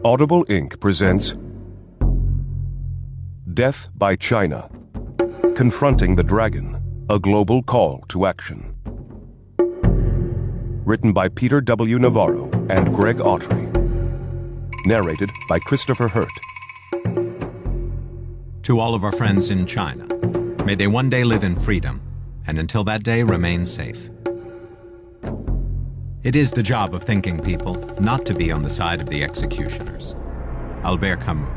Audible Inc. presents Death by China, Confronting the Dragon, A Global Call to Action. Written by Peter W. Navarro and Greg Autry. Narrated by Christopher Hurt. To all of our friends in China, may they one day live in freedom, and until that day remain safe. It is the job of thinking people not to be on the side of the executioners. Albert Camus.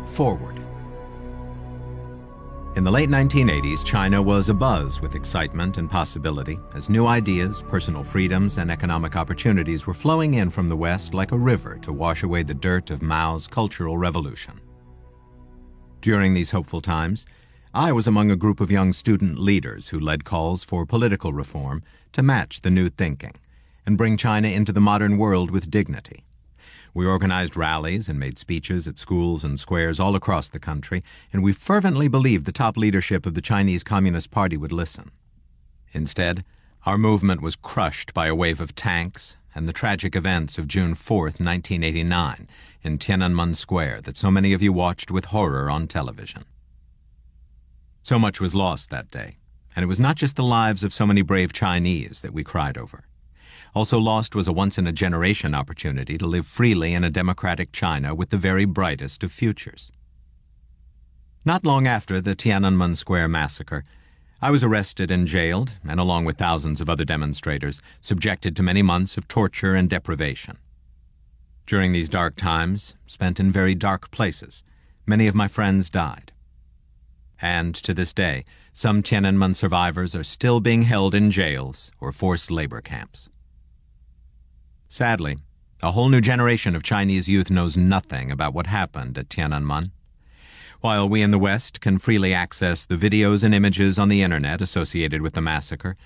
Forward. In the late 1980s, China was abuzz with excitement and possibility as new ideas, personal freedoms, and economic opportunities were flowing in from the West like a river to wash away the dirt of Mao's Cultural Revolution. During these hopeful times, I was among a group of young student leaders who led calls for political reform to match the new thinking and bring China into the modern world with dignity. We organized rallies and made speeches at schools and squares all across the country, and we fervently believed the top leadership of the Chinese Communist Party would listen. Instead, our movement was crushed by a wave of tanks and the tragic events of June 4th, 1989, in Tiananmen Square that so many of you watched with horror on television. So much was lost that day, and it was not just the lives of so many brave Chinese that we cried over. Also lost was a once-in-a-generation opportunity to live freely in a democratic China with the very brightest of futures. Not long after the Tiananmen Square massacre, I was arrested and jailed, and along with thousands of other demonstrators, subjected to many months of torture and deprivation. During these dark times, spent in very dark places, many of my friends died. And to this day, some Tiananmen survivors are still being held in jails or forced labor camps. Sadly, a whole new generation of Chinese youth knows nothing about what happened at Tiananmen. While we in the West can freely access the videos and images on the internet associated with the massacre,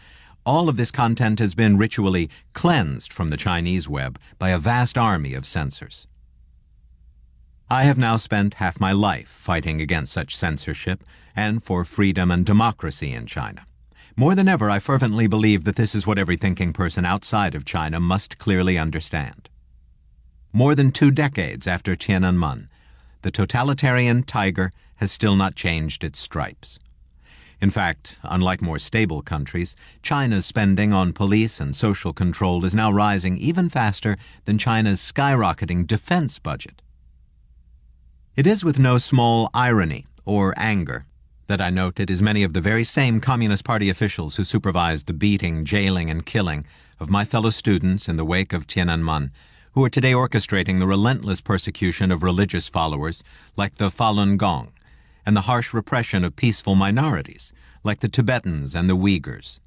all of this content has been ritually cleansed from the Chinese web by a vast army of censors. I have now spent half my life fighting against such censorship and for freedom and democracy in China. More than ever, I fervently believe that this is what every thinking person outside of China must clearly understand. More than 2 decades after Tiananmen, the totalitarian tiger has still not changed its stripes. In fact, unlike more stable countries, China's spending on police and social control is now rising even faster than China's skyrocketing defense budget. It is with no small irony or anger that I note it is many of the very same Communist Party officials who supervised the beating, jailing, and killing of my fellow students in the wake of Tiananmen who are today orchestrating the relentless persecution of religious followers like the Falun Gong and the harsh repression of peaceful minorities like the Tibetans and the Uyghurs.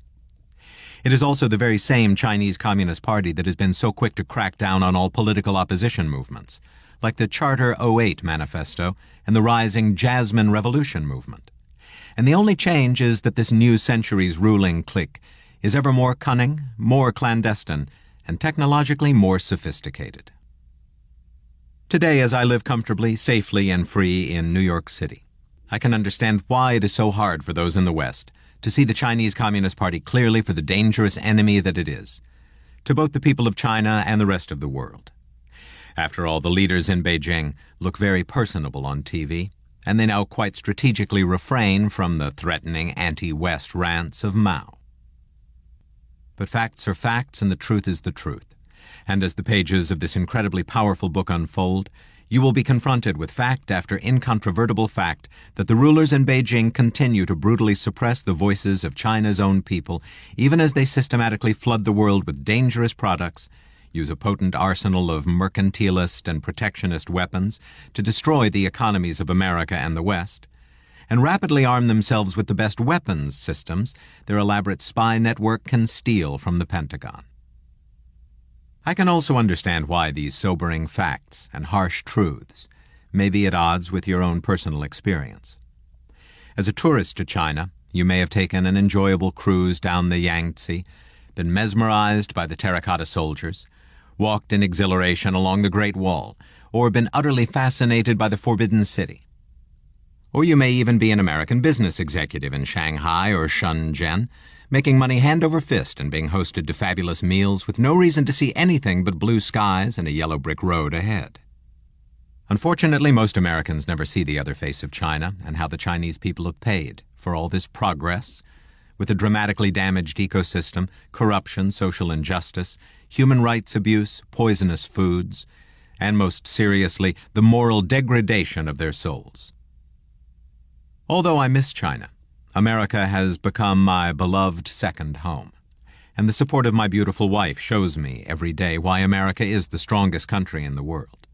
It is also the very same Chinese Communist Party that has been so quick to crack down on all political opposition movements, like the Charter 08 Manifesto and the rising Jasmine Revolution movement. And the only change is that this new century's ruling clique is ever more cunning, more clandestine, and technologically more sophisticated. Today, as I live comfortably, safely, and free in New York City, I can understand why it is so hard for those in the West to see the Chinese Communist Party clearly for the dangerous enemy that it is, to both the people of China and the rest of the world. After all, the leaders in Beijing look very personable on TV, and they now quite strategically refrain from the threatening anti-West rants of Mao. But facts are facts, and the truth is the truth. And as the pages of this incredibly powerful book unfold, you will be confronted with fact after incontrovertible fact that the rulers in Beijing continue to brutally suppress the voices of China's own people, even as they systematically flood the world with dangerous products, use a potent arsenal of mercantilist and protectionist weapons to destroy the economies of America and the West, and rapidly arm themselves with the best weapons systems their elaborate spy network can steal from the Pentagon. I can also understand why these sobering facts and harsh truths may be at odds with your own personal experience. As a tourist to China, you may have taken an enjoyable cruise down the Yangtze, been mesmerized by the terracotta soldiers, walked in exhilaration along the Great Wall, or been utterly fascinated by the Forbidden City. Or you may even be an American business executive in Shanghai or Shenzhen, making money hand over fist and being hosted to fabulous meals with no reason to see anything but blue skies and a yellow brick road ahead. Unfortunately, most Americans never see the other face of China and how the Chinese people have paid for all this progress, with a dramatically damaged ecosystem, corruption, social injustice, human rights abuse, poisonous foods, and most seriously, the moral degradation of their souls. Although I miss China, America has become my beloved second home, and the support of my beautiful wife shows me every day why America is the strongest country in the world.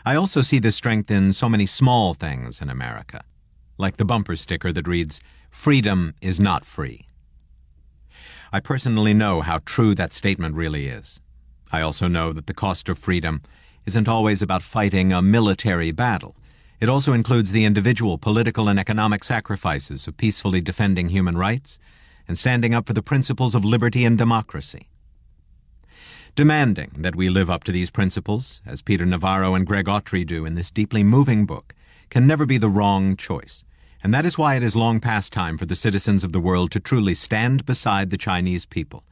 I also see the strength in so many small things in America, like the bumper sticker that reads, "Freedom is not free." I personally know how true that statement really is. I also know that the cost of freedom isn't always about fighting a military battle. It also includes the individual political and economic sacrifices of peacefully defending human rights and standing up for the principles of liberty and democracy. Demanding that we live up to these principles, as Peter Navarro and Greg Autry do in this deeply moving book, can never be the wrong choice, and that is why it is long past time for the citizens of the world to truly stand beside the Chinese people,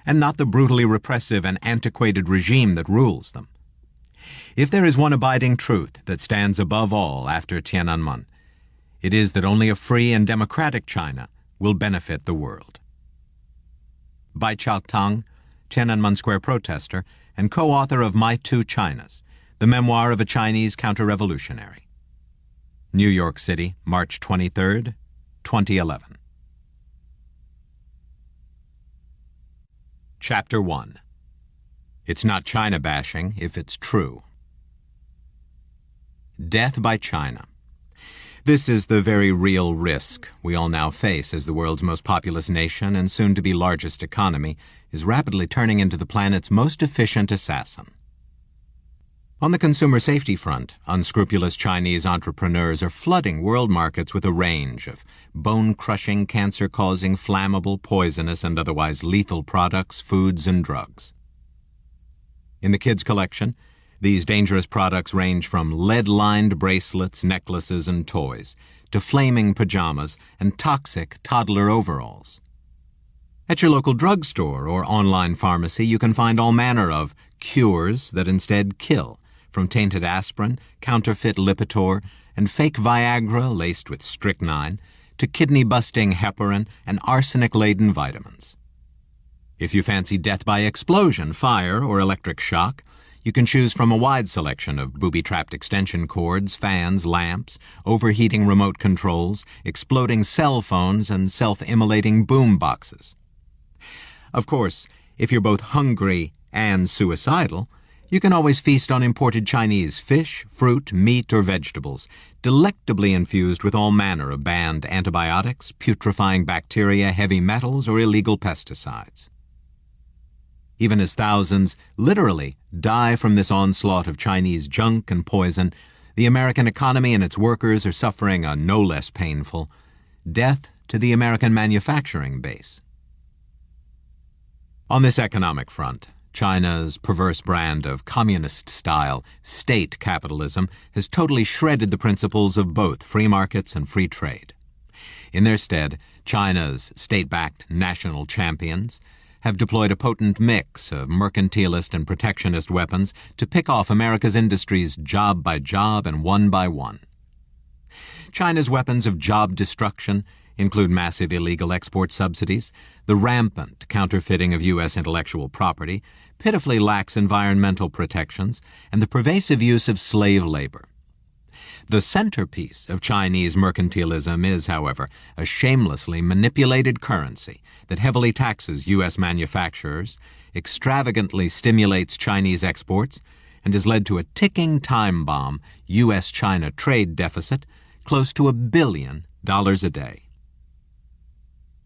and not the brutally repressive and antiquated regime that rules them. If there is one abiding truth that stands above all after Tiananmen, it is that only a free and democratic China will benefit the world. Bai Chao-tang, Tiananmen Square protester, and co-author of My Two Chinas, the memoir of a Chinese counter-revolutionary. New York City, March 23, 2011. Chapter 1. It's not China bashing if it's true. Death by China. This is the very real risk we all now face as the world's most populous nation and soon-to-be largest economy is rapidly turning into the planet's most efficient assassin. On the consumer safety front, unscrupulous Chinese entrepreneurs are flooding world markets with a range of bone-crushing, cancer-causing, flammable, poisonous, and otherwise lethal products, foods, and drugs. In the kids' collection, these dangerous products range from lead-lined bracelets, necklaces, and toys to flaming pajamas and toxic toddler overalls. At your local drugstore or online pharmacy, you can find all manner of cures that instead kill, from tainted aspirin, counterfeit Lipitor, and fake Viagra laced with strychnine, to kidney-busting heparin and arsenic-laden vitamins. If you fancy death by explosion, fire, or electric shock, you can choose from a wide selection of booby-trapped extension cords, fans, lamps, overheating remote controls, exploding cell phones, and self-immolating boom boxes. Of course, if you're both hungry and suicidal, you can always feast on imported Chinese fish, fruit, meat, or vegetables, delectably infused with all manner of banned antibiotics, putrefying bacteria, heavy metals, or illegal pesticides. Even as thousands literally die from this onslaught of Chinese junk and poison, the American economy and its workers are suffering a no less painful death to the American manufacturing base. On this economic front, China's perverse brand of communist-style state capitalism has totally shredded the principles of both free markets and free trade. In their stead, China's state-backed national champions have deployed a potent mix of mercantilist and protectionist weapons to pick off America's industries job by job and one by one. China's weapons of job destruction include massive illegal export subsidies, the rampant counterfeiting of U.S. intellectual property, pitifully lax environmental protections, and the pervasive use of slave labor. The centerpiece of Chinese mercantilism is, however, a shamelessly manipulated currency that heavily taxes U.S. manufacturers, extravagantly stimulates Chinese exports, and has led to a ticking time bomb U.S.-China trade deficit close to $1 billion a day.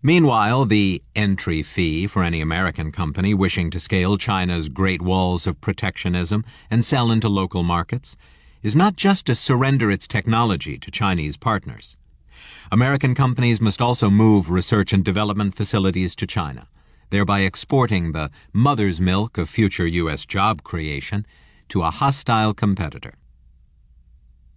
Meanwhile, the entry fee for any American company wishing to scale China's great walls of protectionism and sell into local markets is not just to surrender its technology to Chinese partners. American companies must also move research and development facilities to China, thereby exporting the mother's milk of future U.S. job creation to a hostile competitor.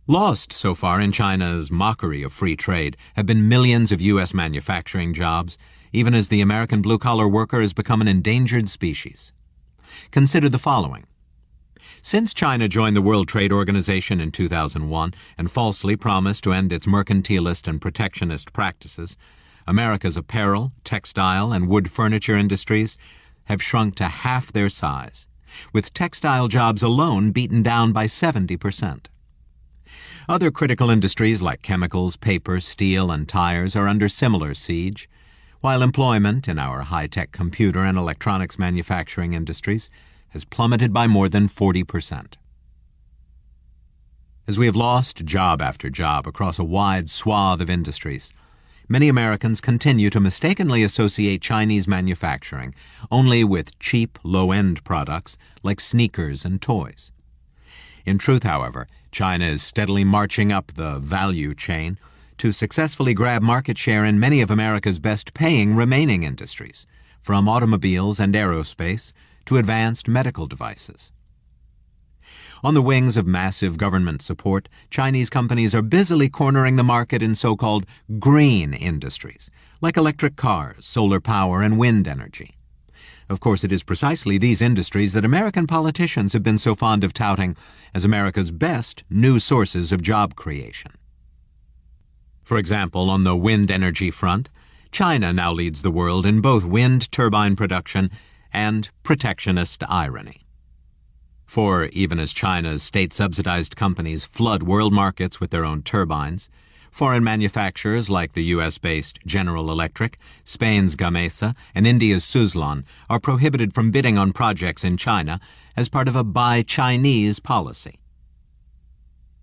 Lost so far in China's mockery of free trade have been millions of U.S. manufacturing jobs, even as the American blue-collar worker has become an endangered species. Consider the following. Since China joined the World Trade Organization in 2001 and falsely promised to end its mercantilist and protectionist practices, America's apparel, textile, and wood furniture industries have shrunk to half their size, with textile jobs alone beaten down by 70%. Other critical industries like chemicals, paper, steel, and tires are under similar siege, while employment in our high-tech computer and electronics manufacturing industries has plummeted by more than 40%. As we have lost job after job across a wide swath of industries, many Americans continue to mistakenly associate Chinese manufacturing only with cheap, low-end products like sneakers and toys. In truth, however, China is steadily marching up the value chain to successfully grab market share in many of America's best-paying remaining industries, from automobiles and aerospace to advanced medical devices. On the wings of massive government support, Chinese companies are busily cornering the market in so-called green industries, like electric cars, solar power, and wind energy. Of course, it is precisely these industries that American politicians have been so fond of touting as America's best new sources of job creation. For example, on the wind energy front, China now leads the world in both wind turbine production and protectionist irony. For even as China's state-subsidized companies flood world markets with their own turbines, foreign manufacturers like the U.S.-based General Electric, Spain's Gamesa, and India's Suzlon are prohibited from bidding on projects in China as part of a Buy Chinese policy.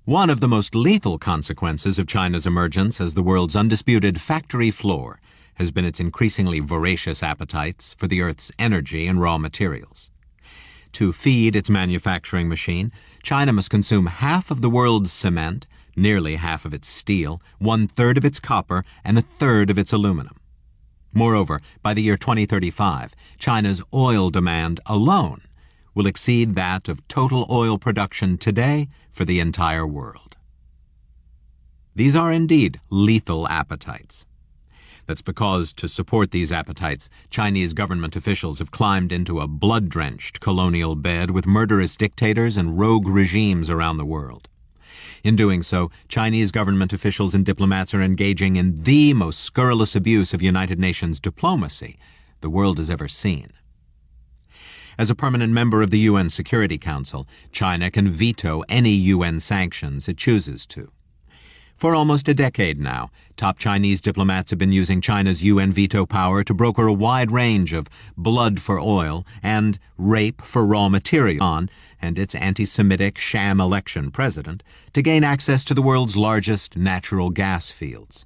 One of the most lethal consequences of China's emergence as the world's undisputed factory floor has been its increasingly voracious appetites for the Earth's energy and raw materials. To feed its manufacturing machine, China must consume half of the world's cement, nearly half of its steel, 1/3 of its copper, and 1/3 of its aluminum. Moreover, by the year 2035, China's oil demand alone will exceed that of total oil production today for the entire world. These are indeed lethal appetites. That's because, to support these appetites, Chinese government officials have climbed into a blood-drenched colonial bed with murderous dictators and rogue regimes around the world. In doing so, Chinese government officials and diplomats are engaging in the most scurrilous abuse of United Nations diplomacy the world has ever seen. As a permanent member of the UN Security Council, China can veto any UN sanctions it chooses to. For almost a decade now, top Chinese diplomats have been using China's UN veto power to broker a wide range of blood for oil and rape for raw material on and its anti-Semitic sham election president to gain access to the world's largest natural gas fields.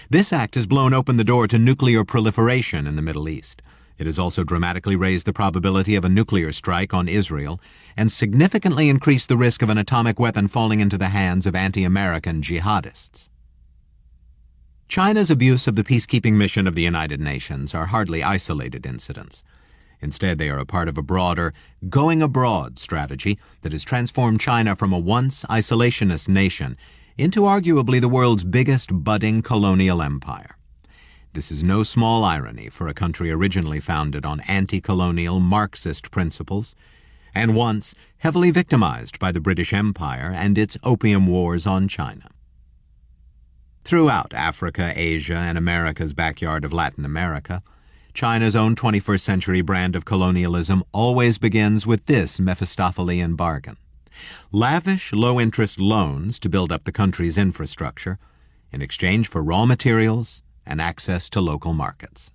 This act has blown open the door to nuclear proliferation in the Middle East. It has also dramatically raised the probability of a nuclear strike on Israel and significantly increased the risk of an atomic weapon falling into the hands of anti-American jihadists. China's abuse of the peacekeeping mission of the United Nations are hardly isolated incidents. Instead, they are a part of a broader, going abroad strategy that has transformed China from a once isolationist nation into arguably the world's biggest budding colonial empire. This is no small irony for a country originally founded on anti-colonial Marxist principles and once heavily victimized by the British Empire and its opium wars on China. Throughout Africa, Asia, and America's backyard of Latin America, China's own 21st century brand of colonialism always begins with this Mephistophelian bargain: lavish low-interest loans to build up the country's infrastructure in exchange for raw materials and access to local markets.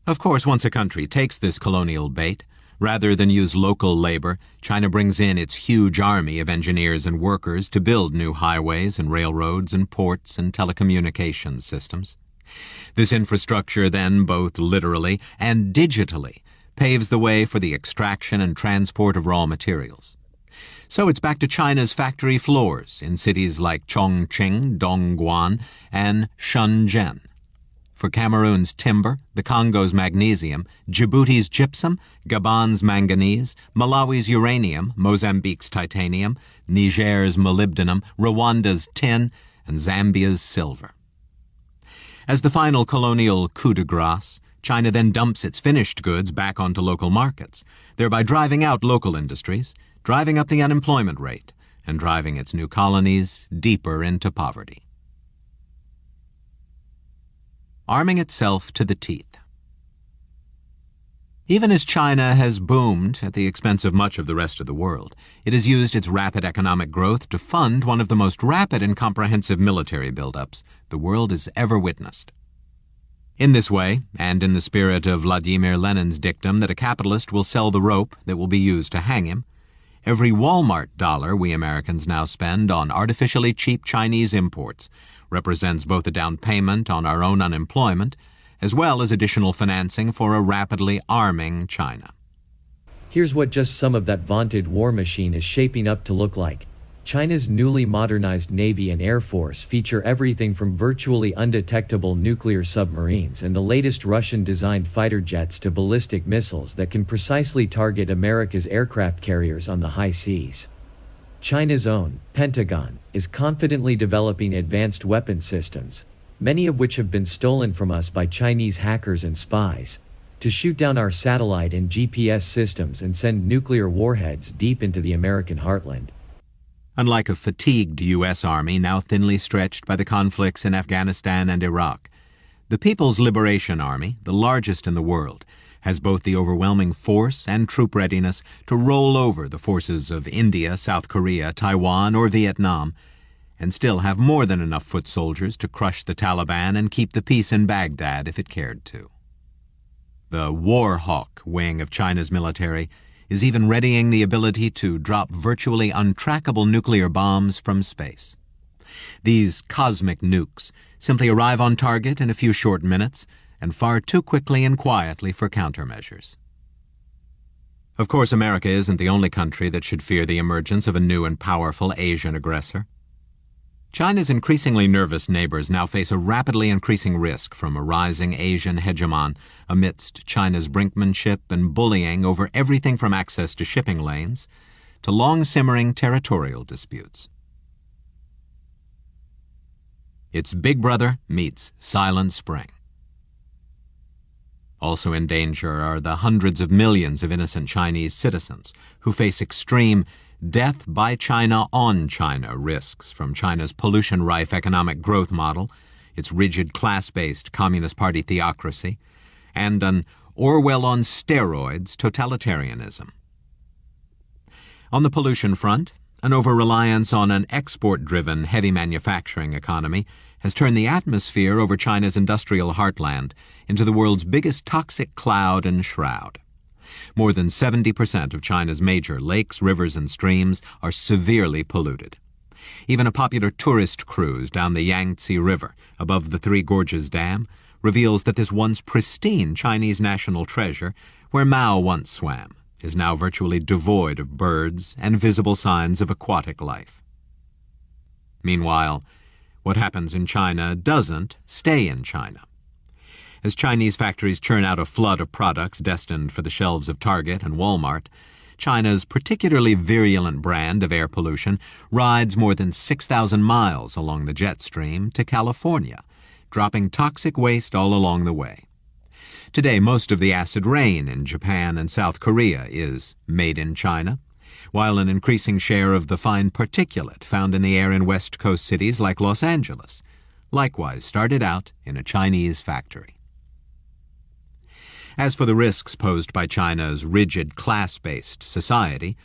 Of course, once a country takes this colonial bait, rather than use local labor, China brings in its huge army of engineers and workers to build new highways and railroads and ports and telecommunications systems. This infrastructure then, both literally and digitally, paves the way for the extraction and transport of raw materials. So it's back to China's factory floors in cities like Chongqing, Dongguan, and Shenzhen. for Cameroon's timber, the Congo's magnesium, Djibouti's gypsum, Gabon's manganese, Malawi's uranium, Mozambique's titanium, Niger's molybdenum, Rwanda's tin, and Zambia's silver. As the final colonial coup de grace, China then dumps its finished goods back onto local markets, thereby driving out local industries, driving up the unemployment rate, and driving its new colonies deeper into poverty. Arming itself to the teeth. Even as China has boomed at the expense of much of the rest of the world, it has used its rapid economic growth to fund one of the most rapid and comprehensive military buildups the world has ever witnessed. In this way, and in the spirit of Vladimir Lenin's dictum that a capitalist will sell the rope that will be used to hang him, every Walmart dollar we Americans now spend on artificially cheap Chinese imports represents both a down payment on our own unemployment as well as additional financing for a rapidly arming China. Here's what just some of that vaunted war machine is shaping up to look like. China's newly modernized Navy and Air Force feature everything from virtually undetectable nuclear submarines and the latest Russian-designed fighter jets to ballistic missiles that can precisely target America's aircraft carriers on the high seas. China's own Pentagon is confidently developing advanced weapon systems, many of which have been stolen from us by Chinese hackers and spies, to shoot down our satellite and GPS systems and send nuclear warheads deep into the American heartland. Unlike a fatigued U.S. Army now thinly stretched by the conflicts in Afghanistan and Iraq, the People's Liberation Army, the largest in the world, has both the overwhelming force and troop readiness to roll over the forces of India, South Korea, Taiwan, or Vietnam, and still have more than enough foot soldiers to crush the Taliban and keep the peace in Baghdad if it cared to. The War Hawk wing of China's military is even readying the ability to drop virtually untrackable nuclear bombs from space. These cosmic nukes simply arrive on target in a few short minutes and far too quickly and quietly for countermeasures. Of course, America isn't the only country that should fear the emergence of a new and powerful Asian aggressor. China's increasingly nervous neighbors now face a rapidly increasing risk from a rising Asian hegemon amidst China's brinkmanship and bullying over everything from access to shipping lanes to long-simmering territorial disputes. It's Big Brother meets Silent Spring. Also in danger are the hundreds of millions of innocent Chinese citizens who face extreme death by China on China risks from China's pollution-rife economic growth model, its rigid class-based Communist Party theocracy, and an Orwell on steroids totalitarianism. On the pollution front, an over-reliance on an export-driven heavy manufacturing economy has turned the atmosphere over China's industrial heartland into the world's biggest toxic cloud and shroud. More than 70% of China's major lakes, rivers, and streams are severely polluted. Even a popular tourist cruise down the Yangtze River above the Three Gorges Dam reveals that this once pristine Chinese national treasure, where Mao once swam, is now virtually devoid of birds and visible signs of aquatic life. Meanwhile, what happens in China doesn't stay in China. As Chinese factories churn out a flood of products destined for the shelves of Target and Walmart, China's particularly virulent brand of air pollution rides more than 6,000 miles along the jet stream to California, dropping toxic waste all along the way. Today, most of the acid rain in Japan and South Korea is made in China, while an increasing share of the fine particulate found in the air in West Coast cities like Los Angeles likewise started out in a Chinese factory. As for the risks posed by China's rigid class-based society,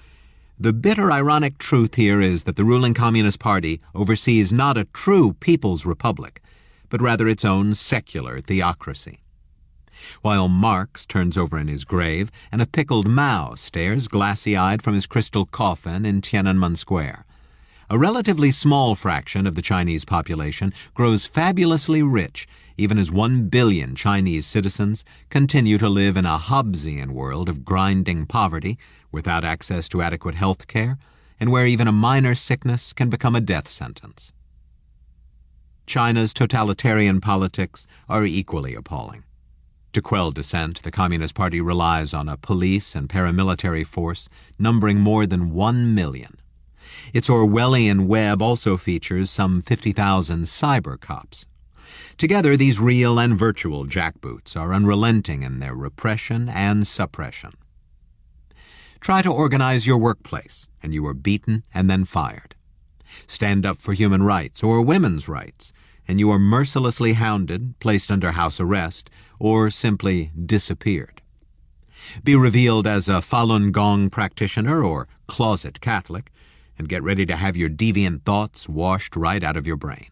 the bitter ironic truth here is that the ruling Communist Party oversees not a true people's republic, but rather its own secular theocracy. While Marx turns over in his grave and a pickled Mao stares glassy-eyed from his crystal coffin in Tiananmen Square, a relatively small fraction of the Chinese population grows fabulously rich even as 1 billion Chinese citizens continue to live in a Hobbesian world of grinding poverty without access to adequate health care and where even a minor sickness can become a death sentence. China's totalitarian politics are equally appalling. To quell dissent, the Communist Party relies on a police and paramilitary force numbering more than 1 million. Its Orwellian web also features some 50,000 cyber cops. Together, these real and virtual jackboots are unrelenting in their repression and suppression. Try to organize your workplace, and you are beaten and then fired. Stand up for human rights or women's rights, and you are mercilessly hounded, placed under house arrest, or simply disappeared. Be revealed as a Falun Gong practitioner or closet Catholic, and get ready to have your deviant thoughts washed right out of your brain.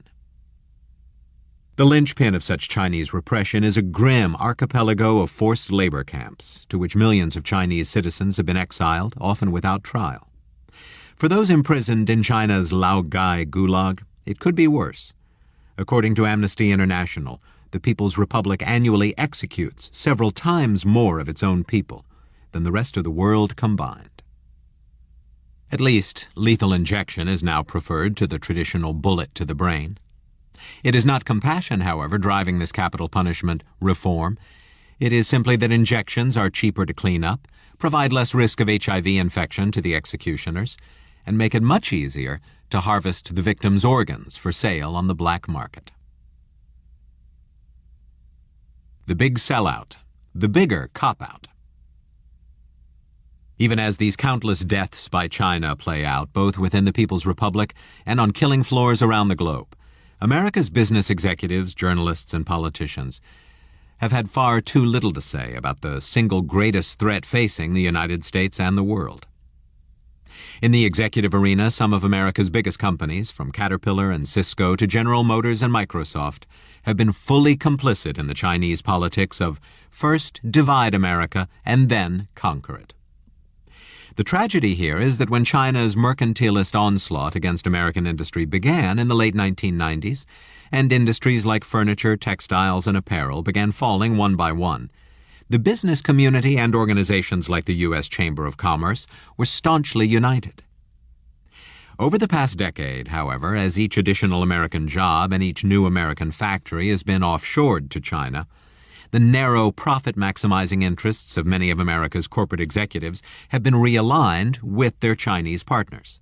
The linchpin of such Chinese repression is a grim archipelago of forced labor camps, to which millions of Chinese citizens have been exiled, often without trial. For those imprisoned in China's Laogai Gulag, it could be worse. According to Amnesty International, the People's Republic annually executes several times more of its own people than the rest of the world combined. At least, lethal injection is now preferred to the traditional bullet to the brain. It is not compassion, however, driving this capital punishment reform. It is simply that injections are cheaper to clean up, provide less risk of HIV infection to the executioners, and make it much easier to harvest the victim's organs for sale on the black market. The big sellout, the bigger cop-out. Even as these countless deaths by China play out, both within the People's Republic and on killing floors around the globe, America's business executives, journalists, and politicians have had far too little to say about the single greatest threat facing the United States and the world. In the executive arena, some of America's biggest companies, from Caterpillar and Cisco to General Motors and Microsoft, have been fully complicit in the Chinese politics of first divide America and then conquer it. The tragedy here is that when China's mercantilist onslaught against American industry began in the late 1990s, and industries like furniture, textiles, and apparel began falling one by one, the business community and organizations like the U.S. Chamber of Commerce were staunchly united. Over the past decade, however, as each additional American job and each new American factory has been offshored to China, the narrow profit-maximizing interests of many of America's corporate executives have been realigned with their Chinese partners.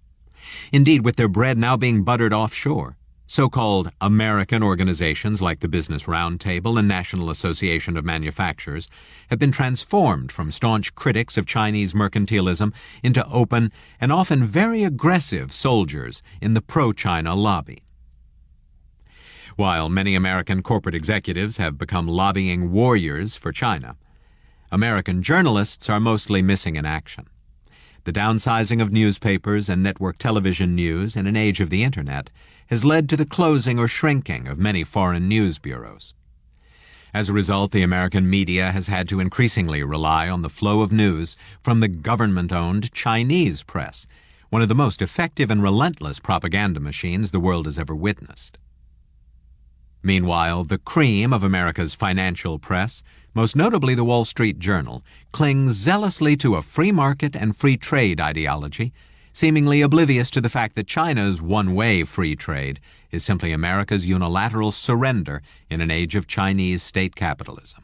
Indeed, with their bread now being buttered offshore, so-called American organizations like the Business Roundtable and National Association of Manufacturers have been transformed from staunch critics of Chinese mercantilism into open and often very aggressive soldiers in the pro-China lobby. While many American corporate executives have become lobbying warriors for China, American journalists are mostly missing in action. The downsizing of newspapers and network television news in an age of the Internet has led to the closing or shrinking of many foreign news bureaus. As a result, the American media has had to increasingly rely on the flow of news from the government-owned Chinese press, one of the most effective and relentless propaganda machines the world has ever witnessed. Meanwhile, the cream of America's financial press, most notably the Wall Street Journal, clings zealously to a free market and free trade ideology, seemingly oblivious to the fact that China's one-way free trade is simply America's unilateral surrender in an age of Chinese state capitalism.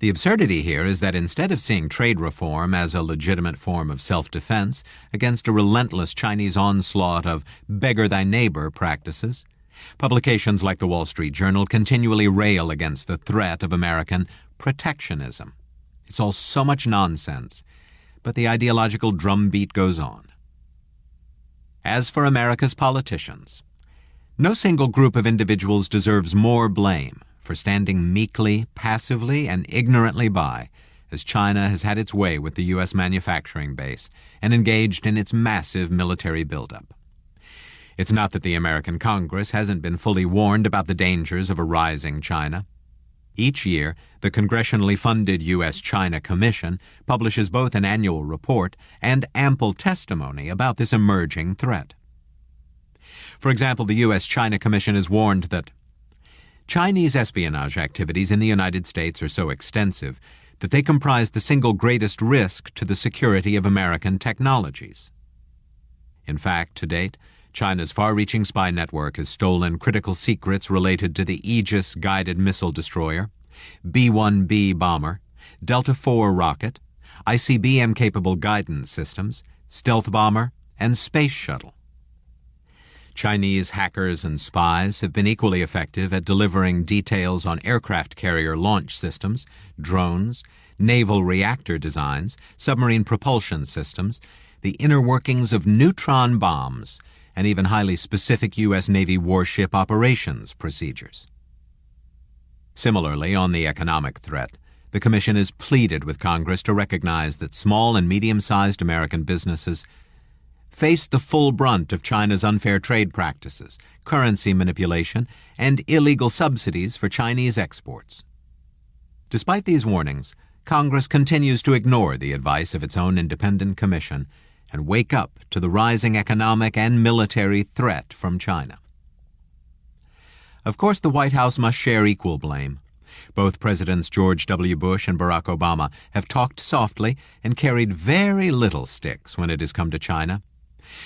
The absurdity here is that instead of seeing trade reform as a legitimate form of self-defense against a relentless Chinese onslaught of beggar-thy-neighbor practices, publications like the Wall Street Journal continually rail against the threat of American protectionism. It's all so much nonsense, but the ideological drumbeat goes on. As for America's politicians, no single group of individuals deserves more blame for standing meekly, passively, and ignorantly by as China has had its way with the U.S. manufacturing base and engaged in its massive military buildup. It's not that the American Congress hasn't been fully warned about the dangers of a rising China. Each year, the congressionally funded U.S.-China Commission publishes both an annual report and ample testimony about this emerging threat. For example, the U.S.-China Commission has warned that Chinese espionage activities in the United States are so extensive that they comprise the single greatest risk to the security of American technologies. In fact, to date, China's far-reaching spy network has stolen critical secrets related to the Aegis guided missile destroyer, B-1B bomber, Delta IV rocket, ICBM-capable guidance systems, stealth bomber, and space shuttle. Chinese hackers and spies have been equally effective at delivering details on aircraft carrier launch systems, drones, naval reactor designs, submarine propulsion systems, the inner workings of neutron bombs, and even highly specific U.S. Navy warship operations procedures. Similarly, on the economic threat, the Commission has pleaded with Congress to recognize that small and medium-sized American businesses face the full brunt of China's unfair trade practices, currency manipulation, and illegal subsidies for Chinese exports. Despite these warnings, Congress continues to ignore the advice of its own independent commission and wake up to the rising economic and military threat from China. Of course, the White House must share equal blame. Both Presidents George W. Bush and Barack Obama have talked softly and carried very little sticks when it has come to China.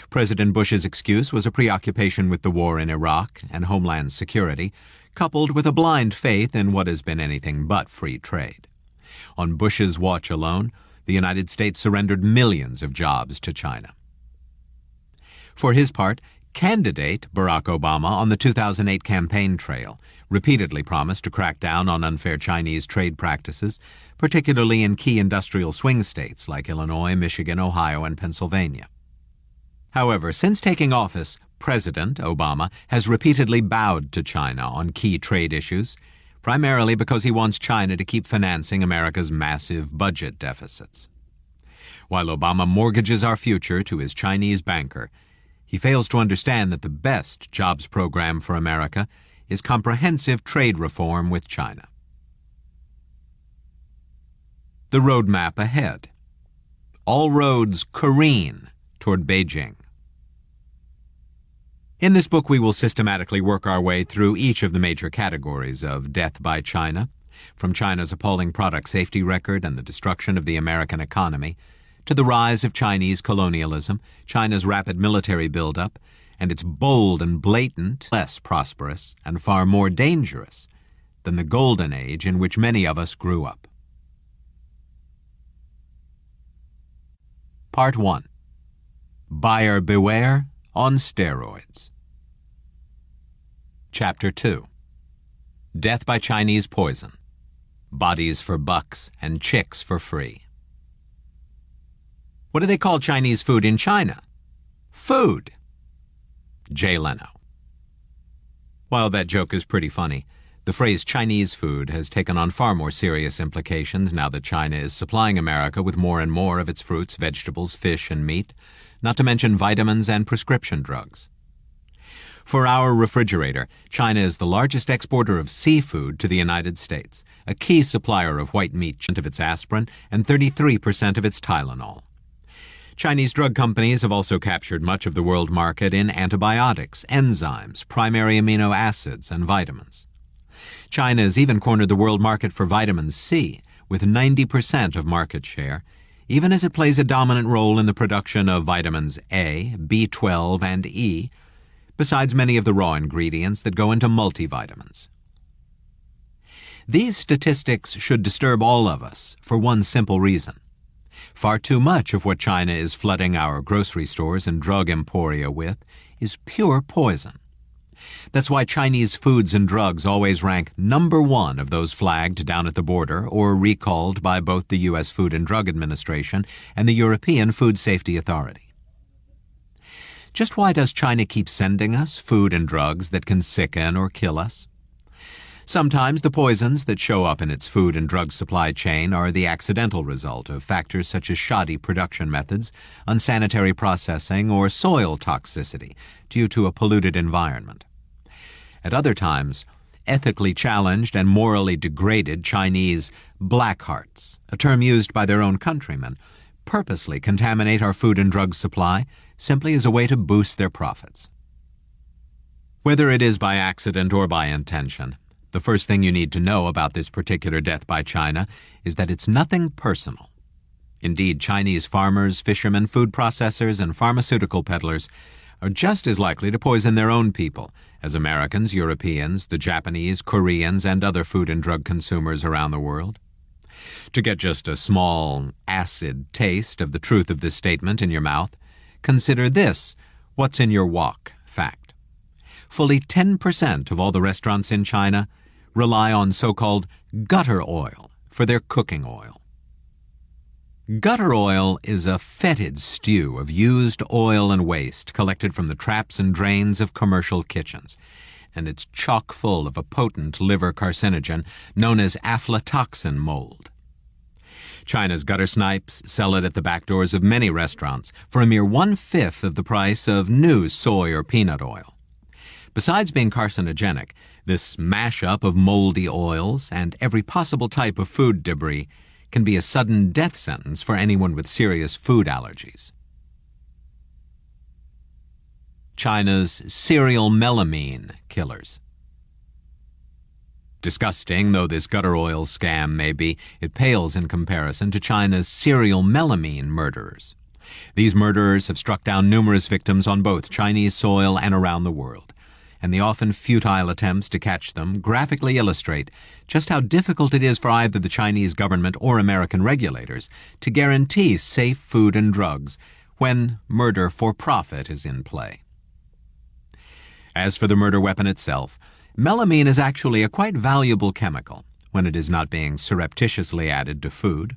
President Bush's excuse was a preoccupation with the war in Iraq and homeland security, coupled with a blind faith in what has been anything but free trade. On Bush's watch alone, the United States surrendered millions of jobs to China. For his part, candidate Barack Obama on the 2008 campaign trail repeatedly promised to crack down on unfair Chinese trade practices, particularly in key industrial swing states like Illinois, Michigan, Ohio, and Pennsylvania. However, since taking office, President Obama has repeatedly bowed to China on key trade issues, primarily because he wants China to keep financing America's massive budget deficits. While Obama mortgages our future to his Chinese banker, he fails to understand that the best jobs program for America is comprehensive trade reform with China. The roadmap ahead. All roads careen toward Beijing. In this book, we will systematically work our way through each of the major categories of death by China, from China's appalling product safety record and the destruction of the American economy, to the rise of Chinese colonialism, China's rapid military buildup, and its bold and blatant, less prosperous, and far more dangerous than the golden age in which many of us grew up. Part 1. Buyer Beware on Steroids. Chapter 2. Death by Chinese Poison. Bodies for bucks and chicks for free. What do they call Chinese food in China? Food. Jay Leno. While that joke is pretty funny, the phrase Chinese food has taken on far more serious implications now that China is supplying America with more and more of its fruits, vegetables, fish, and meat, not to mention vitamins and prescription drugs. For our refrigerator, China is the largest exporter of seafood to the United States, a key supplier of white meat of its aspirin and 33% of its Tylenol. Chinese drug companies have also captured much of the world market in antibiotics, enzymes, primary amino acids, and vitamins. China has even cornered the world market for vitamin C, with 90% of market share, even as it plays a dominant role in the production of vitamins A, B12, and E, besides many of the raw ingredients that go into multivitamins. These statistics should disturb all of us for one simple reason. Far too much of what China is flooding our grocery stores and drug emporia with is pure poison. That's why Chinese foods and drugs always rank number one of those flagged down at the border or recalled by both the U.S. Food and Drug Administration and the European Food Safety Authority. Just why does China keep sending us food and drugs that can sicken or kill us? Sometimes the poisons that show up in its food and drug supply chain are the accidental result of factors such as shoddy production methods, unsanitary processing, or soil toxicity due to a polluted environment. At other times, ethically challenged and morally degraded Chinese black hearts, a term used by their own countrymen, purposely contaminate our food and drug supply simply as a way to boost their profits. Whether it is by accident or by intention, the first thing you need to know about this particular death by China is that it's nothing personal. Indeed, Chinese farmers, fishermen, food processors, and pharmaceutical peddlers are just as likely to poison their own people as Americans, Europeans, the Japanese, Koreans, and other food and drug consumers around the world. To get just a small, acid taste of the truth of this statement in your mouth, consider this what's in your wok fact. Fully 10% of all the restaurants in China rely on so-called gutter oil for their cooking oil. Gutter oil is a fetid stew of used oil and waste collected from the traps and drains of commercial kitchens, and it's chock full of a potent liver carcinogen known as aflatoxin mold. China's gutter snipes sell it at the back doors of many restaurants for a mere 1/5 of the price of new soy or peanut oil. Besides being carcinogenic, this mashup of moldy oils and every possible type of food debris can be a sudden death sentence for anyone with serious food allergies. China's serial melamine killers. Disgusting though this gutter oil scam may be, it pales in comparison to China's serial melamine murderers. These murderers have struck down numerous victims on both Chinese soil and around the world, and the often futile attempts to catch them graphically illustrate just how difficult it is for either the Chinese government or American regulators to guarantee safe food and drugs when murder for profit is in play. As for the murder weapon itself, melamine is actually a quite valuable chemical when it is not being surreptitiously added to food.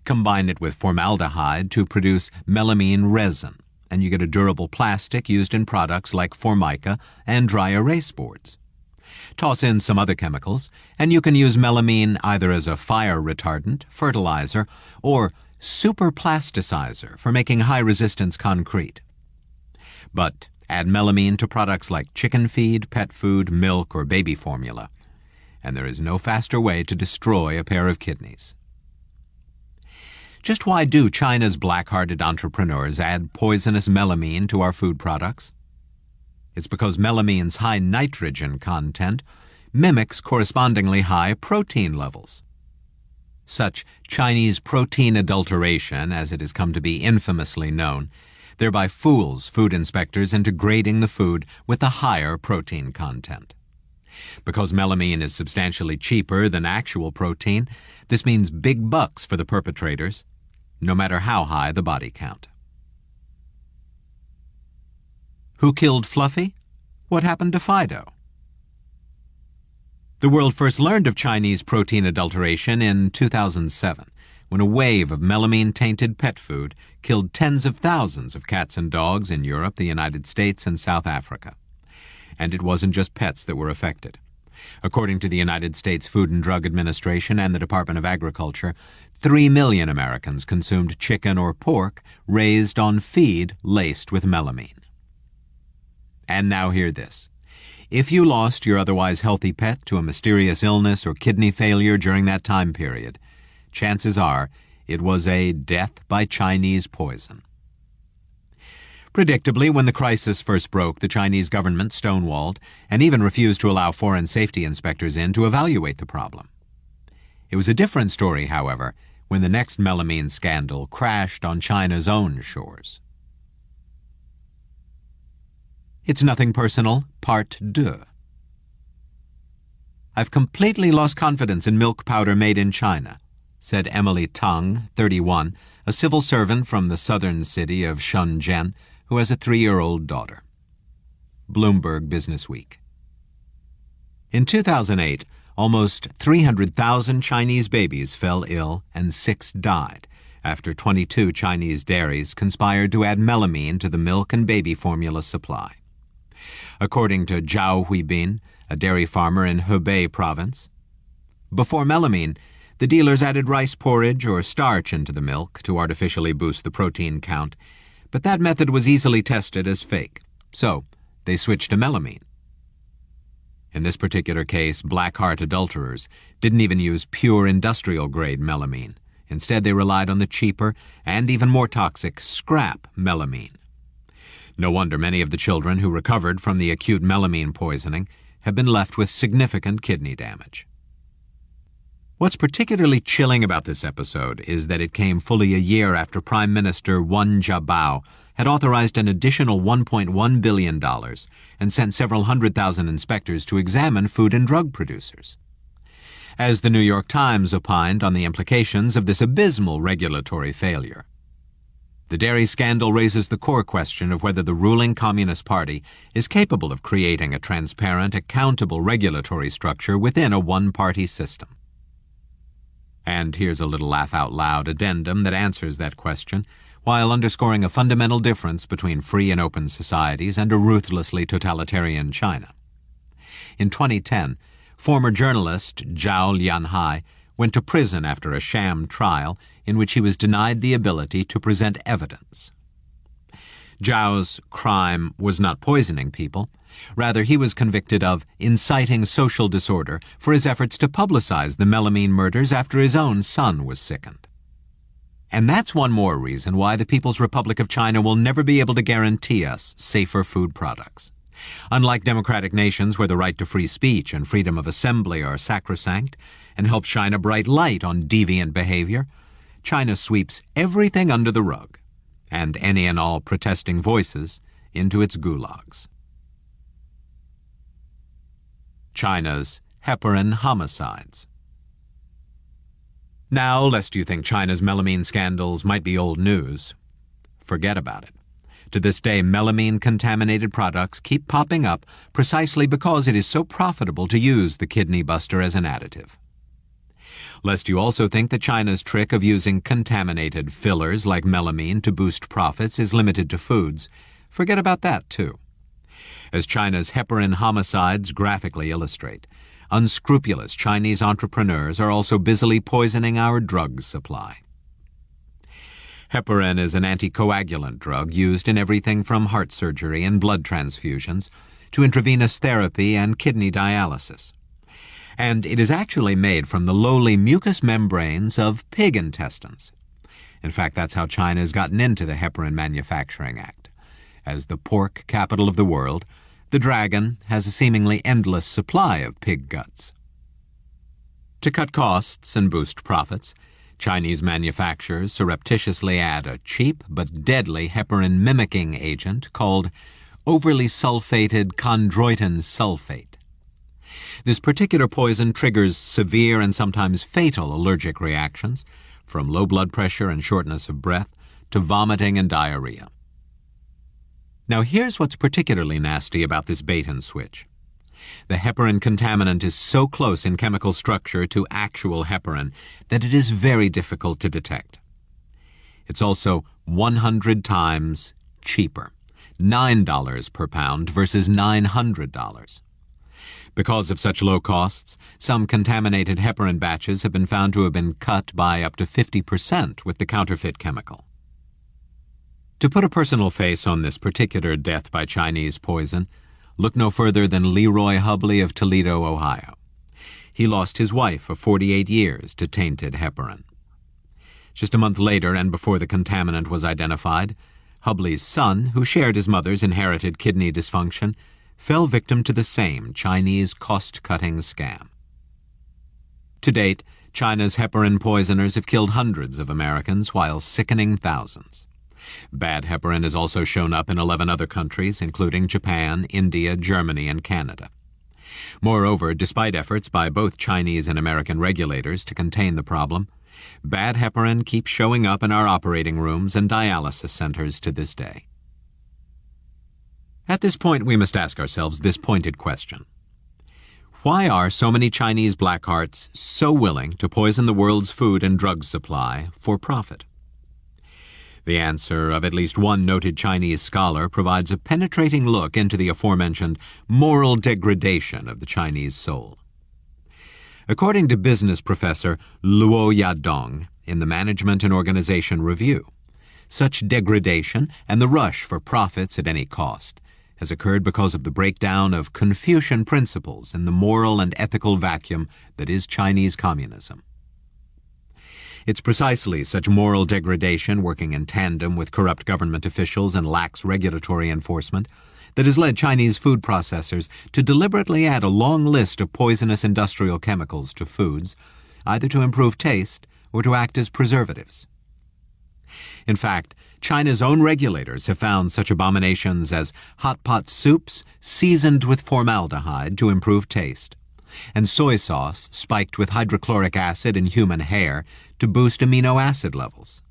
Combine it with formaldehyde to produce melamine resin, and you get a durable plastic used in products like Formica and dry erase boards. Toss in some other chemicals, and you can use melamine either as a fire retardant, fertilizer, or superplasticizer for making high-resistance concrete. But add melamine to products like chicken feed, pet food, milk, or baby formula, and there is no faster way to destroy a pair of kidneys. Just why do China's black-hearted entrepreneurs add poisonous melamine to our food products? It's because melamine's high nitrogen content mimics correspondingly high protein levels. Such Chinese protein adulteration, as it has come to be infamously known, thereby fools food inspectors into grading the food with a higher protein content. Because melamine is substantially cheaper than actual protein, this means big bucks for the perpetrators, no matter how high the body count. Who killed Fluffy? What happened to Fido? The world first learned of Chinese protein adulteration in 2007, when a wave of melamine-tainted pet food killed tens of thousands of cats and dogs in Europe, the United States, and South Africa. And it wasn't just pets that were affected. According to the United States Food and Drug Administration and the Department of Agriculture, 3 million Americans consumed chicken or pork raised on feed laced with melamine. And now hear this. If you lost your otherwise healthy pet to a mysterious illness or kidney failure during that time period, chances are it was a death by Chinese poison. Predictably, when the crisis first broke, the Chinese government stonewalled and even refused to allow foreign safety inspectors in to evaluate the problem. It was a different story, however, when the next melamine scandal crashed on China's own shores. It's Nothing Personal, Part 2. I've completely lost confidence in milk powder made in China, said Emily Tang, 31, a civil servant from the southern city of Shenzhen, who has a 3-year-old daughter. Bloomberg Businessweek. In 2008, almost 300,000 Chinese babies fell ill and 6 died after 22 Chinese dairies conspired to add melamine to the milk and baby formula supply. According to Zhao Huibin, a dairy farmer in Hebei province, before melamine, the dealers added rice porridge or starch into the milk to artificially boost the protein count, but that method was easily tested as fake, so they switched to melamine. In this particular case, black heart adulterers didn't even use pure industrial-grade melamine. Instead, they relied on the cheaper and even more toxic scrap melamine. No wonder many of the children who recovered from the acute melamine poisoning have been left with significant kidney damage. What's particularly chilling about this episode is that it came fully a year after Prime Minister Wen Jiabao had authorized an additional $1.1 billion and sent several 100,000 inspectors to examine food and drug producers. As the New York Times opined on the implications of this abysmal regulatory failure, the dairy scandal raises the core question of whether the ruling Communist Party is capable of creating a transparent, accountable regulatory structure within a one-party system. And here's a little laugh-out-loud addendum that answers that question, while underscoring a fundamental difference between free and open societies and a ruthlessly totalitarian China. In 2010, former journalist Zhao Lianhai went to prison after a sham trial in which he was denied the ability to present evidence. Zhao's crime was not poisoning people. Rather, he was convicted of inciting social disorder for his efforts to publicize the melamine murders after his own son was sickened. And that's one more reason why the People's Republic of China will never be able to guarantee us safer food products. Unlike democratic nations where the right to free speech and freedom of assembly are sacrosanct and help shine a bright light on deviant behavior, China sweeps everything under the rug and any and all protesting voices into its gulags. China's heparin homicides. Now, lest you think China's melamine scandals might be old news, forget about it. To this day, melamine-contaminated products keep popping up precisely because it is so profitable to use the kidney buster as an additive. Lest you also think that China's trick of using contaminated fillers like melamine to boost profits is limited to foods, forget about that too. As China's heparin homicides graphically illustrate, unscrupulous Chinese entrepreneurs are also busily poisoning our drug supply. Heparin is an anticoagulant drug used in everything from heart surgery and blood transfusions to intravenous therapy and kidney dialysis. And it is actually made from the lowly mucous membranes of pig intestines. In fact, that's how China has gotten into the Heparin Manufacturing Act. As the pork capital of the world, the dragon has a seemingly endless supply of pig guts. To cut costs and boost profits, Chinese manufacturers surreptitiously add a cheap but deadly heparin-mimicking agent called overly sulfated chondroitin sulfate. This particular poison triggers severe and sometimes fatal allergic reactions, from low blood pressure and shortness of breath to vomiting and diarrhea. Now here's what's particularly nasty about this bait-and-switch. The heparin contaminant is so close in chemical structure to actual heparin that it is very difficult to detect. It's also 100 times cheaper, $9 per pound versus $900. Because of such low costs, some contaminated heparin batches have been found to have been cut by up to 50% with the counterfeit chemical. To put a personal face on this particular death by Chinese poison, look no further than Leroy Hubley of Toledo, Ohio. He lost his wife of 48 years to tainted heparin. Just a month later, and before the contaminant was identified, Hubley's son, who shared his mother's inherited kidney dysfunction, fell victim to the same Chinese cost-cutting scam. To date, China's heparin poisoners have killed hundreds of Americans while sickening thousands. Bad heparin has also shown up in 11 other countries, including Japan, India, Germany, and Canada. Moreover, despite efforts by both Chinese and American regulators to contain the problem, bad heparin keeps showing up in our operating rooms and dialysis centers to this day. At this point, we must ask ourselves this pointed question. Why are so many Chinese black hearts so willing to poison the world's food and drug supply for profit? The answer of at least one noted Chinese scholar provides a penetrating look into the aforementioned moral degradation of the Chinese soul. According to business professor Luo Yadong in the Management and Organization Review, such degradation and the rush for profits at any cost has occurred because of the breakdown of Confucian principles in the moral and ethical vacuum that is Chinese communism. It's precisely such moral degradation working in tandem with corrupt government officials and lax regulatory enforcement that has led Chinese food processors to deliberately add a long list of poisonous industrial chemicals to foods, either to improve taste or to act as preservatives. In fact, China's own regulators have found such abominations as hot pot soups seasoned with formaldehyde to improve taste, and soy sauce spiked with hydrochloric acid in human hair to boost amino acid levels.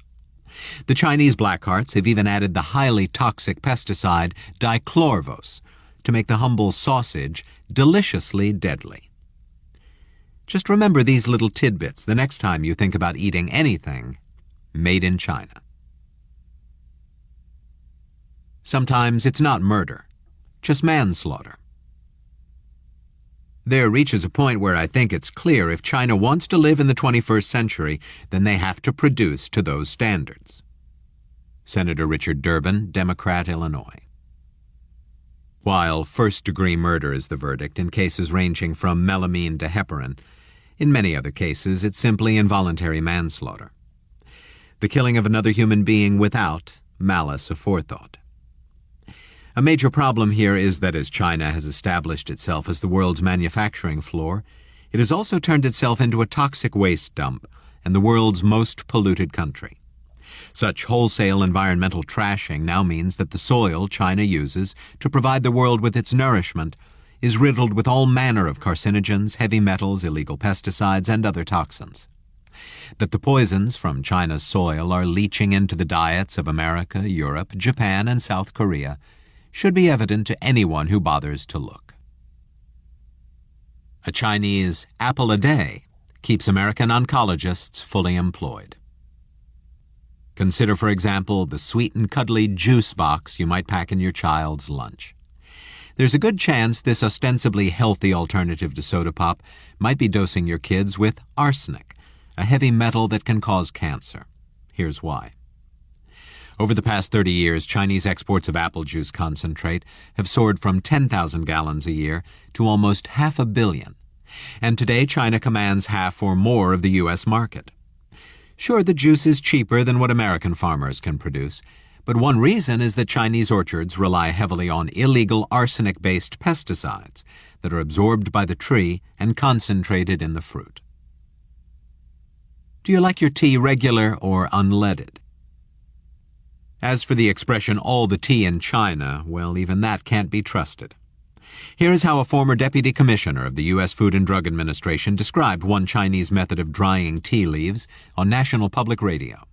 The Chinese Blackhearts have even added the highly toxic pesticide dichlorvos to make the humble sausage deliciously deadly. Just remember these little tidbits the next time you think about eating anything made in China. Sometimes it's not murder, just manslaughter. There reaches a point where I think it's clear if China wants to live in the 21st century, then they have to produce to those standards. Senator Richard Durbin, Democrat, Illinois. While first-degree murder is the verdict in cases ranging from melamine to heparin, in many other cases it's simply involuntary manslaughter. The killing of another human being without malice aforethought. A major problem here is that as China has established itself as the world's manufacturing floor, it has also turned itself into a toxic waste dump and the world's most polluted country. Such wholesale environmental trashing now means that the soil China uses to provide the world with its nourishment is riddled with all manner of carcinogens, heavy metals, illegal pesticides, and other toxins. That the poisons from China's soil are leaching into the diets of America, Europe, Japan, and South Korea should be evident to anyone who bothers to look. A Chinese apple a day keeps American oncologists fully employed. Consider, for example, the sweet and cuddly juice box you might pack in your child's lunch. There's a good chance this ostensibly healthy alternative to soda pop might be dosing your kids with arsenic, a heavy metal that can cause cancer. Here's why. Over the past 30 years, Chinese exports of apple juice concentrate have soared from 10,000 gallons a year to almost 500 million. And today, China commands half or more of the U.S. market. Sure, the juice is cheaper than what American farmers can produce, but one reason is that Chinese orchards rely heavily on illegal arsenic-based pesticides that are absorbed by the tree and concentrated in the fruit. Do you like your tea regular or unleaded? As for the expression, all the tea in China, well, even that can't be trusted. Here is how a former deputy commissioner of the U.S. Food and Drug Administration described one Chinese method of drying tea leaves on National Public Radio.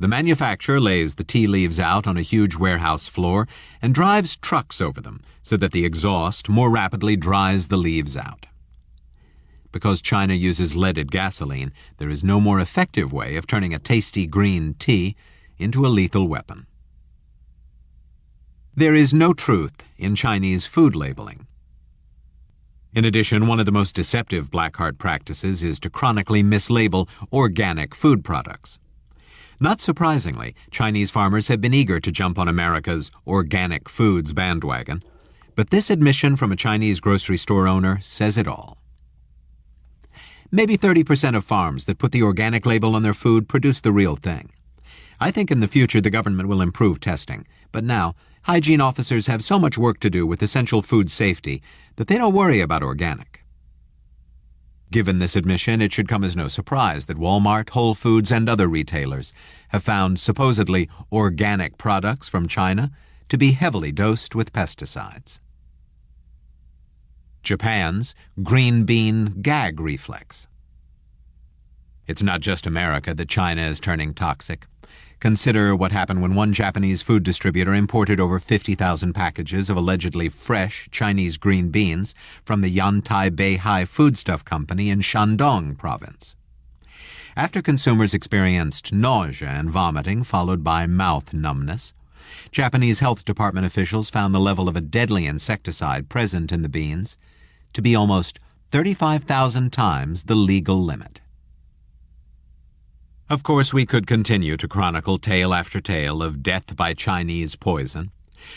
The manufacturer lays the tea leaves out on a huge warehouse floor and drives trucks over them so that the exhaust more rapidly dries the leaves out. Because China uses leaded gasoline, there is no more effective way of turning a tasty green tea into a lethal weapon. There is no truth in Chinese food labeling. In addition, one of the most deceptive Blackheart practices is to chronically mislabel organic food products. Not surprisingly, Chinese farmers have been eager to jump on America's organic foods bandwagon, but this admission from a Chinese grocery store owner says it all. Maybe 30% of farms that put the organic label on their food produce the real thing. I think in the future the government will improve testing, but now hygiene officers have so much work to do with essential food safety that they don't worry about organic. Given this admission, it should come as no surprise that Walmart, Whole Foods, and other retailers have found supposedly organic products from China to be heavily dosed with pesticides. Japan's green bean gag reflex. It's not just America that China is turning toxic. Consider what happened when one Japanese food distributor imported over 50,000 packages of allegedly fresh Chinese green beans from the Yantai Beihai Foodstuff Company in Shandong province. After consumers experienced nausea and vomiting followed by mouth numbness, Japanese health department officials found the level of a deadly insecticide present in the beans to be almost 35,000 times the legal limit. Of course, we could continue to chronicle tale after tale of death by Chinese poison.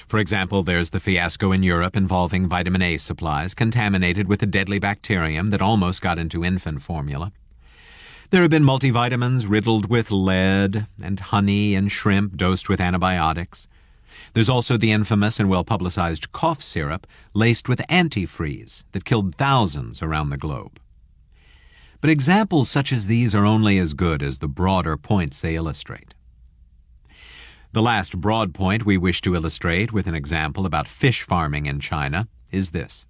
For example, there's the fiasco in Europe involving vitamin A supplies contaminated with a deadly bacterium that almost got into infant formula. There have been multivitamins riddled with lead, and honey and shrimp dosed with antibiotics. There's also the infamous and well-publicized cough syrup laced with antifreeze that killed thousands around the globe. But examples such as these are only as good as the broader points they illustrate. The last broad point we wish to illustrate with an example about fish farming in China is this.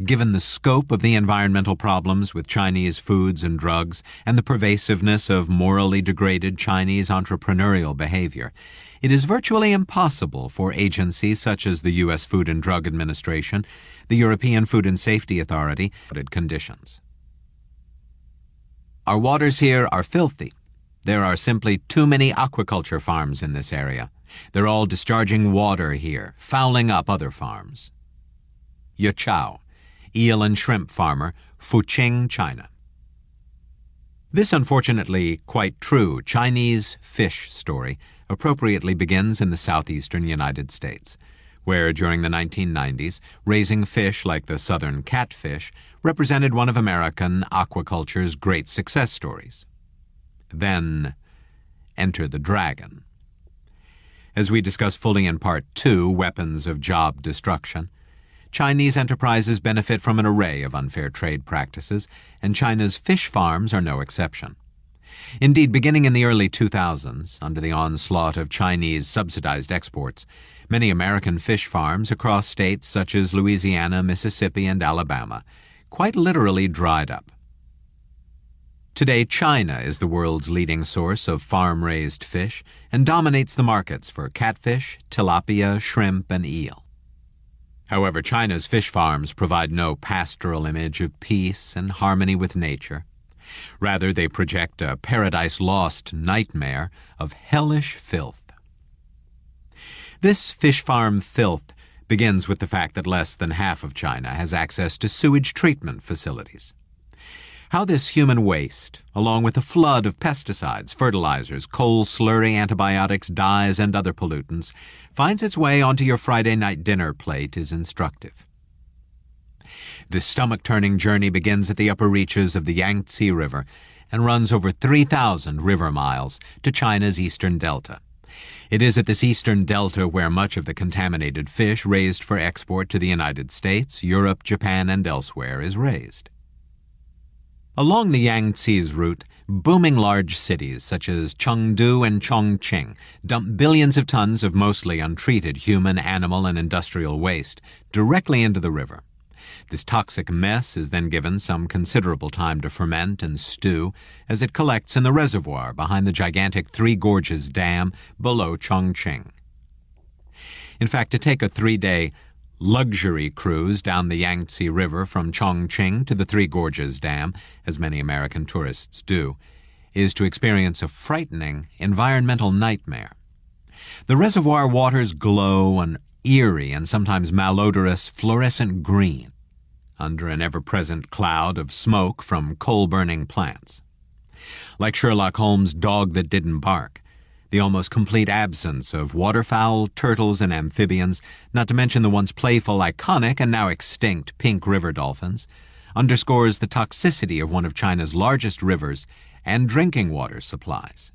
Given the scope of the environmental problems with Chinese foods and drugs and the pervasiveness of morally degraded Chinese entrepreneurial behavior, it is virtually impossible for agencies such as the U.S. Food and Drug Administration, the European Food and Safety Authority, conditions. Our waters here are filthy. There are simply too many aquaculture farms in this area. They're all discharging water here, fouling up other farms. Ye Chao, eel and shrimp farmer, Fuqing, China. This unfortunately quite true Chinese fish story appropriately begins in the southeastern United States, where during the 1990s, raising fish like the southern catfish represented one of American aquaculture's great success stories. Then, enter the dragon. As we discuss fully in Part 2, Weapons of Job Destruction, Chinese enterprises benefit from an array of unfair trade practices, and China's fish farms are no exception. Indeed, beginning in the early 2000s, under the onslaught of Chinese subsidized exports, many American fish farms across states such as Louisiana, Mississippi, and Alabama quite literally dried up. Today, China is the world's leading source of farm-raised fish and dominates the markets for catfish, tilapia, shrimp, and eel. However, China's fish farms provide no pastoral image of peace and harmony with nature. Rather, they project a paradise-lost nightmare of hellish filth. This fish farm filth begins with the fact that less than half of China has access to sewage treatment facilities. How this human waste, along with a flood of pesticides, fertilizers, coal slurry, antibiotics, dyes, and other pollutants, finds its way onto your Friday night dinner plate is instructive. This stomach-turning journey begins at the upper reaches of the Yangtze River and runs over 3,000 river miles to China's eastern delta. It is at this eastern delta where much of the contaminated fish raised for export to the United States, Europe, Japan, and elsewhere is raised. Along the Yangtze's route, booming large cities such as Chengdu and Chongqing dump billions of tons of mostly untreated human, animal, and industrial waste directly into the river. This toxic mess is then given some considerable time to ferment and stew as it collects in the reservoir behind the gigantic Three Gorges Dam below Chongqing. In fact, to take a 3-day luxury cruise down the Yangtze River from Chongqing to the Three Gorges Dam, as many American tourists do, is to experience a frightening environmental nightmare. The reservoir waters glow an eerie and sometimes malodorous fluorescent green under an ever-present cloud of smoke from coal-burning plants. Like Sherlock Holmes' dog that didn't bark, the almost complete absence of waterfowl, turtles, and amphibians, not to mention the once playful, iconic, and now extinct pink river dolphins, underscores the toxicity of one of China's largest rivers and drinking water supplies.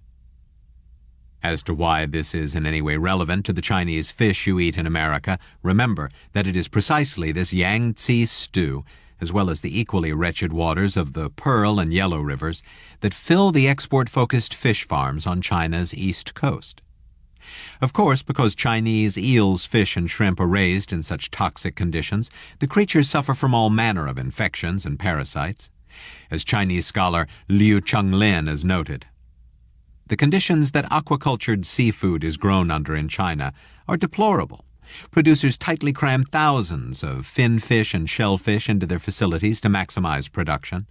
As to why this is in any way relevant to the Chinese fish you eat in America, remember that it is precisely this Yangtze stew, as well as the equally wretched waters of the Pearl and Yellow Rivers, that fill the export-focused fish farms on China's east coast. Of course, because Chinese eels, fish, and shrimp are raised in such toxic conditions, the creatures suffer from all manner of infections and parasites. As Chinese scholar Liu Chenglin has noted, the conditions that aquacultured seafood is grown under in China are deplorable. Producers tightly cram thousands of fin fish and shellfish into their facilities to maximize production.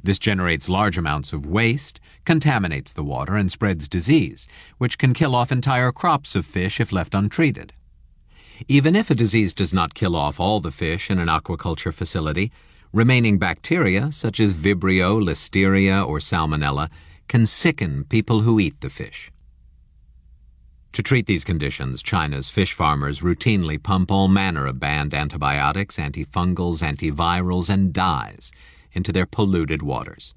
This generates large amounts of waste, contaminates the water, and spreads disease, which can kill off entire crops of fish if left untreated. Even if a disease does not kill off all the fish in an aquaculture facility, remaining bacteria, such as Vibrio, Listeria, or Salmonella, can sicken people who eat the fish. To treat these conditions, China's fish farmers routinely pump all manner of banned antibiotics, antifungals, antivirals, and dyes into their polluted waters.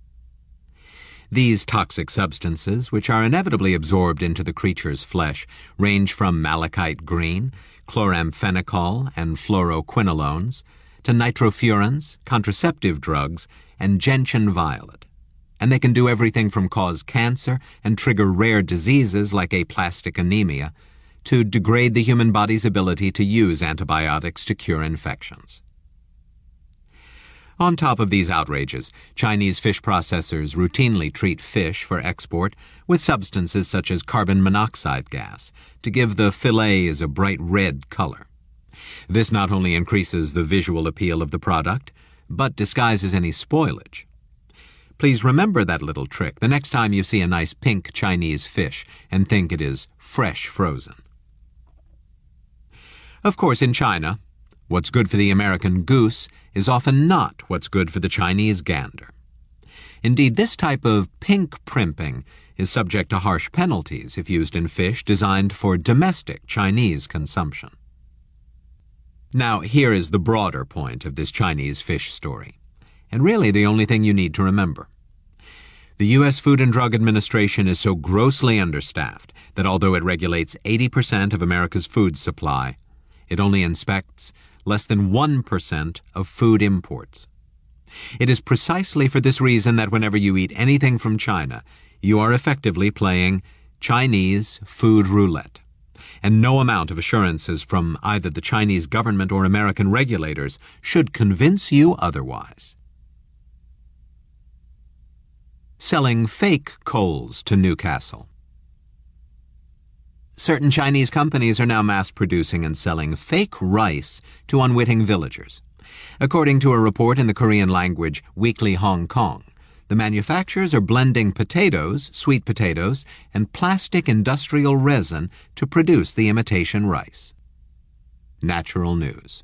These toxic substances, which are inevitably absorbed into the creature's flesh, range from malachite green, chloramphenicol, and fluoroquinolones, to nitrofurans, contraceptive drugs, and gentian violet. and they can do everything from cause cancer and trigger rare diseases like aplastic anemia to degrade the human body's ability to use antibiotics to cure infections. On top of these outrages, Chinese fish processors routinely treat fish for export with substances such as carbon monoxide gas to give the fillets a bright red color. This not only increases the visual appeal of the product, but disguises any spoilage. Please remember that little trick the next time you see a nice pink Chinese fish and think it is fresh frozen. Of course, in China, what's good for the American goose is often not what's good for the Chinese gander. Indeed, this type of pink primping is subject to harsh penalties if used in fish designed for domestic Chinese consumption. Now, here is the broader point of this Chinese fish story, and really the only thing you need to remember. The U.S. Food and Drug Administration is so grossly understaffed that although it regulates 80% of America's food supply, it only inspects less than 1% of food imports. It is precisely for this reason that whenever you eat anything from China, you are effectively playing Chinese food roulette, and no amount of assurances from either the Chinese government or American regulators should convince you otherwise. Selling fake coals to Newcastle. Certain Chinese companies are now mass-producing and selling fake rice to unwitting villagers. According to a report in the Korean language Weekly Hong Kong, the manufacturers are blending potatoes, sweet potatoes, and plastic industrial resin to produce the imitation rice. Natural News.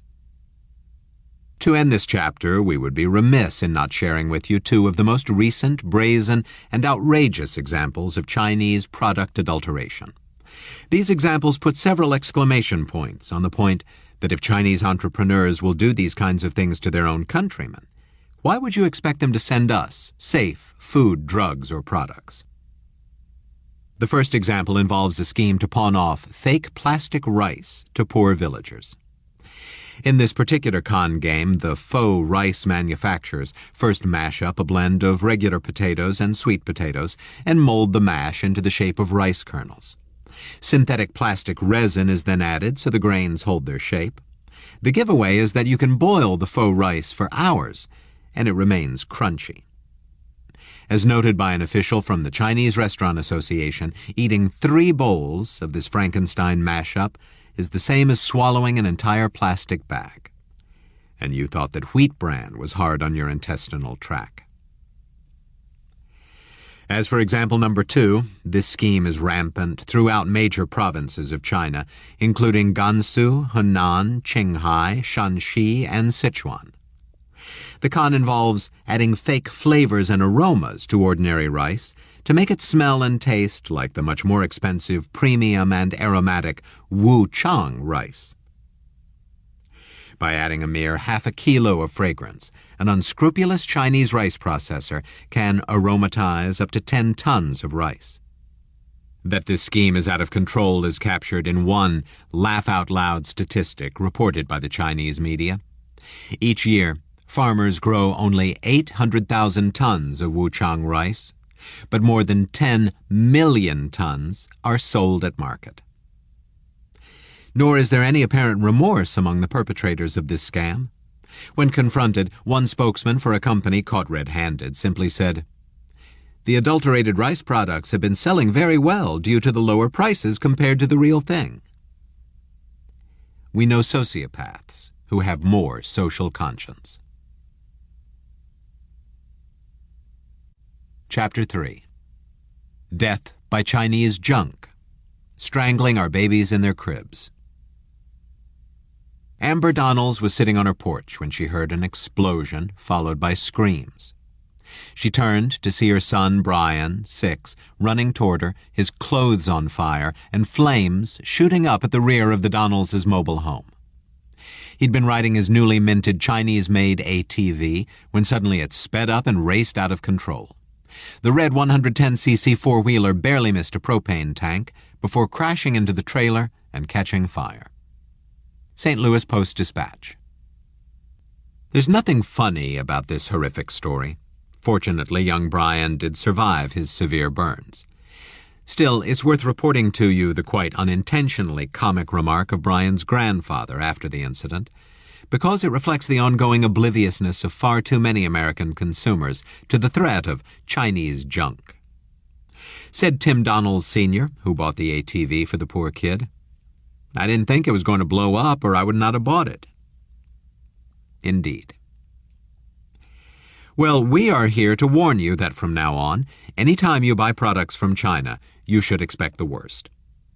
To end this chapter, we would be remiss in not sharing with you two of the most recent, brazen, and outrageous examples of Chinese product adulteration. These examples put several exclamation points on the point that if Chinese entrepreneurs will do these kinds of things to their own countrymen, why would you expect them to send us safe food, drugs, or products? The first example involves a scheme to pawn off fake plastic rice to poor villagers. In this particular con game, the faux rice manufacturers first mash up a blend of regular potatoes and sweet potatoes and mold the mash into the shape of rice kernels. Synthetic plastic resin is then added so the grains hold their shape. The giveaway is that you can boil the faux rice for hours, and it remains crunchy. As noted by an official from the Chinese Restaurant Association, eating 3 bowls of this Frankenstein mashup is the same as swallowing an entire plastic bag. And you thought that wheat bran was hard on your intestinal tract. As for example number 2, this scheme is rampant throughout major provinces of China, including Gansu, Hunan, Qinghai, Shanxi, and Sichuan. The con involves adding fake flavors and aromas to ordinary rice to make it smell and taste like the much more expensive premium and aromatic Wuchang rice. By adding a mere half a kilo of fragrance, an unscrupulous Chinese rice processor can aromatize up to 10 tons of rice. That this scheme is out of control is captured in one laugh-out-loud statistic reported by the Chinese media. Each year, farmers grow only 800,000 tons of Wuchang rice, but more than 10 million tons are sold at market. Nor is there any apparent remorse among the perpetrators of this scam. When confronted, one spokesman for a company caught red-handed simply said, "The adulterated rice products have been selling very well due to the lower prices compared to the real thing." We know sociopaths who have more social conscience. Chapter 3. Death by Chinese Junk. Strangling our babies in their cribs. Amber Donnells was sitting on her porch when she heard an explosion followed by screams. She turned to see her son, Brian, 6, running toward her, his clothes on fire, and flames shooting up at the rear of the Donnells' mobile home. He'd been riding his newly minted Chinese-made ATV when suddenly it sped up and raced out of control. The red 110cc four-wheeler barely missed a propane tank before crashing into the trailer and catching fire. St. Louis Post-Dispatch. There's nothing funny about this horrific story. Fortunately, young Brian did survive his severe burns. Still, it's worth reporting to you the quite unintentionally comic remark of Brian's grandfather after the incident, because it reflects the ongoing obliviousness of far too many American consumers to the threat of Chinese junk. Said Tim Donalds Sr., who bought the ATV for the poor kid, "I didn't think it was going to blow up, or I would not have bought it." Indeed. Well, we are here to warn you that from now on, any time you buy products from China, you should expect the worst.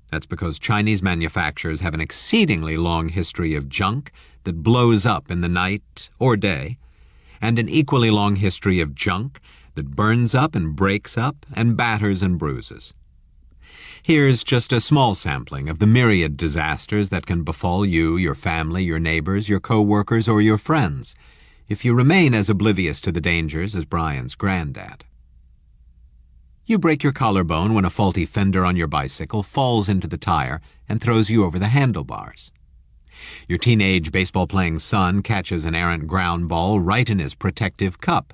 That's because Chinese manufacturers have an exceedingly long history of junk that blows up in the night or day, and an equally long history of junk that burns up and breaks up and batters and bruises. Here's just a small sampling of the myriad disasters that can befall you, your family, your neighbors, your co-workers, or your friends, if you remain as oblivious to the dangers as Brian's granddad. You break your collarbone when a faulty fender on your bicycle falls into the tire and throws you over the handlebars. Your teenage baseball-playing son catches an errant ground ball right in his protective cup,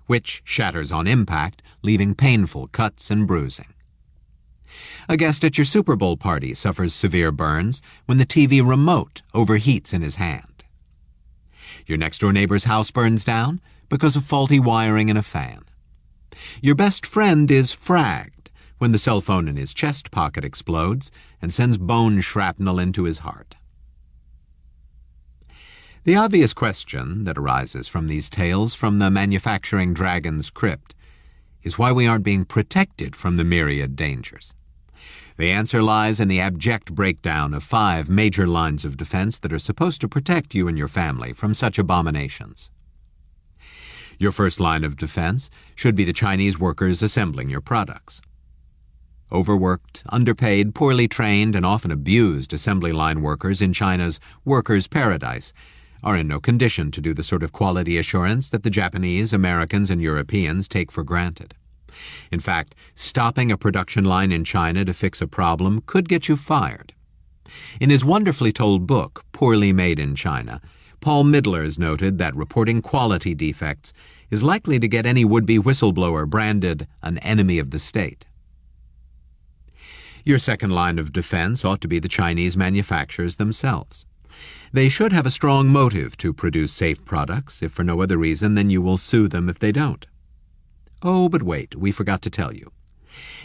which shatters on impact, leaving painful cuts and bruising. A guest at your Super Bowl party suffers severe burns when the TV remote overheats in his hand. Your next-door neighbor's house burns down because of faulty wiring in a fan. Your best friend is fragged when the cell phone in his chest pocket explodes and sends bone shrapnel into his heart. The obvious question that arises from these tales from the manufacturing dragon's crypt is why we aren't being protected from the myriad dangers. The answer lies in the abject breakdown of 5 major lines of defense that are supposed to protect you and your family from such abominations. Your first line of defense should be the Chinese workers assembling your products. Overworked, underpaid, poorly trained, and often abused assembly line workers in China's workers' paradise are in no condition to do the sort of quality assurance that the Japanese, Americans, and Europeans take for granted. In fact, stopping a production line in China to fix a problem could get you fired. In his wonderfully told book, Poorly Made in China, Paul Midlers noted that reporting quality defects is likely to get any would-be whistleblower branded an enemy of the state. Your second line of defense ought to be the Chinese manufacturers themselves. They should have a strong motive to produce safe products, if for no other reason than you will sue them if they don't. Oh, but wait, we forgot to tell you.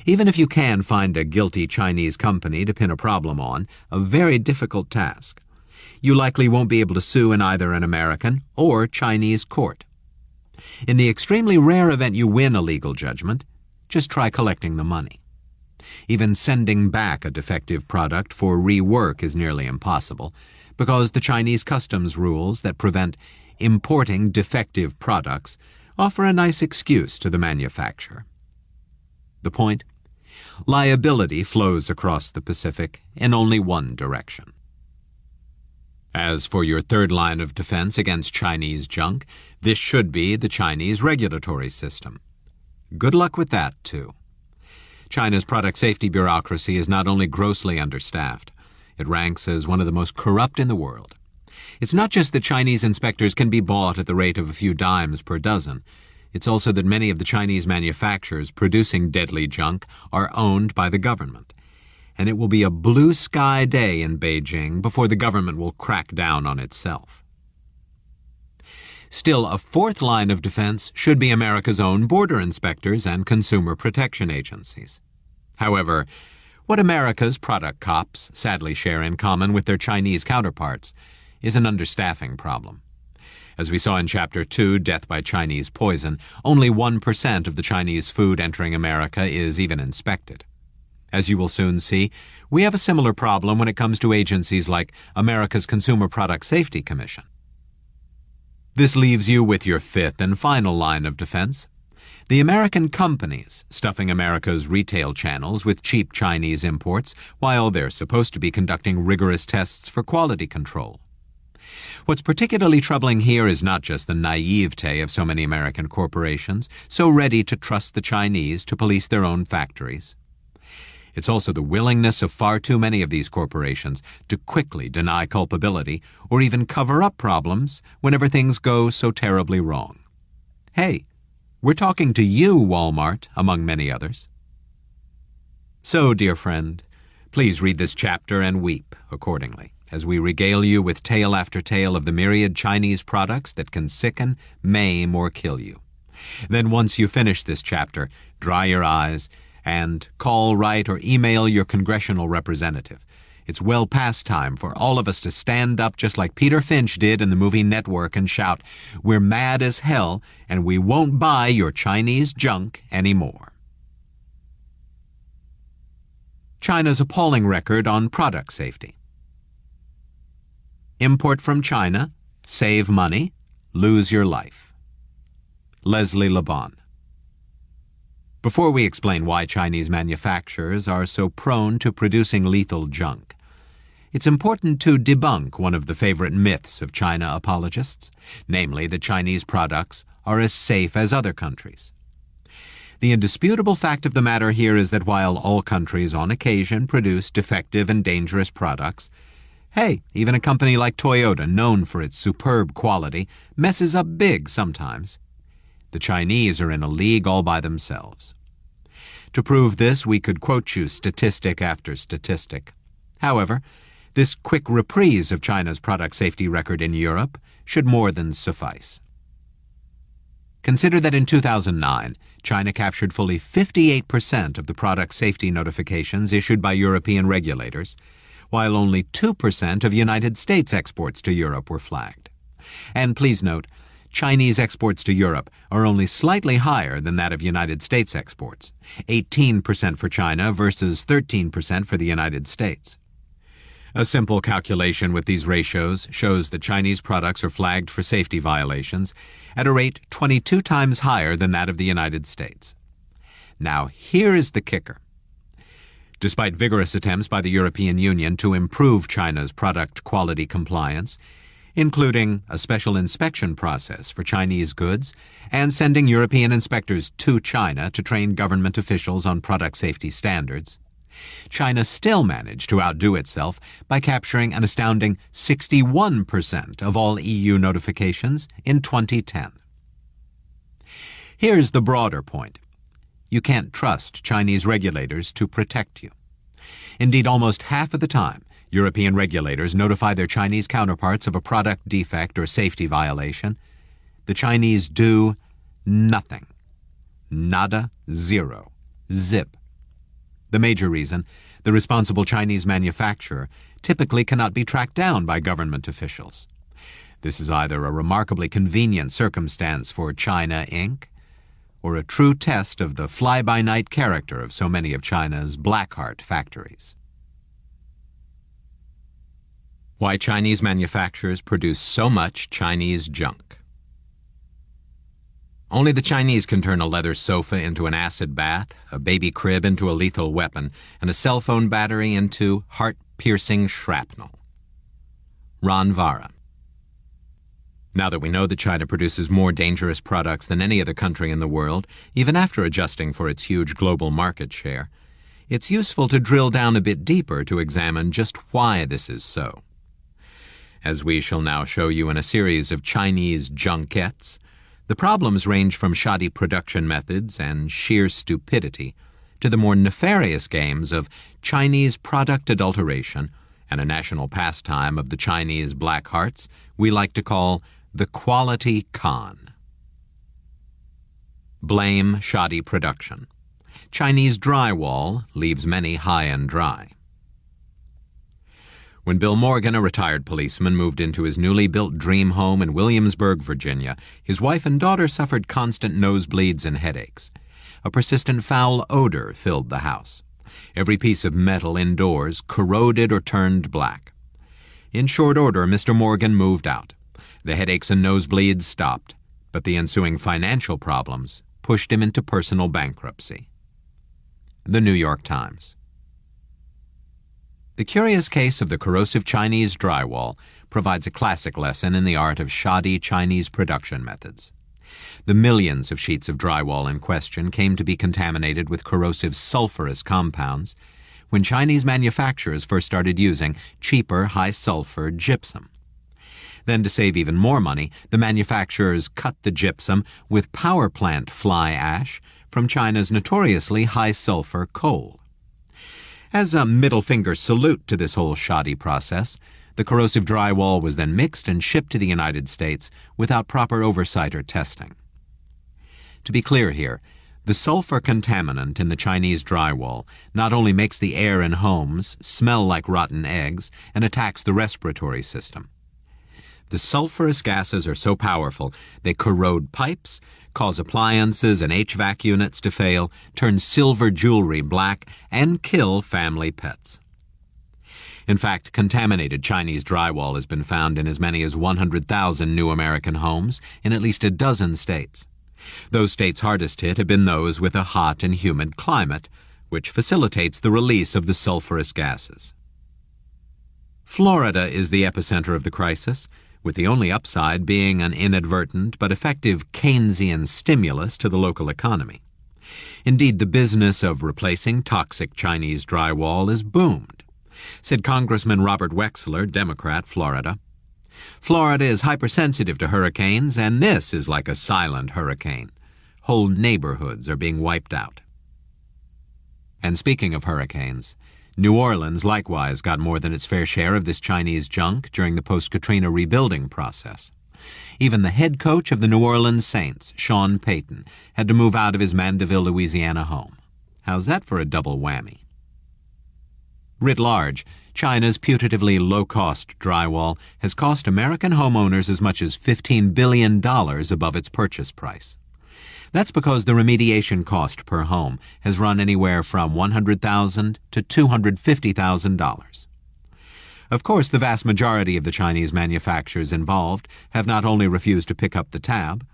Even if you can find a guilty Chinese company to pin a problem on, a very difficult task, you likely won't be able to sue in either an American or Chinese court. In the extremely rare event you win a legal judgment, just try collecting the money. Even sending back a defective product for rework is nearly impossible, because the Chinese customs rules that prevent importing defective products offer a nice excuse to the manufacturer. The point? Liability flows across the Pacific in only one direction. As for your third line of defense against Chinese junk, this should be the Chinese regulatory system. Good luck with that, too. China's product safety bureaucracy is not only grossly understaffed, it ranks as one of the most corrupt in the world. It's not just that Chinese inspectors can be bought at the rate of a few dimes per dozen. It's also that many of the Chinese manufacturers producing deadly junk are owned by the government. And it will be a blue sky day in Beijing before the government will crack down on itself. Still, a fourth line of defense should be America's own border inspectors and consumer protection agencies. However, what America's product cops sadly share in common with their Chinese counterparts is an understaffing problem. As we saw in Chapter 2, Death by Chinese Poison, only 1% of the Chinese food entering America is even inspected. As you will soon see, we have a similar problem when it comes to agencies like America's Consumer Product Safety Commission. This leaves you with your fifth and final line of defense. The American companies stuffing America's retail channels with cheap Chinese imports while they're supposed to be conducting rigorous tests for quality control. What's particularly troubling here is not just the naivete of so many American corporations, so ready to trust the Chinese to police their own factories. It's also the willingness of far too many of these corporations to quickly deny culpability or even cover up problems whenever things go so terribly wrong. Hey, We're talking to you, Walmart, among many others. So, dear friend, please read this chapter and weep accordingly, as we regale you with tale after tale of the myriad Chinese products that can sicken, maim, or kill you. Then once you finish this chapter, dry your eyes and call, write, or email your congressional representative. It's well past time for all of us to stand up just like Peter Finch did in the movie Network and shout, "We're mad as hell, and we won't buy your Chinese junk anymore." China's appalling record on product safety. Import from China, save money, lose your life. Leslie LeBon. Before we explain why Chinese manufacturers are so prone to producing lethal junk, it's important to debunk one of the favorite myths of China apologists, namely that Chinese products are as safe as other countries. The indisputable fact of the matter here is that while all countries on occasion produce defective and dangerous products, hey, even a company like Toyota, known for its superb quality, messes up big sometimes. The Chinese are in a league all by themselves. To prove this, we could quote you statistic after statistic. However, this quick reprise of China's product safety record in Europe should more than suffice. Consider that in 2009, China captured fully 58% of the product safety notifications issued by European regulators, while only 2% of United States exports to Europe were flagged. And please note, Chinese exports to Europe are only slightly higher than that of United States exports, 18% for China versus 13% for the United States. A simple calculation with these ratios shows that Chinese products are flagged for safety violations at a rate 22 times higher than that of the United States. Now, here is the kicker. Despite vigorous attempts by the European Union to improve China's product quality compliance, including a special inspection process for Chinese goods and sending European inspectors to China to train government officials on product safety standards, China still managed to outdo itself by capturing an astounding 61% of all EU notifications in 2010. Here's the broader point. You can't trust Chinese regulators to protect you. Indeed, almost half of the time, European regulators notify their Chinese counterparts of a product defect or safety violation. The Chinese do nothing. Nada, zero, zip. The major reason, the responsible Chinese manufacturer typically cannot be tracked down by government officials. This is either a remarkably convenient circumstance for China Inc., or a true test of the fly-by-night character of so many of China's Blackheart factories. Why Chinese manufacturers produce so much Chinese junk. Only the Chinese can turn a leather sofa into an acid bath, a baby crib into a lethal weapon, and a cell phone battery into heart-piercing shrapnel. Ron Vara. Now that we know that China produces more dangerous products than any other country in the world, even after adjusting for its huge global market share, it's useful to drill down a bit deeper to examine just why this is so. As we shall now show you in a series of Chinese junkettes, the problems range from shoddy production methods and sheer stupidity to the more nefarious games of Chinese product adulteration and a national pastime of the Chinese Blackhearts we like to call the quality con. Blame shoddy production. Chinese drywall leaves many high and dry. When Bill Morgan, a retired policeman, moved into his newly built dream home in Williamsburg, Virginia, his wife and daughter suffered constant nosebleeds and headaches. A persistent foul odor filled the house. Every piece of metal indoors corroded or turned black. In short order, Mr. Morgan moved out. The headaches and nosebleeds stopped, but the ensuing financial problems pushed him into personal bankruptcy. The New York Times. The curious case of the corrosive Chinese drywall provides a classic lesson in the art of shoddy Chinese production methods. The millions of sheets of drywall in question came to be contaminated with corrosive sulfurous compounds when Chinese manufacturers first started using cheaper high-sulfur gypsum. Then, to save even more money, the manufacturers cut the gypsum with power plant fly ash from China's notoriously high-sulfur coal. As a middle-finger salute to this whole shoddy process, the corrosive drywall was then mixed and shipped to the United States without proper oversight or testing. To be clear here, the sulfur contaminant in the Chinese drywall not only makes the air in homes smell like rotten eggs and attacks the respiratory system. The sulfurous gases are so powerful they corrode pipes, cause appliances and HVAC units to fail, turn silver jewelry black, and kill family pets. In fact, contaminated Chinese drywall has been found in as many as 100,000 new American homes in at least a dozen states. Those states hardest hit have been those with a hot and humid climate, which facilitates the release of the sulfurous gases. Florida is the epicenter of the crisis, with the only upside being an inadvertent but effective Keynesian stimulus to the local economy. Indeed, the business of replacing toxic Chinese drywall has boomed, said Congressman Robert Wexler, Democrat, Florida. Florida is hypersensitive to hurricanes, and this is like a silent hurricane. Whole neighborhoods are being wiped out. And speaking of hurricanes, New Orleans likewise got more than its fair share of this Chinese junk during the post-Katrina rebuilding process. Even the head coach of the New Orleans Saints, Sean Payton, had to move out of his Mandeville, Louisiana home. How's that for a double whammy? Writ large, China's putatively low-cost drywall has cost American homeowners as much as $15 billion above its purchase price. That's because the remediation cost per home has run anywhere from $100,000 to $250,000. Of course, the vast majority of the Chinese manufacturers involved have not only refused to pick up the tab,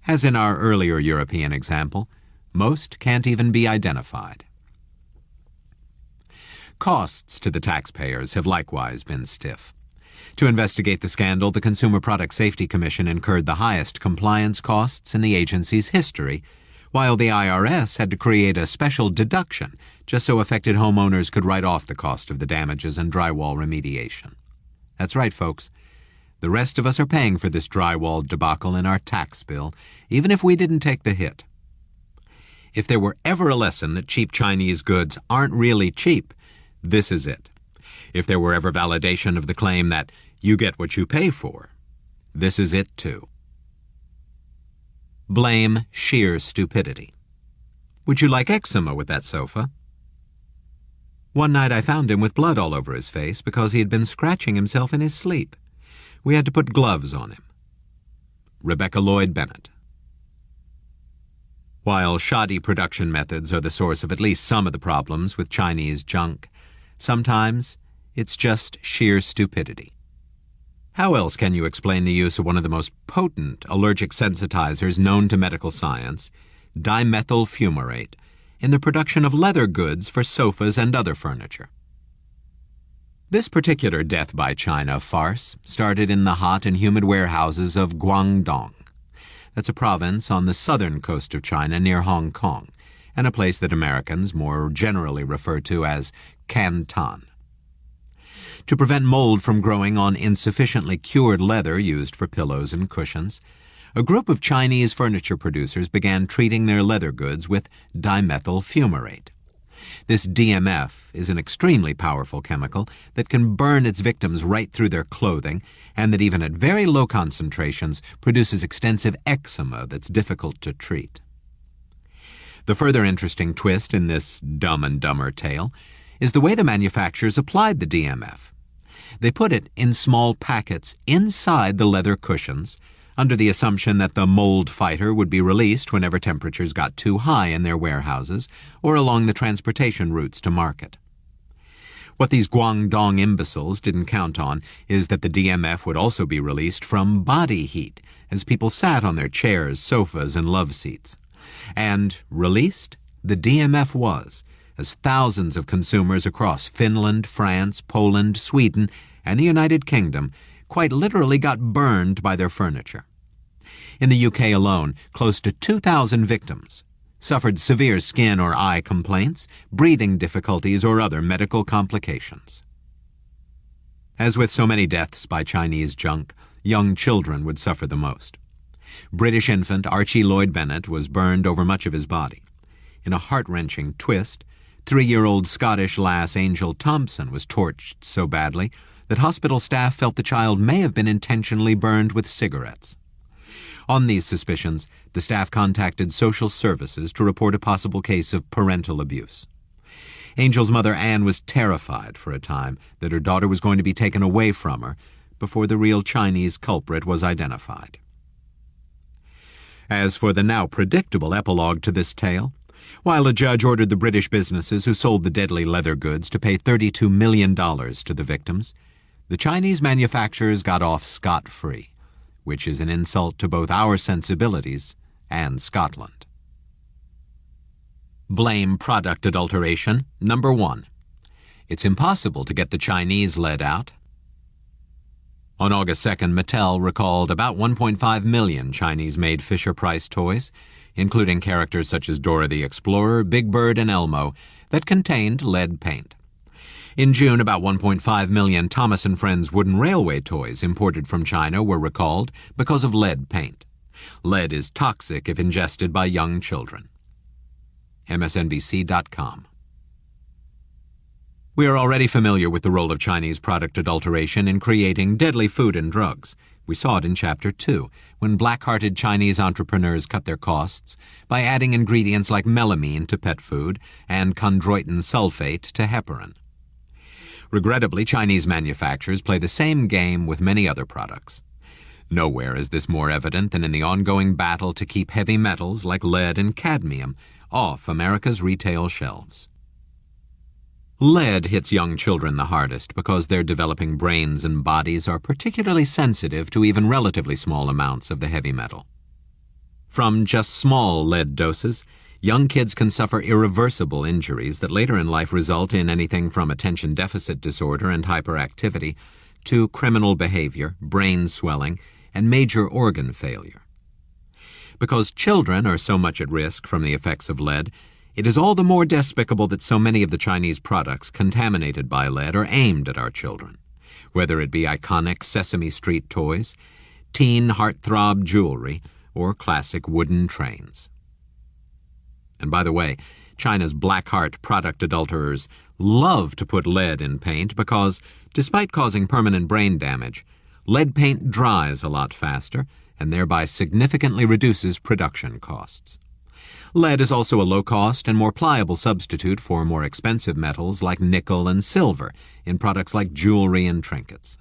as in our earlier European example, most can't even be identified. Costs to the taxpayers have likewise been stiff. To investigate the scandal, the Consumer Product Safety Commission incurred the highest compliance costs in the agency's history, while the IRS had to create a special deduction just so affected homeowners could write off the cost of the damages and drywall remediation. That's right, folks. The rest of us are paying for this drywall debacle in our tax bill, even if we didn't take the hit. If there were ever a lesson that cheap Chinese goods aren't really cheap, this is it. If there were ever validation of the claim that you get what you pay for, this is it too. Blame sheer stupidity. Would you like eczema with that sofa? One night I found him with blood all over his face because he had been scratching himself in his sleep. We had to put gloves on him. Rebecca Lloyd Bennett. While shoddy production methods are the source of at least some of the problems with Chinese junk, sometimes it's just sheer stupidity. How else can you explain the use of one of the most potent allergic sensitizers known to medical science, dimethyl fumarate, in the production of leather goods for sofas and other furniture? This particular death by China farce started in the hot and humid warehouses of Guangdong. That's a province on the southern coast of China near Hong Kong, and a place that Americans more generally refer to as Canton. To prevent mold from growing on insufficiently cured leather used for pillows and cushions, a group of Chinese furniture producers began treating their leather goods with dimethyl fumarate. This DMF is an extremely powerful chemical that can burn its victims right through their clothing, and that even at very low concentrations produces extensive eczema that's difficult to treat. The further interesting twist in this Dumb and Dumber tale is the way the manufacturers applied the DMF. They put it in small packets inside the leather cushions, under the assumption that the mold fighter would be released whenever temperatures got too high in their warehouses or along the transportation routes to market. What these Guangdong imbeciles didn't count on is that the DMF would also be released from body heat as people sat on their chairs, sofas, and love seats. And released, the DMF was, as thousands of consumers across Finland, France, Poland, Sweden, and the United Kingdom quite literally got burned by their furniture. In the UK alone, close to 2,000 victims suffered severe skin or eye complaints, breathing difficulties, or other medical complications. As with so many deaths by Chinese junk, young children would suffer the most. British infant Archie Lloyd Bennett was burned over much of his body. In a heart-wrenching twist, 3-year-old Scottish lass Angel Thompson was torched so badly that hospital staff felt the child may have been intentionally burned with cigarettes. On these suspicions, the staff contacted social services to report a possible case of parental abuse. Angel's mother, Anne, was terrified for a time that her daughter was going to be taken away from her before the real Chinese culprit was identified. As for the now predictable epilogue to this tale, while a judge ordered the British businesses who sold the deadly leather goods to pay $32 million to the victims, the Chinese manufacturers got off scot-free, which is an insult to both our sensibilities and Scotland. Blame product adulteration, number 1. It's impossible to get the Chinese lead out. On August 2nd, Mattel recalled about 1.5 million Chinese-made Fisher-Price toys, including characters such as Dora the Explorer, Big Bird, and Elmo, that contained lead paint. In June, about 1.5 million Thomas & Friends wooden railway toys imported from China were recalled because of lead paint. Lead is toxic if ingested by young children. MSNBC.com. We are already familiar with the role of Chinese product adulteration in creating deadly food and drugs. We saw it in Chapter 2, when black-hearted Chinese entrepreneurs cut their costs by adding ingredients like melamine to pet food and chondroitin sulfate to heparin. Regrettably, Chinese manufacturers play the same game with many other products. Nowhere is this more evident than in the ongoing battle to keep heavy metals like lead and cadmium off America's retail shelves. Lead hits young children the hardest because their developing brains and bodies are particularly sensitive to even relatively small amounts of the heavy metal. From just small lead doses, young kids can suffer irreversible injuries that later in life result in anything from attention deficit disorder and hyperactivity to criminal behavior, brain swelling, and major organ failure. Because children are so much at risk from the effects of lead, it is all the more despicable that so many of the Chinese products contaminated by lead are aimed at our children, whether it be iconic Sesame Street toys, teen heartthrob jewelry, or classic wooden trains. And by the way, China's black heart product adulterers love to put lead in paint because, despite causing permanent brain damage, lead paint dries a lot faster and thereby significantly reduces production costs. Lead is also a low-cost and more pliable substitute for more expensive metals like nickel and silver in products like jewelry and trinkets.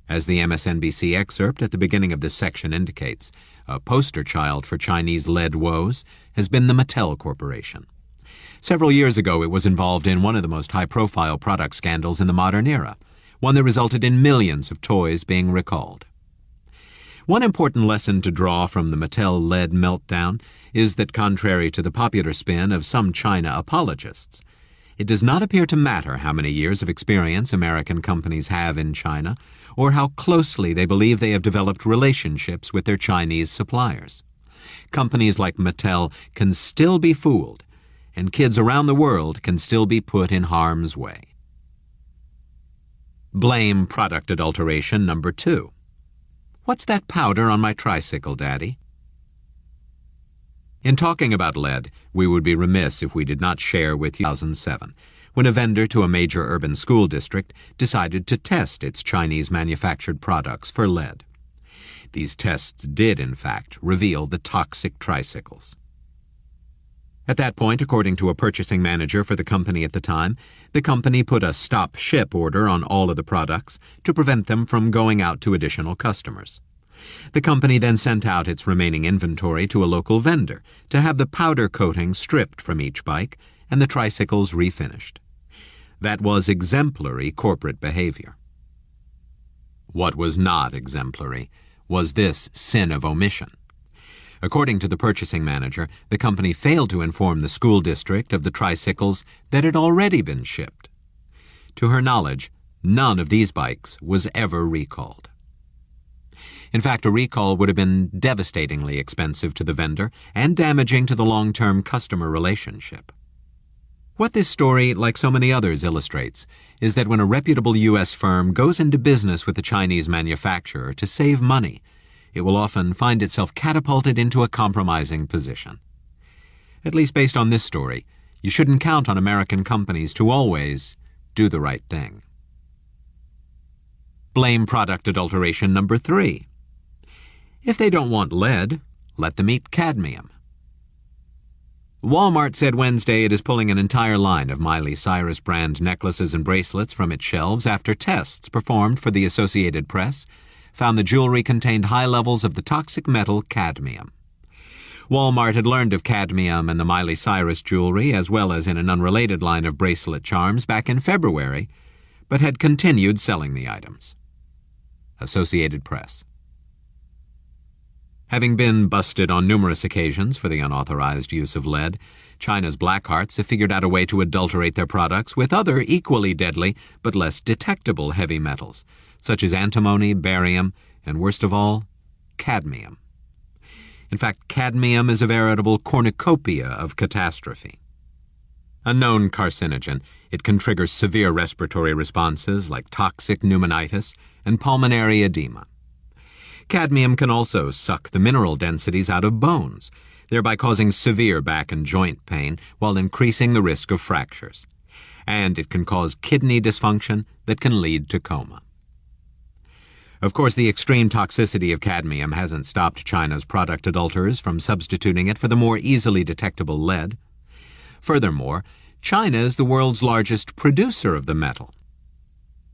As the MSNBC excerpt at the beginning of this section indicates, a poster child for Chinese lead woes has been the Mattel Corporation. Several years ago, it was involved in one of the most high-profile product scandals in the modern era, one that resulted in millions of toys being recalled. One important lesson to draw from the Mattel lead meltdown is that, contrary to the popular spin of some China apologists, it does not appear to matter how many years of experience American companies have in China or how closely they believe they have developed relationships with their Chinese suppliers. Companies like Mattel can still be fooled, and kids around the world can still be put in harm's way. Blame product adulteration number 2. What's that powder on my tricycle, Daddy? In talking about lead, we would be remiss if we did not share with you 2007, when a vendor to a major urban school district decided to test its Chinese-manufactured products for lead. These tests did, in fact, reveal the toxic tricycles. At that point, according to a purchasing manager for the company at the time, the company put a stop-ship order on all of the products to prevent them from going out to additional customers. The company then sent out its remaining inventory to a local vendor to have the powder coating stripped from each bike and the tricycles refinished. That was exemplary corporate behavior. What was not exemplary was this sin of omission. According to the purchasing manager, the company failed to inform the school district of the tricycles that had already been shipped. To her knowledge, none of these bikes was ever recalled. In fact, a recall would have been devastatingly expensive to the vendor and damaging to the long-term customer relationship. What this story, like so many others, illustrates is that when a reputable U.S. firm goes into business with a Chinese manufacturer to save money, it will often find itself catapulted into a compromising position. At least based on this story, you shouldn't count on American companies to always do the right thing. Blame product adulteration number 3. If they don't want lead, let them eat cadmium. Walmart said Wednesday it is pulling an entire line of Miley Cyrus brand necklaces and bracelets from its shelves after tests performed for the Associated Press found the jewelry contained high levels of the toxic metal cadmium. Walmart had learned of cadmium in the Miley Cyrus jewelry as well as in an unrelated line of bracelet charms back in February, but had continued selling the items. Associated Press. Having been busted on numerous occasions for the unauthorized use of lead, China's black hearts have figured out a way to adulterate their products with other equally deadly but less detectable heavy metals, such as antimony, barium, and worst of all, cadmium. In fact, cadmium is a veritable cornucopia of catastrophe. A known carcinogen, it can trigger severe respiratory responses like toxic pneumonitis and pulmonary edema. Cadmium can also suck the mineral densities out of bones, thereby causing severe back and joint pain while increasing the risk of fractures. And it can cause kidney dysfunction that can lead to coma. Of course, the extreme toxicity of cadmium hasn't stopped China's product adulterers from substituting it for the more easily detectable lead. Furthermore, China is the world's largest producer of the metal.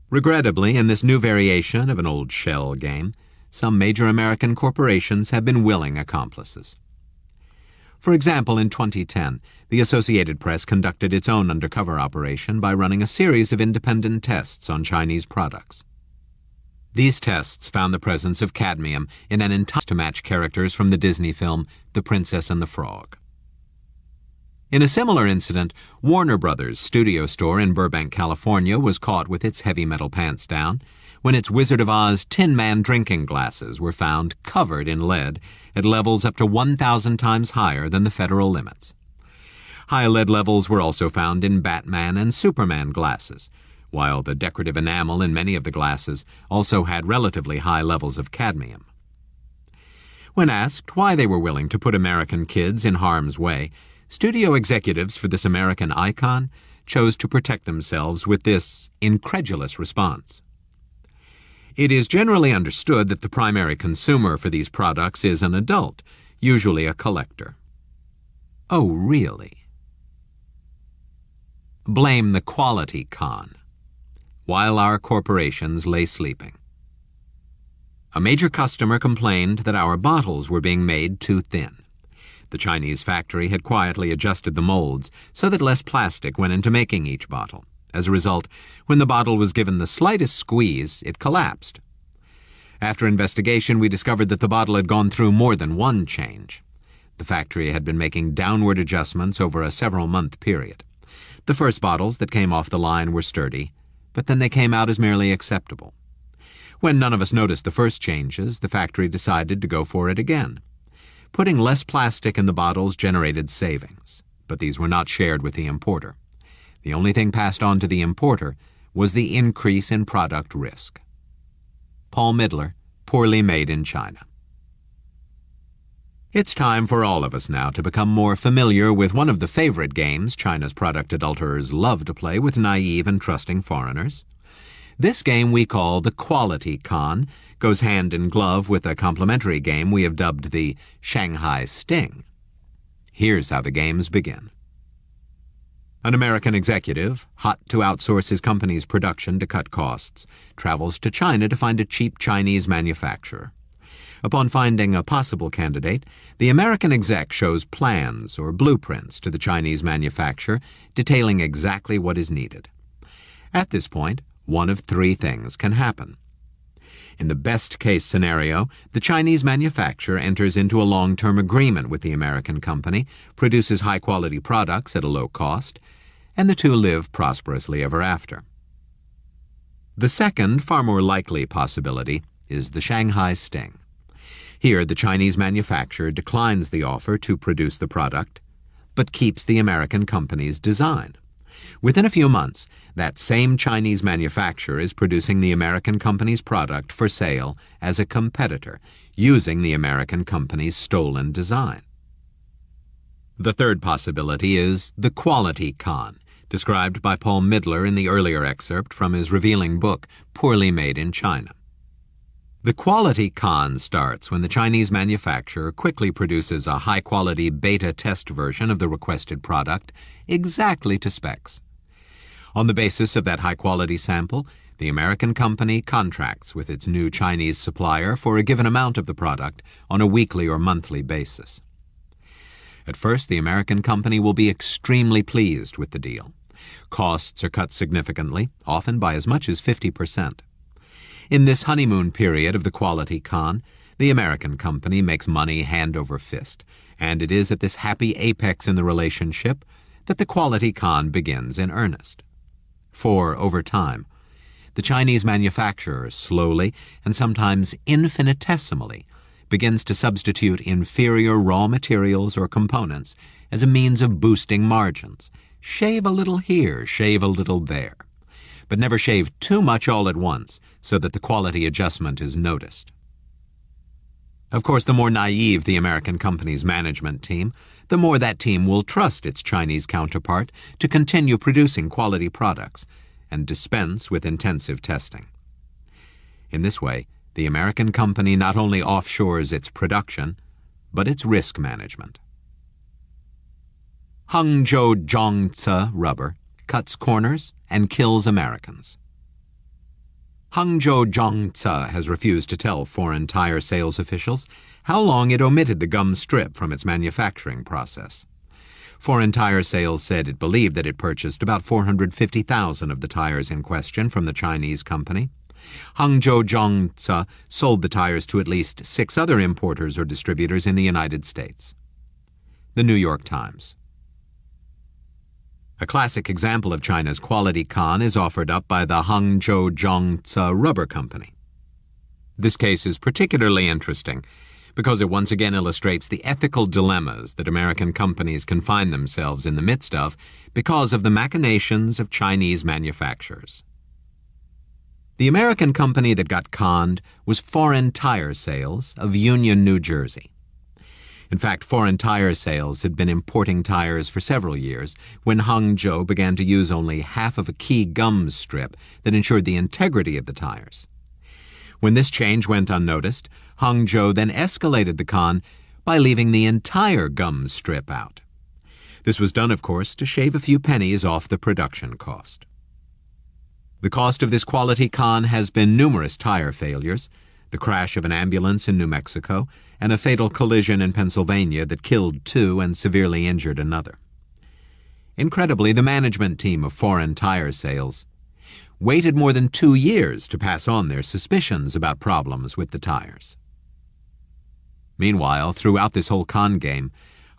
Regrettably, in this new variation of an old shell game, some major American corporations have been willing accomplices. For example, in 2010, the Associated Press conducted its own undercover operation by running a series of independent tests on Chinese products. These tests found the presence of cadmium in an entire to match characters from the Disney film The Princess and the Frog. In a similar incident, Warner Brothers' studio store in Burbank, California was caught with its heavy metal pants down when its Wizard of Oz Tin Man drinking glasses were found covered in lead at levels up to 1,000 times higher than the federal limits. High lead levels were also found in Batman and Superman glasses, while the decorative enamel in many of the glasses also had relatively high levels of cadmium. When asked why they were willing to put American kids in harm's way, studio executives for this American icon chose to protect themselves with this incredulous response. It is generally understood that the primary consumer for these products is an adult, usually a collector. Oh, really? Blame the quality con. While our corporations lay sleeping. A major customer complained that our bottles were being made too thin. The Chinese factory had quietly adjusted the molds so that less plastic went into making each bottle. As a result, when the bottle was given the slightest squeeze, it collapsed. After investigation, we discovered that the bottle had gone through more than one change. The factory had been making downward adjustments over a several-month period. The first bottles that came off the line were sturdy, but then they came out as merely acceptable. When none of us noticed the first changes, the factory decided to go for it again. Putting less plastic in the bottles generated savings, but these were not shared with the importer. The only thing passed on to the importer was the increase in product risk. Paul Midler, Poorly Made in China. It's time for all of us now to become more familiar with one of the favorite games China's product adulterers love to play with naive and trusting foreigners. This game we call the Quality Con goes hand in glove with a complementary game we have dubbed the Shanghai Sting. Here's how the games begin. An American executive, hot to outsource his company's production to cut costs, travels to China to find a cheap Chinese manufacturer. Upon finding a possible candidate, the American exec shows plans or blueprints to the Chinese manufacturer detailing exactly what is needed. At this point, one of three things can happen. In the best-case scenario, the Chinese manufacturer enters into a long-term agreement with the American company, produces high-quality products at a low cost, and the two live prosperously ever after. The second, far more likely possibility is the Shanghai Sting. Here, the Chinese manufacturer declines the offer to produce the product, but keeps the American company's design. Within a few months, that same Chinese manufacturer is producing the American company's product for sale as a competitor, using the American company's stolen design. The third possibility is the quality con, described by Paul Midler in the earlier excerpt from his revealing book, Poorly Made in China. The quality con starts when the Chinese manufacturer quickly produces a high-quality beta test version of the requested product exactly to specs. On the basis of that high-quality sample, the American company contracts with its new Chinese supplier for a given amount of the product on a weekly or monthly basis. At first, the American company will be extremely pleased with the deal. Costs are cut significantly, often by as much as 50%. In this honeymoon period of the quality con, the American company makes money hand over fist, and it is at this happy apex in the relationship that the quality con begins in earnest. For, over time, the Chinese manufacturer slowly and sometimes infinitesimally begins to substitute inferior raw materials or components as a means of boosting margins. Shave a little here, shave a little there, but never shave too much all at once so that the quality adjustment is noticed. Of course, the more naive the American company's management team, the more that team will trust its Chinese counterpart to continue producing quality products and dispense with intensive testing. In this way, the American company not only offshores its production, but its risk management. Hangzhou Zhongce rubber cuts corners and kills Americans. Hangzhou Zhongce has refused to tell foreign tire sales officials how long it omitted the gum strip from its manufacturing process. Foreign Tire Sales said it believed that it purchased about 450,000 of the tires in question from the Chinese company. Hangzhou Zhongce sold the tires to at least 6 other importers or distributors in the United States. The New York Times. A classic example of China's quality con is offered up by the Hangzhou Zhongce Rubber Company. This case is particularly interesting because it once again illustrates the ethical dilemmas that American companies can find themselves in the midst of because of the machinations of Chinese manufacturers. The American company that got conned was Foreign Tire Sales of Union, New Jersey. In fact, Foreign Tire Sales had been importing tires for several years when Hangzhou began to use only half of a key gum strip that ensured the integrity of the tires. When this change went unnoticed, Hangzhou then escalated the con by leaving the entire gum strip out. This was done, of course, to shave a few pennies off the production cost. The cost of this quality con has been numerous tire failures, the crash of an ambulance in New Mexico, and a fatal collision in Pennsylvania that killed 2 and severely injured another. Incredibly, the management team of Foreign Tire Sales waited more than 2 years to pass on their suspicions about problems with the tires. Meanwhile, throughout this whole con game,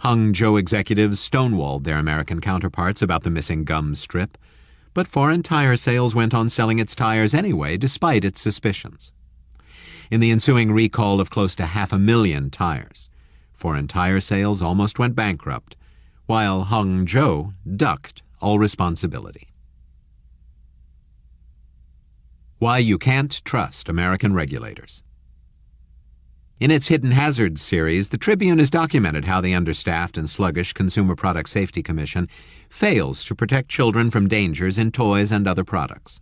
Hangzhou executives stonewalled their American counterparts about the missing gum strip, but Foreign Tire Sales went on selling its tires anyway, despite its suspicions. In the ensuing recall of close to 500,000 tires, Foreign Tire Sales almost went bankrupt, while Hangzhou ducked all responsibility. Why you can't trust American regulators. In its Hidden Hazards series, the Tribune has documented how the understaffed and sluggish Consumer Product Safety Commission fails to protect children from dangers in toys and other products.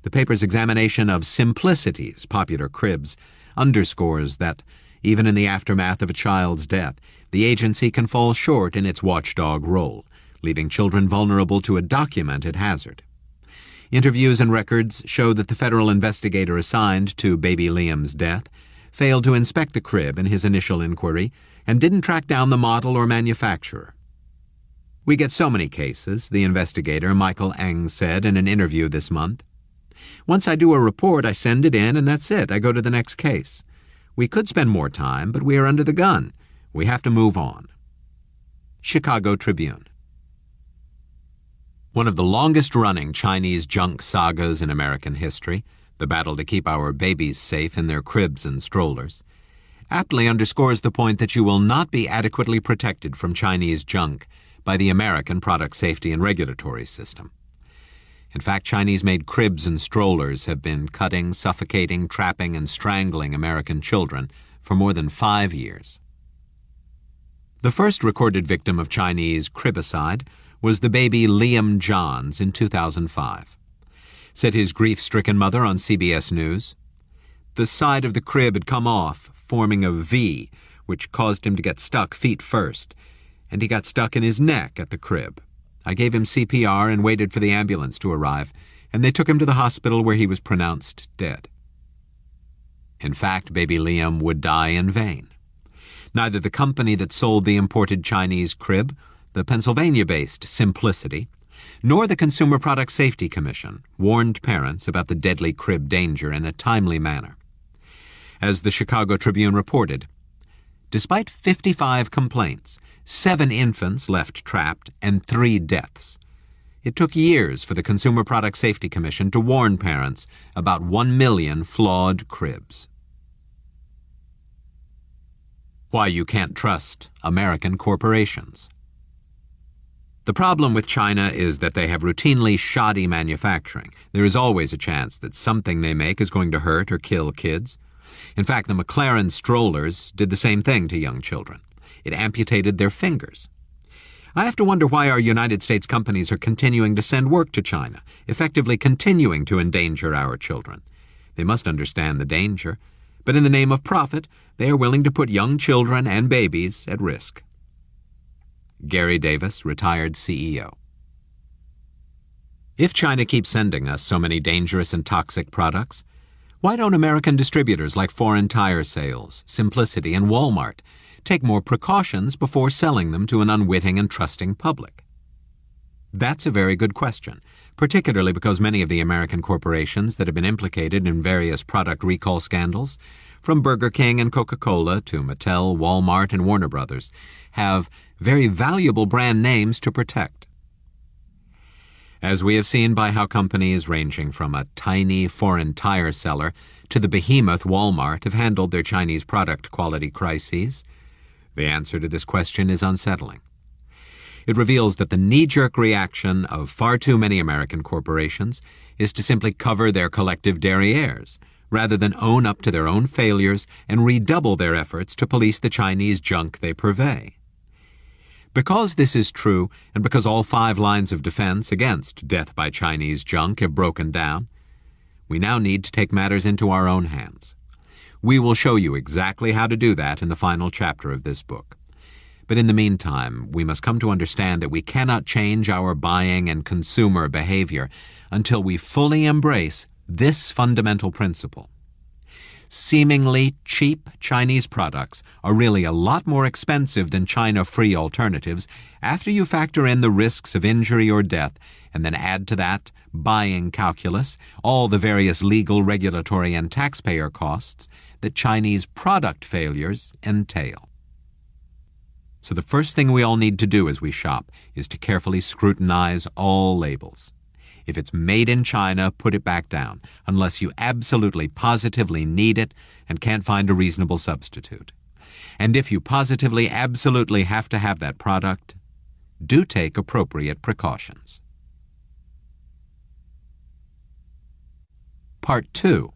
The paper's examination of Simplicity's popular cribs underscores that, even in the aftermath of a child's death, the agency can fall short in its watchdog role, leaving children vulnerable to a documented hazard. Interviews and records show that the federal investigator assigned to baby Liam's death failed to inspect the crib in his initial inquiry and didn't track down the model or manufacturer. We get so many cases, the investigator Michael Eng said in an interview this month. Once I do a report, I send it in, and that's it. I go to the next case. We could spend more time, but we are under the gun. We have to move on. Chicago Tribune. One of the longest-running Chinese junk sagas in American history, the battle to keep our babies safe in their cribs and strollers, aptly underscores the point that you will not be adequately protected from Chinese junk by the American product safety and regulatory system. In fact, Chinese-made cribs and strollers have been cutting, suffocating, trapping, and strangling American children for more than 5 years. The first recorded victim of Chinese cribicide was the baby Liam Johns in 2005. Said his grief-stricken mother on CBS News, "The side of the crib had come off, forming a V, which caused him to get stuck feet first, and he got stuck in his neck at the crib. I gave him CPR and waited for the ambulance to arrive, and they took him to the hospital where he was pronounced dead." In fact, baby Liam would die in vain. Neither the company that sold the imported Chinese crib, the Pennsylvania-based Simplicity, nor the Consumer Product Safety Commission warned parents about the deadly crib danger in a timely manner. As the Chicago Tribune reported, despite 55 complaints, 7 infants left trapped and 3 deaths. It took years for the Consumer Product Safety Commission to warn parents about 1 million flawed cribs. Why you can't trust American corporations. The problem with China is that they have routinely shoddy manufacturing. There is always a chance that something they make is going to hurt or kill kids. In fact, the McLaren strollers did the same thing to young children. It amputated their fingers. I have to wonder why our United States companies are continuing to send work to China, effectively continuing to endanger our children. They must understand the danger, but in the name of profit, they are willing to put young children and babies at risk. Gary Davis, retired CEO. If China keeps sending us so many dangerous and toxic products, why don't American distributors like Foreign Tire Sales, Simplicity, and Walmart take more precautions before selling them to an unwitting and trusting public? That's a very good question, particularly because many of the American corporations that have been implicated in various product recall scandals, from Burger King and Coca-Cola to Mattel, Walmart, and Warner Brothers, have very valuable brand names to protect. As we have seen by how companies ranging from a tiny foreign tire seller to the behemoth Walmart have handled their Chinese product quality crises, the answer to this question is unsettling. It reveals that the knee-jerk reaction of far too many American corporations is to simply cover their collective derrieres, rather than own up to their own failures and redouble their efforts to police the Chinese junk they purvey. Because this is true, and because all 5 lines of defense against death by Chinese junk have broken down, we now need to take matters into our own hands. We will show you exactly how to do that in the final chapter of this book. But in the meantime, we must come to understand that we cannot change our buying and consumer behavior until we fully embrace this fundamental principle. Seemingly cheap Chinese products are really a lot more expensive than China-free alternatives after you factor in the risks of injury or death, and then add to that buying calculus all the various legal, regulatory, and taxpayer costs that Chinese product failures entail. So the first thing we all need to do as we shop is to carefully scrutinize all labels. If it's made in China, put it back down, unless you absolutely positively need it and can't find a reasonable substitute. And if you positively, absolutely have to have that product, do take appropriate precautions. Part 2.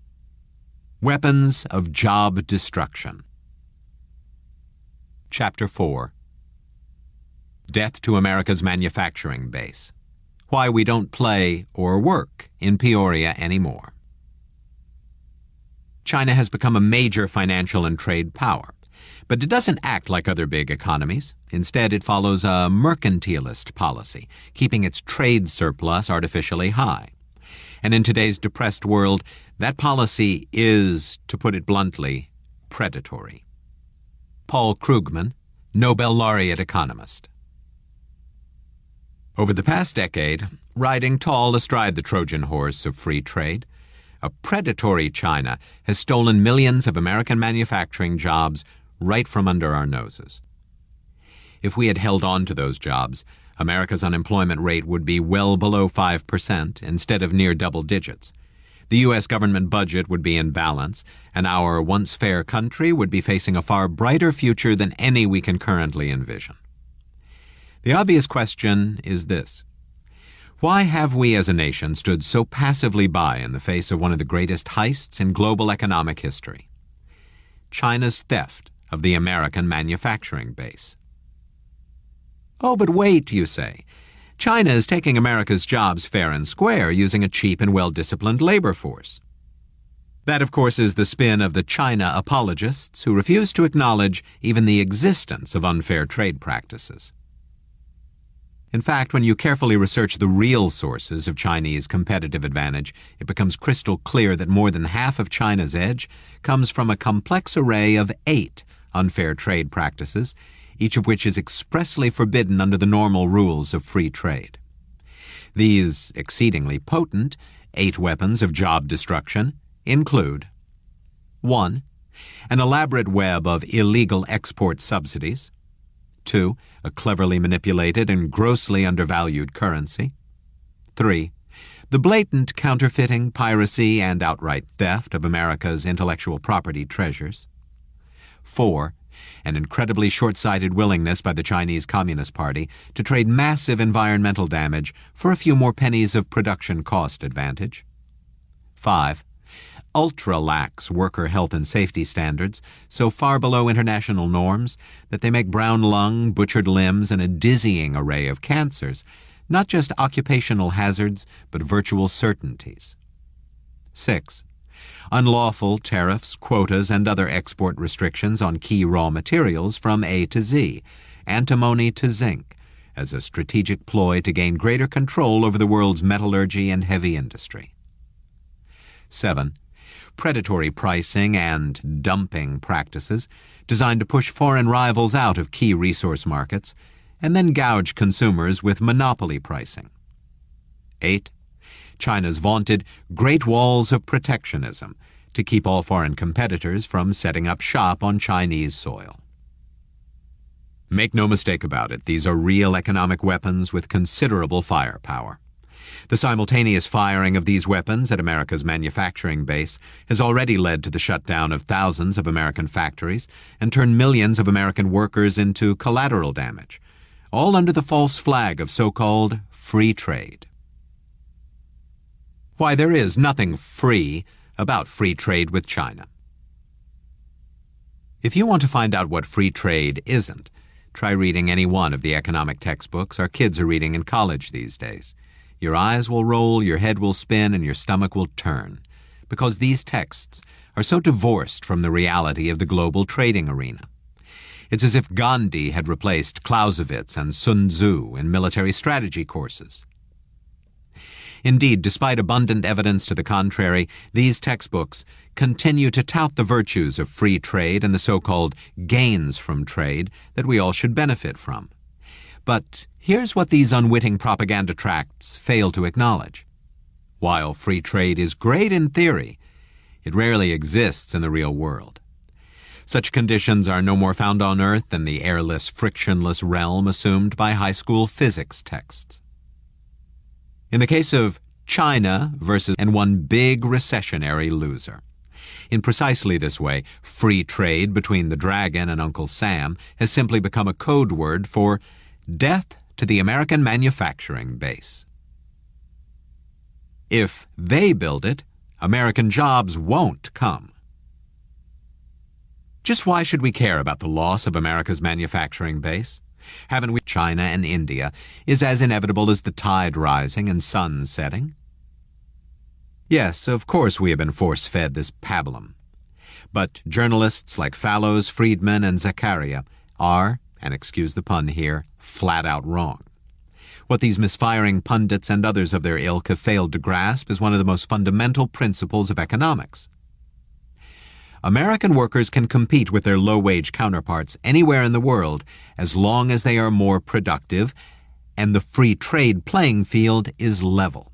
Weapons of Job Destruction. Chapter 4. Death to America's Manufacturing Base. Why we don't play or work in Peoria anymore. China has become a major financial and trade power, but it doesn't act like other big economies. Instead, it follows a mercantilist policy, keeping its trade surplus artificially high. And in today's depressed world, that policy is, to put it bluntly, predatory. Paul Krugman, Nobel laureate economist. Over the past decade, riding tall astride the Trojan horse of free trade, a predatory China has stolen millions of American manufacturing jobs right from under our noses. If we had held on to those jobs, America's unemployment rate would be well below 5% instead of near double digits. The U.S. government budget would be in balance, and our once fair country would be facing a far brighter future than any we can currently envision. The obvious question is this: why have we as a nation stood so passively by in the face of one of the greatest heists in global economic history? China's theft of the American manufacturing base. Oh, but wait, you say. China is taking America's jobs fair and square using a cheap and well-disciplined labor force. That, of course, is the spin of the China apologists who refuse to acknowledge even the existence of unfair trade practices. In fact, when you carefully research the real sources of Chinese competitive advantage, it becomes crystal clear that more than half of China's edge comes from a complex array of 8 unfair trade practices, each of which is expressly forbidden under the normal rules of free trade. These exceedingly potent 8 weapons of job destruction include: 1. An elaborate web of illegal export subsidies. 2. A cleverly manipulated and grossly undervalued currency. 3. The blatant counterfeiting, piracy, and outright theft of America's intellectual property treasures. 4. An incredibly short-sighted willingness by the Chinese Communist Party to trade massive environmental damage for a few more pennies of production cost advantage. 5. Ultra-lax worker health and safety standards, so far below international norms that they make brown lung, butchered limbs, and a dizzying array of cancers not just occupational hazards, but virtual certainties. 6. Unlawful tariffs, quotas, and other export restrictions on key raw materials from A to Z, antimony to zinc, as a strategic ploy to gain greater control over the world's metallurgy and heavy industry. 7. Predatory pricing and dumping practices designed to push foreign rivals out of key resource markets and then gouge consumers with monopoly pricing. 8. China's vaunted Great Walls of Protectionism to keep all foreign competitors from setting up shop on Chinese soil. Make no mistake about it, these are real economic weapons with considerable firepower. The simultaneous firing of these weapons at America's manufacturing base has already led to the shutdown of thousands of American factories and turned millions of American workers into collateral damage, all under the false flag of so-called free trade. Why, there is nothing free about free trade with China. If you want to find out what free trade isn't, try reading any one of the economic textbooks our kids are reading in college these days. Your eyes will roll, your head will spin, and your stomach will turn, because these texts are so divorced from the reality of the global trading arena. It's as if Gandhi had replaced Clausewitz and Sun Tzu in military strategy courses. Indeed, despite abundant evidence to the contrary, these textbooks continue to tout the virtues of free trade and the so-called gains from trade that we all should benefit from. But here's what these unwitting propaganda tracts fail to acknowledge. While free trade is great in theory, it rarely exists in the real world. Such conditions are no more found on Earth than the airless, frictionless realm assumed by high school physics texts. In the case of China versus one big recessionary loser. In precisely this way, free trade between the Dragon and Uncle Sam has simply become a code word for death to the American manufacturing base. If they build it, American jobs won't come. Just why should we care about the loss of America's manufacturing base? Haven't we? China and India is as inevitable as the tide rising and sun setting. Yes, of course we have been force-fed this pabulum. But journalists like Fallows, Friedman, and Zakaria are, and excuse the pun here, flat out wrong. What these misfiring pundits and others of their ilk have failed to grasp is one of the most fundamental principles of economics. American workers can compete with their low-wage counterparts anywhere in the world as long as they are more productive and the free trade playing field is level.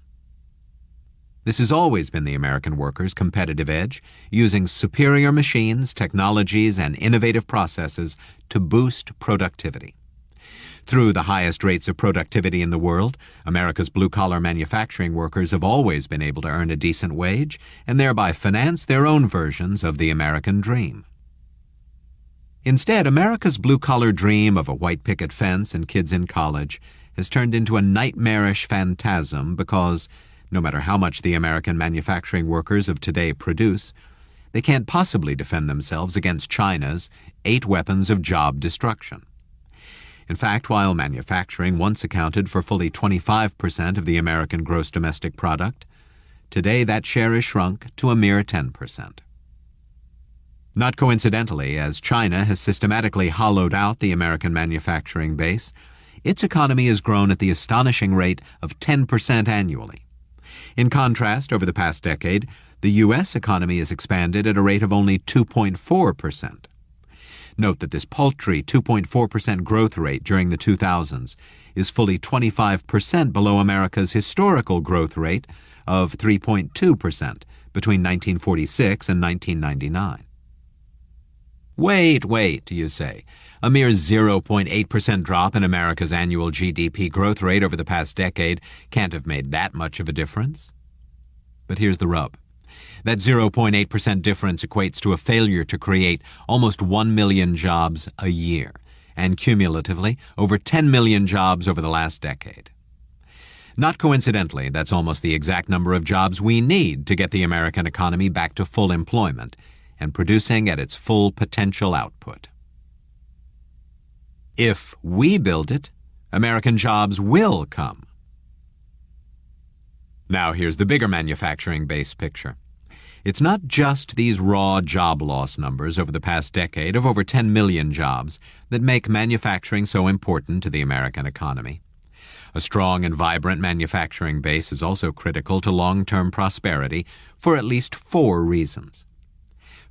This has always been the American worker's competitive edge, using superior machines, technologies, and innovative processes to boost productivity. Through the highest rates of productivity in the world, America's blue-collar manufacturing workers have always been able to earn a decent wage and thereby finance their own versions of the American dream. Instead, America's blue-collar dream of a white picket fence and kids in college has turned into a nightmarish phantasm because, no matter how much the American manufacturing workers of today produce, they can't possibly defend themselves against China's 8 weapons of job destruction. In fact, while manufacturing once accounted for fully 25% of the American gross domestic product, today that share has shrunk to a mere 10%. Not coincidentally, as China has systematically hollowed out the American manufacturing base, its economy has grown at the astonishing rate of 10% annually. In contrast, over the past decade, the U.S. economy has expanded at a rate of only 2.4%. Note that this paltry 2.4% growth rate during the 2000s is fully 25% below America's historical growth rate of 3.2% between 1946 and 1999. Wait, you say. A mere 0.8% drop in America's annual GDP growth rate over the past decade can't have made that much of a difference. But here's the rub. That 0.8% difference equates to a failure to create almost 1 million jobs a year, and cumulatively, over 10 million jobs over the last decade. Not coincidentally, that's almost the exact number of jobs we need to get the American economy back to full employment and producing at its full potential output. If we build it, American jobs will come. Now here's the bigger manufacturing base picture. It's not just these raw job loss numbers over the past decade of over 10 million jobs that make manufacturing so important to the American economy. A strong and vibrant manufacturing base is also critical to long-term prosperity for at least 4 reasons.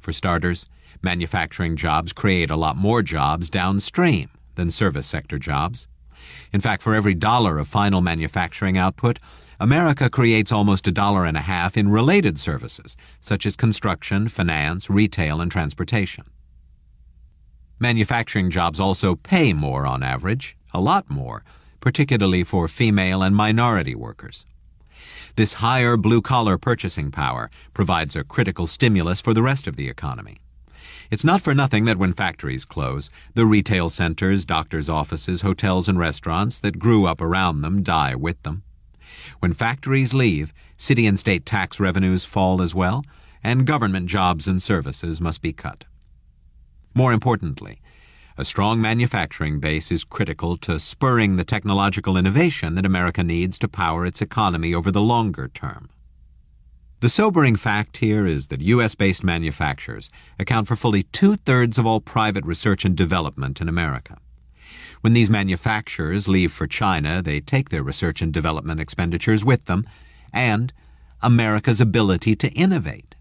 For starters, manufacturing jobs create a lot more jobs downstream than service sector jobs. In fact, for every $1 of final manufacturing output, America creates almost $1.50 in related services, such as construction, finance, retail, and transportation. Manufacturing jobs also pay more on average, a lot more, particularly for female and minority workers. This higher blue-collar purchasing power provides a critical stimulus for the rest of the economy. It's not for nothing that when factories close, the retail centers, doctors' offices, hotels, and restaurants that grew up around them die with them. When factories leave, city and state tax revenues fall as well, and government jobs and services must be cut. More importantly, a strong manufacturing base is critical to spurring the technological innovation that America needs to power its economy over the longer term. The sobering fact here is that U.S.-based manufacturers account for fully 2/3 of all private research and development in America. When these manufacturers leave for China, they take their research and development expenditures with them and America's ability to innovate.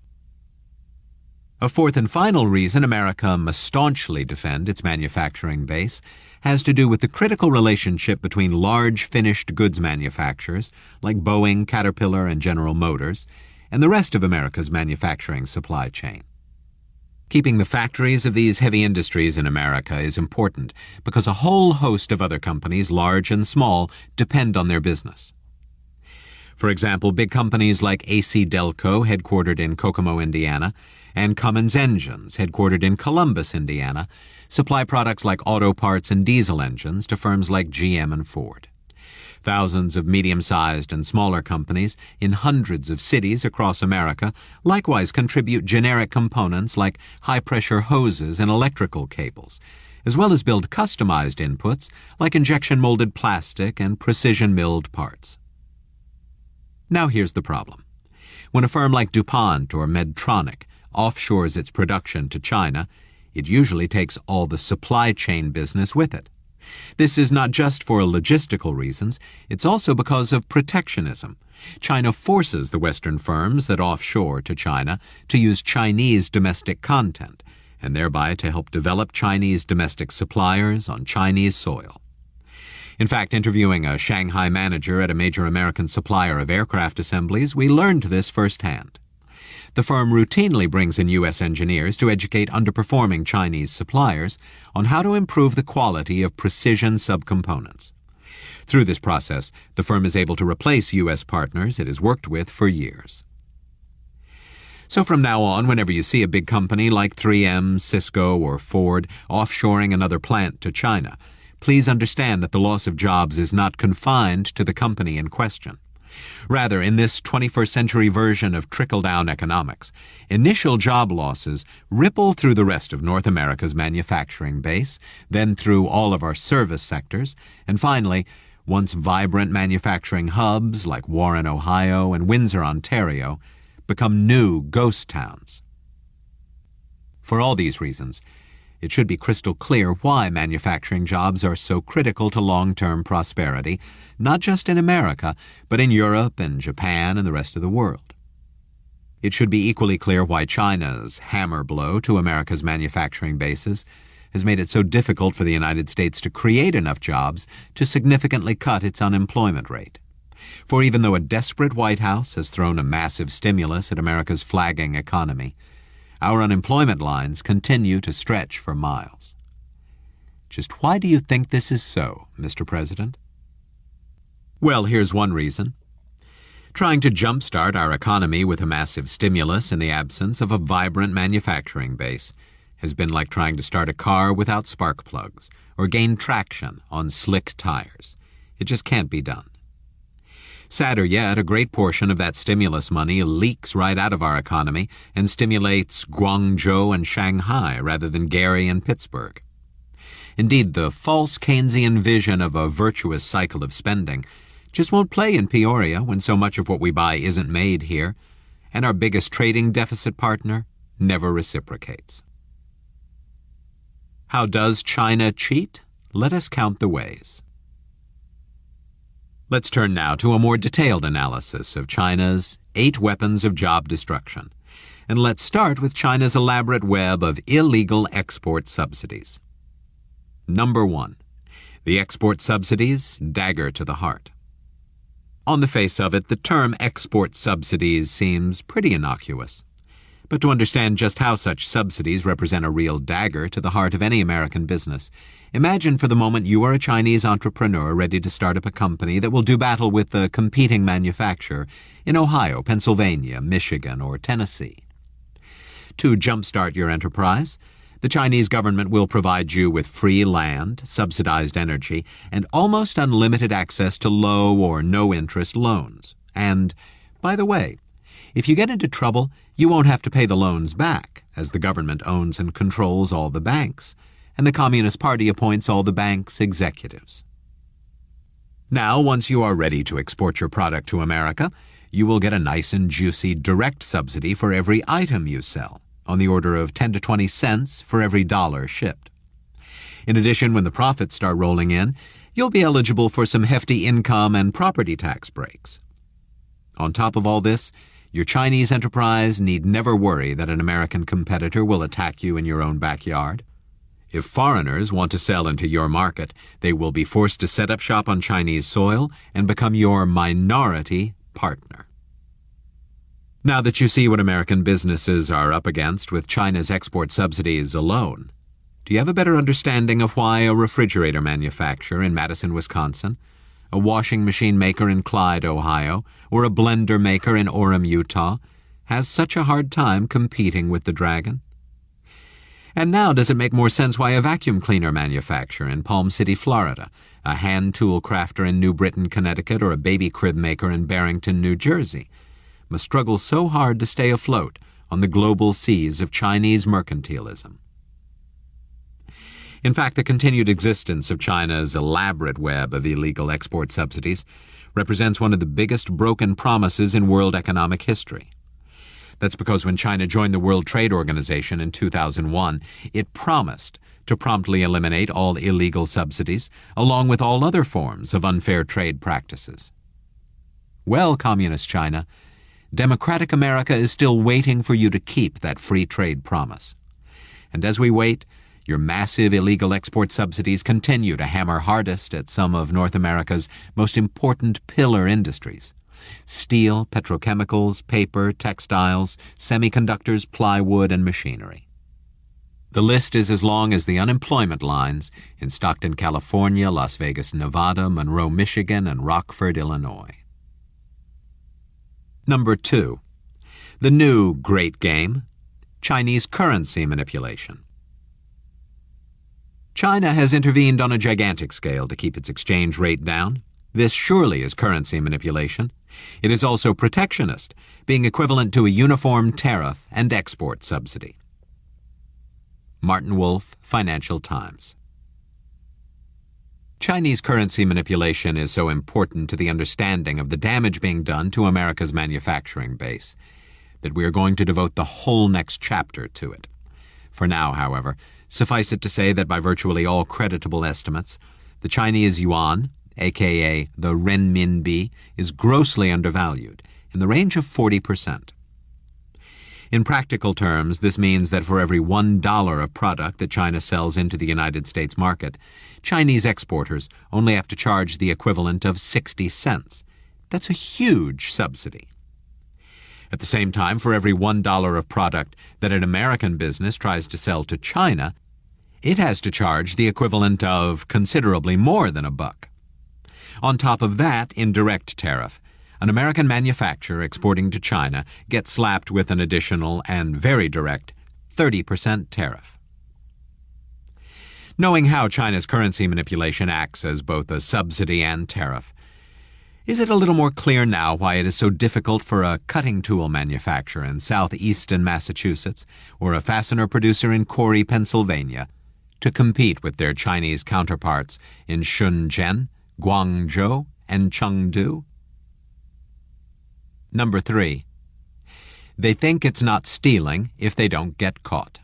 A fourth and final reason America must staunchly defend its manufacturing base has to do with the critical relationship between large finished goods manufacturers like Boeing, Caterpillar, and General Motors and the rest of America's manufacturing supply chain. Keeping the factories of these heavy industries in America is important because a whole host of other companies, large and small, depend on their business. For example, big companies like AC Delco, headquartered in Kokomo, Indiana, and Cummins Engines, headquartered in Columbus, Indiana, supply products like auto parts and diesel engines to firms like GM and Ford. Thousands of medium-sized and smaller companies in hundreds of cities across America likewise contribute generic components like high-pressure hoses and electrical cables, as well as build customized inputs like injection-molded plastic and precision-milled parts. Now here's the problem. When a firm like DuPont or Medtronic offshores its production to China, it usually takes all the supply chain business with it. This is not just for logistical reasons, it's also because of protectionism. China forces the Western firms that offshore to China to use Chinese domestic content, and thereby to help develop Chinese domestic suppliers on Chinese soil. In fact, interviewing a Shanghai manager at a major American supplier of aircraft assemblies, we learned this firsthand. The firm routinely brings in U.S. engineers to educate underperforming Chinese suppliers on how to improve the quality of precision subcomponents. Through this process, the firm is able to replace U.S. partners it has worked with for years. So from now on, whenever you see a big company like 3M, Cisco, or Ford offshoring another plant to China, please understand that the loss of jobs is not confined to the company in question. Rather, in this 21st century version of trickle-down economics, initial job losses ripple through the rest of North America's manufacturing base, then through all of our service sectors, and finally, once vibrant manufacturing hubs like Warren, Ohio, and Windsor, Ontario, become new ghost towns. For all these reasons, it should be crystal clear why manufacturing jobs are so critical to long-term prosperity, not just in America, but in Europe and Japan and the rest of the world. It should be equally clear why China's hammer blow to America's manufacturing bases has made it so difficult for the United States to create enough jobs to significantly cut its unemployment rate. For even though a desperate White House has thrown a massive stimulus at America's flagging economy, our unemployment lines continue to stretch for miles. Just why do you think this is so, Mr. President? Well, here's one reason. Trying to jumpstart our economy with a massive stimulus in the absence of a vibrant manufacturing base has been like trying to start a car without spark plugs or gain traction on slick tires. It just can't be done. Sadder yet, a great portion of that stimulus money leaks right out of our economy and stimulates Guangzhou and Shanghai rather than Gary and Pittsburgh. Indeed, the false Keynesian vision of a virtuous cycle of spending just won't play in Peoria when so much of what we buy isn't made here, and our biggest trading deficit partner never reciprocates. How does China cheat? Let us count the ways. Let's turn now to a more detailed analysis of China's 8 weapons of job destruction. And let's start with China's elaborate web of illegal export subsidies. Number 1. The export subsidies, dagger to the heart. On the face of it, the term export subsidies seems pretty innocuous. But to understand just how such subsidies represent a real dagger to the heart of any American business, imagine for the moment you are a Chinese entrepreneur ready to start up a company that will do battle with a competing manufacturer in Ohio, Pennsylvania, Michigan, or Tennessee. To jumpstart your enterprise, the Chinese government will provide you with free land, subsidized energy, and almost unlimited access to low or no-interest loans. And, by the way, if you get into trouble, you won't have to pay the loans back, as the government owns and controls all the banks, and the Communist Party appoints all the banks' executives. Now, once you are ready to export your product to America, you will get a nice and juicy direct subsidy for every item you sell, on the order of 10 to 20 cents for every dollar shipped. In addition, when the profits start rolling in, you'll be eligible for some hefty income and property tax breaks. On top of all this, your Chinese enterprise need never worry that an American competitor will attack you in your own backyard. If foreigners want to sell into your market, they will be forced to set up shop on Chinese soil and become your minority partner. Now that you see what American businesses are up against with China's export subsidies alone, do you have a better understanding of why a refrigerator manufacturer in Madison, Wisconsin, a washing machine maker in Clyde, Ohio, or a blender maker in Orem, Utah, has such a hard time competing with the dragon? And now does it make more sense why a vacuum cleaner manufacturer in Palm City, Florida, a hand tool crafter in New Britain, Connecticut, or a baby crib maker in Barrington, New Jersey, must struggle so hard to stay afloat on the global seas of Chinese mercantilism? In fact, the continued existence of China's elaborate web of illegal export subsidies represents one of the biggest broken promises in world economic history. That's because when China joined the World Trade Organization in 2001, it promised to promptly eliminate all illegal subsidies, along with all other forms of unfair trade practices. Well, Communist China, democratic America is still waiting for you to keep that free trade promise. And as we wait, your massive illegal export subsidies continue to hammer hardest at some of North America's most important pillar industries: steel, petrochemicals, paper, textiles, semiconductors, plywood, and machinery. The list is as long as the unemployment lines in Stockton, California, Las Vegas, Nevada, Monroe, Michigan, and Rockford, Illinois. Number 2. The new great game, Chinese currency manipulation. China has intervened on a gigantic scale to keep its exchange rate down. This surely is currency manipulation. It is also protectionist, being equivalent to a uniform tariff and export subsidy. Martin Wolf, Financial Times. Chinese currency manipulation is so important to the understanding of the damage being done to America's manufacturing base that we are going to devote the whole next chapter to it. For now, however, suffice it to say that by virtually all creditable estimates, the Chinese yuan, aka the renminbi, is grossly undervalued, in the range of 40%. In practical terms, this means that for every $1 of product that China sells into the United States market, Chinese exporters only have to charge the equivalent of 60 cents. That's a huge subsidy. At the same time, for every $1 of product that an American business tries to sell to China, it has to charge the equivalent of considerably more than $1. On top of that indirect tariff, an American manufacturer exporting to China gets slapped with an additional and very direct 30% tariff. Knowing how China's currency manipulation acts as both a subsidy and tariff, is it a little more clear now why it is so difficult for a cutting tool manufacturer in southeastern Massachusetts or a fastener producer in Corry, Pennsylvania, to compete with their Chinese counterparts in Shenzhen, Guangzhou, and Chengdu? Number 3. They think it's not stealing if they don't get caught.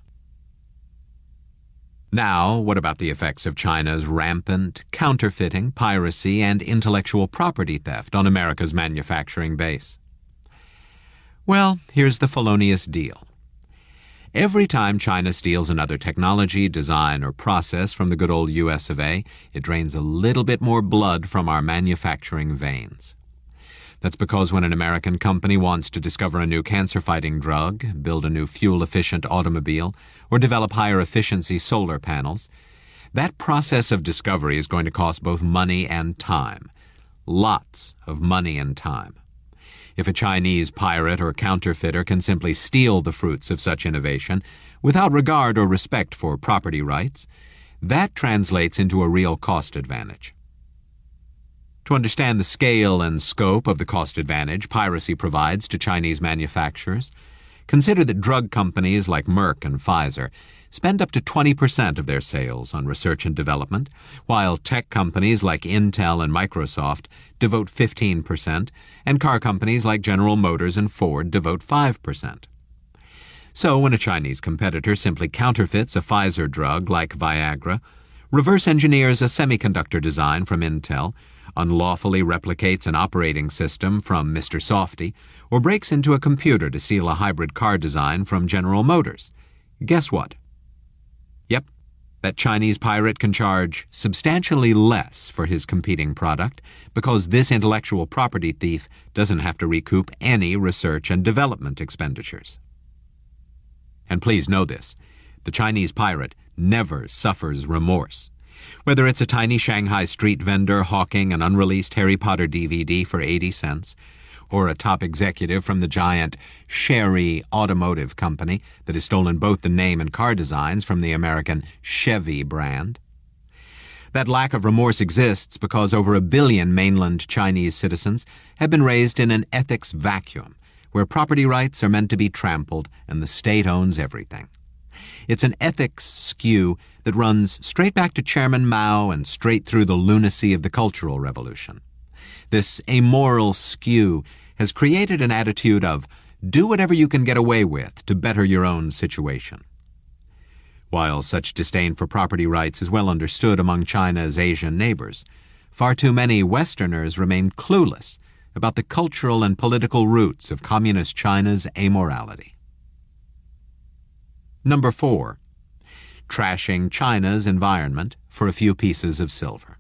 Now, what about the effects of China's rampant counterfeiting, piracy, and intellectual property theft on America's manufacturing base? Well, here's the felonious deal. Every time China steals another technology, design, or process from the good old US of A, it drains a little bit more blood from our manufacturing veins. That's because when an American company wants to discover a new cancer-fighting drug, build a new fuel-efficient automobile, or develop higher-efficiency solar panels, that process of discovery is going to cost both money and time. Lots of money and time. If a Chinese pirate or counterfeiter can simply steal the fruits of such innovation without regard or respect for property rights, that translates into a real cost advantage. To understand the scale and scope of the cost advantage piracy provides to Chinese manufacturers, consider that drug companies like Merck and Pfizer spend up to 20% of their sales on research and development, while tech companies like Intel and Microsoft devote 15%, and car companies like General Motors and Ford devote 5%. So when a Chinese competitor simply counterfeits a Pfizer drug like Viagra, reverse engineers a semiconductor design from Intel, unlawfully replicates an operating system from Mr. Softy, or breaks into a computer to steal a hybrid car design from General Motors, guess what? Yep, that Chinese pirate can charge substantially less for his competing product because this intellectual property thief doesn't have to recoup any research and development expenditures. And please know this, the Chinese pirate never suffers remorse. Whether it's a tiny Shanghai street vendor hawking an unreleased Harry Potter DVD for 80 cents, or a top executive from the giant Sherry Automotive Company that has stolen both the name and car designs from the American Chevy brand. That lack of remorse exists because over 1 billion mainland Chinese citizens have been raised in an ethics vacuum, where property rights are meant to be trampled and the state owns everything. It's an ethics skew that runs straight back to Chairman Mao and straight through the lunacy of the Cultural Revolution. This amoral skew has created an attitude of do whatever you can get away with to better your own situation. While such disdain for property rights is well understood among China's Asian neighbors, far too many Westerners remain clueless about the cultural and political roots of Communist China's amorality. Number 4. Trashing China's environment for a few pieces of silver.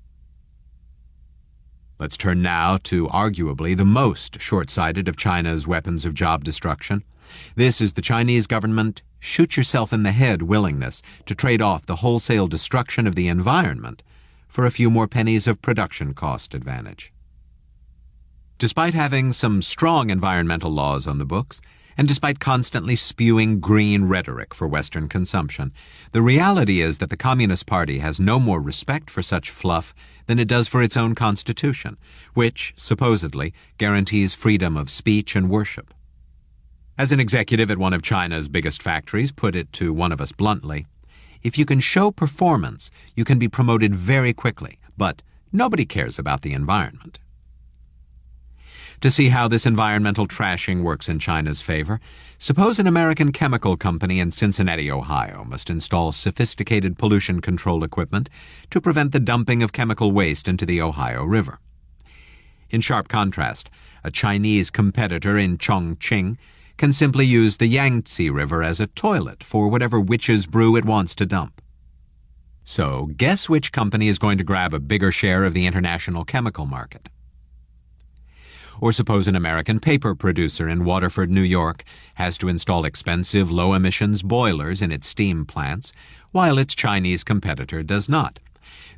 Let's turn now to arguably the most short-sighted of China's weapons of job destruction. This is the Chinese government shoot-yourself-in-the-head willingness to trade off the wholesale destruction of the environment for a few more pennies of production cost advantage. Despite having some strong environmental laws on the books, And despite constantly spewing green rhetoric for Western consumption, the reality is that the Communist Party has no more respect for such fluff than it does for its own constitution, which, supposedly, guarantees freedom of speech and worship. As an executive at one of China's biggest factories put it to one of us bluntly, if you can show performance, you can be promoted very quickly, but nobody cares about the environment. To see how this environmental trashing works in China's favor, suppose an American chemical company in Cincinnati, Ohio, must install sophisticated pollution control equipment to prevent the dumping of chemical waste into the Ohio River. In sharp contrast, a Chinese competitor in Chongqing can simply use the Yangtze River as a toilet for whatever witch's brew it wants to dump. So, guess which company is going to grab a bigger share of the international chemical market? Or suppose an American paper producer in Waterford, New York, has to install expensive low-emissions boilers in its steam plants, while its Chinese competitor does not.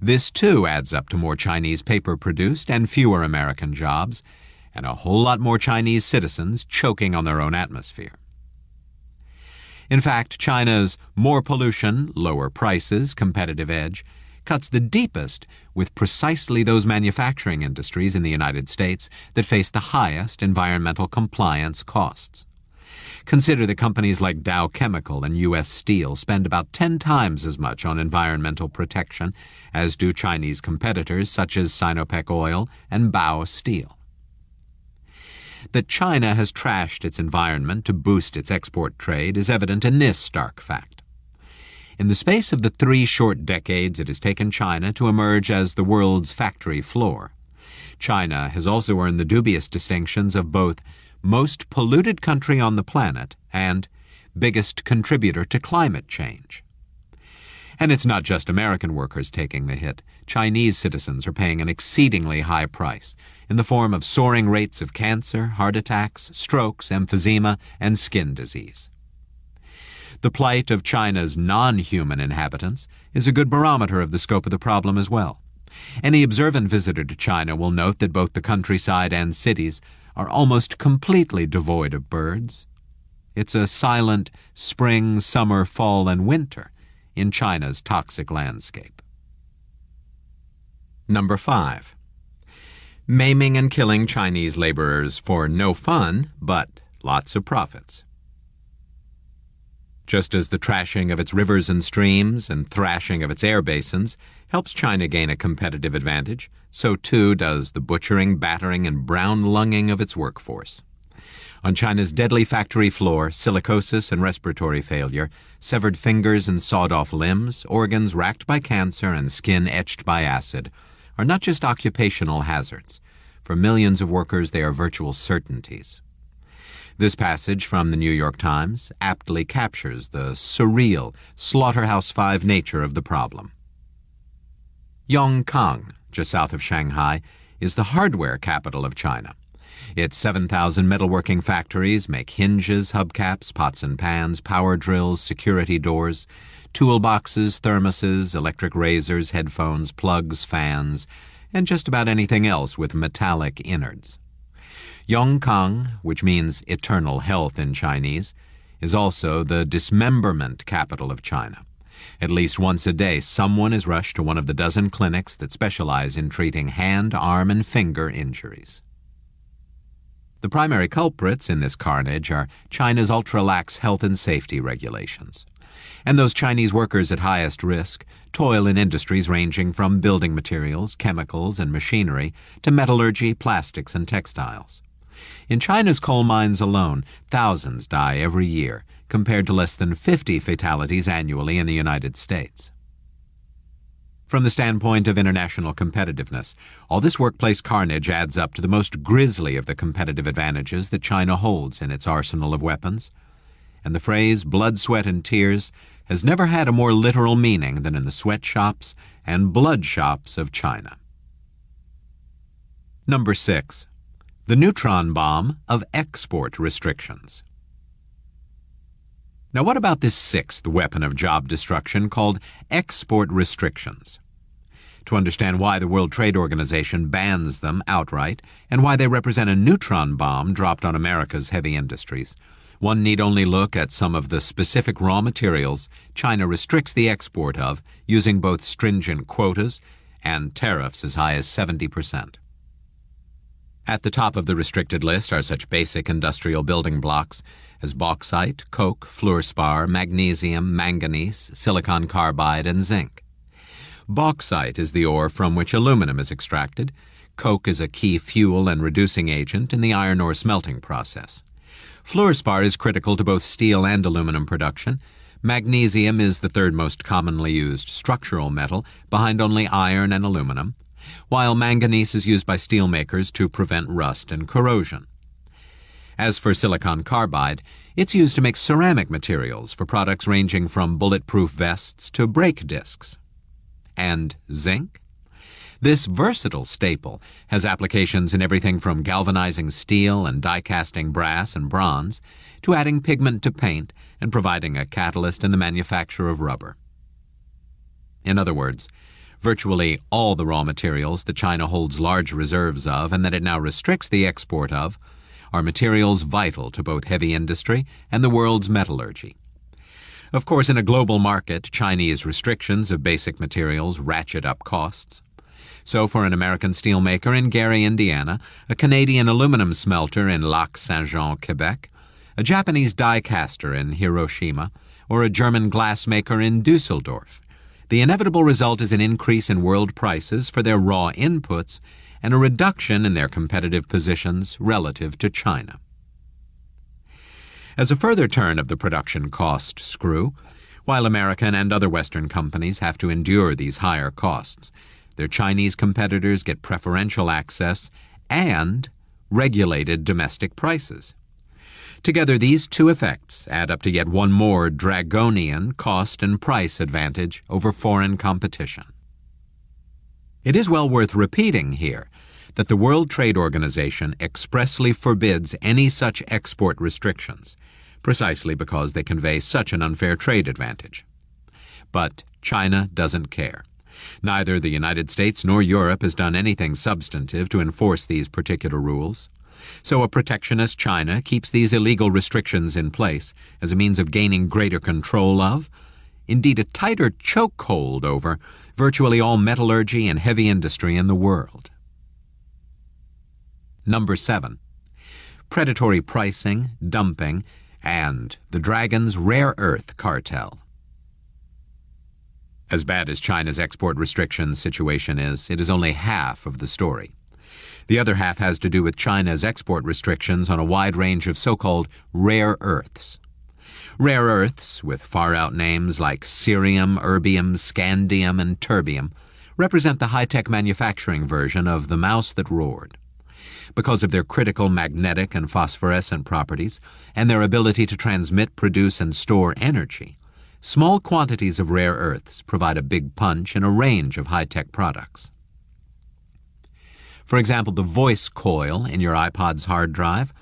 This, too, adds up to more Chinese paper produced and fewer American jobs, and a whole lot more Chinese citizens choking on their own atmosphere. In fact, China's more pollution, lower prices, competitive edge cuts the deepest with precisely those manufacturing industries in the United States that face the highest environmental compliance costs. Consider that companies like Dow Chemical and U.S. Steel spend about 10 times as much on environmental protection as do Chinese competitors such as Sinopec Oil and Bao Steel. That China has trashed its environment to boost its export trade is evident in this stark fact. In the space of the 3 short decades it has taken China to emerge as the world's factory floor, China has also earned the dubious distinctions of both most polluted country on the planet and biggest contributor to climate change. And it's not just American workers taking the hit. Chinese citizens are paying an exceedingly high price in the form of soaring rates of cancer, heart attacks, strokes, emphysema, and skin disease. The plight of China's non-human inhabitants is a good barometer of the scope of the problem as well. Any observant visitor to China will note that both the countryside and cities are almost completely devoid of birds. It's a silent spring, summer, fall, and winter in China's toxic landscape. Number 5. Maiming and killing Chinese laborers for no fun, but lots of profits. Just as the trashing of its rivers and streams and thrashing of its air basins helps China gain a competitive advantage, so too does the butchering, battering, and brown-lunging of its workforce. On China's deadly factory floor, silicosis and respiratory failure, severed fingers and sawed-off limbs, organs racked by cancer, and skin etched by acid are not just occupational hazards. For millions of workers, they are virtual certainties. This passage from the New York Times aptly captures the surreal, Slaughterhouse-Five nature of the problem. Yongkang, just south of Shanghai, is the hardware capital of China. Its 7,000 metalworking factories make hinges, hubcaps, pots and pans, power drills, security doors, toolboxes, thermoses, electric razors, headphones, plugs, fans, and just about anything else with metallic innards. Yongkang, which means eternal health in Chinese, is also the dismemberment capital of China. At least once a day, someone is rushed to one of the dozen clinics that specialize in treating hand, arm, and finger injuries. The primary culprits in this carnage are China's ultra-lax health and safety regulations. And those Chinese workers at highest risk toil in industries ranging from building materials, chemicals, and machinery to metallurgy, plastics, and textiles. In China's coal mines alone, thousands die every year, compared to less than 50 fatalities annually in the United States. From the standpoint of international competitiveness, all this workplace carnage adds up to the most grisly of the competitive advantages that China holds in its arsenal of weapons. And the phrase blood, sweat, and tears has never had a more literal meaning than in the sweatshops and blood shops of China. Number 6. The neutron bomb of export restrictions. Now what about this 6th weapon of job destruction called export restrictions? To understand why the World Trade Organization bans them outright and why they represent a neutron bomb dropped on America's heavy industries, One need only look at some of the specific raw materials China restricts the export of using both stringent quotas and tariffs as high as 70%. At the top of the restricted list are such basic industrial building blocks as bauxite, coke, fluorspar, magnesium, manganese, silicon carbide, and zinc. Bauxite is the ore from which aluminum is extracted. Coke is a key fuel and reducing agent in the iron ore smelting process. Fluorspar is critical to both steel and aluminum production. Magnesium is the third most commonly used structural metal, behind only iron and aluminum, while manganese is used by steelmakers to prevent rust and corrosion. As for silicon carbide, it's used to make ceramic materials for products ranging from bulletproof vests to brake discs. And zinc? This versatile staple has applications in everything from galvanizing steel and die-casting brass and bronze to adding pigment to paint and providing a catalyst in the manufacture of rubber. In other words, virtually all the raw materials that China holds large reserves of and that it now restricts the export of are materials vital to both heavy industry and the world's metallurgy. Of course, in a global market, Chinese restrictions of basic materials ratchet up costs. So for an American steelmaker in Gary, Indiana, a Canadian aluminum smelter in Lac-Saint-Jean, Quebec, a Japanese die caster in Hiroshima, or a German glassmaker in Dusseldorf, the inevitable result is an increase in world prices for their raw inputs and a reduction in their competitive positions relative to China. As a further turn of the production cost screw, while American and other Western companies have to endure these higher costs, their Chinese competitors get preferential access and regulated domestic prices. Together, these two effects add up to yet one more draconian cost and price advantage over foreign competition. It is well worth repeating here that the World Trade Organization expressly forbids any such export restrictions, precisely because they convey such an unfair trade advantage. But China doesn't care. Neither the United States nor Europe has done anything substantive to enforce these particular rules. So a protectionist China keeps these illegal restrictions in place as a means of gaining greater control of, indeed a tighter chokehold over, virtually all metallurgy and heavy industry in the world. Number 7. Predatory pricing, dumping, and the Dragon's rare earth cartel. As bad as China's export restrictions situation is, it is only half of the story. The other half has to do with China's export restrictions on a wide range of so-called rare earths. Rare earths, with far-out names like cerium, erbium, scandium, and terbium, represent the high-tech manufacturing version of the mouse that roared. Because of their critical magnetic and phosphorescent properties and their ability to transmit, produce, and store energy, small quantities of rare earths provide a big punch in a range of high-tech products. For example, the voice coil in your iPod's hard drive,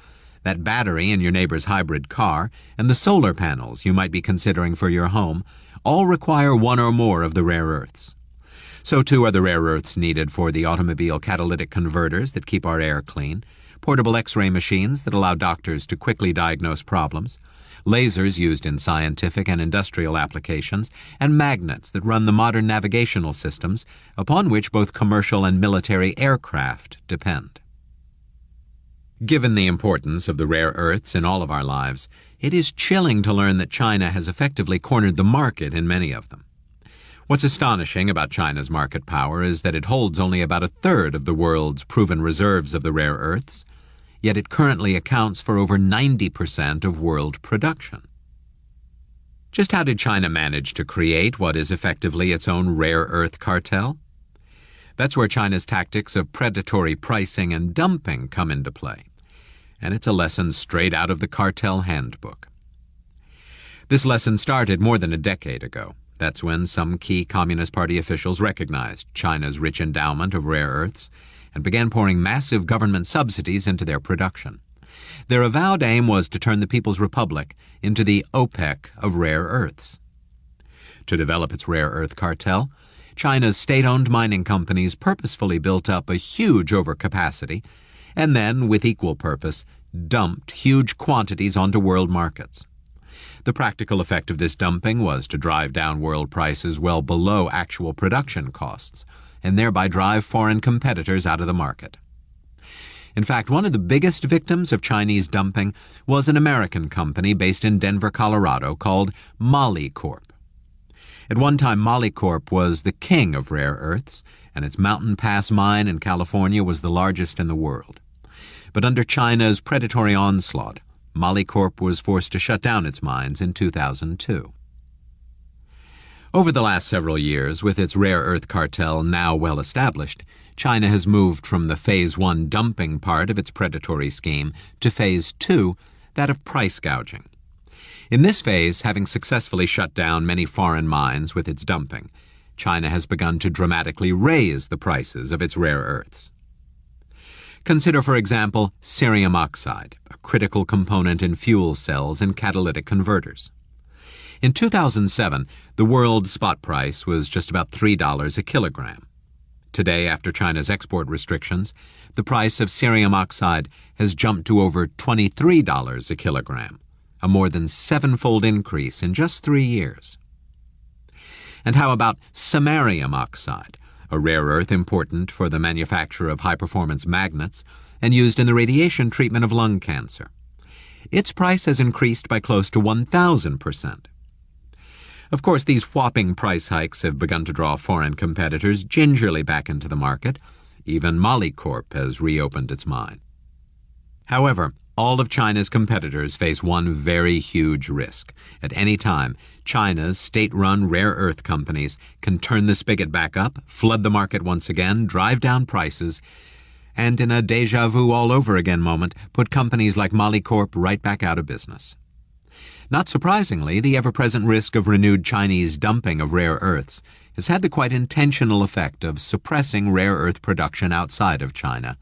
that battery in your neighbor's hybrid car, and the solar panels you might be considering for your home all require one or more of the rare earths. So too are the rare earths needed for the automobile catalytic converters that keep our air clean, portable X-ray machines that allow doctors to quickly diagnose problems, lasers used in scientific and industrial applications, and magnets that run the modern navigational systems upon which both commercial and military aircraft depend. Given the importance of the rare earths in all of our lives, it is chilling to learn that China has effectively cornered the market in many of them. What's astonishing about China's market power is that it holds only about a third of the world's proven reserves of the rare earths, yet it currently accounts for over 90% of world production. Just how did China manage to create what is effectively its own rare earth cartel? That's where China's tactics of predatory pricing and dumping come into play, and it's a lesson straight out of the cartel handbook. This lesson started more than a decade ago. That's when some key Communist Party officials recognized China's rich endowment of rare earths and began pouring massive government subsidies into their production. Their avowed aim was to turn the People's Republic into the OPEC of rare earths. To develop its rare earth cartel, China's state-owned mining companies purposefully built up a huge overcapacity and then, with equal purpose, dumped huge quantities onto world markets. The practical effect of this dumping was to drive down world prices well below actual production costs, and thereby drive foreign competitors out of the market. In fact, one of the biggest victims of Chinese dumping was an American company based in Denver, Colorado, called Molycorp. At one time, Molycorp was the king of rare earths, and its Mountain Pass mine in California was the largest in the world. But under China's predatory onslaught, Molycorp was forced to shut down its mines in 2002. Over the last several years, with its rare earth cartel now well established, China has moved from the Phase 1 dumping part of its predatory scheme to Phase 2, that of price gouging. In this phase, having successfully shut down many foreign mines with its dumping, China has begun to dramatically raise the prices of its rare earths. Consider, for example, cerium oxide, a critical component in fuel cells and catalytic converters. In 2007, the world spot price was just about $3 a kilogram. Today, after China's export restrictions, the price of cerium oxide has jumped to over $23 a kilogram, a more than seven-fold increase in just 3 years. And how about samarium oxide, a rare earth important for the manufacture of high-performance magnets and used in the radiation treatment of lung cancer? Its price has increased by close to 1,000%. Of course, these whopping price hikes have begun to draw foreign competitors gingerly back into the market. Even Molycorp has reopened its mine. However, all of China's competitors face one very huge risk. At any time, China's state-run rare earth companies can turn the spigot back up, flood the market once again, drive down prices, and in a deja vu all over again moment, put companies like Molycorp right back out of business. Not surprisingly, the ever-present risk of renewed Chinese dumping of rare earths has had the quite intentional effect of suppressing rare earth production outside of China,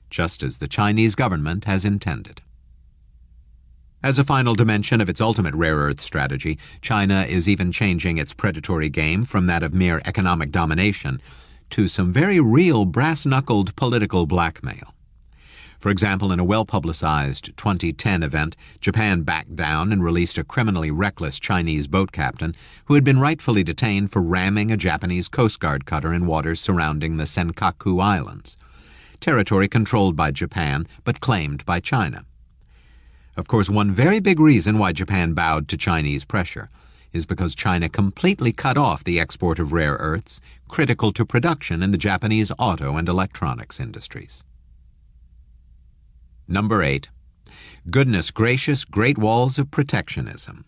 just as the Chinese government has intended. As a final dimension of its ultimate rare earth strategy, China is even changing its predatory game from that of mere economic domination to some very real brass-knuckled political blackmail. For example, in a well-publicized 2010 event, Japan backed down and released a criminally reckless Chinese boat captain who had been rightfully detained for ramming a Japanese Coast Guard cutter in waters surrounding the Senkaku Islands, territory controlled by Japan but claimed by China. Of course, one very big reason why Japan bowed to Chinese pressure is because China completely cut off the export of rare earths critical to production in the Japanese auto and electronics industries. Number 8. Goodness gracious, great walls of protectionism.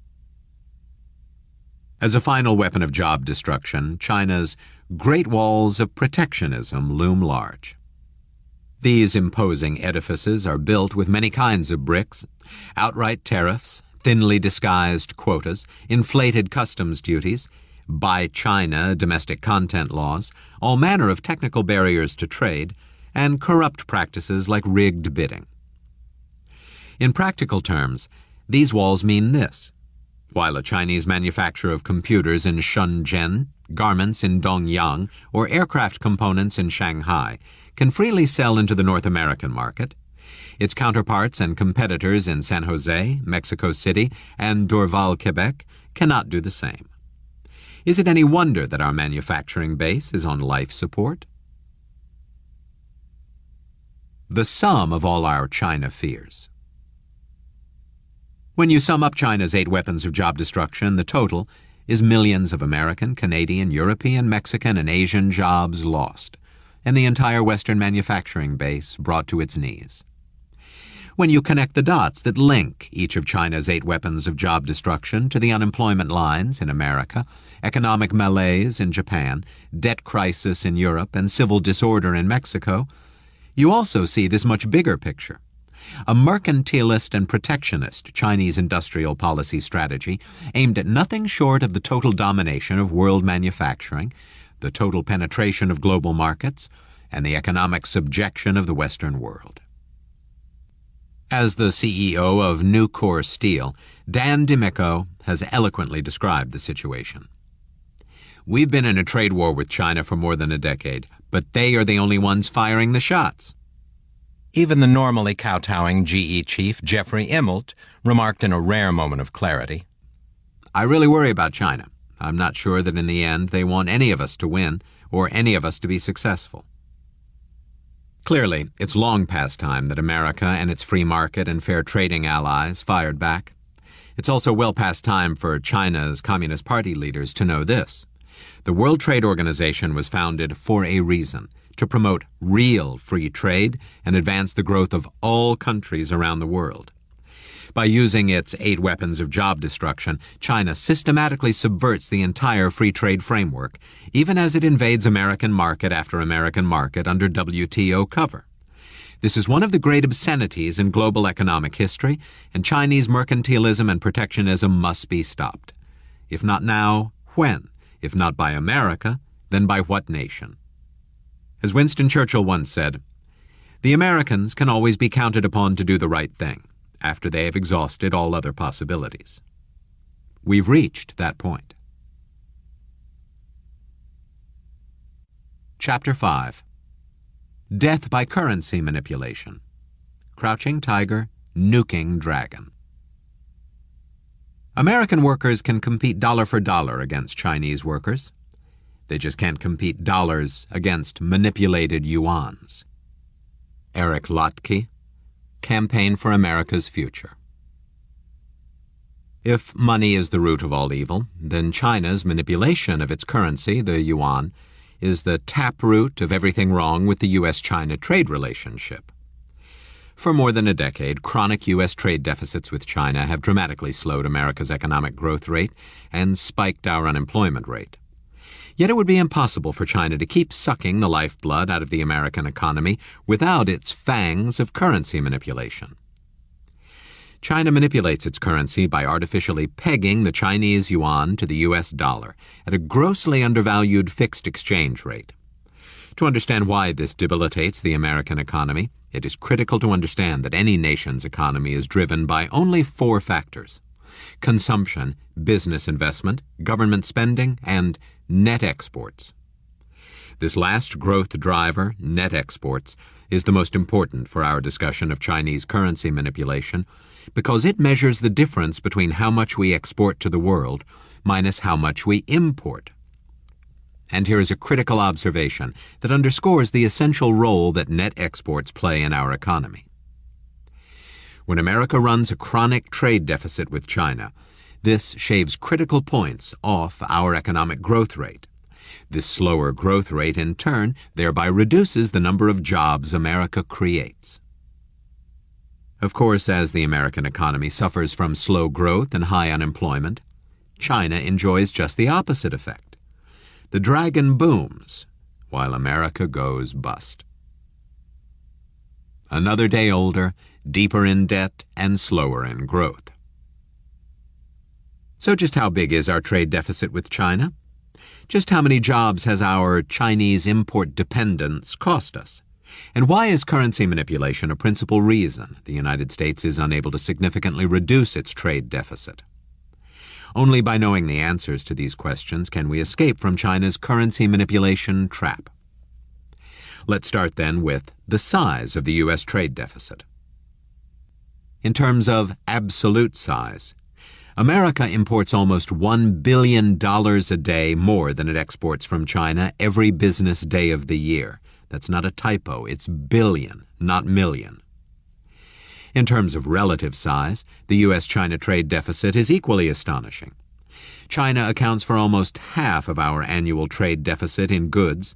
As a final weapon of job destruction, China's great walls of protectionism loom large. These imposing edifices are built with many kinds of bricks, outright tariffs, thinly disguised quotas, inflated customs duties, Buy China domestic content laws, all manner of technical barriers to trade, and corrupt practices like rigged bidding. In practical terms, these walls mean this. While a Chinese manufacturer of computers in Shenzhen, garments in Dongyang, or aircraft components in Shanghai can freely sell into the North American market, its counterparts and competitors in San Jose, Mexico City, and Dorval, Quebec cannot do the same. Is it any wonder that our manufacturing base is on life support? The sum of all our China fears. When you sum up China's 8 weapons of job destruction, the total is millions of American, Canadian, European, Mexican, and Asian jobs lost, and the entire Western manufacturing base brought to its knees. When you connect the dots that link each of China's 8 weapons of job destruction to the unemployment lines in America, economic malaise in Japan, debt crisis in Europe, and civil disorder in Mexico, you also see this much bigger picture. A mercantilist and protectionist Chinese industrial policy strategy aimed at nothing short of the total domination of world manufacturing, the total penetration of global markets, and the economic subjection of the Western world. As the CEO of Nucor Steel, Dan DiMicco has eloquently described the situation. We've been in a trade war with China for more than a decade, but they are the only ones firing the shots. Even the normally kowtowing GE chief, Jeffrey Immelt, remarked in a rare moment of clarity, "I really worry about China. I'm not sure that in the end they want any of us to win or any of us to be successful." Clearly, it's long past time that America and its free market and fair trading allies fired back. It's also well past time for China's Communist Party leaders to know this. The World Trade Organization was founded for a reason, to promote real free trade and advance the growth of all countries around the world. By using its 8 weapons of job destruction, China systematically subverts the entire free trade framework, even as it invades American market after American market under WTO cover. This is one of the great obscenities in global economic history, and Chinese mercantilism and protectionism must be stopped. If not now, when? If not by America, then by what nation? As Winston Churchill once said, "The Americans can always be counted upon to do the right thing, after they have exhausted all other possibilities." We've reached that point. Chapter 5. Death by Currency Manipulation. Crouching Tiger, Nuking Dragon. American workers can compete dollar for dollar against Chinese workers. They just can't compete dollars against manipulated yuans. Eric Lotke, Campaign for America's Future. If money is the root of all evil, then China's manipulation of its currency, the yuan, is the taproot of everything wrong with the U.S.-China trade relationship. For more than a decade, chronic U.S. trade deficits with China have dramatically slowed America's economic growth rate and spiked our unemployment rate. Yet it would be impossible for China to keep sucking the lifeblood out of the American economy without its fangs of currency manipulation. China manipulates its currency by artificially pegging the Chinese yuan to the U.S. dollar at a grossly undervalued fixed exchange rate. To understand why this debilitates the American economy, it is critical to understand that any nation's economy is driven by only 4 factors: consumption, business investment, government spending, and net exports. This last growth driver, net exports, is the most important for our discussion of Chinese currency manipulation because it measures the difference between how much we export to the world minus how much we import. And here is a critical observation that underscores the essential role that net exports play in our economy. When America runs a chronic trade deficit with China, this shaves critical points off our economic growth rate. This slower growth rate, in turn, thereby reduces the number of jobs America creates. Of course, as the American economy suffers from slow growth and high unemployment, China enjoys just the opposite effect. The dragon booms, while America goes bust. Another day older, deeper in debt, and slower in growth. So just how big is our trade deficit with China? Just how many jobs has our Chinese import dependence cost us? And why is currency manipulation a principal reason the United States is unable to significantly reduce its trade deficit? Only by knowing the answers to these questions can we escape from China's currency manipulation trap. Let's start then with the size of the U.S. trade deficit. In terms of absolute size, America imports almost $1 billion a day more than it exports from China every business day of the year. That's not a typo, it's billion, not million. In terms of relative size, the U.S.-China trade deficit is equally astonishing. China accounts for almost half of our annual trade deficit in goods,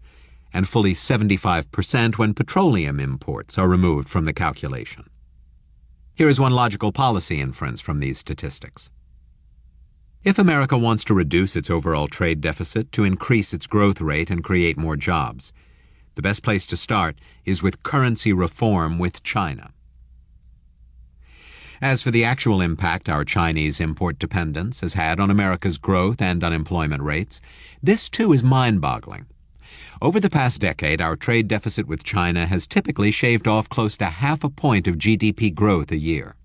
and fully 75% when petroleum imports are removed from the calculation. Here is one logical policy inference from these statistics. If America wants to reduce its overall trade deficit to increase its growth rate and create more jobs, the best place to start is with currency reform with China. As for the actual impact our Chinese import dependence has had on America's growth and unemployment rates, this too is mind-boggling. Over the past decade, our trade deficit with China has typically shaved off close to half a point of GDP growth a year.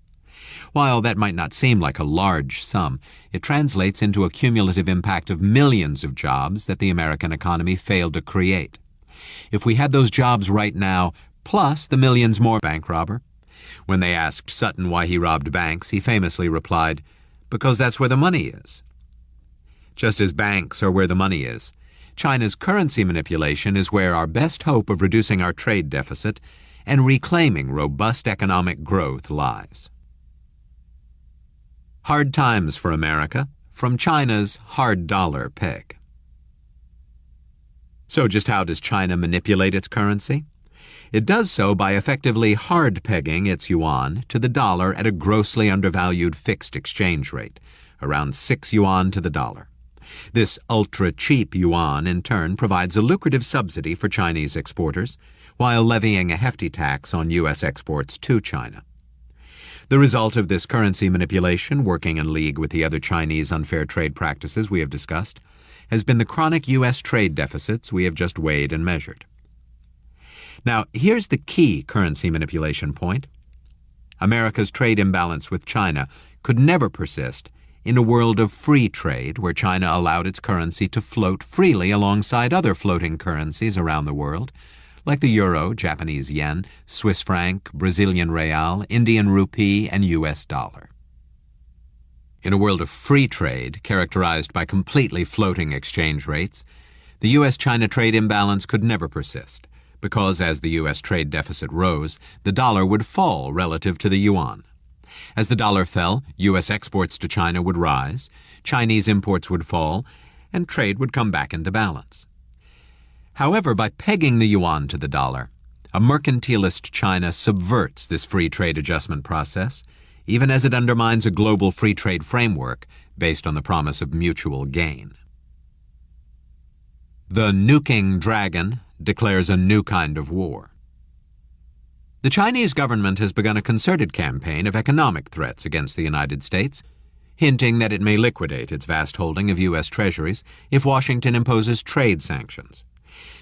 While that might not seem like a large sum, it translates into a cumulative impact of millions of jobs that the American economy failed to create. If we had those jobs right now, plus the millions more bank robber. When they asked Sutton why he robbed banks, he famously replied, "Because that's where the money is." Just as banks are where the money is, China's currency manipulation is where our best hope of reducing our trade deficit and reclaiming robust economic growth lies. Hard times for America from China's hard dollar peg. So just how does China manipulate its currency? It does so by effectively hard pegging its yuan to the dollar at a grossly undervalued fixed exchange rate, around 6 yuan to the dollar. This ultra-cheap yuan, in turn, provides a lucrative subsidy for Chinese exporters, while levying a hefty tax on U.S. exports to China. The result of this currency manipulation, working in league with the other Chinese unfair trade practices we have discussed, has been the chronic U.S. trade deficits we have just weighed and measured. Now, here's the key currency manipulation point. America's trade imbalance with China could never persist in a world of free trade where China allowed its currency to float freely alongside other floating currencies around the world, like the euro, Japanese yen, Swiss franc, Brazilian real, Indian rupee, and U.S. dollar. In a world of free trade, characterized by completely floating exchange rates, the U.S.-China trade imbalance could never persist, because as the U.S. trade deficit rose, the dollar would fall relative to the yuan. As the dollar fell, U.S. exports to China would rise, Chinese imports would fall, and trade would come back into balance. However, by pegging the yuan to the dollar, a mercantilist China subverts this free trade adjustment process, even as it undermines a global free trade framework based on the promise of mutual gain. The nuking dragon declares a new kind of war. The Chinese government has begun a concerted campaign of economic threats against the United States, hinting that it may liquidate its vast holding of U.S. treasuries if Washington imposes trade sanctions.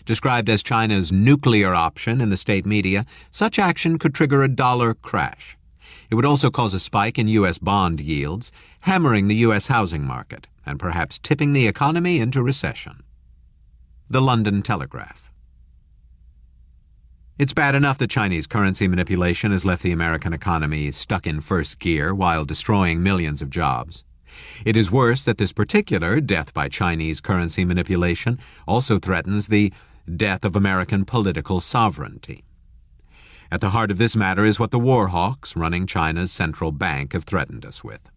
Described as China's nuclear option in the state media, such action could trigger a dollar crash. It would also cause a spike in U.S. bond yields, hammering the U.S. housing market, and perhaps tipping the economy into recession. The London Telegraph. It's bad enough that Chinese currency manipulation has left the American economy stuck in first gear while destroying millions of jobs. It is worse that this particular death by Chinese currency manipulation also threatens the death of American political sovereignty. At the heart of this matter is what the war hawks running China's central bank have threatened us with.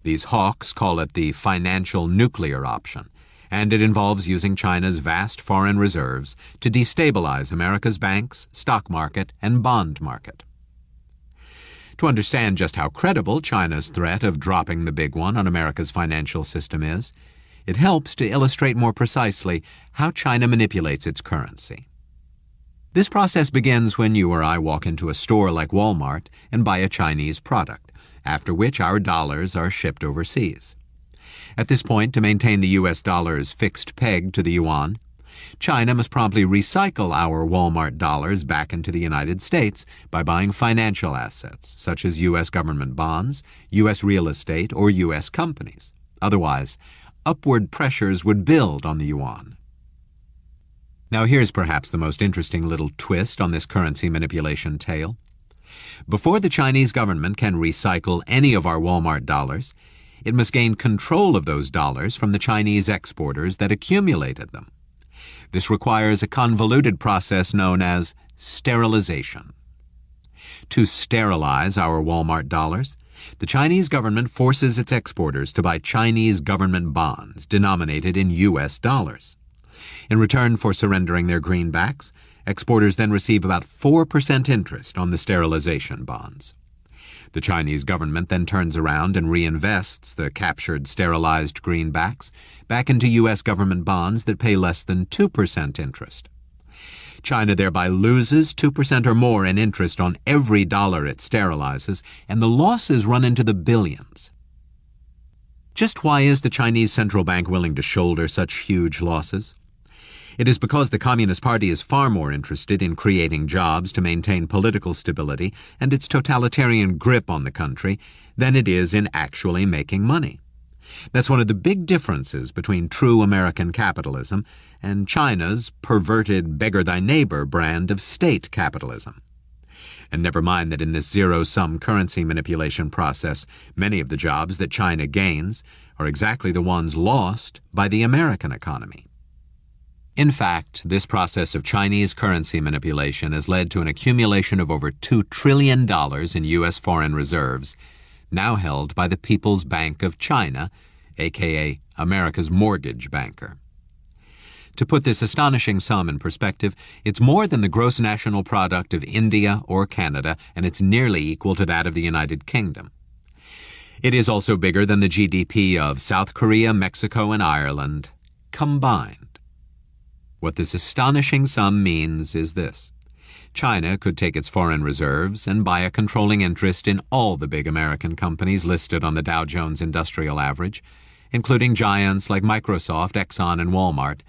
These hawks call it the financial nuclear option, and it involves using China's vast foreign reserves to destabilize America's banks, stock market, and bond market. To understand just how credible China's threat of dropping the big one on America's financial system is, it helps to illustrate more precisely how China manipulates its currency. This process begins when you or I walk into a store like Walmart and buy a Chinese product, after which our dollars are shipped overseas. At this point, to maintain the U.S. dollar's fixed peg to the yuan, China must promptly recycle our Walmart dollars back into the United States by buying financial assets, such as U.S. government bonds, U.S. real estate, or U.S. companies. Otherwise, upward pressures would build on the yuan. Now here's perhaps the most interesting little twist on this currency manipulation tale. Before the Chinese government can recycle any of our Walmart dollars, it must gain control of those dollars from the Chinese exporters that accumulated them. This requires a convoluted process known as sterilization. To sterilize our Walmart dollars, the Chinese government forces its exporters to buy Chinese government bonds denominated in U.S. dollars. In return for surrendering their greenbacks, exporters then receive about 4% interest on the sterilization bonds. The Chinese government then turns around and reinvests the captured sterilized greenbacks back into U.S. government bonds that pay less than 2% interest. China thereby loses 2% or more in interest on every dollar it sterilizes, and the losses run into the billions. Just why is the Chinese central bank willing to shoulder such huge losses? It is because the Communist Party is far more interested in creating jobs to maintain political stability and its totalitarian grip on the country than it is in actually making money. That's one of the big differences between true American capitalism and China's perverted beggar-thy-neighbor brand of state capitalism. And never mind that in this zero-sum currency manipulation process, many of the jobs that China gains are exactly the ones lost by the American economy. In fact, this process of Chinese currency manipulation has led to an accumulation of over $2 trillion in U.S. foreign reserves, now held by the People's Bank of China, aka America's mortgage banker. To put this astonishing sum in perspective, it's more than the gross national product of India or Canada, and it's nearly equal to that of the United Kingdom. It is also bigger than the GDP of South Korea, Mexico, and Ireland combined. What this astonishing sum means is this. China could take its foreign reserves and buy a controlling interest in all the big American companies listed on the Dow Jones Industrial Average, including giants like Microsoft, Exxon, and Walmart,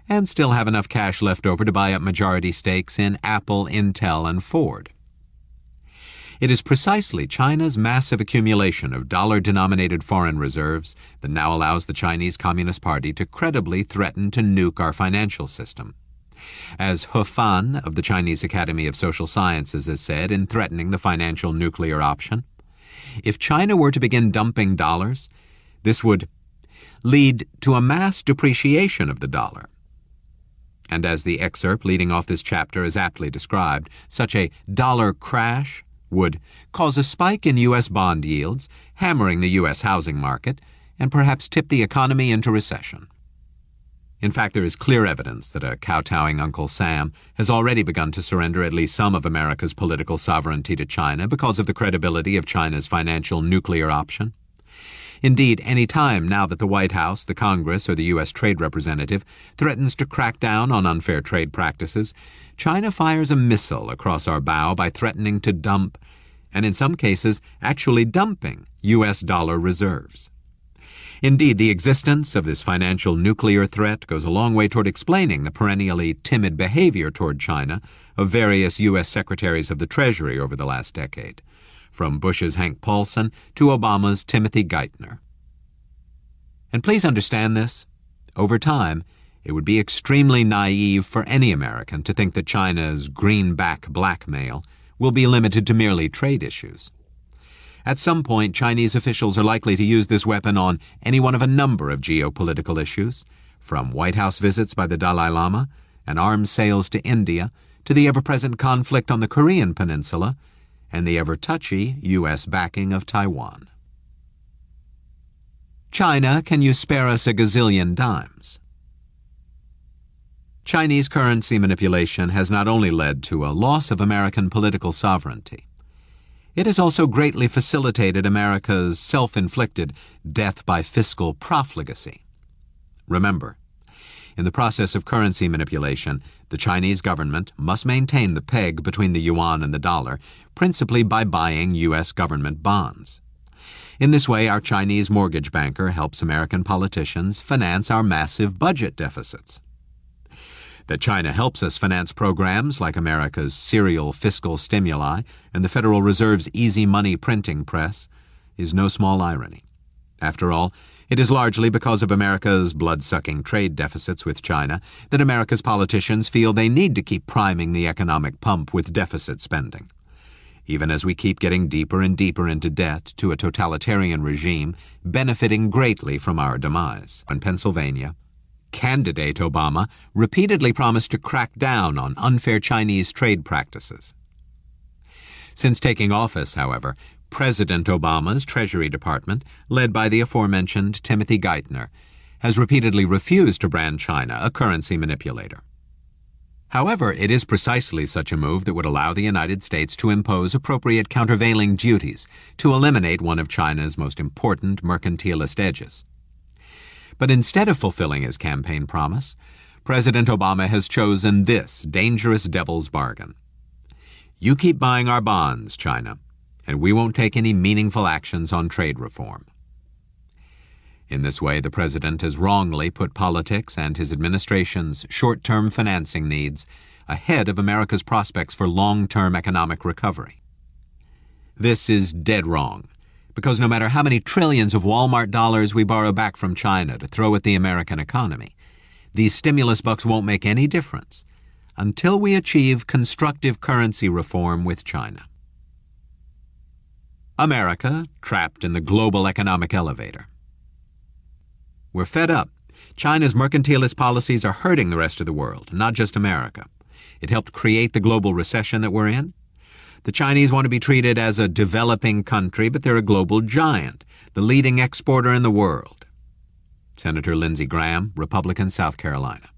and still have enough cash left over to buy up majority stakes in Apple, Intel, and Ford. It is precisely China's massive accumulation of dollar-denominated foreign reserves that now allows the Chinese Communist Party to credibly threaten to nuke our financial system. As He Fan of the Chinese Academy of Social Sciences has said in threatening the financial nuclear option, if China were to begin dumping dollars, this would lead to a mass depreciation of the dollar. And as the excerpt leading off this chapter is aptly described, such a dollar crash would cause a spike in U.S. bond yields, hammering the U.S. housing market, and perhaps tip the economy into recession. In fact, there is clear evidence that a kowtowing Uncle Sam has already begun to surrender at least some of America's political sovereignty to China because of the credibility of China's financial nuclear option. Indeed, any time now that the White House, the Congress, or the U.S. Trade Representative threatens to crack down on unfair trade practices, China fires a missile across our bow by threatening to dump, and in some cases actually dumping, U.S. dollar reserves. Indeed, the existence of this financial nuclear threat goes a long way toward explaining the perennially timid behavior toward China of various U.S. Secretaries of the Treasury over the last decade, from Bush's Hank Paulson to Obama's Timothy Geithner. And please understand this. Over time, it would be extremely naive for any American to think that China's greenback blackmail will be limited to merely trade issues. At some point, Chinese officials are likely to use this weapon on any one of a number of geopolitical issues, from White House visits by the Dalai Lama and arms sales to India to the ever-present conflict on the Korean Peninsula and the ever-touchy U.S. backing of Taiwan. China, can you spare us a gazillion dimes? Chinese currency manipulation has not only led to a loss of American political sovereignty, it has also greatly facilitated America's self-inflicted death by fiscal profligacy. Remember, in the process of currency manipulation, the Chinese government must maintain the peg between the yuan and the dollar, principally by buying U.S. government bonds. In this way, our Chinese mortgage banker helps American politicians finance our massive budget deficits. That China helps us finance programs like America's serial fiscal stimuli and the Federal Reserve's easy money printing press is no small irony. After all, it is largely because of America's blood-sucking trade deficits with China that America's politicians feel they need to keep priming the economic pump with deficit spending. Even as we keep getting deeper and deeper into debt to a totalitarian regime benefiting greatly from our demise. In Pennsylvania, candidate Obama repeatedly promised to crack down on unfair Chinese trade practices. Since taking office, however, President Obama's Treasury Department, led by the aforementioned Timothy Geithner, has repeatedly refused to brand China a currency manipulator. However, it is precisely such a move that would allow the United States to impose appropriate countervailing duties to eliminate one of China's most important mercantilist edges. But instead of fulfilling his campaign promise, President Obama has chosen this dangerous devil's bargain. You keep buying our bonds, China, and we won't take any meaningful actions on trade reform. In this way, the president has wrongly put politics and his administration's short-term financing needs ahead of America's prospects for long-term economic recovery. This is dead wrong, Because no matter how many trillions of Walmart dollars we borrow back from China to throw at the American economy, these stimulus bucks won't make any difference until we achieve constructive currency reform with China. America, trapped in the global economic elevator. We're fed up. China's mercantilist policies are hurting the rest of the world, not just America. It helped create the global recession that we're in. The Chinese want to be treated as a developing country, but they're a global giant, the leading exporter in the world. Senator Lindsey Graham, Republican, South Carolina.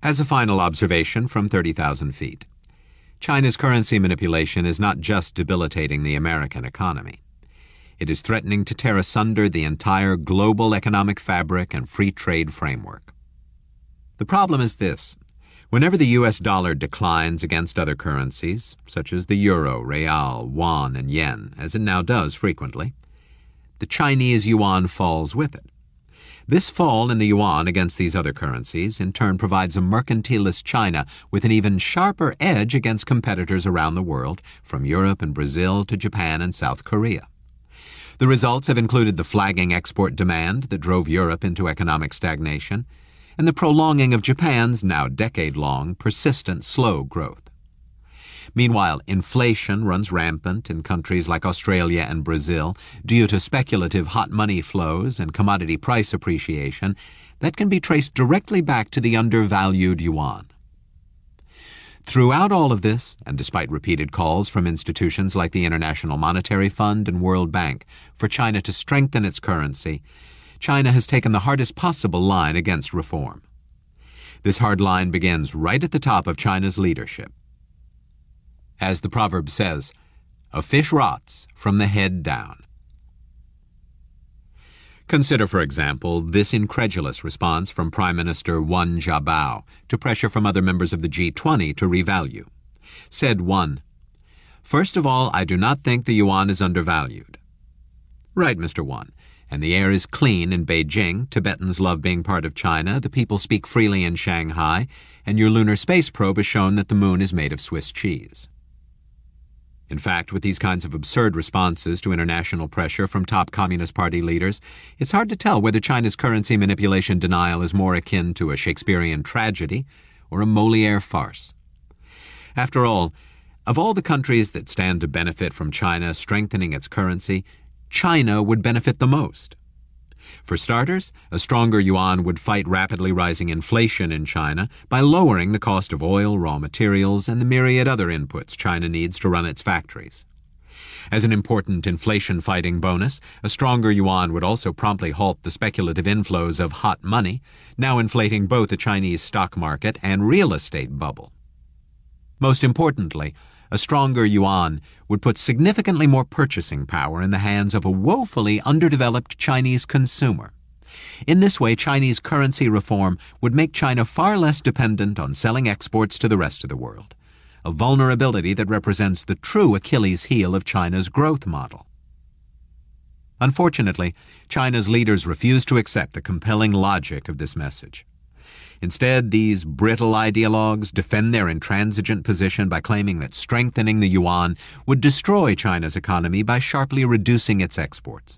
As a final observation from 30,000 feet, China's currency manipulation is not just debilitating the American economy. It is threatening to tear asunder the entire global economic fabric and free trade framework. The problem is this. Whenever the U.S. dollar declines against other currencies, such as the euro, real, yuan, and yen, as it now does frequently, the Chinese yuan falls with it. This fall in the yuan against these other currencies in turn provides a mercantilist China with an even sharper edge against competitors around the world, from Europe and Brazil to Japan and South Korea. The results have included the flagging export demand that drove Europe into economic stagnation, and the prolonging of Japan's now decade-long, persistent, slow growth. Meanwhile, inflation runs rampant in countries like Australia and Brazil due to speculative hot money flows and commodity price appreciation that can be traced directly back to the undervalued yuan. Throughout all of this, and despite repeated calls from institutions like the International Monetary Fund and World Bank for China to strengthen its currency, China has taken the hardest possible line against reform. This hard line begins right at the top of China's leadership. As the proverb says, a fish rots from the head down. Consider, for example, this incredulous response from Prime Minister Wen Jiabao to pressure from other members of the G20 to revalue. Said Wen, "First of all, I do not think the yuan is undervalued." Right, Mr. Wen. And the air is clean in Beijing, Tibetans love being part of China, the people speak freely in Shanghai, and your lunar space probe has shown that the moon is made of Swiss cheese. In fact, with these kinds of absurd responses to international pressure from top Communist Party leaders, it's hard to tell whether China's currency manipulation denial is more akin to a Shakespearean tragedy or a Molière farce. After all the countries that stand to benefit from China strengthening its currency, China would benefit the most. For starters, a stronger yuan would fight rapidly rising inflation in China by lowering the cost of oil, raw materials, and the myriad other inputs China needs to run its factories. As an important inflation-fighting bonus, a stronger yuan would also promptly halt the speculative inflows of hot money, now inflating both the Chinese stock market and real estate bubble. Most importantly, a stronger yuan would put significantly more purchasing power in the hands of a woefully underdeveloped Chinese consumer. In this way, Chinese currency reform would make China far less dependent on selling exports to the rest of the world, a vulnerability that represents the true Achilles heel of China's growth model. Unfortunately, China's leaders refuse to accept the compelling logic of this message. Instead, these brittle ideologues defend their intransigent position by claiming that strengthening the yuan would destroy China's economy by sharply reducing its exports.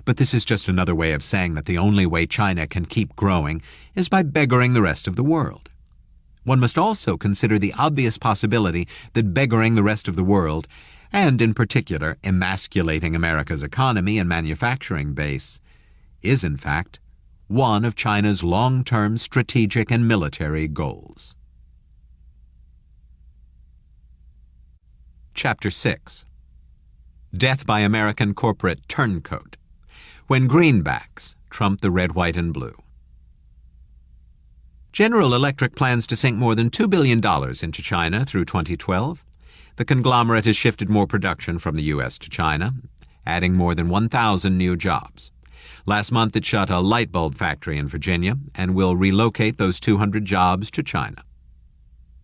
But this is just another way of saying that the only way China can keep growing is by beggaring the rest of the world. One must also consider the obvious possibility that beggaring the rest of the world, and in particular emasculating America's economy and manufacturing base, is in fact one of China's long-term strategic and military goals. Chapter 6. Death by American Corporate Turncoat. When greenbacks trump the red, white, and blue. General Electric plans to sink more than $2 billion into China through 2012. The conglomerate has shifted more production from the U.S. to China, adding more than 1,000 new jobs. Last month, it shut a light bulb factory in Virginia and will relocate those 200 jobs to China.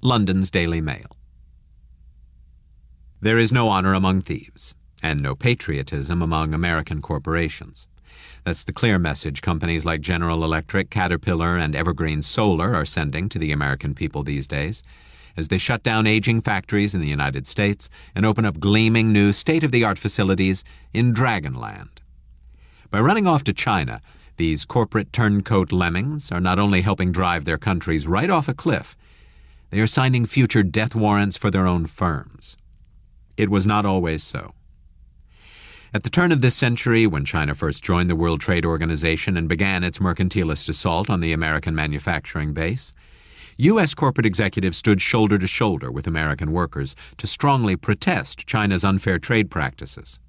London's Daily Mail. There is no honor among thieves, and no patriotism among American corporations. That's the clear message companies like General Electric, Caterpillar, and Evergreen Solar are sending to the American people these days. as they shut down aging factories in the United States and open up gleaming new state-of-the-art facilities in Dragonland. By running off to China, these corporate turncoat lemmings are not only helping drive their countries right off a cliff, they are signing future death warrants for their own firms. It was not always so. At the turn of this century, when China first joined the World Trade Organization and began its mercantilist assault on the American manufacturing base, U.S. corporate executives stood shoulder to shoulder with American workers to strongly protest China's unfair trade practices.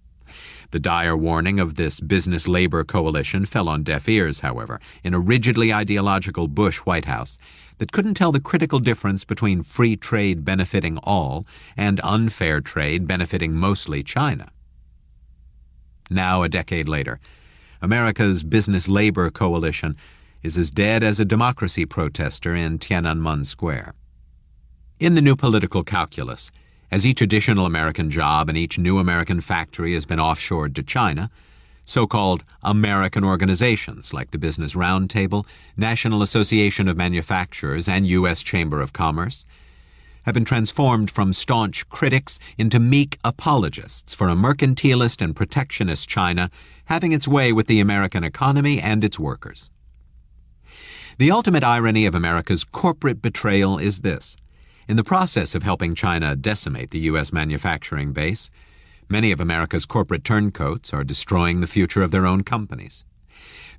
The dire warning of this business-labor coalition fell on deaf ears, however, in a rigidly ideological Bush White House that couldn't tell the critical difference between free trade benefiting all and unfair trade benefiting mostly China. Now, a decade later, America's business-labor coalition is as dead as a democracy protester in Tiananmen Square. In the new political calculus, as each additional American job and each new American factory has been offshored to China, so-called American organizations like the Business Roundtable, National Association of Manufacturers, and U.S. Chamber of Commerce have been transformed from staunch critics into meek apologists for a mercantilist and protectionist China having its way with the American economy and its workers. The ultimate irony of America's corporate betrayal is this. In the process of helping China decimate the U.S. manufacturing base, many of America's corporate turncoats are destroying the future of their own companies.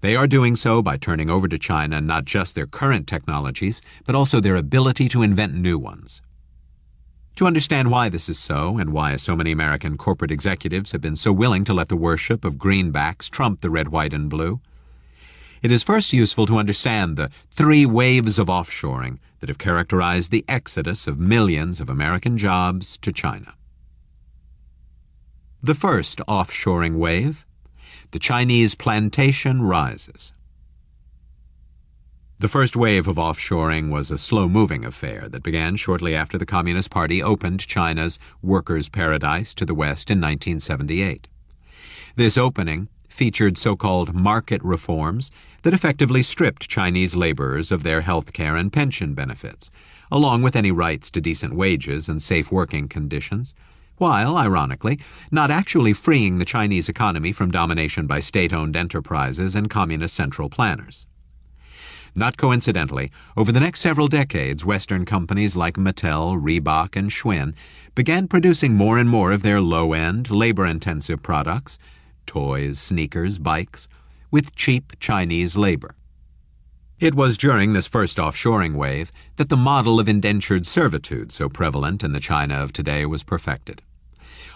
They are doing so by turning over to China not just their current technologies, but also their ability to invent new ones. To understand why this is so, and why so many American corporate executives have been so willing to let the worship of greenbacks trump the red, white, and blue, it is first useful to understand the three waves of offshoring that have characterized the exodus of millions of American jobs to China. The first offshoring wave, the Chinese plantation rises. The first wave of offshoring was a slow-moving affair that began shortly after the Communist Party opened China's workers' paradise to the West in 1978. This opening featured so-called market reforms that effectively stripped Chinese laborers of their health care and pension benefits, along with any rights to decent wages and safe working conditions, while, ironically, not actually freeing the Chinese economy from domination by state-owned enterprises and communist central planners. Not coincidentally, over the next several decades, Western companies like Mattel, Reebok, and Schwinn began producing more and more of their low-end, labor-intensive products, toys, sneakers, bikes, with cheap Chinese labor. It was during this first offshoring wave that the model of indentured servitude so prevalent in the China of today was perfected.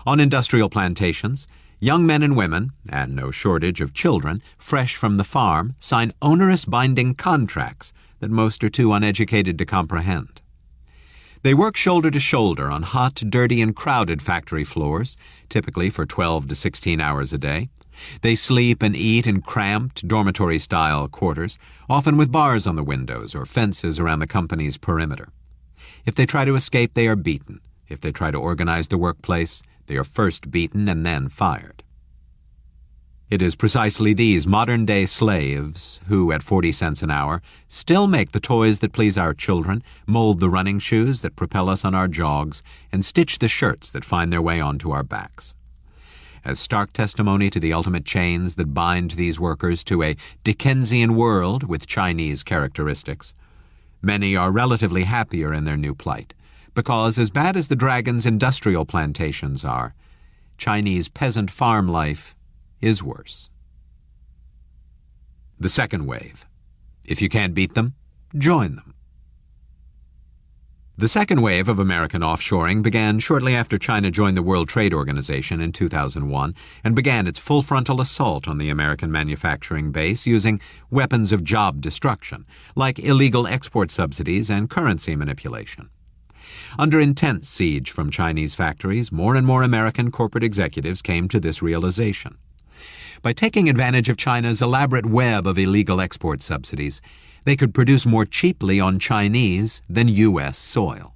On industrial plantations, young men and women, and no shortage of children, fresh from the farm, sign onerous binding contracts that most are too uneducated to comprehend. They work shoulder to shoulder on hot, dirty, and crowded factory floors, typically for 12 to 16 hours a day. They sleep and eat in cramped, dormitory-style quarters, often with bars on the windows or fences around the company's perimeter. If they try to escape, they are beaten. If they try to organize the workplace, they are first beaten and then fired. It is precisely these modern-day slaves who, at 40 cents an hour, still make the toys that please our children, mold the running shoes that propel us on our jogs, and stitch the shirts that find their way onto our backs. As stark testimony to the ultimate chains that bind these workers to a Dickensian world with Chinese characteristics, many are relatively happier in their new plight, because as bad as the Dragon's industrial plantations are, Chinese peasant farm life is worse. The second wave. If you can't beat them, join them. The second wave of American offshoring began shortly after China joined the World Trade Organization in 2001 and began its full frontal assault on the American manufacturing base using weapons of job destruction, like illegal export subsidies and currency manipulation. Under intense siege from Chinese factories, more and more American corporate executives came to this realization. By taking advantage of China's elaborate web of illegal export subsidies, they could produce more cheaply on Chinese than U.S. soil.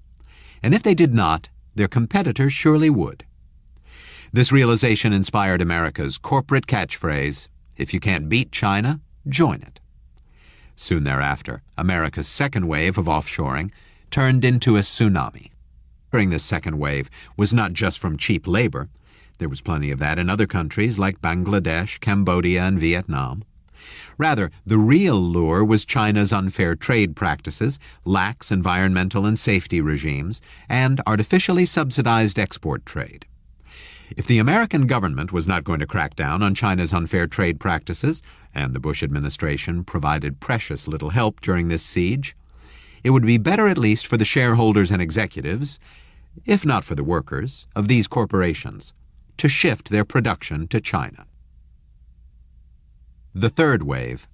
And if they did not, their competitors surely would. This realization inspired America's corporate catchphrase, "If you can't beat China, join it." Soon thereafter, America's second wave of offshoring turned into a tsunami. During this second wave was not just from cheap labor. There was plenty of that in other countries like Bangladesh, Cambodia, and Vietnam. Rather, the real lure was China's unfair trade practices, lax environmental and safety regimes, and artificially subsidized export trade. If the American government was not going to crack down on China's unfair trade practices, and the Bush administration provided precious little help during this siege, it would be better at least for the shareholders and executives, if not for the workers, of these corporations, to shift their production to China. The third wave,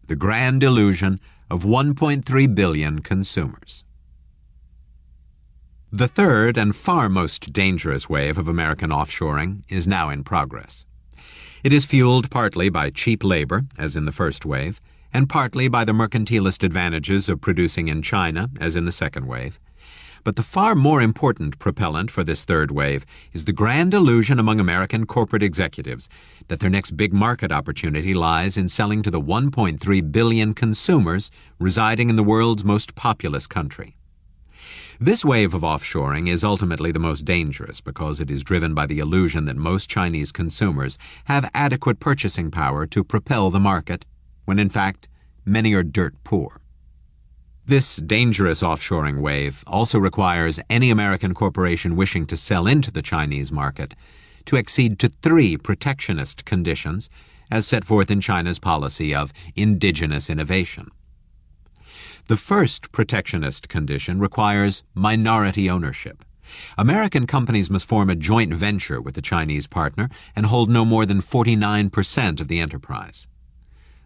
the grand illusion of 1.3 billion consumers. The third and far most dangerous wave of American offshoring is now in progress. It is fueled partly by cheap labor, as in the first wave, and partly by the mercantilist advantages of producing in China, as in the second wave. But the far more important propellant for this third wave is the grand illusion among American corporate executives that their next big market opportunity lies in selling to the 1.3 billion consumers residing in the world's most populous country. This wave of offshoring is ultimately the most dangerous because it is driven by the illusion that most Chinese consumers have adequate purchasing power to propel the market, when in fact many are dirt poor. This dangerous offshoring wave also requires any American corporation wishing to sell into the Chinese market to accede to 3 protectionist conditions as set forth in China's policy of indigenous innovation. The first protectionist condition requires minority ownership. American companies must form a joint venture with the Chinese partner and hold no more than 49% of the enterprise.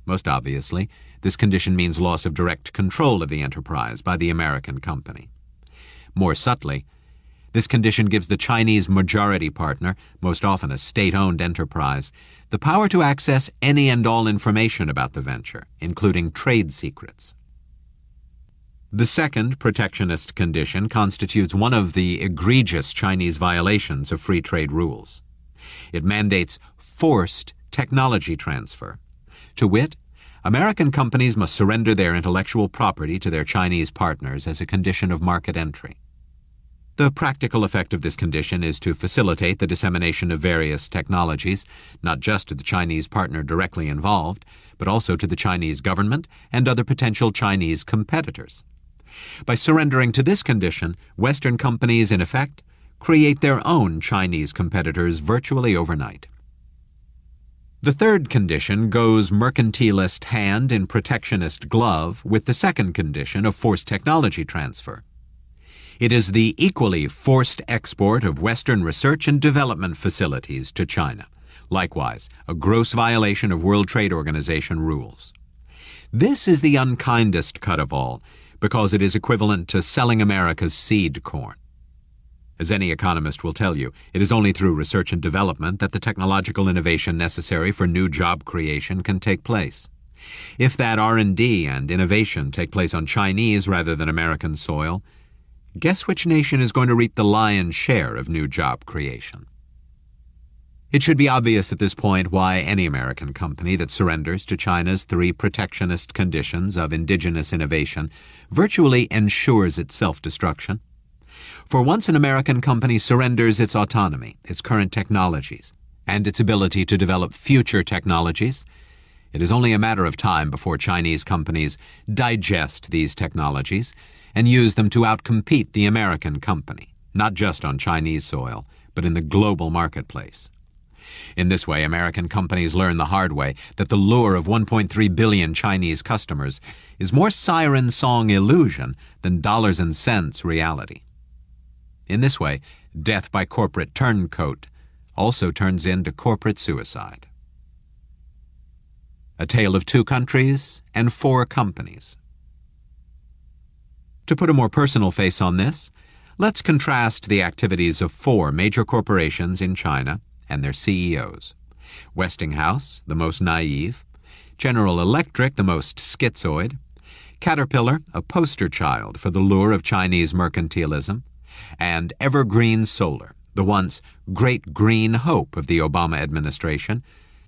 Most obviously, this condition means loss of direct control of the enterprise by the American company. More subtly, this condition gives the Chinese majority partner, most often a state-owned enterprise, the power to access any and all information about the venture, including trade secrets. The second protectionist condition constitutes one of the egregious Chinese violations of free trade rules. It mandates forced technology transfer. To wit, American companies must surrender their intellectual property to their Chinese partners as a condition of market entry. The practical effect of this condition is to facilitate the dissemination of various technologies, not just to the Chinese partner directly involved, but also to the Chinese government and other potential Chinese competitors. By surrendering to this condition, Western companies, in effect, create their own Chinese competitors virtually overnight. The third condition goes mercantilist hand in protectionist glove with the second condition of forced technology transfer. It is the equally forced export of Western research and development facilities to China, likewise a gross violation of World Trade Organization rules. This is the unkindest cut of all, because it is equivalent to selling America's seed corn. As any economist will tell you, it is only through research and development that the technological innovation necessary for new job creation can take place. If that R&D and innovation take place on Chinese rather than American soil, guess which nation is going to reap the lion's share of new job creation? It should be obvious at this point why any American company that surrenders to China's 3 protectionist conditions of indigenous innovation virtually ensures its self-destruction. For once an American company surrenders its autonomy, its current technologies, and its ability to develop future technologies, it is only a matter of time before Chinese companies digest these technologies and use them to outcompete the American company, not just on Chinese soil, but in the global marketplace. In this way, American companies learn the hard way that the lure of 1.3 billion Chinese customers is more siren song illusion than dollars and cents reality. In this way, death by corporate turncoat also turns into corporate suicide. A tale of 2 countries and 4 companies. To put a more personal face on this, let's contrast the activities of 4 major corporations in China and their CEOs. Westinghouse, the most naive; General Electric, the most schizoid; Caterpillar, a poster child for the lure of Chinese mercantilism; and Evergreen Solar, the once great green hope of the Obama administration,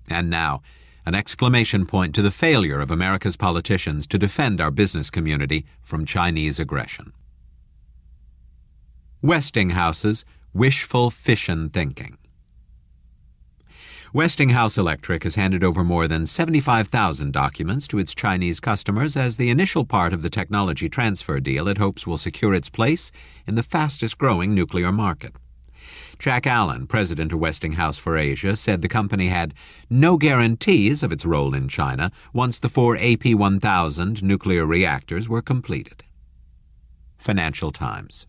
and now an exclamation point to the failure of America's politicians to defend our business community from Chinese aggression. Westinghouse's wishful fission thinking. Westinghouse Electric has handed over more than 75,000 documents to its Chinese customers as the initial part of the technology transfer deal it hopes will secure its place in the fastest-growing nuclear market. Jack Allen, president of Westinghouse for Asia, said the company had no guarantees of its role in China once the 4 AP1000 nuclear reactors were completed. Financial Times.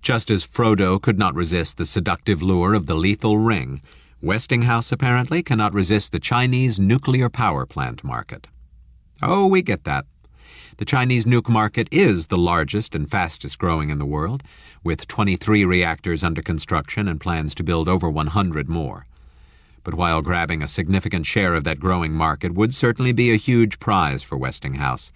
Just as Frodo could not resist the seductive lure of the lethal ring, Westinghouse apparently cannot resist the Chinese nuclear power plant market. Oh, we get that. The Chinese nuke market is the largest and fastest growing in the world, with 23 reactors under construction and plans to build over 100 more. But while grabbing a significant share of that growing market would certainly be a huge prize for Westinghouse,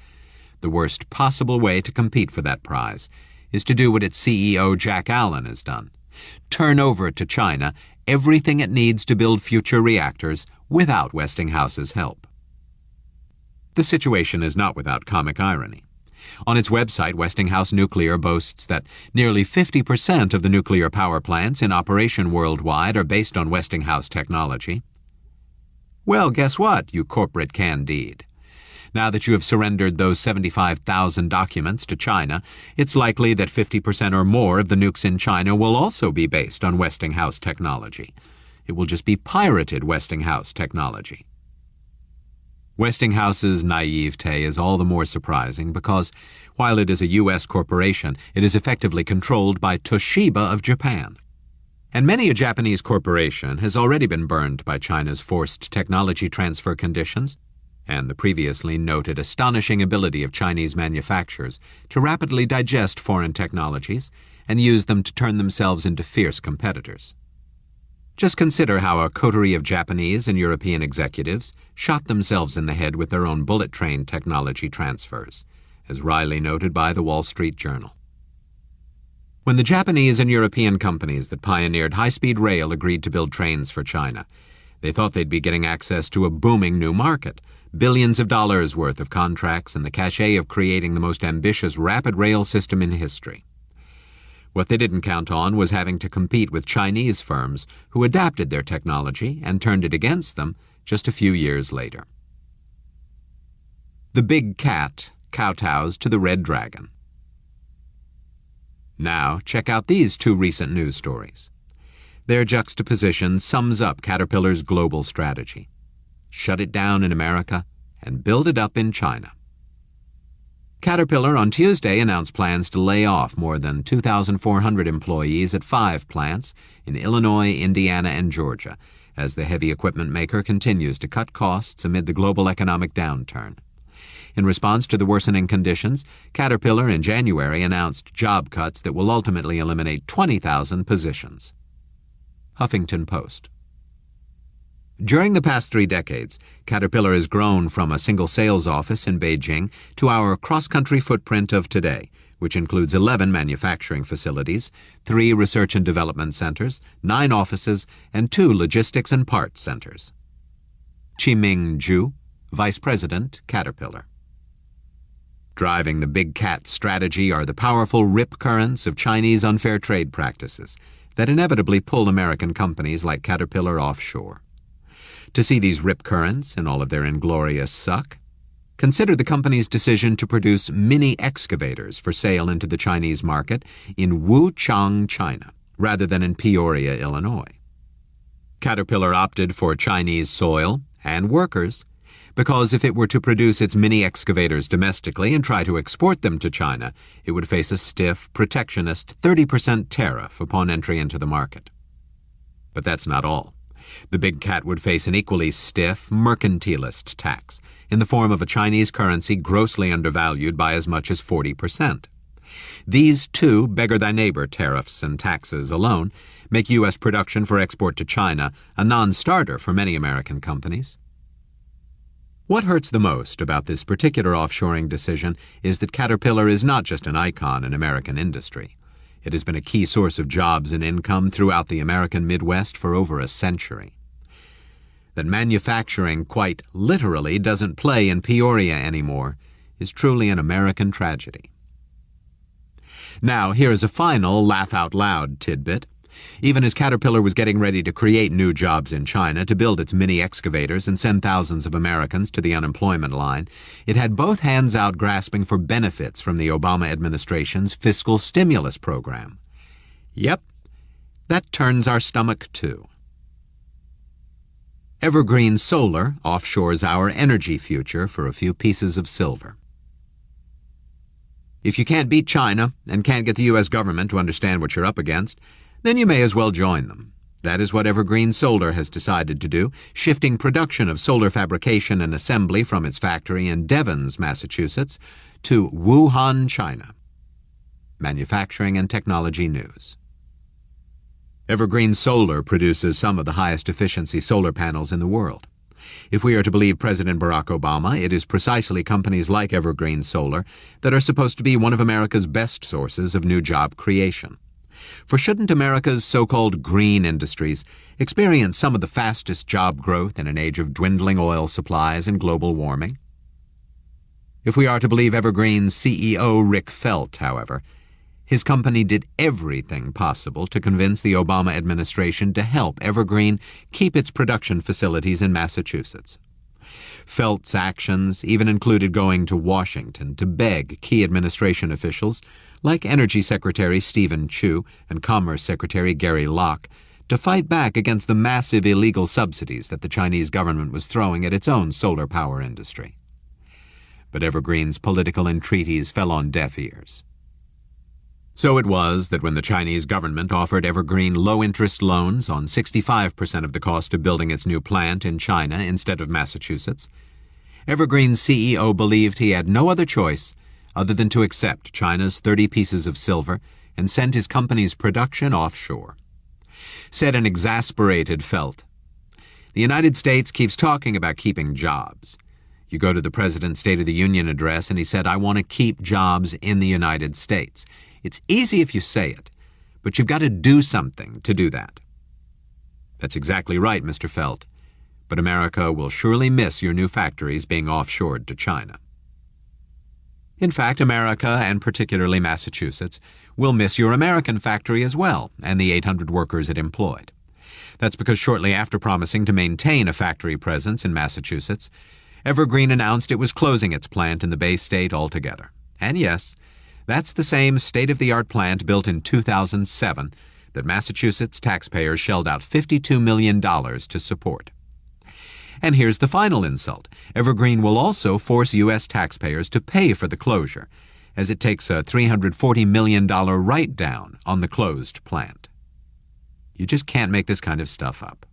the worst possible way to compete for that prize is to do what its CEO Jack Allen has done: turn over to China everything it needs to build future reactors without Westinghouse's help. The situation is not without comic irony. On its website, Westinghouse Nuclear boasts that nearly 50% of the nuclear power plants in operation worldwide are based on Westinghouse technology. Well, guess what, you corporate Candide? Now that you have surrendered those 75,000 documents to China, it's likely that 50% or more of the nukes in China will also be based on Westinghouse technology. It will just be pirated Westinghouse technology. Westinghouse's naivete is all the more surprising because, while it is a U.S. corporation, it is effectively controlled by Toshiba of Japan. And many a Japanese corporation has already been burned by China's forced technology transfer conditions, and the previously noted astonishing ability of Chinese manufacturers to rapidly digest foreign technologies and use them to turn themselves into fierce competitors. Just consider how a coterie of Japanese and European executives shot themselves in the head with their own bullet train technology transfers, as Riley noted by the Wall Street Journal. When the Japanese and European companies that pioneered high-speed rail agreed to build trains for China, they thought they'd be getting access to a booming new market, billions of dollars worth of contracts, and the cachet of creating the most ambitious rapid rail system in history. What they didn't count on was having to compete with Chinese firms who adapted their technology and turned it against them just a few years later. The big cat kowtows to the red dragon. Now, check out these two recent news stories. Their juxtaposition sums up Caterpillar's global strategy: shut it down in America and build it up in China. Caterpillar on Tuesday announced plans to lay off more than 2,400 employees at 5 plants in Illinois, Indiana, and Georgia, as the heavy equipment maker continues to cut costs amid the global economic downturn. In response to the worsening conditions, Caterpillar in January announced job cuts that will ultimately eliminate 20,000 positions. Huffington Post. During the past 3 decades, Caterpillar has grown from a single sales office in Beijing to our cross-country footprint of today, which includes 11 manufacturing facilities, 3 research and development centers, 9 offices, and 2 logistics and parts centers. Qiming Zhu, Vice President, Caterpillar. Driving the big cat strategy are the powerful rip currents of Chinese unfair trade practices that inevitably pull American companies like Caterpillar offshore. To see these rip currents in all of their inglorious suck, consider the company's decision to produce mini excavators for sale into the Chinese market in Wuchang, China, rather than in Peoria, Illinois. Caterpillar opted for Chinese soil and workers because if it were to produce its mini excavators domestically and try to export them to China, it would face a stiff, protectionist 30% tariff upon entry into the market. But that's not all. The big cat would face an equally stiff, mercantilist tax in the form of a Chinese currency grossly undervalued by as much as 40%. These 2 beggar-thy-neighbor tariffs and taxes alone make U.S. production for export to China a non-starter for many American companies. What hurts the most about this particular offshoring decision is that Caterpillar is not just an icon in American industry. It has been a key source of jobs and income throughout the American Midwest for over a century. That manufacturing quite literally doesn't play in Peoria anymore is truly an American tragedy. Now, here is a final laugh-out-loud tidbit. Even as Caterpillar was getting ready to create new jobs in China to build its mini-excavators and send thousands of Americans to the unemployment line, it had both hands out grasping for benefits from the Obama administration's fiscal stimulus program. Yep, that turns our stomach too. Evergreen Solar offshores our energy future for a few pieces of silver. If you can't beat China and can't get the U.S. government to understand what you're up against, then you may as well join them. That is what Evergreen Solar has decided to do, shifting production of solar fabrication and assembly from its factory in Devens, Massachusetts, to Wuhan, China. Manufacturing and Technology News. Evergreen Solar produces some of the highest efficiency solar panels in the world. If we are to believe President Barack Obama, it is precisely companies like Evergreen Solar that are supposed to be one of America's best sources of new job creation. For shouldn't America's so-called green industries experience some of the fastest job growth in an age of dwindling oil supplies and global warming? If we are to believe Evergreen's CEO Rick Felt, however, his company did everything possible to convince the Obama administration to help Evergreen keep its production facilities in Massachusetts. Felt's actions even included going to Washington to beg key administration officials, like Energy Secretary Stephen Chu and Commerce Secretary Gary Locke, to fight back against the massive illegal subsidies that the Chinese government was throwing at its own solar power industry. But Evergreen's political entreaties fell on deaf ears. So it was that when the Chinese government offered Evergreen low-interest loans on 65% of the cost of building its new plant in China instead of Massachusetts, Evergreen's CEO believed he had no other choice other than to accept China's 30 pieces of silver and send his company's production offshore. Said an exasperated Felt, "The United States keeps talking about keeping jobs. You go to the President's State of the Union address and he said, 'I want to keep jobs in the United States.' It's easy if you say it, but you've got to do something to do that." That's exactly right, Mr. Felt, but America will surely miss your new factories being offshored to China. In fact, America, and particularly Massachusetts, will miss your American factory as well, and the 800 workers it employed. That's because shortly after promising to maintain a factory presence in Massachusetts, Evergreen announced it was closing its plant in the Bay State altogether. And yes, that's the same state-of-the-art plant built in 2007 that Massachusetts taxpayers shelled out $52 million to support. And here's the final insult. Evergreen will also force U.S. taxpayers to pay for the closure, as it takes a $340 million write-down on the closed plant. You just can't make this kind of stuff up.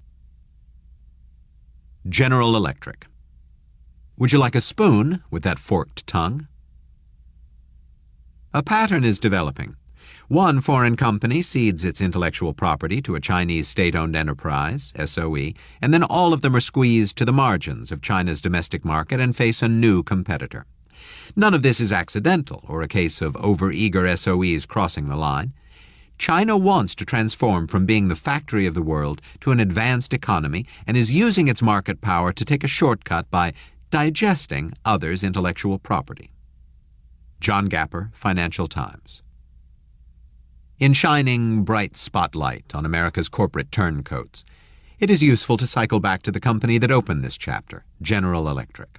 General Electric. Would you like a spoon with that forked tongue? A pattern is developing. One foreign company cedes its intellectual property to a Chinese state-owned enterprise, SOE, and then all of them are squeezed to the margins of China's domestic market and face a new competitor. None of this is accidental or a case of over-eager SOEs crossing the line. China wants to transform from being the factory of the world to an advanced economy and is using its market power to take a shortcut by digesting others' intellectual property. John Gapper, Financial Times. In shining bright spotlight on America's corporate turncoats, it is useful to cycle back to the company that opened this chapter, General Electric.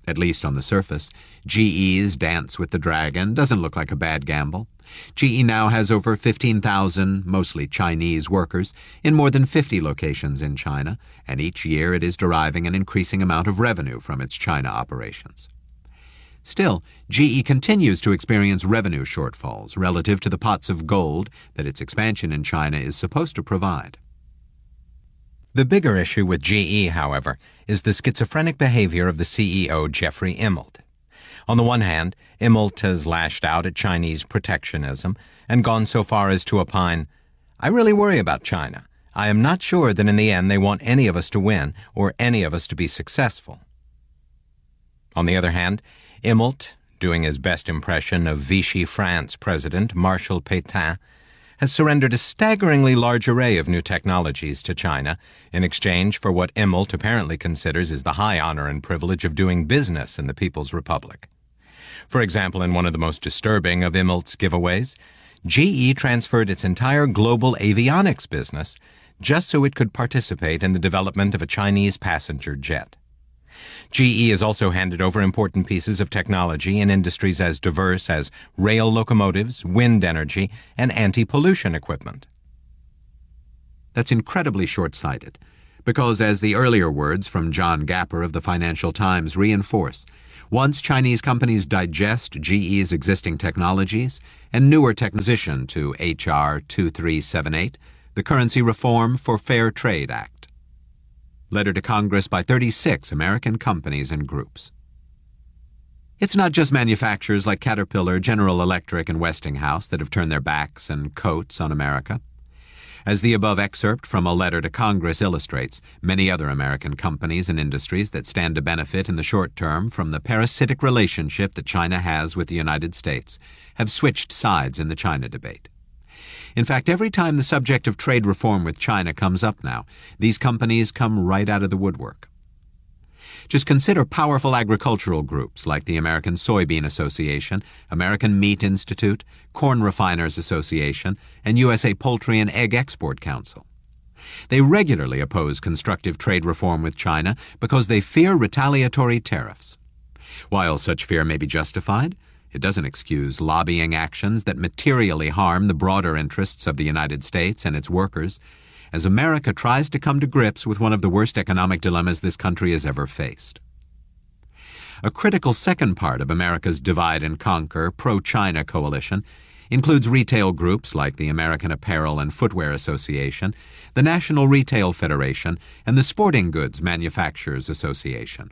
At least on the surface, GE's Dance with the Dragon doesn't look like a bad gamble. GE now has over 15,000, mostly Chinese workers, in more than 50 locations in China, and each year it is deriving an increasing amount of revenue from its China operations. Still, GE continues to experience revenue shortfalls relative to the pots of gold that its expansion in China is supposed to provide. The bigger issue with GE, however, is the schizophrenic behavior of the CEO, Jeffrey Immelt. On the one hand, Immelt has lashed out at Chinese protectionism and gone so far as to opine, "I really worry about China. I am not sure that in the end they want any of us to win or any of us to be successful." On the other hand, Immelt, doing his best impression of Vichy France President Marshal Pétain, has surrendered a staggeringly large array of new technologies to China in exchange for what Immelt apparently considers is the high honor and privilege of doing business in the People's Republic. For example, in one of the most disturbing of Immelt's giveaways, GE transferred its entire global avionics business just so it could participate in the development of a Chinese passenger jet. GE has also handed over important pieces of technology in industries as diverse as rail locomotives, wind energy, and anti-pollution equipment. That's incredibly short-sighted, because as the earlier words from John Gapper of the Financial Times reinforce, once Chinese companies digest GE's existing technologies and newer transition to H.R. 2378, the Currency Reform for Fair Trade Act. Letter to Congress by 36 American companies and groups. It's not just manufacturers like Caterpillar, General Electric, and Westinghouse that have turned their backs and coats on America. As the above excerpt from a letter to Congress illustrates, many other American companies and industries that stand to benefit in the short term from the parasitic relationship that China has with the United States have switched sides in the China debate. In fact, every time the subject of trade reform with China comes up now, these companies come right out of the woodwork. Just consider powerful agricultural groups like the American Soybean Association, American Meat Institute, Corn Refiners Association, and USA Poultry and Egg Export Council. They regularly oppose constructive trade reform with China because they fear retaliatory tariffs. While such fear may be justified, it doesn't excuse lobbying actions that materially harm the broader interests of the United States and its workers, as America tries to come to grips with one of the worst economic dilemmas this country has ever faced. A critical second part of America's divide and conquer pro-China coalition includes retail groups like the American Apparel and Footwear Association, the National Retail Federation, and the Sporting Goods Manufacturers Association.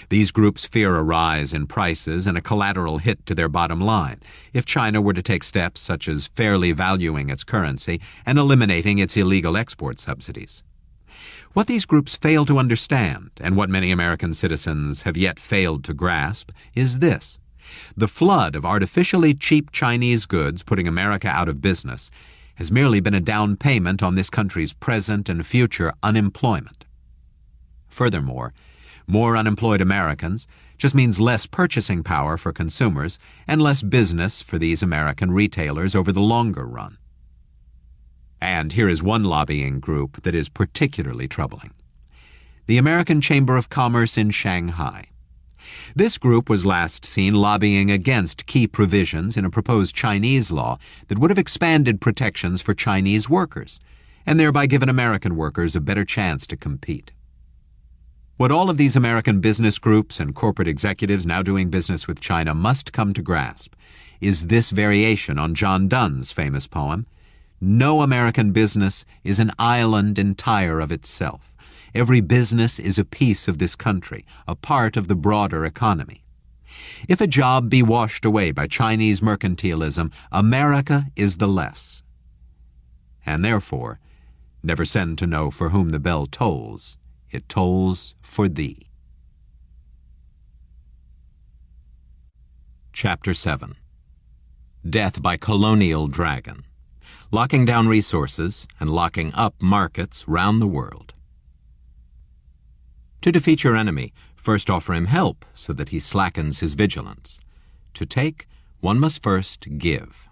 These groups fear a rise in prices and a collateral hit to their bottom line if China were to take steps such as fairly valuing its currency and eliminating its illegal export subsidies. What these groups fail to understand, and what many American citizens have yet failed to grasp, is this. The flood of artificially cheap Chinese goods putting America out of business has merely been a down payment on this country's present and future unemployment. Furthermore, more unemployed Americans just means less purchasing power for consumers and less business for these American retailers over the longer run. And here is one lobbying group that is particularly troubling. The American Chamber of Commerce in Shanghai. This group was last seen lobbying against key provisions in a proposed Chinese law that would have expanded protections for Chinese workers and thereby given American workers a better chance to compete. What all of these American business groups and corporate executives now doing business with China must come to grasp is this variation on John Donne's famous poem, "No American business is an island entire of itself. Every business is a piece of this country, a part of the broader economy. If a job be washed away by Chinese mercantilism, America is the less. And therefore, never send to know for whom the bell tolls. It tolls for thee." Chapter 7. Death by Colonial Dragon. Locking down resources and locking up markets round the world. To defeat your enemy, first offer him help so that he slackens his vigilance. To take, one must first give.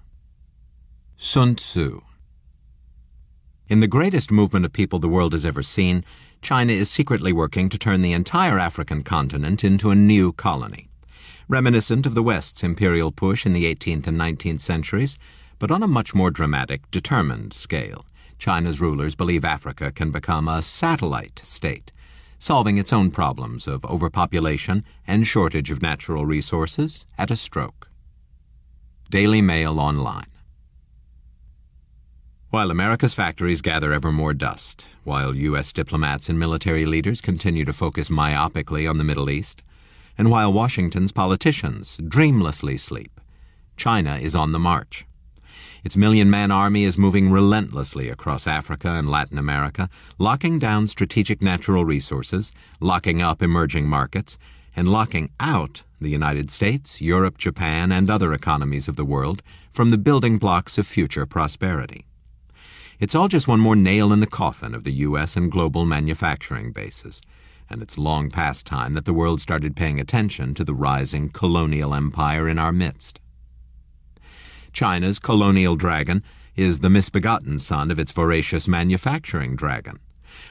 Sun Tzu. In the greatest movement of people the world has ever seen, China is secretly working to turn the entire African continent into a new colony. Reminiscent of the West's imperial push in the 18th and 19th centuries, but on a much more dramatic, determined scale, China's rulers believe Africa can become a satellite state, solving its own problems of overpopulation and shortage of natural resources at a stroke. Daily Mail Online. While America's factories gather ever more dust, while U.S. diplomats and military leaders continue to focus myopically on the Middle East, and while Washington's politicians dreamlessly sleep, China is on the march. Its million-man army is moving relentlessly across Africa and Latin America, locking down strategic natural resources, locking up emerging markets, and locking out the United States, Europe, Japan, and other economies of the world from the building blocks of future prosperity. It's all just one more nail in the coffin of the U.S. and global manufacturing bases, and it's long past time that the world started paying attention to the rising colonial empire in our midst. China's colonial dragon is the misbegotten son of its voracious manufacturing dragon,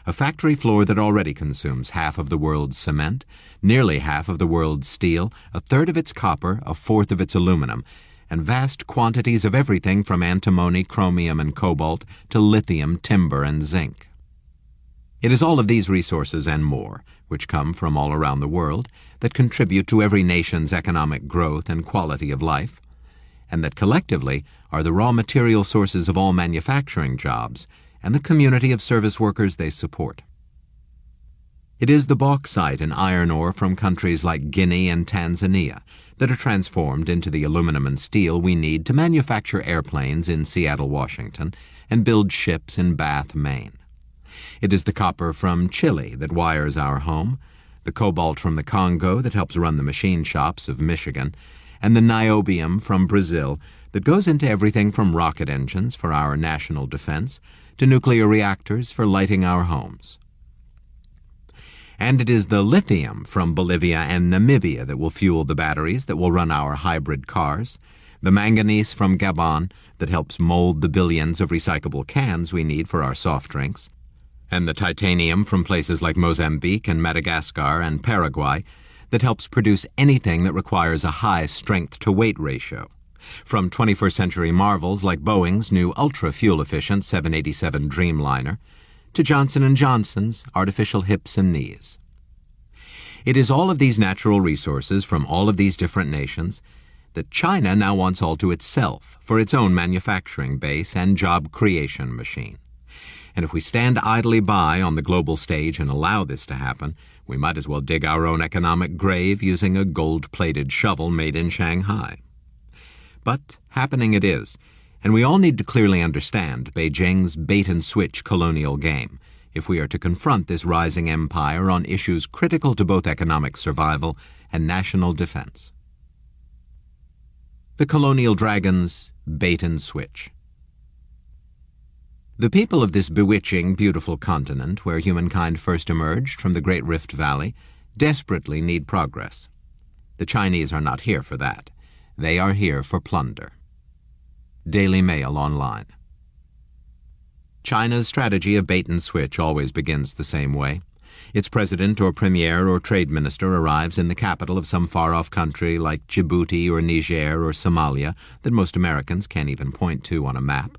a factory floor that already consumes half of the world's cement, nearly half of the world's steel, a third of its copper, a fourth of its aluminum, and vast quantities of everything from antimony, chromium, and cobalt to lithium, timber, and zinc. It is all of these resources and more, which come from all around the world, that contribute to every nation's economic growth and quality of life, and that collectively are the raw material sources of all manufacturing jobs and the community of service workers they support. It is the bauxite and iron ore from countries like Guinea and Tanzania that are transformed into the aluminum and steel we need to manufacture airplanes in Seattle, Washington, and build ships in Bath, Maine. It is the copper from Chile that wires our home, the cobalt from the Congo that helps run the machine shops of Michigan, and the niobium from Brazil that goes into everything from rocket engines for our national defense to nuclear reactors for lighting our homes. And it is the lithium from Bolivia and Namibia that will fuel the batteries that will run our hybrid cars, the manganese from Gabon that helps mold the billions of recyclable cans we need for our soft drinks, and the titanium from places like Mozambique and Madagascar and Paraguay that helps produce anything that requires a high strength-to-weight ratio, from 21st century marvels like Boeing's new ultra-fuel-efficient 787 Dreamliner to Johnson & Johnson's artificial hips and knees. It is all of these natural resources from all of these different nations that China now wants all to itself for its own manufacturing base and job creation machine. And if we stand idly by on the global stage and allow this to happen, we might as well dig our own economic grave using a gold-plated shovel made in Shanghai. But happening it is, and we all need to clearly understand Beijing's bait-and-switch colonial game if we are to confront this rising empire on issues critical to both economic survival and national defense. The colonial dragon's bait-and-switch. The people of this bewitching, beautiful continent where humankind first emerged from the Great Rift Valley desperately need progress. The Chinese are not here for that. They are here for plunder. Daily Mail Online. China's strategy of bait-and-switch always begins the same way. Its president or premier or trade minister arrives in the capital of some far-off country like Djibouti or Niger or Somalia that most Americans can't even point to on a map.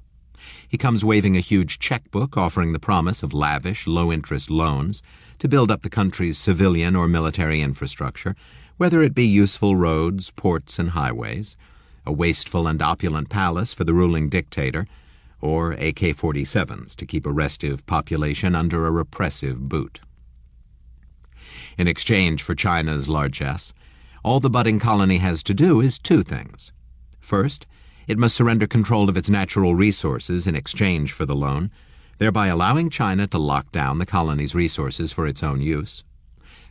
He comes waving a huge checkbook offering the promise of lavish, low-interest loans to build up the country's civilian or military infrastructure, whether it be useful roads, ports, and highways, a wasteful and opulent palace for the ruling dictator, or AK-47s to keep a restive population under a repressive boot. In exchange for China's largesse, all the budding colony has to do is two things. First, it must surrender control of its natural resources in exchange for the loan, thereby allowing China to lock down the colony's resources for its own use.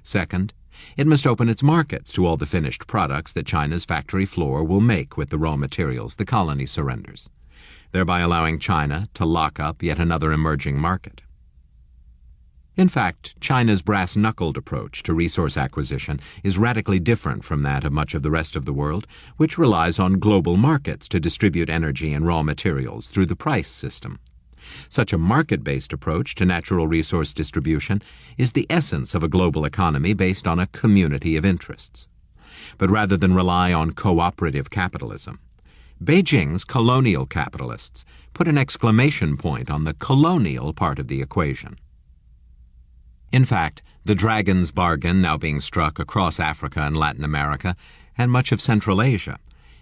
Second, it must open its markets to all the finished products that China's factory floor will make with the raw materials the colony surrenders, thereby allowing China to lock up yet another emerging market. In fact, China's brass-knuckled approach to resource acquisition is radically different from that of much of the rest of the world, which relies on global markets to distribute energy and raw materials through the price system. Such a market-based approach to natural resource distribution is the essence of a global economy based on a community of interests. But rather than rely on cooperative capitalism, Beijing's colonial capitalists put an exclamation point on the colonial part of the equation. In fact, the dragon's bargain now being struck across Africa and Latin America and much of Central Asia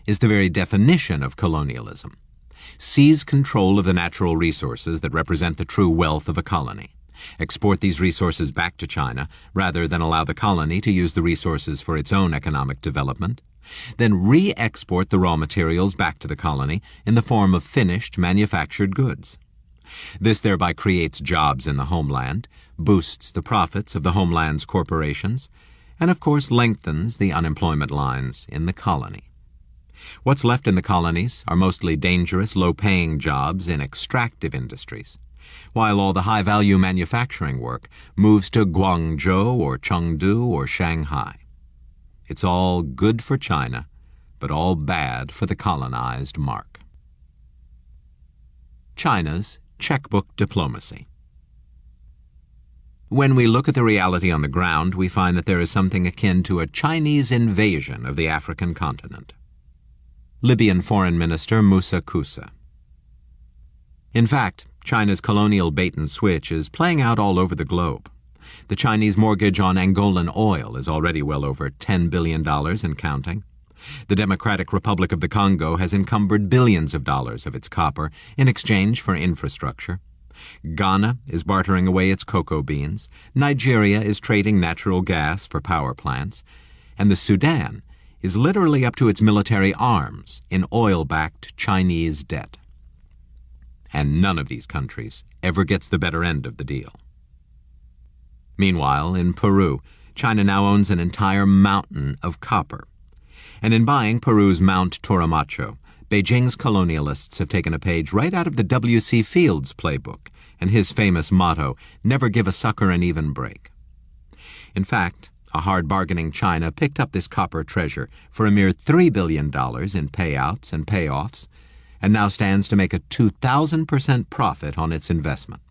is the very definition of colonialism. Seize control of the natural resources that represent the true wealth of a colony. Export these resources back to China rather than allow the colony to use the resources for its own economic development. Then re-export the raw materials back to the colony in the form of finished manufactured goods. This thereby creates jobs in the homeland, boosts the profits of the homeland's corporations, and of course lengthens the unemployment lines in the colony. What's left in the colonies are mostly dangerous, low-paying jobs in extractive industries, while all the high-value manufacturing work moves to Guangzhou or Chengdu or Shanghai. It's all good for China, but all bad for the colonized mark. China's checkbook diplomacy. When we look at the reality on the ground, we find that there is something akin to a Chinese invasion of the African continent. Libyan Foreign Minister Musa Kusa. In fact, China's colonial bait-and-switch is playing out all over the globe. The Chinese mortgage on Angolan oil is already well over $10 billion and counting. The Democratic Republic of the Congo has encumbered billions of dollars of its copper in exchange for infrastructure. Ghana is bartering away its cocoa beans. Nigeria is trading natural gas for power plants. And the Sudan is literally up to its military arms in oil-backed Chinese debt. And none of these countries ever gets the better end of the deal. Meanwhile, in Peru, China now owns an entire mountain of copper. And in buying Peru's Mount Toramacho, Beijing's colonialists have taken a page right out of the W.C. Fields playbook and his famous motto, "Never give a sucker an even break." In fact, a hard-bargaining China picked up this copper treasure for a mere $3 billion in payouts and payoffs, and now stands to make a 2,000% profit on its investment.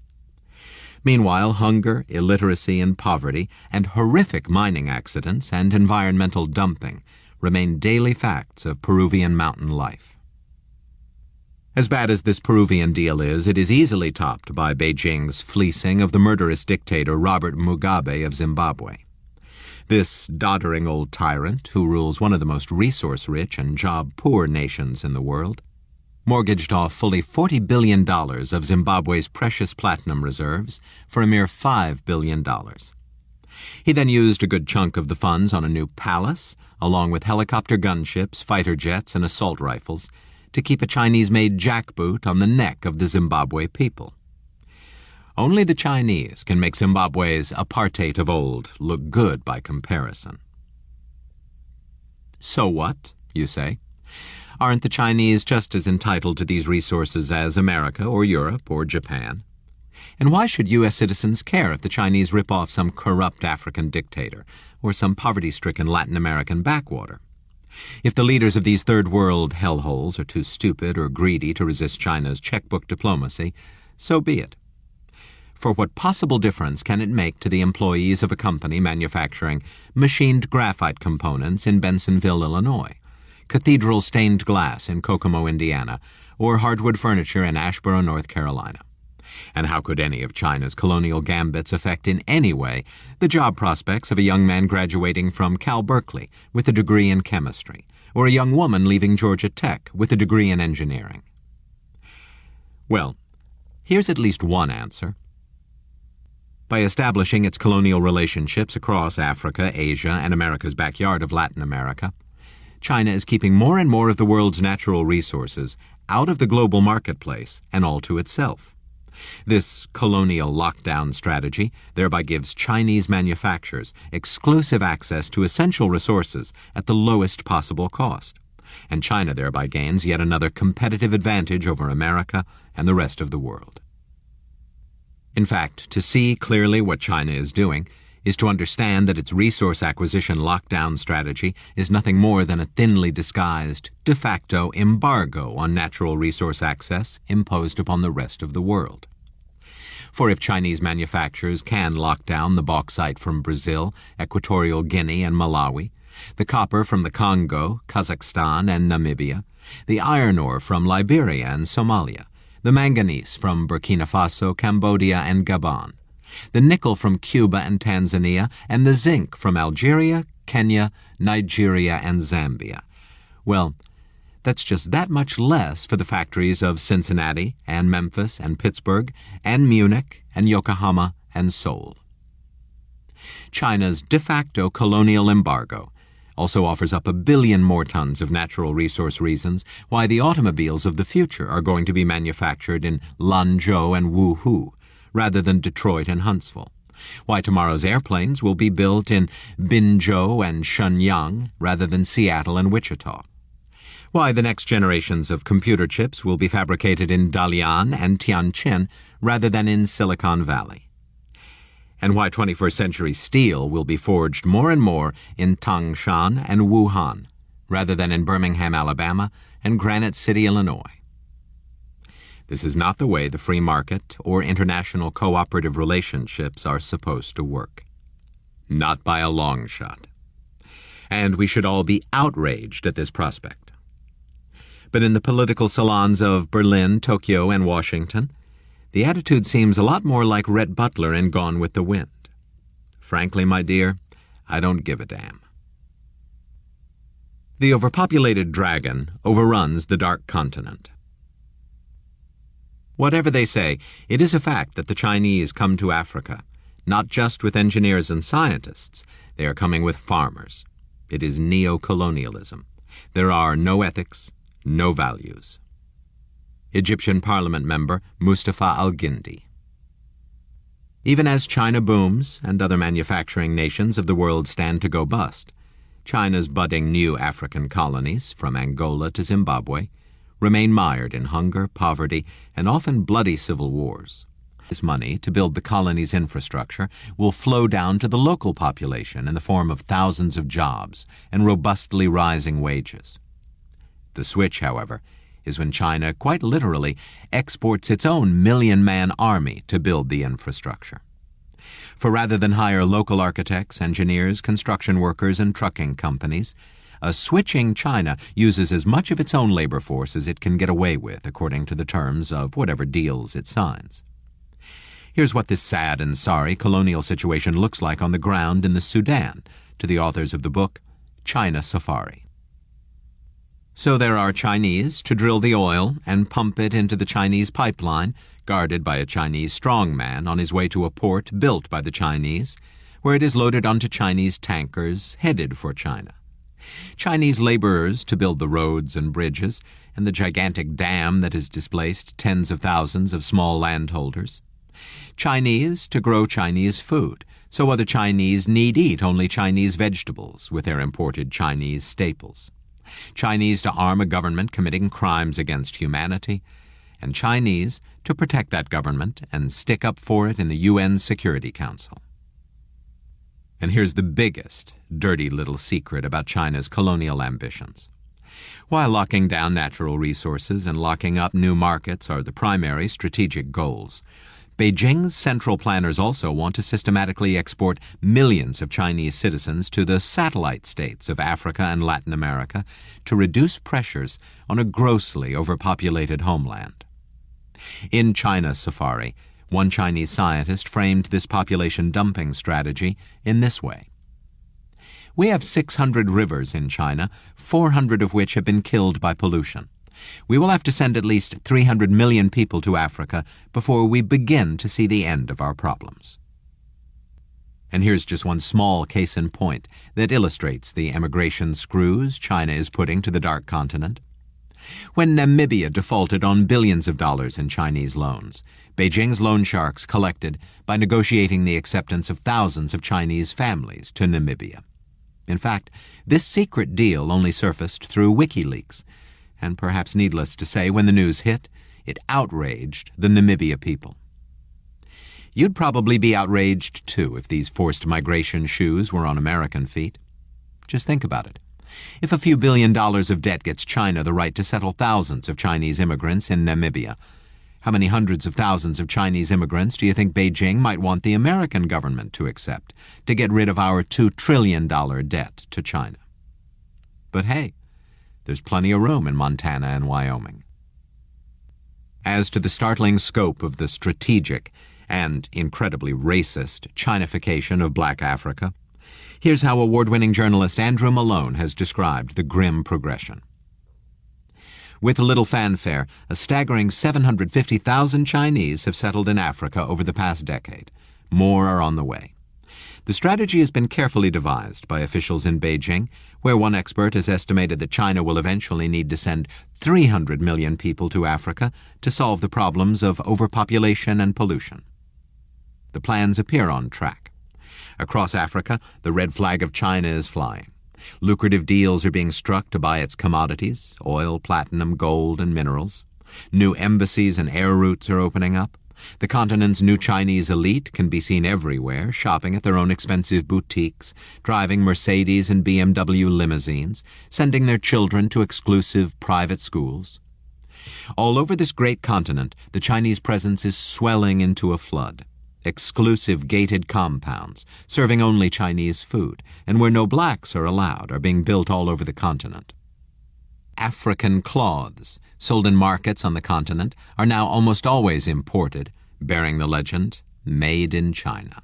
Meanwhile, hunger, illiteracy, and poverty, and horrific mining accidents and environmental dumping remain daily facts of Peruvian mountain life. As bad as this Peruvian deal is, it is easily topped by Beijing's fleecing of the murderous dictator Robert Mugabe of Zimbabwe. This doddering old tyrant, who rules one of the most resource-rich and job-poor nations in the world, mortgaged off fully $40 billion of Zimbabwe's precious platinum reserves for a mere $5 billion. He then used a good chunk of the funds on a new palace, along with helicopter gunships, fighter jets, and assault rifles, to keep a Chinese-made jackboot on the neck of the Zimbabwe people. Only the Chinese can make Zimbabwe's apartheid of old look good by comparison. So what, you say? Aren't the Chinese just as entitled to these resources as America or Europe or Japan? And why should U.S. citizens care if the Chinese rip off some corrupt African dictator or some poverty-stricken Latin American backwater? If the leaders of these third-world hellholes are too stupid or greedy to resist China's checkbook diplomacy, so be it. For what possible difference can it make to the employees of a company manufacturing machined graphite components in Bensonville, Illinois, cathedral stained glass in Kokomo, Indiana, or hardwood furniture in Asheboro, North Carolina? And how could any of China's colonial gambits affect in any way the job prospects of a young man graduating from Cal Berkeley with a degree in chemistry, or a young woman leaving Georgia Tech with a degree in engineering? Well, here's at least one answer. By establishing its colonial relationships across Africa, Asia, and America's backyard of Latin America, China is keeping more and more of the world's natural resources out of the global marketplace and all to itself. This colonial lockdown strategy thereby gives Chinese manufacturers exclusive access to essential resources at the lowest possible cost, and China thereby gains yet another competitive advantage over America and the rest of the world. In fact, to see clearly what China is doing is to understand that its resource acquisition lockdown strategy is nothing more than a thinly disguised de facto embargo on natural resource access imposed upon the rest of the world. For if Chinese manufacturers can lock down the bauxite from Brazil, Equatorial Guinea, and Malawi, the copper from the Congo, Kazakhstan, and Namibia, the iron ore from Liberia and Somalia, the manganese from Burkina Faso, Cambodia, and Gabon, the nickel from Cuba and Tanzania, and the zinc from Algeria, Kenya, Nigeria, and Zambia, well, that's just that much less for the factories of Cincinnati and Memphis and Pittsburgh and Munich and Yokohama and Seoul. China's de facto colonial embargo also offers up 1 billion more tons of natural resource reasons why the automobiles of the future are going to be manufactured in Lanzhou and Wuhu rather than Detroit and Huntsville, why tomorrow's airplanes will be built in Binzhou and Shenyang rather than Seattle and Wichita, why the next generations of computer chips will be fabricated in Dalian and Tianjin rather than in Silicon Valley, and why 21st century steel will be forged more and more in Tangshan and Wuhan rather than in Birmingham, Alabama, and Granite City, Illinois. This is not the way the free market or international cooperative relationships are supposed to work. Not by a long shot. And we should all be outraged at this prospect. But in the political salons of Berlin, Tokyo, and Washington, the attitude seems a lot more like Rhett Butler in Gone with the Wind. Frankly, my dear, I don't give a damn. The overpopulated dragon overruns the dark continent. Whatever they say, it is a fact that the Chinese come to Africa, not just with engineers and scientists. They are coming with farmers. It is neo-colonialism. There are no ethics, no values. Egyptian parliament member Mustafa al-Gindi. Even as China booms and other manufacturing nations of the world stand to go bust, China's budding new African colonies, from Angola to Zimbabwe, remain mired in hunger, poverty, and often bloody civil wars. This money to build the colony's infrastructure will flow down to the local population in the form of thousands of jobs and robustly rising wages. The switch, however, is when China quite literally exports its own million-man army to build the infrastructure. For rather than hire local architects, engineers, construction workers, and trucking companies, a switching China uses as much of its own labor force as it can get away with according to the terms of whatever deals it signs. Here's what this sad and sorry colonial situation looks like on the ground in the Sudan to the authors of the book China Safari. So there are Chinese to drill the oil and pump it into the Chinese pipeline, guarded by a Chinese strongman on his way to a port built by the Chinese, where it is loaded onto Chinese tankers headed for China. Chinese laborers to build the roads and bridges and the gigantic dam that has displaced tens of thousands of small landholders. Chinese to grow Chinese food, so other Chinese need eat only Chinese vegetables with their imported Chinese staples. Chinese to arm a government committing crimes against humanity, and Chinese to protect that government and stick up for it in the UN Security Council. And here's the biggest, dirty little secret about China's colonial ambitions. While locking down natural resources and locking up new markets are the primary strategic goals, Beijing's central planners also want to systematically export millions of Chinese citizens to the satellite states of Africa and Latin America to reduce pressures on a grossly overpopulated homeland. In China Safari, one Chinese scientist framed this population dumping strategy in this way. We have 600 rivers in China, 400 of which have been killed by pollution. We will have to send at least 300 million people to Africa before we begin to see the end of our problems. And here's just one small case in point that illustrates the emigration screws China is putting to the dark continent. When Namibia defaulted on billions of dollars in Chinese loans, Beijing's loan sharks collected by negotiating the acceptance of thousands of Chinese families to Namibia. In fact, this secret deal only surfaced through WikiLeaks, and perhaps needless to say, when the news hit, it outraged the Namibia people. You'd probably be outraged, too, if these forced migration shoes were on American feet. Just think about it. If a few $1 billion of debt gets China the right to settle thousands of Chinese immigrants in Namibia, how many hundreds of thousands of Chinese immigrants do you think Beijing might want the American government to accept to get rid of our $2 trillion debt to China? But hey, there's plenty of room in Montana and Wyoming. As to the startling scope of the strategic and incredibly racist Chinification of Black Africa, here's how award-winning journalist Andrew Malone has described the grim progression. With little fanfare, a staggering 750,000 Chinese have settled in Africa over the past decade. More are on the way. The strategy has been carefully devised by officials in Beijing, where one expert has estimated that China will eventually need to send 300 million people to Africa to solve the problems of overpopulation and pollution. The plans appear on track. Across Africa, the red flag of China is flying. Lucrative deals are being struck to buy its commodities, oil, platinum, gold, and minerals. New embassies and air routes are opening up. The continent's new Chinese elite can be seen everywhere, shopping at their own expensive boutiques, driving Mercedes and BMW limousines, sending their children to exclusive private schools. All over this great continent, the Chinese presence is swelling into a flood. Exclusive gated compounds, serving only Chinese food, and where no blacks are allowed, are being built all over the continent. African cloths, sold in markets on the continent, are now almost always imported, bearing the legend, Made in China.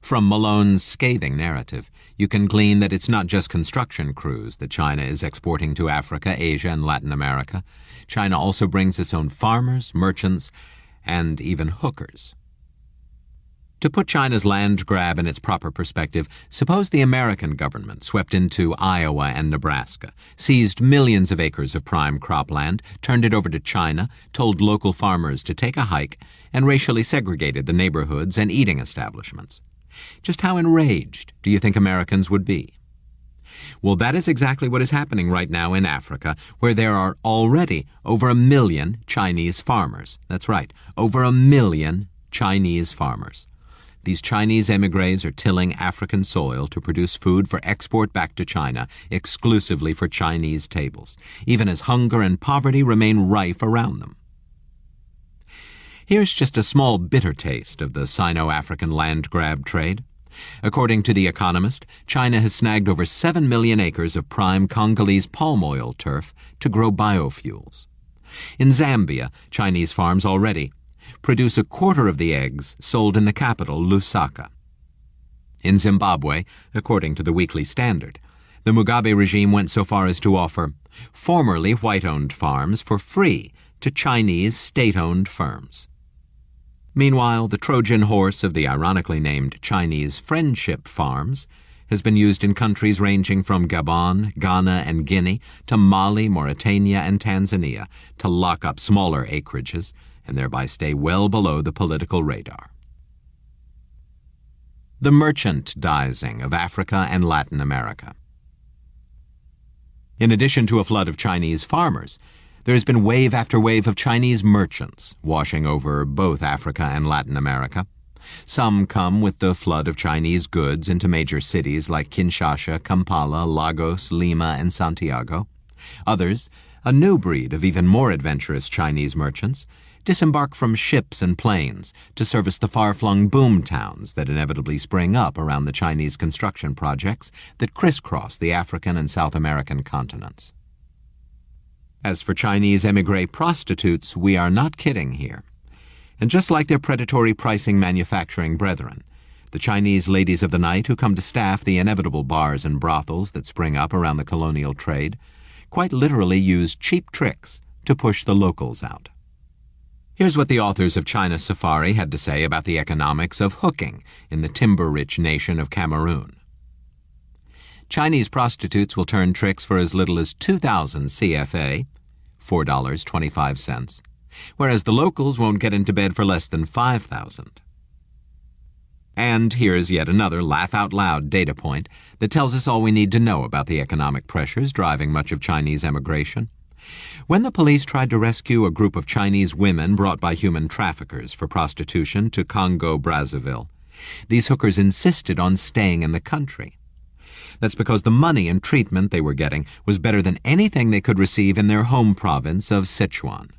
From Malone's scathing narrative, you can glean that it's not just construction crews that China is exporting to Africa, Asia, and Latin America. China also brings its own farmers, merchants, and even hookers. To put China's land grab in its proper perspective, suppose the American government swept into Iowa and Nebraska, seized millions of acres of prime cropland, turned it over to China, told local farmers to take a hike, and racially segregated the neighborhoods and eating establishments. Just how enraged do you think Americans would be? Well, that is exactly what is happening right now in Africa, where there are already over 1 million Chinese farmers. That's right, over 1 million Chinese farmers. These Chinese émigrés are tilling African soil to produce food for export back to China, exclusively for Chinese tables, even as hunger and poverty remain rife around them. Here's just a small bitter taste of the Sino-African land grab trade. According to The Economist, China has snagged over 7 million acres of prime Congolese palm oil turf to grow biofuels. In Zambia, Chinese farms already produce 1/4 of the eggs sold in the capital, Lusaka. In Zimbabwe, according to the Weekly Standard, the Mugabe regime went so far as to offer formerly white-owned farms for free to Chinese state-owned firms. Meanwhile, the Trojan horse of the ironically named Chinese Friendship Farms has been used in countries ranging from Gabon, Ghana, and Guinea to Mali, Mauritania, and Tanzania to lock up smaller acreages and thereby stay well below the political radar. The merchandising of Africa and Latin America. In addition to a flood of Chinese farmers, there has been wave after wave of Chinese merchants washing over both Africa and Latin America. Some come with the flood of Chinese goods into major cities like Kinshasa, Kampala, Lagos, Lima, and Santiago. Others, a new breed of even more adventurous Chinese merchants, disembark from ships and planes to service the far-flung boom towns that inevitably spring up around the Chinese construction projects that crisscross the African and South American continents. As for Chinese émigré prostitutes, we are not kidding here. And just like their predatory pricing manufacturing brethren, the Chinese ladies of the night who come to staff the inevitable bars and brothels that spring up around the colonial trade quite literally use cheap tricks to push the locals out. Here's what the authors of China Safari had to say about the economics of hooking in the timber-rich nation of Cameroon. Chinese prostitutes will turn tricks for as little as 2,000 CFA, $4.25, whereas the locals won't get into bed for less than 5,000. And here's yet another laugh-out-loud data point that tells us all we need to know about the economic pressures driving much of Chinese emigration. When the police tried to rescue a group of Chinese women brought by human traffickers for prostitution to Congo-Brazzaville, these hookers insisted on staying in the country. That's because the money and treatment they were getting was better than anything they could receive in their home province of Sichuan.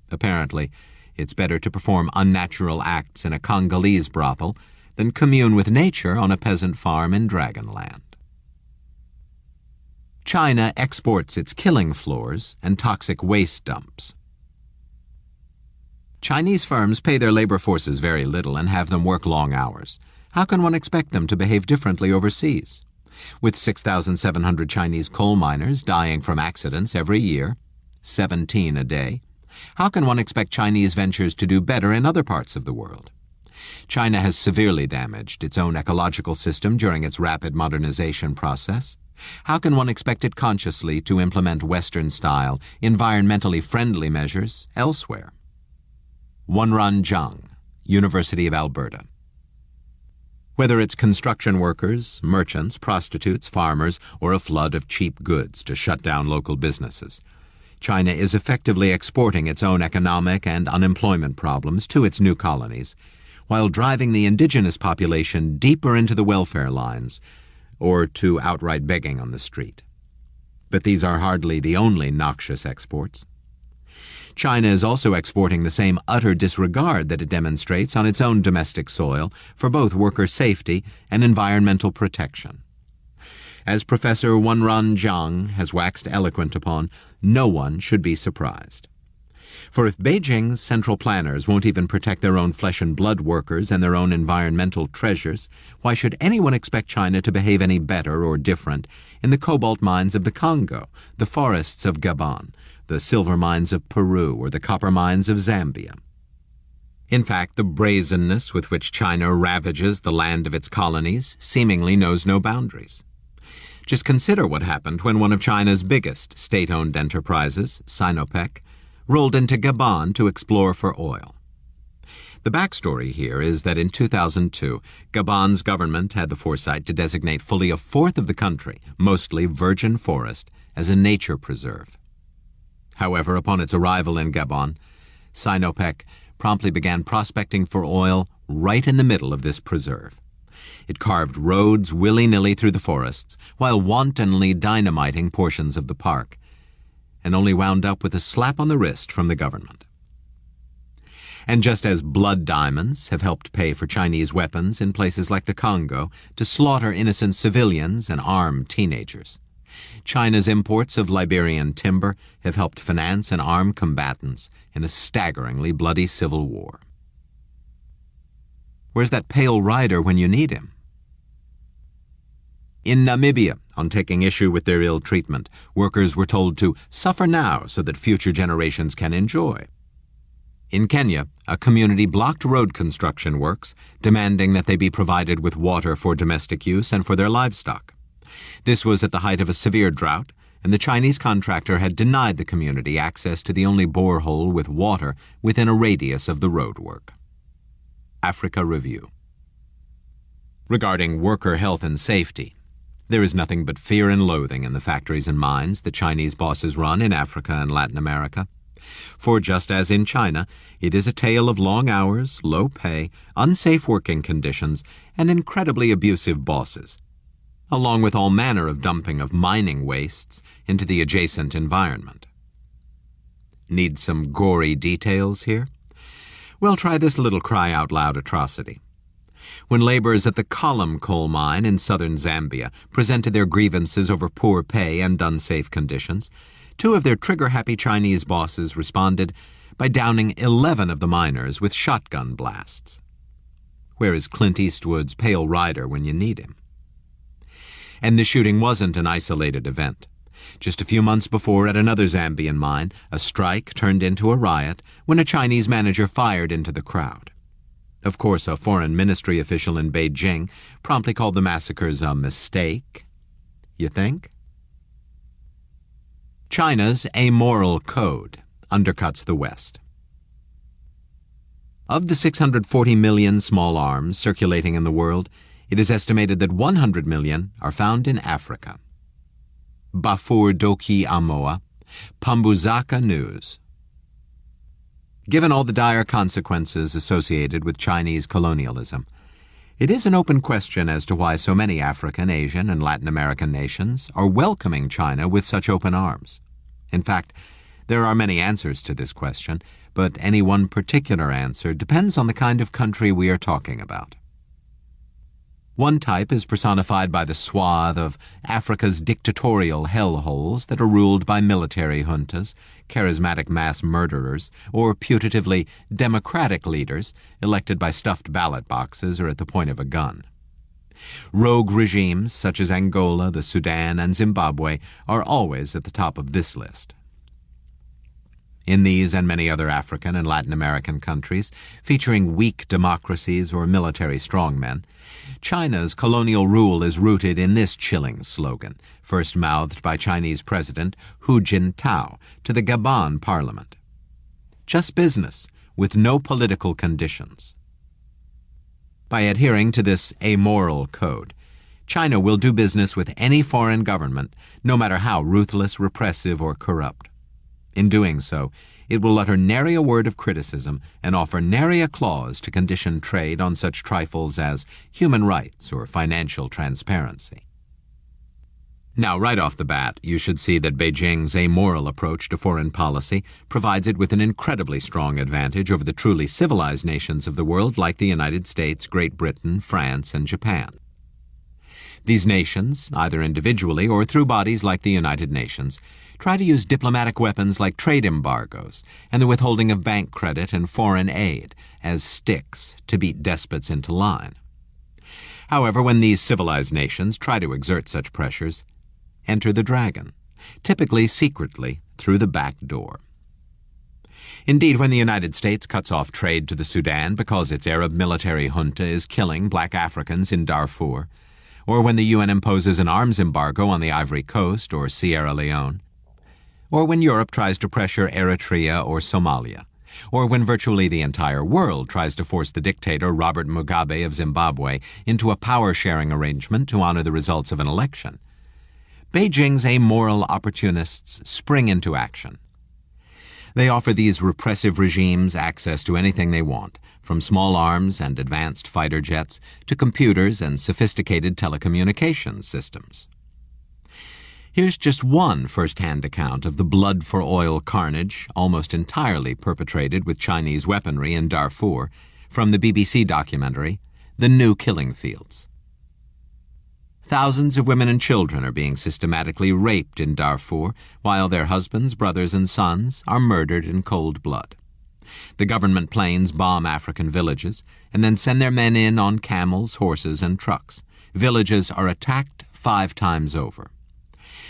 Apparently, it's better to perform unnatural acts in a Congolese brothel than commune with nature on a peasant farm in Dragonland. China exports its killing floors and toxic waste dumps. Chinese firms pay their labor forces very little and have them work long hours. How can one expect them to behave differently overseas? With 6,700 Chinese coal miners dying from accidents every year, 17 a day, how can one expect Chinese ventures to do better in other parts of the world? China has severely damaged its own ecological system during its rapid modernization process. How can one expect it consciously to implement Western-style, environmentally friendly measures elsewhere? Wenran Zhang, University of Alberta. Whether it's construction workers, merchants, prostitutes, farmers, or a flood of cheap goods to shut down local businesses, China is effectively exporting its own economic and unemployment problems to its new colonies, while driving the indigenous population deeper into the welfare lines or to outright begging on the street. But these are hardly the only noxious exports. China is also exporting the same utter disregard that it demonstrates on its own domestic soil for both worker safety and environmental protection. As Professor Wenran Jiang has waxed eloquent upon, no one should be surprised. For if Beijing's central planners won't even protect their own flesh and blood workers and their own environmental treasures, why should anyone expect China to behave any better or different in the cobalt mines of the Congo, the forests of Gabon, the silver mines of Peru, or the copper mines of Zambia? In fact, the brazenness with which China ravages the land of its colonies seemingly knows no boundaries. Just consider what happened when one of China's biggest state-owned enterprises, Sinopec, rolled into Gabon to explore for oil. The backstory here is that in 2002, Gabon's government had the foresight to designate fully a fourth of the country, mostly virgin forest, as a nature preserve. However, upon its arrival in Gabon, Sinopec promptly began prospecting for oil right in the middle of this preserve. It carved roads willy-nilly through the forests, while wantonly dynamiting portions of the park, and only wound up with a slap on the wrist from the government. And just as blood diamonds have helped pay for Chinese weapons in places like the Congo to slaughter innocent civilians and arm teenagers, China's imports of Liberian timber have helped finance and arm combatants in a staggeringly bloody civil war. Where's that pale rider when you need him? In Namibia, on taking issue with their ill treatment, workers were told to suffer now so that future generations can enjoy. In Kenya, a community blocked road construction works, demanding that they be provided with water for domestic use and for their livestock. This was at the height of a severe drought, and the Chinese contractor had denied the community access to the only borehole with water within a radius of the roadwork. Africa Review. Regarding worker health and safety, there is nothing but fear and loathing in the factories and mines the Chinese bosses run in Africa and Latin America. For just as in China, it is a tale of long hours, low pay, unsafe working conditions, and incredibly abusive bosses, along with all manner of dumping of mining wastes into the adjacent environment. Need some gory details here? Well, try this little cry-out-loud atrocity. When laborers at the Column coal mine in southern Zambia presented their grievances over poor pay and unsafe conditions, two of their trigger-happy Chinese bosses responded by downing 11 of the miners with shotgun blasts. Where is Clint Eastwood's pale rider when you need him? And the shooting wasn't an isolated event. Just a few months before, at another Zambian mine, a strike turned into a riot when a Chinese manager fired into the crowd. Of course, a foreign ministry official in Beijing promptly called the massacres a mistake. You think? China's amoral code undercuts the West. Of the 640 million small arms circulating in the world, it is estimated that 100 million are found in Africa. Bafur Doki Amoa, Pambuzaka News. Given all the dire consequences associated with Chinese colonialism, it is an open question as to why so many African, Asian, and Latin American nations are welcoming China with such open arms. In fact, there are many answers to this question, but any one particular answer depends on the kind of country we are talking about. One type is personified by the swath of Africa's dictatorial hellholes that are ruled by military juntas, charismatic mass murderers, or putatively democratic leaders elected by stuffed ballot boxes or at the point of a gun. Rogue regimes such as Angola, the Sudan, and Zimbabwe are always at the top of this list. In these and many other African and Latin American countries, featuring weak democracies or military strongmen, China's colonial rule is rooted in this chilling slogan, first mouthed by Chinese President Hu Jintao to the Gabon parliament: "Just business, with no political conditions." By adhering to this amoral code, China will do business with any foreign government, no matter how ruthless, repressive, or corrupt. In doing so, it will utter nary a word of criticism and offer nary a clause to condition trade on such trifles as human rights or financial transparency. Now, right off the bat, you should see that Beijing's amoral approach to foreign policy provides it with an incredibly strong advantage over the truly civilized nations of the world like the United States, Great Britain, France, and Japan. These nations, either individually or through bodies like the United Nations, try to use diplomatic weapons like trade embargoes and the withholding of bank credit and foreign aid as sticks to beat despots into line. However, when these civilized nations try to exert such pressures, enter the dragon, typically secretly through the back door. Indeed, when the United States cuts off trade to the Sudan because its Arab military junta is killing black Africans in Darfur, or when the UN imposes an arms embargo on the Ivory Coast or Sierra Leone, or when Europe tries to pressure Eritrea or Somalia, or when virtually the entire world tries to force the dictator Robert Mugabe of Zimbabwe into a power-sharing arrangement to honor the results of an election, Beijing's amoral opportunists spring into action. They offer these repressive regimes access to anything they want, from small arms and advanced fighter jets to computers and sophisticated telecommunications systems. Here's just one first-hand account of the blood-for-oil carnage almost entirely perpetrated with Chinese weaponry in Darfur from the BBC documentary, The New Killing Fields. Thousands of women and children are being systematically raped in Darfur, while their husbands, brothers, and sons are murdered in cold blood. The government planes bomb African villages and then send their men in on camels, horses, and trucks. Villages are attacked 5 times over.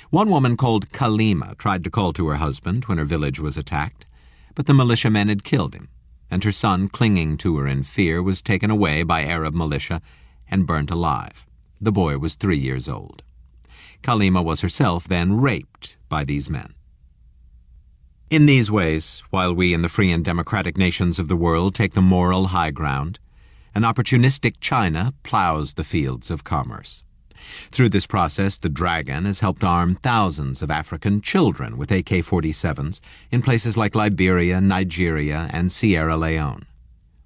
One woman called Kalima tried to call to her husband when her village was attacked, but the militiamen had killed him, and her son, clinging to her in fear, was taken away by Arab militia and burnt alive. The boy was 3 years old. Kalima was herself then raped by these men. In these ways, while we in the free and democratic nations of the world take the moral high ground, an opportunistic China plows the fields of commerce. Through this process, the Dragon has helped arm thousands of African children with AK-47s in places like Liberia, Nigeria, and Sierra Leone,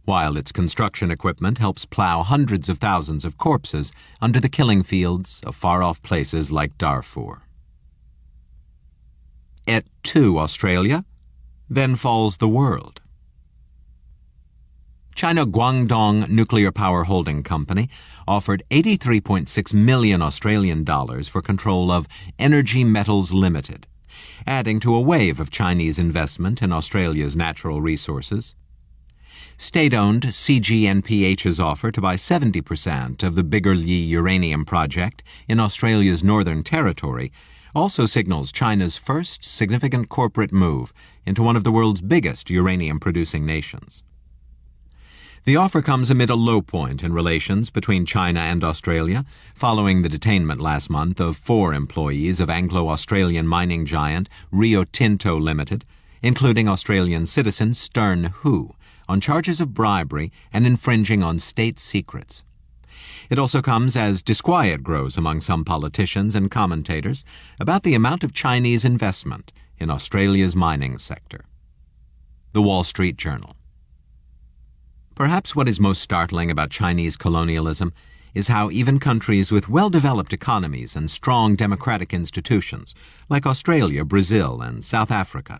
while its construction equipment helps plow hundreds of thousands of corpses under the killing fields of far-off places like Darfur. Et tu, Australia? Then falls the world. China Guangdong Nuclear Power Holding Company offered 83.6 million Australian dollars for control of Energy Metals Limited, adding to a wave of Chinese investment in Australia's natural resources. State-owned CGNPH's offer to buy 70% of the Biggerlee uranium project in Australia's Northern Territory also signals China's first significant corporate move into one of the world's biggest uranium-producing nations. The offer comes amid a low point in relations between China and Australia, following the detainment last month of 4 employees of Anglo-Australian mining giant Rio Tinto Limited, including Australian citizen Stern Hu, on charges of bribery and infringing on state secrets. It also comes as disquiet grows among some politicians and commentators about the amount of Chinese investment in Australia's mining sector. The Wall Street Journal. Perhaps what is most startling about Chinese colonialism is how even countries with well-developed economies and strong democratic institutions, like Australia, Brazil, and South Africa,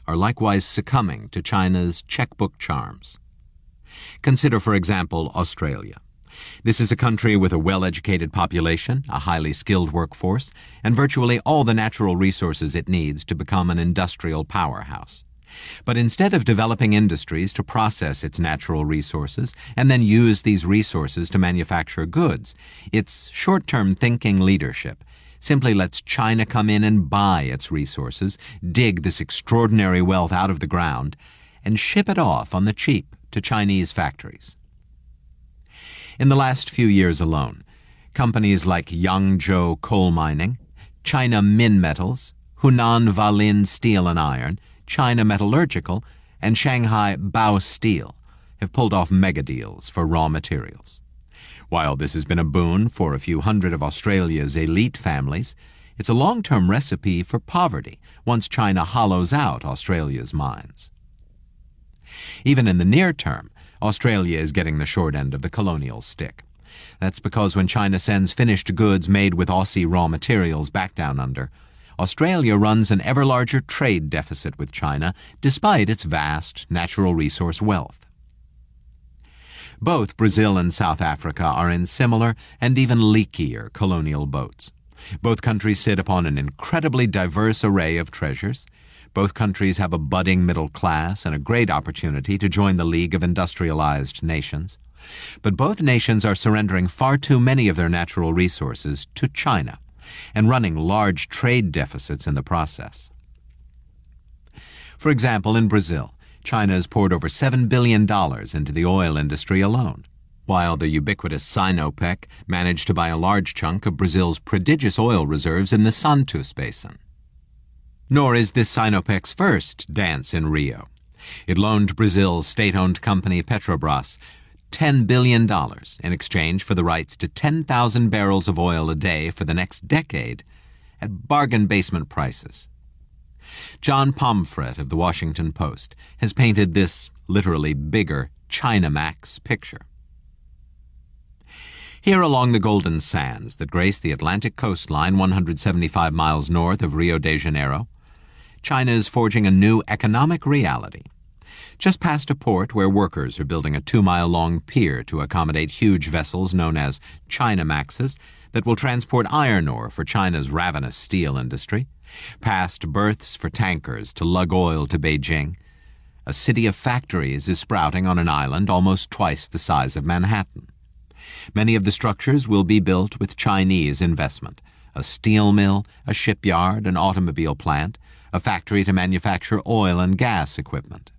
are likewise succumbing to China's checkbook charms. Consider, for example, Australia. This is a country with a well-educated population, a highly skilled workforce, and virtually all the natural resources it needs to become an industrial powerhouse. But instead of developing industries to process its natural resources and then use these resources to manufacture goods, its short-term thinking leadership simply lets China come in and buy its resources, dig this extraordinary wealth out of the ground, and ship it off on the cheap to Chinese factories. In the last few years alone, companies like Yangzhou Coal Mining, China Minmetals, Hunan Valin Steel and Iron, China Metallurgical, and Shanghai Bao Steel have pulled off mega deals for raw materials. While this has been a boon for a few hundred of Australia's elite families, it's a long-term recipe for poverty once China hollows out Australia's mines. Even in the near term, Australia is getting the short end of the colonial stick. That's because when China sends finished goods made with Aussie raw materials back down under, Australia runs an ever larger trade deficit with China despite its vast natural resource wealth. Both Brazil and South Africa are in similar and even leakier colonial boats. Both countries sit upon an incredibly diverse array of treasures. Both countries have a budding middle class and a great opportunity to join the League of Industrialized Nations. But both nations are surrendering far too many of their natural resources to China and running large trade deficits in the process. For example, in Brazil, China has poured over $7 billion into the oil industry alone, while the ubiquitous Sinopec managed to buy a large chunk of Brazil's prodigious oil reserves in the Santos Basin. Nor is this Sinopec's first dance in Rio. It loaned Brazil's state-owned company Petrobras $10 billion in exchange for the rights to 10,000 barrels of oil a day for the next decade at bargain basement prices. John Pomfret of the Washington Post has painted this literally bigger Chinamax picture. Here along the golden sands that grace the Atlantic coastline 175 miles north of Rio de Janeiro, China is forging a new economic reality. Just past a port where workers are building a 2-mile-long pier to accommodate huge vessels known as Chinamaxes that will transport iron ore for China's ravenous steel industry, past berths for tankers to lug oil to Beijing, a city of factories is sprouting on an island almost twice the size of Manhattan. Many of the structures will be built with Chinese investment: a steel mill, a shipyard, an automobile plant, a factory to manufacture oil and gas equipment.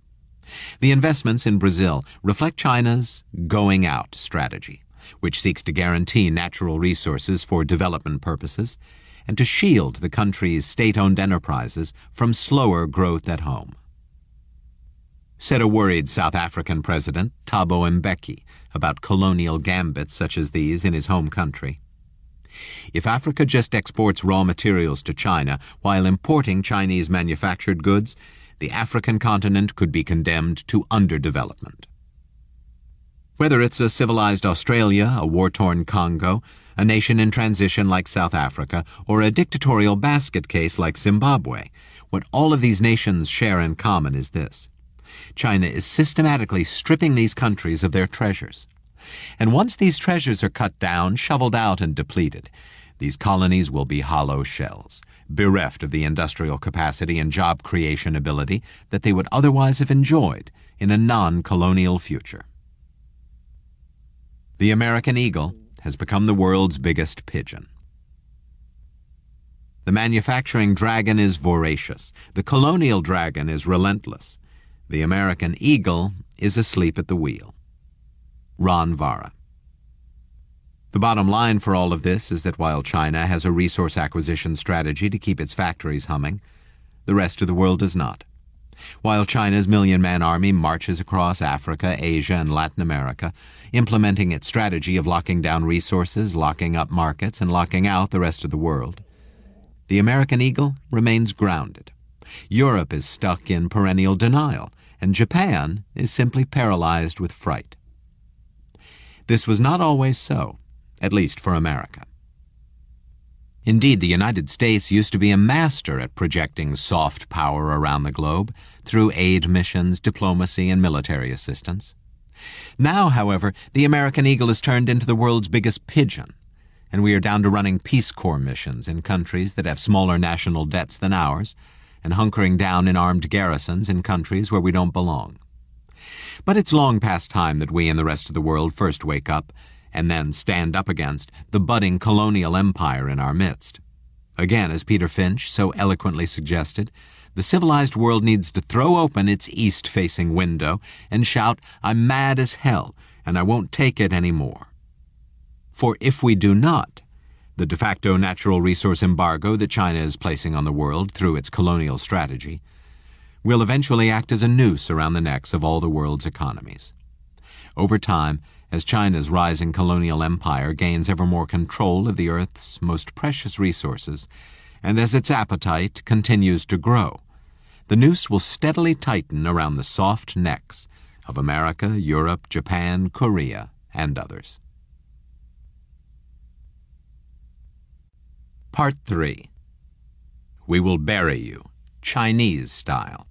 The investments in Brazil reflect China's going out strategy, which seeks to guarantee natural resources for development purposes and to shield the country's state-owned enterprises from slower growth at home. Said a worried South African president, Thabo Mbeki, about colonial gambits such as these in his home country. If Africa just exports raw materials to China while importing Chinese manufactured goods, the African continent could be condemned to underdevelopment. Whether it's a civilized Australia, a war-torn Congo, a nation in transition like South Africa, or a dictatorial basket case like Zimbabwe, what all of these nations share in common is this: China is systematically stripping these countries of their treasures. And once these treasures are cut down, shoveled out, and depleted, these colonies will be hollow shells, bereft of the industrial capacity and job creation ability that they would otherwise have enjoyed in a non-colonial future. The American eagle has become the world's biggest pigeon. The manufacturing dragon is voracious. The colonial dragon is relentless. The American eagle is asleep at the wheel. Ron Vara. The bottom line for all of this is that while China has a resource acquisition strategy to keep its factories humming, the rest of the world does not. While China's million-man army marches across Africa, Asia, and Latin America, implementing its strategy of locking down resources, locking up markets, and locking out the rest of the world, the American eagle remains grounded. Europe is stuck in perennial denial, and Japan is simply paralyzed with fright. This was not always so, at least for America. Indeed, the United States used to be a master at projecting soft power around the globe through aid missions, diplomacy, and military assistance. Now, however, the American eagle has turned into the world's biggest pigeon, and we are down to running Peace Corps missions in countries that have smaller national debts than ours, and hunkering down in armed garrisons in countries where we don't belong. But it's long past time that we and the rest of the world first wake up and then stand up against the budding colonial empire in our midst. Again, as Peter Finch so eloquently suggested, the civilized world needs to throw open its east-facing window and shout, "I'm mad as hell, and I won't take it anymore." For if we do not, the de facto natural resource embargo that China is placing on the world through its colonial strategy will eventually act as a noose around the necks of all the world's economies. Over time, as China's rising colonial empire gains ever more control of the Earth's most precious resources, and as its appetite continues to grow, the noose will steadily tighten around the soft necks of America, Europe, Japan, Korea, and others. Part 3. We will bury you, Chinese style.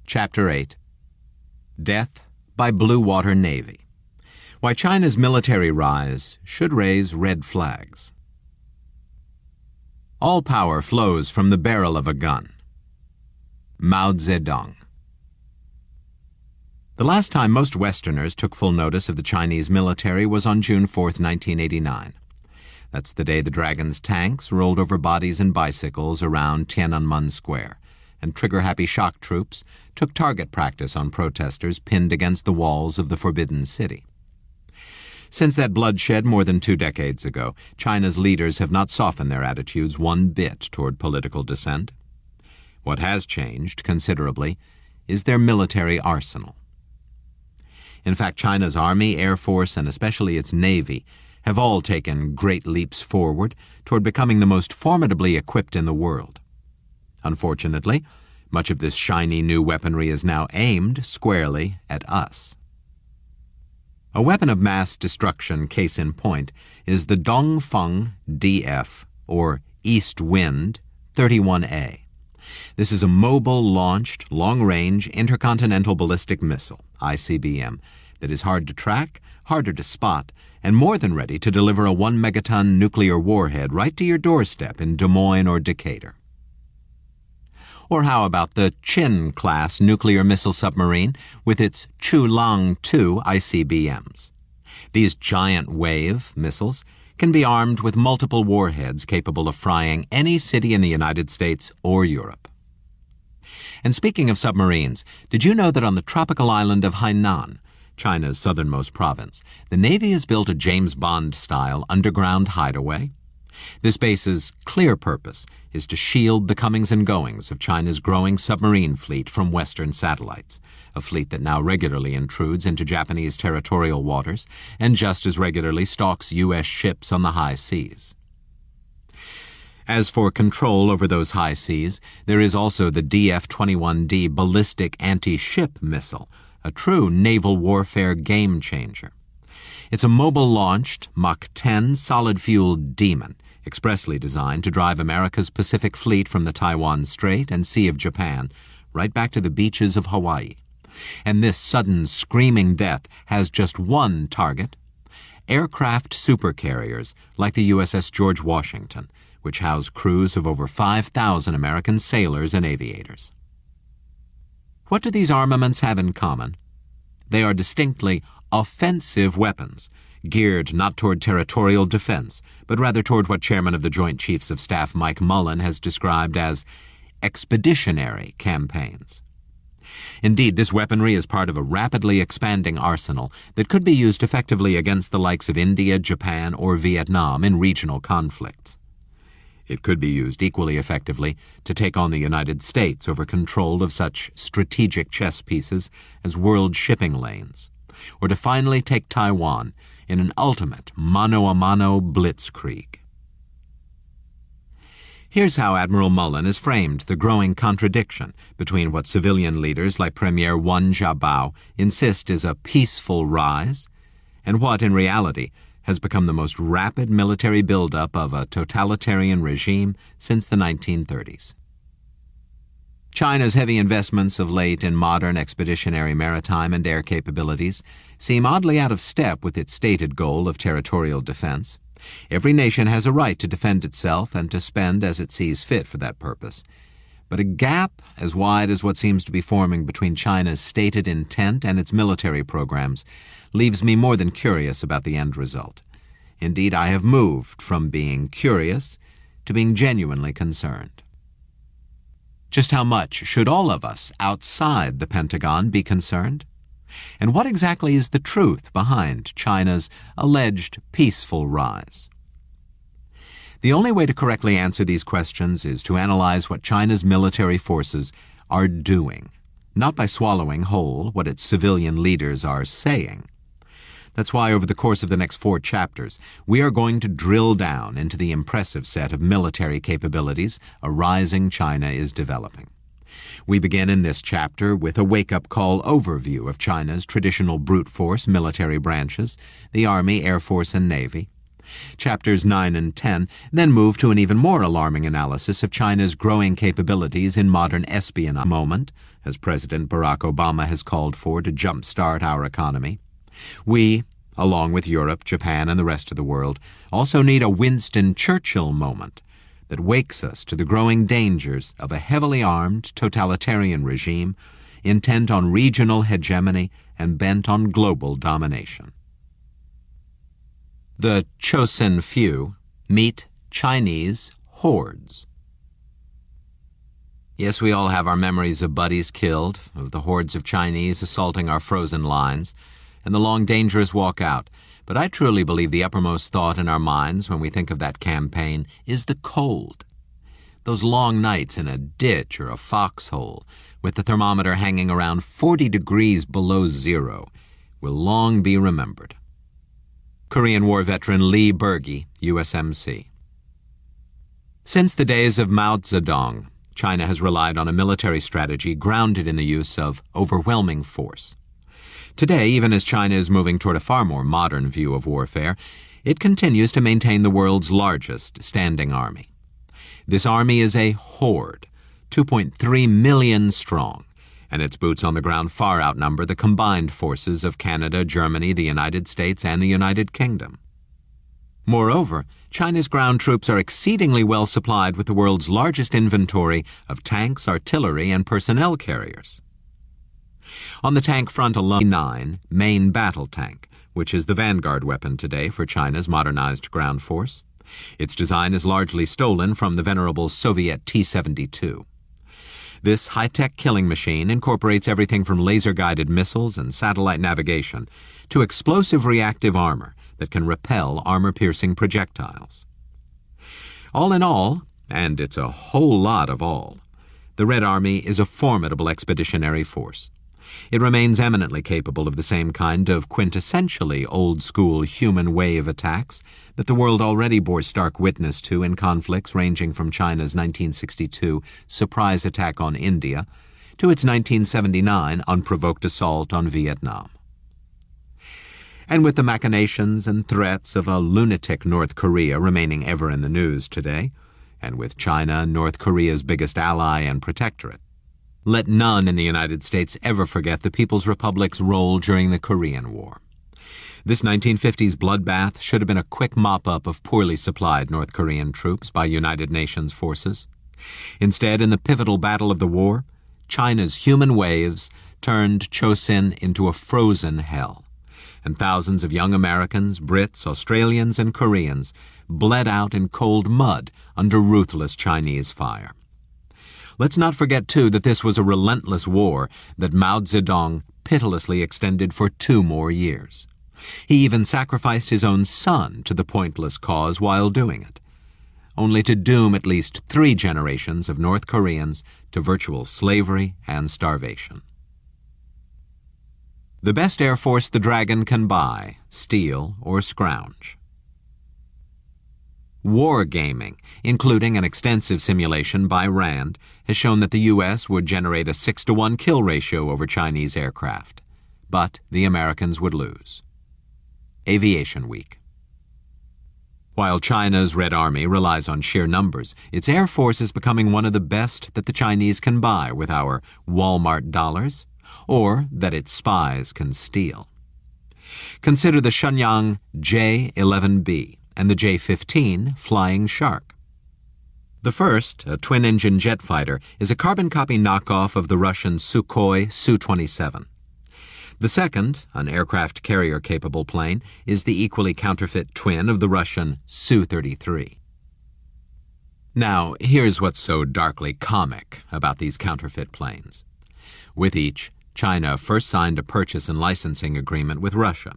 Chapter 8. Death by Blue Water Navy. Why China's military rise should raise red flags. All power flows from the barrel of a gun. Mao Zedong. The last time most Westerners took full notice of the Chinese military was on June 4, 1989. That's the day the Dragon's tanks rolled over bodies and bicycles around Tiananmen Square, and trigger-happy shock troops took target practice on protesters pinned against the walls of the Forbidden City. Since that bloodshed more than 2 decades ago, China's leaders have not softened their attitudes one bit toward political dissent. What has changed considerably is their military arsenal. In fact, China's Army, Air Force, and especially its Navy have all taken great leaps forward toward becoming the most formidably equipped in the world. Unfortunately, much of this shiny new weaponry is now aimed squarely at us. A weapon of mass destruction, case in point, is the Dongfeng DF, or East Wind 31A. This is a mobile-launched, long-range intercontinental ballistic missile, ICBM, that is hard to track, harder to spot, and more than ready to deliver a 1-megaton nuclear warhead right to your doorstep in Des Moines or Decatur. Or how about the Qin-class nuclear missile submarine with its Chulang-2 ICBMs? These giant wave missiles can be armed with multiple warheads capable of frying any city in the United States or Europe. And speaking of submarines, did you know that on the tropical island of Hainan, China's southernmost province, the Navy has built a James Bond-style underground hideaway? This base's clear purpose is to shield the comings and goings of China's growing submarine fleet from Western satellites, a fleet that now regularly intrudes into Japanese territorial waters and just as regularly stalks U.S. ships on the high seas. As for control over those high seas, there is also the DF-21D ballistic anti-ship missile, a true naval warfare game-changer. It's a mobile-launched Mach 10 solid-fueled Demon, expressly designed to drive America's Pacific Fleet from the Taiwan Strait and Sea of Japan right back to the beaches of Hawaii. And this sudden screaming death has just one target: aircraft supercarriers like the USS George Washington, which house crews of over 5,000 American sailors and aviators. What do these armaments have in common? They are distinctly offensive weapons, geared not toward territorial defense, but rather toward what Chairman of the Joint Chiefs of Staff Mike Mullen has described as expeditionary campaigns. Indeed, this weaponry is part of a rapidly expanding arsenal that could be used effectively against the likes of India, Japan, or Vietnam in regional conflicts. It could be used equally effectively to take on the United States over control of such strategic chess pieces as world shipping lanes, or to finally take Taiwan in an ultimate mano-a-mano blitzkrieg. Here's how Admiral Mullen has framed the growing contradiction between what civilian leaders like Premier Wen Jiabao insist is a peaceful rise, and what, in reality, has become the most rapid military buildup of a totalitarian regime since the 1930s. China's heavy investments of late in modern expeditionary maritime and air capabilities seem oddly out of step with its stated goal of territorial defense. Every nation has a right to defend itself and to spend as it sees fit for that purpose. But a gap as wide as what seems to be forming between China's stated intent and its military programs leaves me more than curious about the end result. Indeed, I have moved from being curious to being genuinely concerned. Just how much should all of us outside the Pentagon be concerned? And what exactly is the truth behind China's alleged peaceful rise? The only way to correctly answer these questions is to analyze what China's military forces are doing, not by swallowing whole what its civilian leaders are saying. That's why over the course of the next 4 chapters, we are going to drill down into the impressive set of military capabilities a rising China is developing. We begin in this chapter with a wake-up call overview of China's traditional brute force military branches, the Army, Air Force, and Navy. Chapters 9 and 10 then move to an even more alarming analysis of China's growing capabilities in modern espionage moment, as President Barack Obama has called for to jumpstart our economy. We, along with Europe, Japan, and the rest of the world, also need a Winston Churchill moment that wakes us to the growing dangers of a heavily armed totalitarian regime intent on regional hegemony and bent on global domination. The Chosin few meet Chinese hordes. Yes, we all have our memories of buddies killed, of the hordes of Chinese assaulting our frozen lines, and the long, dangerous walk out. But I truly believe the uppermost thought in our minds when we think of that campaign is the cold. Those long nights in a ditch or a foxhole, with the thermometer hanging around 40 degrees below zero, will long be remembered. Korean War veteran Lee Berge, USMC. Since the days of Mao Zedong, China has relied on a military strategy grounded in the use of overwhelming force. Today, even as China is moving toward a far more modern view of warfare, it continues to maintain the world's largest standing army. This army is a horde, 2.3 million strong, and its boots on the ground far outnumber the combined forces of Canada, Germany, the United States, and the United Kingdom. Moreover, China's ground troops are exceedingly well supplied with the world's largest inventory of tanks, artillery, and personnel carriers. On the tank front alone, 9 main battle tank, which is the vanguard weapon today for China's modernized ground force. Its design is largely stolen from the venerable Soviet T-72. This high-tech killing machine incorporates everything from laser-guided missiles and satellite navigation to explosive reactive armor that can repel armor-piercing projectiles. All in all, and it's a whole lot of all, the Red Army is a formidable expeditionary force. It remains eminently capable of the same kind of quintessentially old-school human wave attacks that the world already bore stark witness to in conflicts ranging from China's 1962 surprise attack on India to its 1979 unprovoked assault on Vietnam. And with the machinations and threats of a lunatic North Korea remaining ever in the news today, and with China, North Korea's biggest ally and protectorate, let none in the United States ever forget the People's Republic's role during the Korean War. This 1950s bloodbath should have been a quick mop-up of poorly supplied North Korean troops by United Nations forces. Instead, in the pivotal battle of the war, China's human waves turned Chosin into a frozen hell, and thousands of young Americans, Brits, Australians, and Koreans bled out in cold mud under ruthless Chinese fire. Let's not forget, too, that this was a relentless war that Mao Zedong pitilessly extended for 2 more years. He even sacrificed his own son to the pointless cause while doing it, only to doom at least 3 generations of North Koreans to virtual slavery and starvation. The best air force the Dragon can buy, steal, or scrounge. Wargaming, including an extensive simulation by RAND, has shown that the U.S. would generate a 6-to-1 kill ratio over Chinese aircraft, but the Americans would lose. Aviation Week. While China's Red Army relies on sheer numbers, its air force is becoming one of the best that the Chinese can buy with our Walmart dollars, or that its spies can steal. Consider the Shenyang J-11B and the J-15 Flying Shark. The first, a twin-engine jet fighter, is a carbon copy knockoff of the Russian Sukhoi Su-27. The second, an aircraft carrier-capable plane, is the equally counterfeit twin of the Russian Su-33. Now, here's what's so darkly comic about these counterfeit planes. With each, China first signed a purchase and licensing agreement with Russia.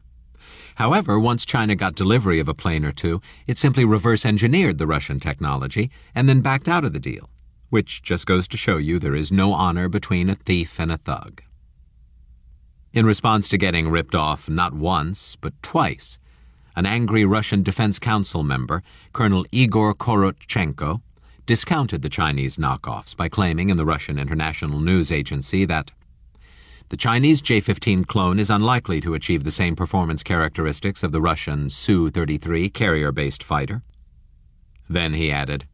However, once China got delivery of a plane or two, it simply reverse-engineered the Russian technology and then backed out of the deal, which just goes to show you there is no honor between a thief and a thug. In response to getting ripped off not once, but twice, an angry Russian Defense Council member, Colonel Igor Korotchenko, discounted the Chinese knockoffs by claiming in the Russian International News Agency that The Chinese J-15 clone is unlikely to achieve the same performance characteristics of the Russian Su-33 carrier-based fighter. Then he added,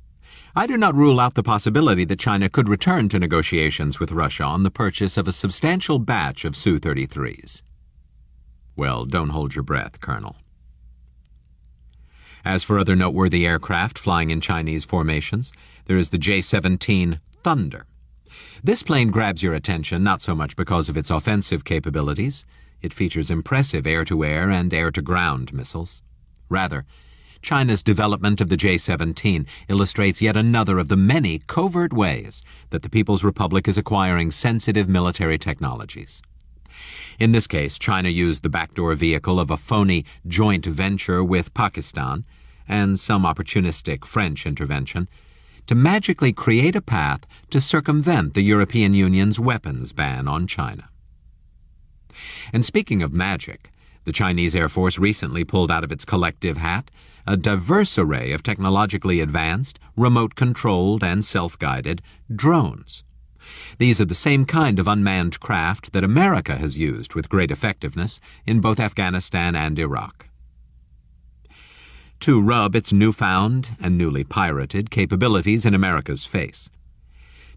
I do not rule out the possibility that China could return to negotiations with Russia on the purchase of a substantial batch of Su-33s. Well, don't hold your breath, Colonel. As for other noteworthy aircraft flying in Chinese formations, there is the J-17 Thunder. This plane grabs your attention not so much because of its offensive capabilities. It features impressive air-to-air and air-to-ground missiles. Rather, China's development of the J-17 illustrates yet another of the many covert ways that the People's Republic is acquiring sensitive military technologies. In this case, China used the backdoor vehicle of a phony joint venture with Pakistan and some opportunistic French intervention to magically create a path to circumvent the European Union's weapons ban on China. And speaking of magic, the Chinese Air Force recently pulled out of its collective hat a diverse array of technologically advanced, remote-controlled, and self-guided drones. These are the same kind of unmanned craft that America has used with great effectiveness in both Afghanistan and Iraq. To rub its newfound and newly pirated capabilities in America's face,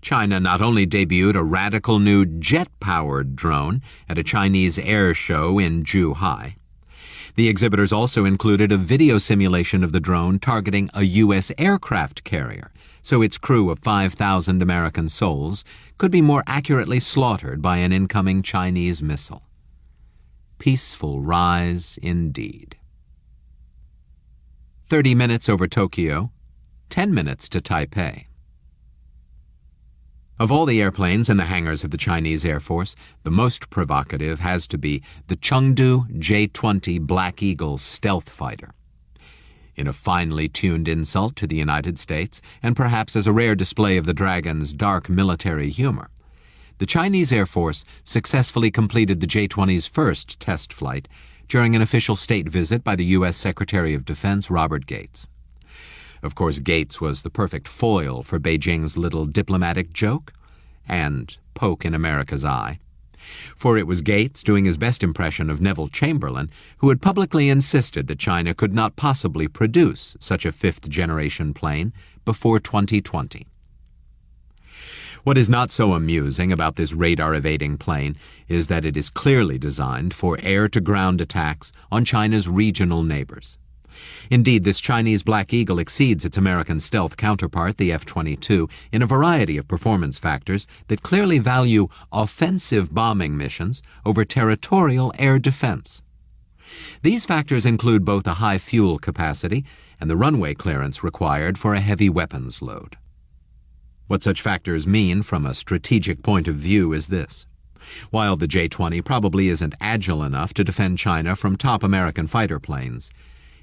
China not only debuted a radical new jet-powered drone at a Chinese air show in Zhuhai. The exhibitors also included a video simulation of the drone targeting a U.S. aircraft carrier, so its crew of 5,000 American souls could be more accurately slaughtered by an incoming Chinese missile. Peaceful rise indeed. 30 minutes over Tokyo, 10 minutes to Taipei. Of all the airplanes in the hangars of the Chinese Air Force, the most provocative has to be the Chengdu J-20 Black Eagle stealth fighter. In a finely tuned insult to the United States, and perhaps as a rare display of the Dragon's dark military humor, the Chinese Air Force successfully completed the J-20's first test flight during an official state visit by the U.S. Secretary of Defense Robert Gates. Of course, Gates was the perfect foil for Beijing's little diplomatic joke and poke in America's eye. For it was Gates, doing his best impression of Neville Chamberlain, who had publicly insisted that China could not possibly produce such a fifth-generation plane before 2020. What is not so amusing about this radar-evading plane is that it is clearly designed for air-to-ground attacks on China's regional neighbors. Indeed, this Chinese Black Eagle exceeds its American stealth counterpart, the F-22, in a variety of performance factors that clearly value offensive bombing missions over territorial air defense. These factors include both a high fuel capacity and the runway clearance required for a heavy weapons load. What such factors mean from a strategic point of view is this. While the J-20 probably isn't agile enough to defend China from top American fighter planes,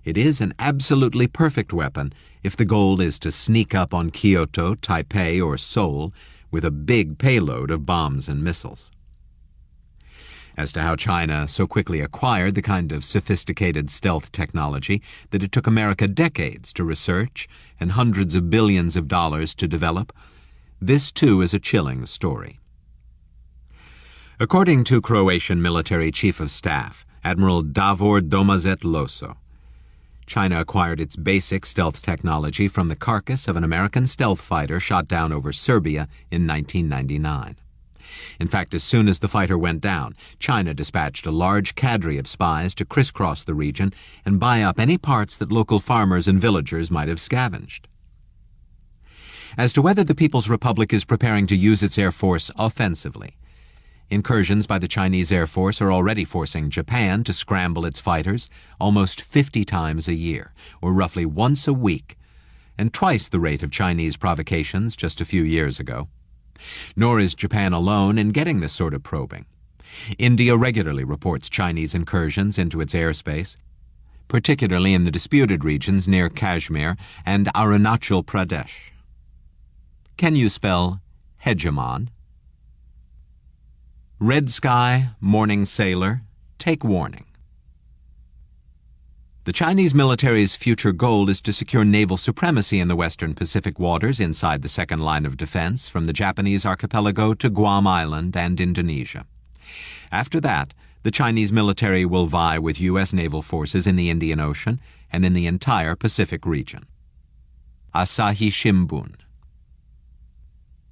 it is an absolutely perfect weapon if the goal is to sneak up on Kyoto, Taipei, or Seoul with a big payload of bombs and missiles. As to how China so quickly acquired the kind of sophisticated stealth technology that it took America decades to research and hundreds of billions of dollars to develop, this too is a chilling story. According to Croatian military chief of staff, Admiral Davor Domazet Loso, China acquired its basic stealth technology from the carcass of an American stealth fighter shot down over Serbia in 1999. In fact, as soon as the fighter went down, China dispatched a large cadre of spies to crisscross the region and buy up any parts that local farmers and villagers might have scavenged. As to whether the People's Republic is preparing to use its Air Force offensively, incursions by the Chinese Air Force are already forcing Japan to scramble its fighters almost 50 times a year, or roughly once a week, and twice the rate of Chinese provocations just a few years ago. Nor is Japan alone in getting this sort of probing. India regularly reports Chinese incursions into its airspace, particularly in the disputed regions near Kashmir and Arunachal Pradesh. Can you spell hegemon? Red sky, morning sailor, take warning. The Chinese military's future goal is to secure naval supremacy in the western Pacific waters inside the second line of defense from the Japanese archipelago to Guam Island and Indonesia. After that, the Chinese military will vie with U.S. naval forces in the Indian Ocean and in the entire Pacific region. Asahi Shimbun.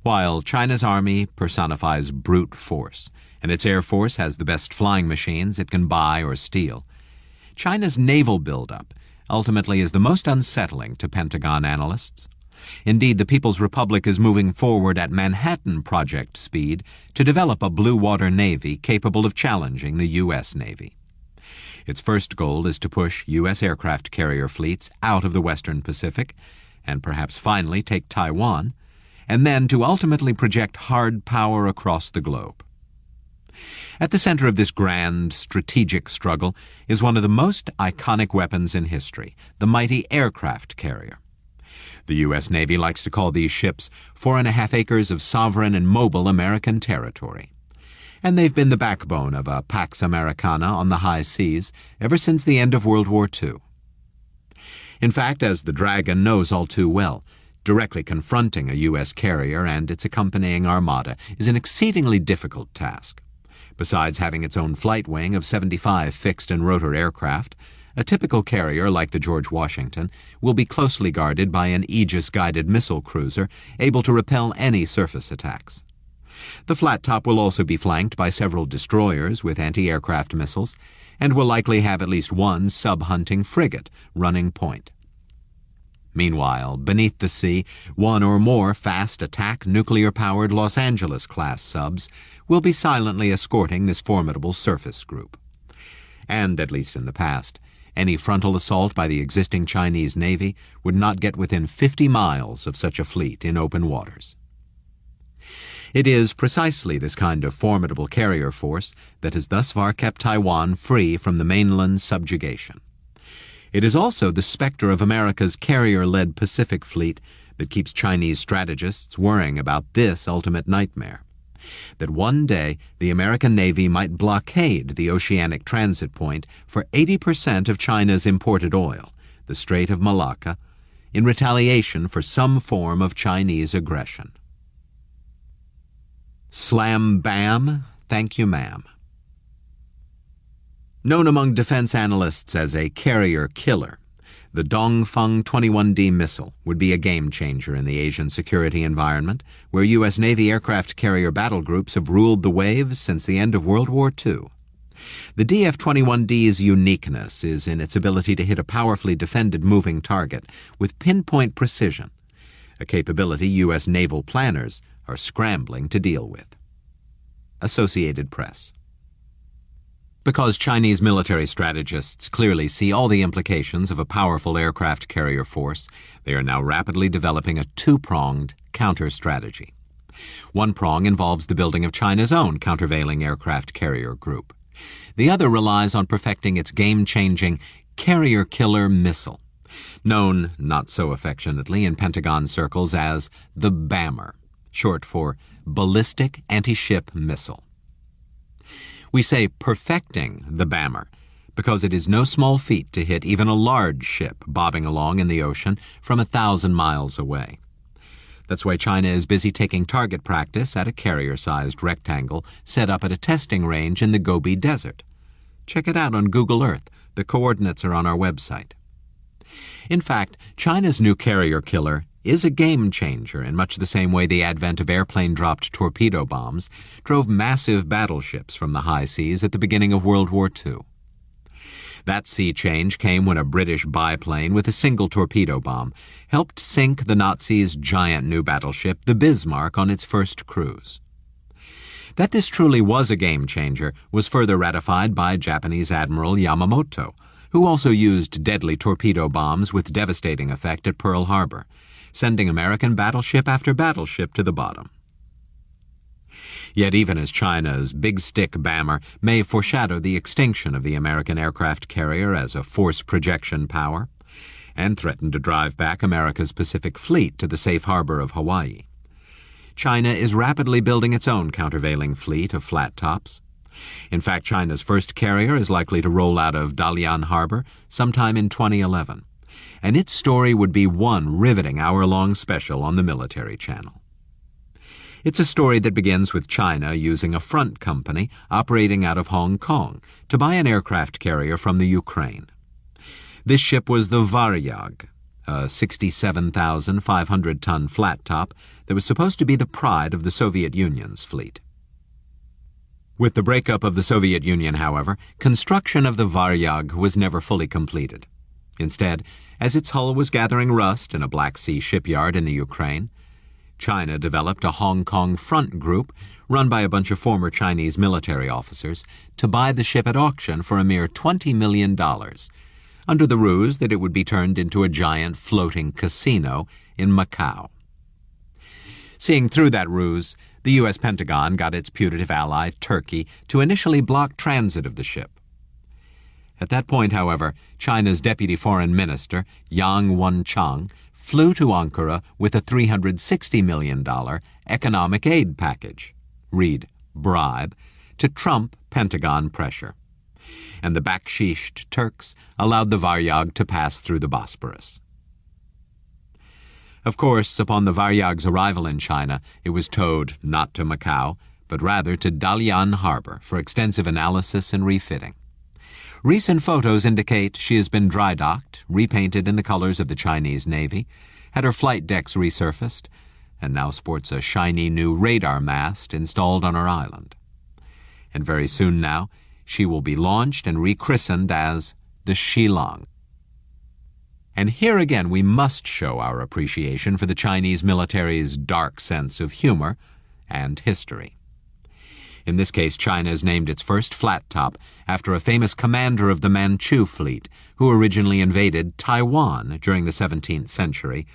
While China's army personifies brute force, and its air force has the best flying machines it can buy or steal, China's naval buildup ultimately is the most unsettling to Pentagon analysts. Indeed, the People's Republic is moving forward at Manhattan Project speed to develop a blue water navy capable of challenging the U.S. Navy. Its first goal is to push U.S. aircraft carrier fleets out of the Western Pacific, and perhaps finally take Taiwan, and then to ultimately project hard power across the globe. At the center of this grand, strategic struggle is one of the most iconic weapons in history, the mighty aircraft carrier. The U.S. Navy likes to call these ships 4.5 acres of sovereign and mobile American territory. And they've been the backbone of a Pax Americana on the high seas ever since the end of World War II. In fact, as the Dragon knows all too well, directly confronting a U.S. carrier and its accompanying armada is an exceedingly difficult task. Besides having its own flight wing of 75 fixed and rotor aircraft, a typical carrier like the George Washington will be closely guarded by an Aegis-guided missile cruiser able to repel any surface attacks. The flat top will also be flanked by several destroyers with anti-aircraft missiles and will likely have at least one sub-hunting frigate running point. Meanwhile, beneath the sea, one or more fast attack nuclear-powered Los Angeles-class subs will be silently escorting this formidable surface group. And, at least in the past, any frontal assault by the existing Chinese Navy would not get within 50 miles of such a fleet in open waters. It is precisely this kind of formidable carrier force that has thus far kept Taiwan free from the mainland's subjugation. It is also the specter of America's carrier-led Pacific Fleet that keeps Chinese strategists worrying about this ultimate nightmare: that one day the American Navy might blockade the oceanic transit point for 80% of China's imported oil, the Strait of Malacca, in retaliation for some form of Chinese aggression. Slam bam, thank you ma'am. Known among defense analysts as a carrier killer, the Dongfeng 21D missile would be a game-changer in the Asian security environment, where U.S. Navy aircraft carrier battle groups have ruled the waves since the end of World War II. The DF-21D's uniqueness is in its ability to hit a powerfully defended moving target with pinpoint precision, a capability U.S. naval planners are scrambling to deal with. Associated Press. Because Chinese military strategists clearly see all the implications of a powerful aircraft carrier force, they are now rapidly developing a two-pronged counter-strategy. One prong involves the building of China's own countervailing aircraft carrier group. The other relies on perfecting its game-changing carrier-killer missile, known, not so affectionately in Pentagon circles, as the BAMR, short for Ballistic Anti-Ship Missile. We say perfecting the BAMR because it is no small feat to hit even a large ship bobbing along in the ocean from 1,000 miles away. That's why China is busy taking target practice at a carrier-sized rectangle set up at a testing range in the Gobi Desert. Check it out on Google Earth. The coordinates are on our website. In fact, China's new carrier killer is a game-changer in much the same way the advent of airplane-dropped torpedo bombs drove massive battleships from the high seas at the beginning of World War II. That sea change came when a British biplane with a single torpedo bomb helped sink the Nazis' giant new battleship, the Bismarck, on its first cruise. That this truly was a game-changer was further ratified by Japanese Admiral Yamamoto, who also used deadly torpedo bombs with devastating effect at Pearl Harbor, sending American battleship after battleship to the bottom. Yet even as China's big stick BAMR may foreshadow the extinction of the American aircraft carrier as a force projection power, and threaten to drive back America's Pacific Fleet to the safe harbor of Hawaii, China is rapidly building its own countervailing fleet of flat tops. In fact, China's first carrier is likely to roll out of Dalian Harbor sometime in 2011. And its story would be one riveting hour-long special on the Military Channel. It's a story that begins with China using a front company operating out of Hong Kong to buy an aircraft carrier from the Ukraine. This ship was the Varyag, a 67,500-ton flat top that was supposed to be the pride of the Soviet Union's fleet. With the breakup of the Soviet Union, however, construction of the Varyag was never fully completed. Instead, as its hull was gathering rust in a Black Sea shipyard in the Ukraine, China developed a Hong Kong front group run by a bunch of former Chinese military officers to buy the ship at auction for a mere $20 million, under the ruse that it would be turned into a giant floating casino in Macau. Seeing through that ruse, the U.S. Pentagon got its putative ally, Turkey, to initially block transit of the ship. At that point, however, China's Deputy Foreign Minister, Yang Wenchang, flew to Ankara with a $360 million economic aid package, read bribe, to trump Pentagon pressure. And the bakshished Turks allowed the Varyag to pass through the Bosporus. Of course, upon the Varyag's arrival in China, it was towed not to Macau, but rather to Dalian Harbor for extensive analysis and refitting. Recent photos indicate she has been dry-docked, repainted in the colors of the Chinese Navy, had her flight decks resurfaced, and now sports a shiny new radar mast installed on her island. And very soon now, she will be launched and rechristened as the Shillong. And here again we must show our appreciation for the Chinese military's dark sense of humor and history. In this case, China has named its first flat top after a famous commander of the Manchu fleet who originally invaded Taiwan during the 17th century,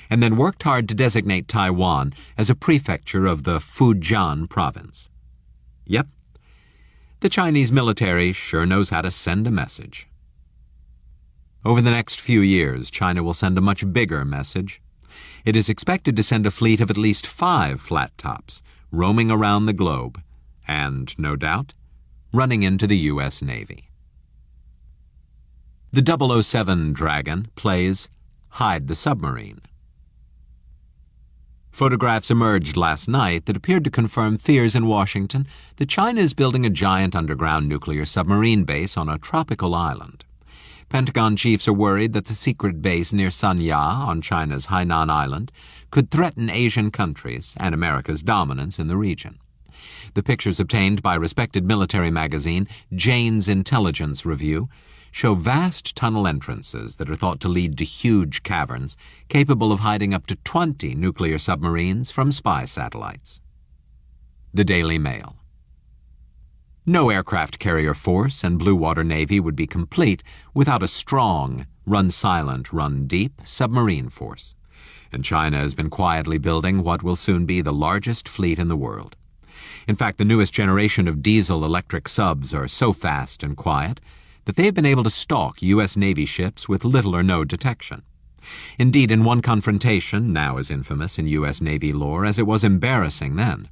and then worked hard to designate Taiwan as a prefecture of the Fujian province. Yep, the Chinese military sure knows how to send a message. Over the next few years, China will send a much bigger message. It is expected to send a fleet of at least 5 flat tops, roaming around the globe, and, no doubt, running into the U.S. Navy. The 007 Dragon plays Hide the Submarine. Photographs emerged last night that appeared to confirm fears in Washington that China is building a giant underground nuclear submarine base on a tropical island. Pentagon chiefs are worried that the secret base near Sanya on China's Hainan Island could threaten Asian countries and America's dominance in the region. The pictures obtained by respected military magazine Jane's Intelligence Review show vast tunnel entrances that are thought to lead to huge caverns capable of hiding up to 20 nuclear submarines from spy satellites. The Daily Mail. No aircraft carrier force and blue water navy would be complete without a strong, run silent, run deep submarine force. And China has been quietly building what will soon be the largest fleet in the world. In fact, the newest generation of diesel-electric subs are so fast and quiet that they have been able to stalk U.S. Navy ships with little or no detection. Indeed, in one confrontation, now as infamous in U.S. Navy lore as it was embarrassing then,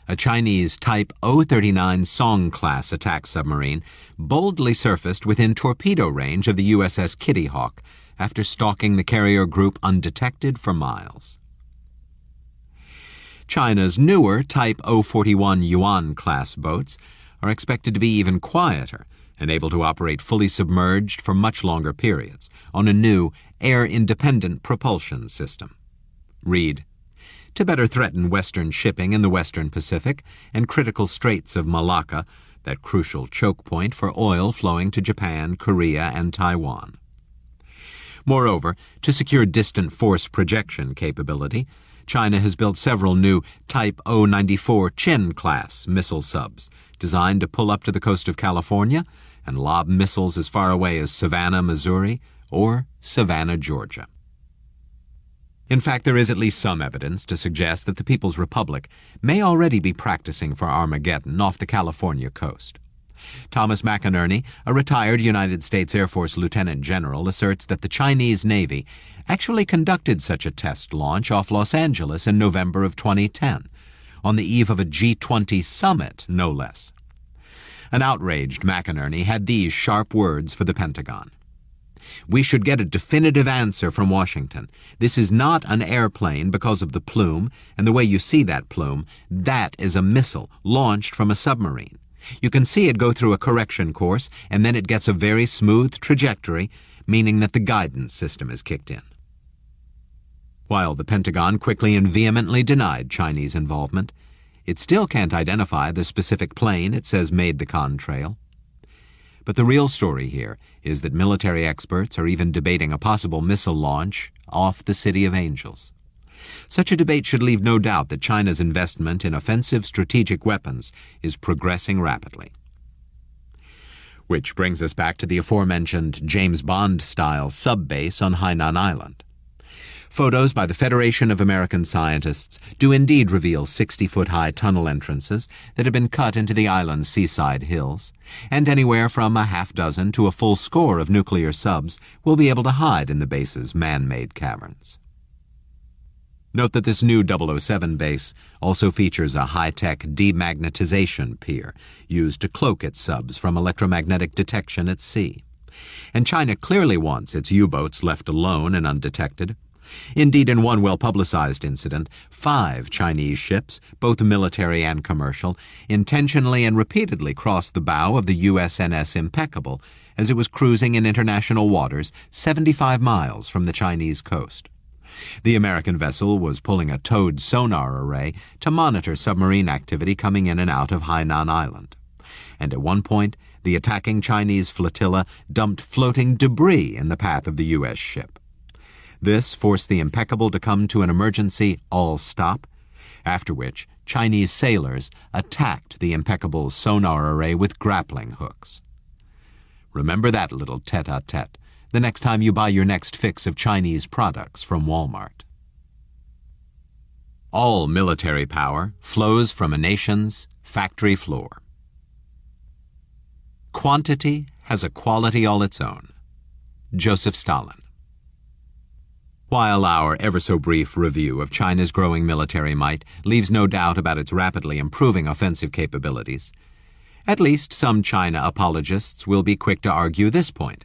a Chinese Type 039 Song-class attack submarine boldly surfaced within torpedo range of the USS Kitty Hawk after stalking the carrier group undetected for miles. China's newer Type 041 Yuan-class boats are expected to be even quieter and able to operate fully submerged for much longer periods on a new air-independent propulsion system. Read, to better threaten Western shipping in the Western Pacific and critical straits of Malacca, that crucial choke point for oil flowing to Japan, Korea, and Taiwan. Moreover, to secure distant force projection capability, China has built several new Type 094 Chen-class missile subs designed to pull up to the coast of California and lob missiles as far away as Savannah, Missouri, or Savannah, Georgia. In fact, there is at least some evidence to suggest that the People's Republic may already be practicing for Armageddon off the California coast. Thomas McInerney, a retired United States Air Force lieutenant general, asserts that the Chinese Navy actually conducted such a test launch off Los Angeles in November of 2010, on the eve of a G20 summit, no less. An outraged McInerney had these sharp words for the Pentagon. We should get a definitive answer from Washington. This is not an airplane because of the plume, and the way you see that plume, that is a missile launched from a submarine. You can see it go through a correction course, and then it gets a very smooth trajectory, meaning that the guidance system is kicked in. While the Pentagon quickly and vehemently denied Chinese involvement, it still can't identify the specific plane it says made the contrail. But the real story here is that military experts are even debating a possible missile launch off the City of Angels. Such a debate should leave no doubt that China's investment in offensive strategic weapons is progressing rapidly. Which brings us back to the aforementioned James Bond-style sub-base on Hainan Island. Photos by the Federation of American Scientists do indeed reveal 60-foot-high tunnel entrances that have been cut into the island's seaside hills, and anywhere from a half-dozen to a full score of nuclear subs will be able to hide in the base's man-made caverns. Note that this new 007 base also features a high-tech demagnetization pier used to cloak its subs from electromagnetic detection at sea. And China clearly wants its U-boats left alone and undetected. Indeed, in one well-publicized incident, 5 Chinese ships, both military and commercial, intentionally and repeatedly crossed the bow of the USNS Impeccable as it was cruising in international waters 75 miles from the Chinese coast. The American vessel was pulling a towed sonar array to monitor submarine activity coming in and out of Hainan Island. And at one point, the attacking Chinese flotilla dumped floating debris in the path of the U.S. ship. This forced the Impeccable to come to an emergency all-stop, after which Chinese sailors attacked the Impeccable's sonar array with grappling hooks. Remember that little tete-a-tete the next time you buy your next fix of Chinese products from Walmart. All military power flows from a nation's factory floor. Quantity has a quality all its own. Joseph Stalin. While our ever-so-brief review of China's growing military might leaves no doubt about its rapidly improving offensive capabilities, at least some China apologists will be quick to argue this point.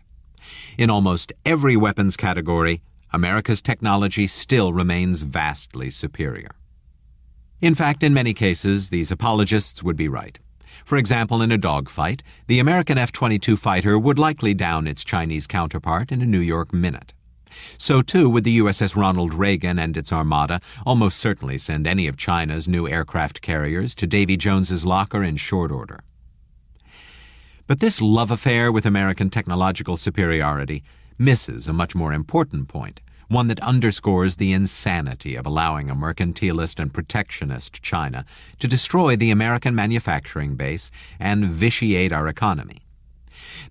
In almost every weapons category, America's technology still remains vastly superior. In fact, in many cases, these apologists would be right. For example, in a dogfight, the American F-22 fighter would likely down its Chinese counterpart in a New York minute. So too would the USS Ronald Reagan and its armada almost certainly send any of China's new aircraft carriers to Davy Jones's locker in short order. But this love affair with American technological superiority misses a much more important point, one that underscores the insanity of allowing a mercantilist and protectionist China to destroy the American manufacturing base and vitiate our economy.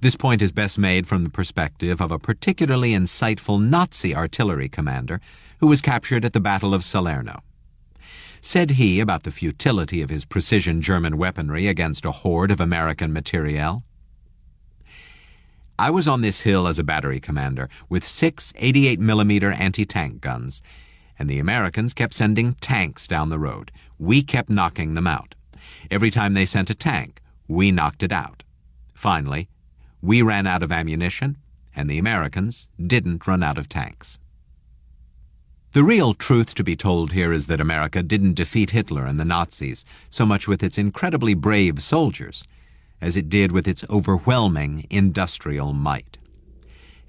This point is best made from the perspective of a particularly insightful Nazi artillery commander who was captured at the Battle of Salerno. Said he about the futility of his precision German weaponry against a horde of American materiel? I was on this hill as a battery commander with 6 88mm anti-tank guns, and the Americans kept sending tanks down the road. We kept knocking them out. Every time they sent a tank, we knocked it out. Finally, we ran out of ammunition, and the Americans didn't run out of tanks. The real truth to be told here is that America didn't defeat Hitler and the Nazis so much with its incredibly brave soldiers as it did with its overwhelming industrial might.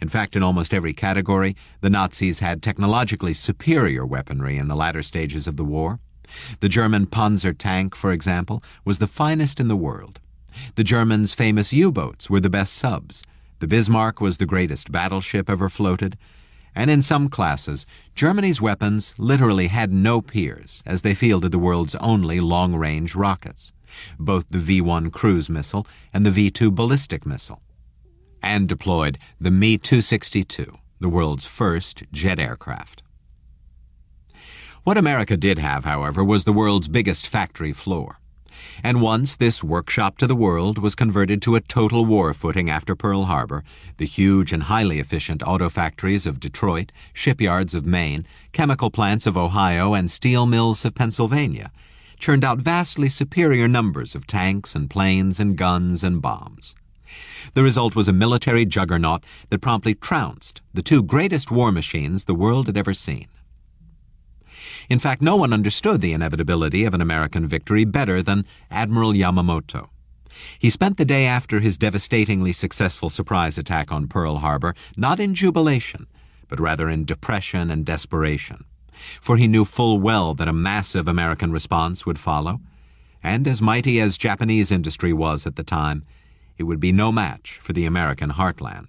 In fact, in almost every category, the Nazis had technologically superior weaponry in the latter stages of the war. The German Panzer tank, for example, was the finest in the world. The Germans' famous U-boats were the best subs. The Bismarck was the greatest battleship ever floated. And in some classes, Germany's weapons literally had no peers as they fielded the world's only long-range rockets, both the V-1 cruise missile and the V-2 ballistic missile, and deployed the Me-262, the world's first jet aircraft. What America did have, however, was the world's biggest factory floor. And once this workshop to the world was converted to a total war footing after Pearl Harbor, the huge and highly efficient auto factories of Detroit, shipyards of Maine, chemical plants of Ohio, and steel mills of Pennsylvania churned out vastly superior numbers of tanks and planes and guns and bombs. The result was a military juggernaut that promptly trounced the two greatest war machines the world had ever seen. In fact, no one understood the inevitability of an American victory better than Admiral Yamamoto. He spent the day after his devastatingly successful surprise attack on Pearl Harbor not in jubilation, but rather in depression and desperation, for he knew full well that a massive American response would follow, and as mighty as Japanese industry was at the time, it would be no match for the American heartland.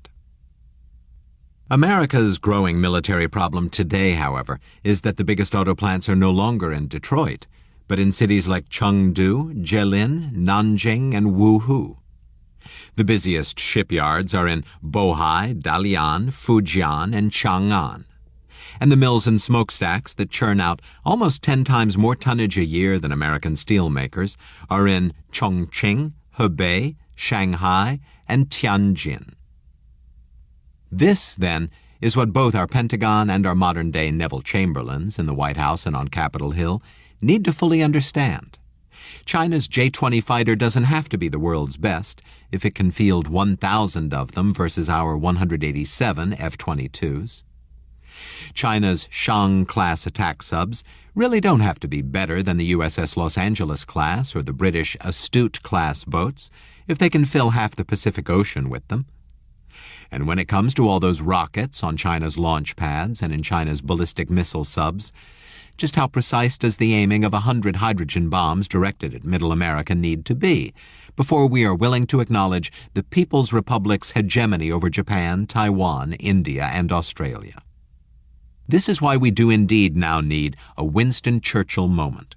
America's growing military problem today, however, is that the biggest auto plants are no longer in Detroit, but in cities like Chengdu, Jilin, Nanjing, and Wuhu. The busiest shipyards are in Bohai, Dalian, Fujian, and Chang'an. And the mills and smokestacks that churn out almost 10 times more tonnage a year than American steelmakers are in Chongqing, Hebei, Shanghai, and Tianjin. This, then, is what both our Pentagon and our modern-day Neville Chamberlains in the White House and on Capitol Hill need to fully understand. China's J-20 fighter doesn't have to be the world's best if it can field 1,000 of them versus our 187 F-22s. China's Shang-class attack subs really don't have to be better than the USS Los Angeles class or the British Astute-class boats if they can fill half the Pacific Ocean with them. And when it comes to all those rockets on China's launch pads and in China's ballistic missile subs, just how precise does the aiming of 100 hydrogen bombs directed at Middle America need to be before we are willing to acknowledge the People's Republic's hegemony over Japan, Taiwan, India, and Australia? This is why we do indeed now need a Winston Churchill moment.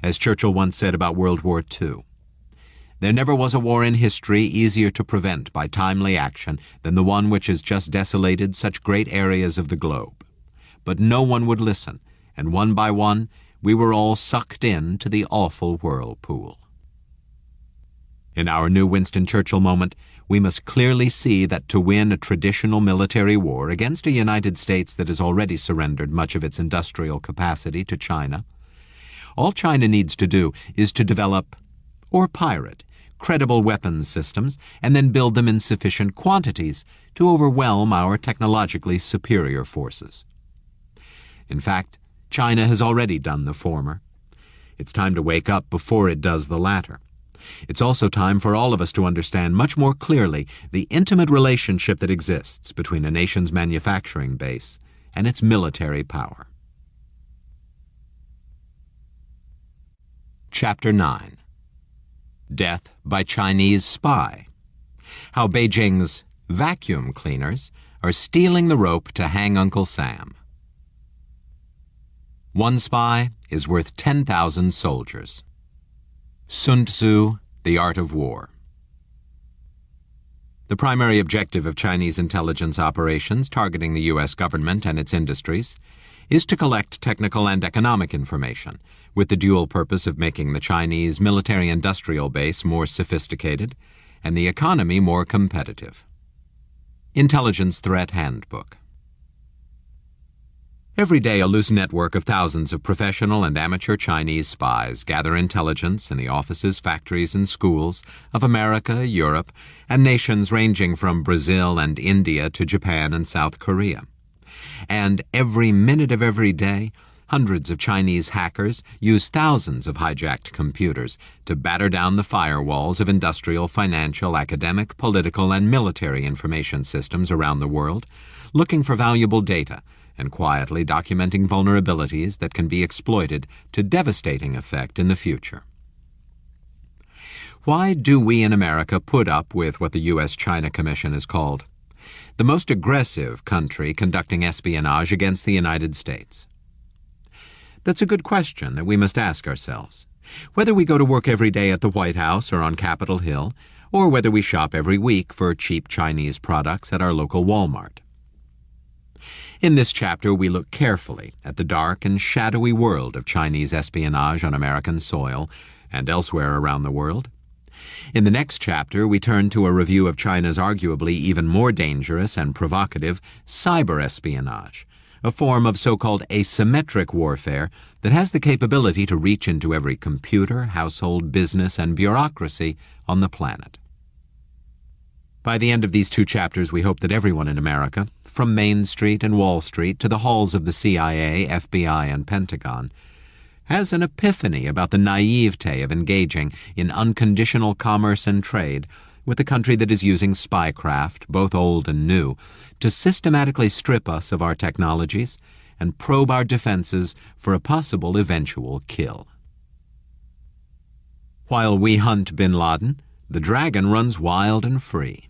As Churchill once said about World War II, "There never was a war in history easier to prevent by timely action than the one which has just desolated such great areas of the globe. But no one would listen, and one by one we were all sucked into the awful whirlpool." In our new Winston Churchill moment, we must clearly see that to win a traditional military war against a United States that has already surrendered much of its industrial capacity to China, all China needs to do is to develop, or pirate, credible weapons systems and then build them in sufficient quantities to overwhelm our technologically superior forces. In fact, China has already done the former. It's time to wake up before it does the latter. It's also time for all of us to understand much more clearly the intimate relationship that exists between a nation's manufacturing base and its military power. Chapter 9. Death by Chinese Spy. How Beijing's vacuum cleaners are stealing the rope to hang Uncle Sam. One spy is worth 10,000 soldiers. Sun Tzu, The Art of War. The primary objective of Chinese intelligence operations targeting the U.S. government and its industries is to collect technical and economic information with the dual purpose of making the Chinese military-industrial base more sophisticated and the economy more competitive. Intelligence Threat Handbook. Every day, a loose network of thousands of professional and amateur Chinese spies gather intelligence in the offices, factories, and schools of America, Europe, and nations ranging from Brazil and India to Japan and South Korea. And every minute of every day, hundreds of Chinese hackers use thousands of hijacked computers to batter down the firewalls of industrial, financial, academic, political, and military information systems around the world, looking for valuable data and quietly documenting vulnerabilities that can be exploited to devastating effect in the future. Why do we in America put up with what the U.S.-China Commission has called the most aggressive country conducting espionage against the United States? That's a good question that we must ask ourselves, whether we go to work every day at the White House or on Capitol Hill, or whether we shop every week for cheap Chinese products at our local Walmart. In this chapter, we look carefully at the dark and shadowy world of Chinese espionage on American soil and elsewhere around the world. In the next chapter, we turn to a review of China's arguably even more dangerous and provocative cyber espionage, a form of so-called asymmetric warfare that has the capability to reach into every computer, household, business, and bureaucracy on the planet. By the end of these 2 chapters, we hope that everyone in America, from Main Street and Wall Street to the halls of the CIA, FBI, and Pentagon, has an epiphany about the naivete of engaging in unconditional commerce and trade with a country that is using spycraft, both old and new, to systematically strip us of our technologies and probe our defenses for a possible eventual kill. While we hunt bin Laden, the dragon runs wild and free.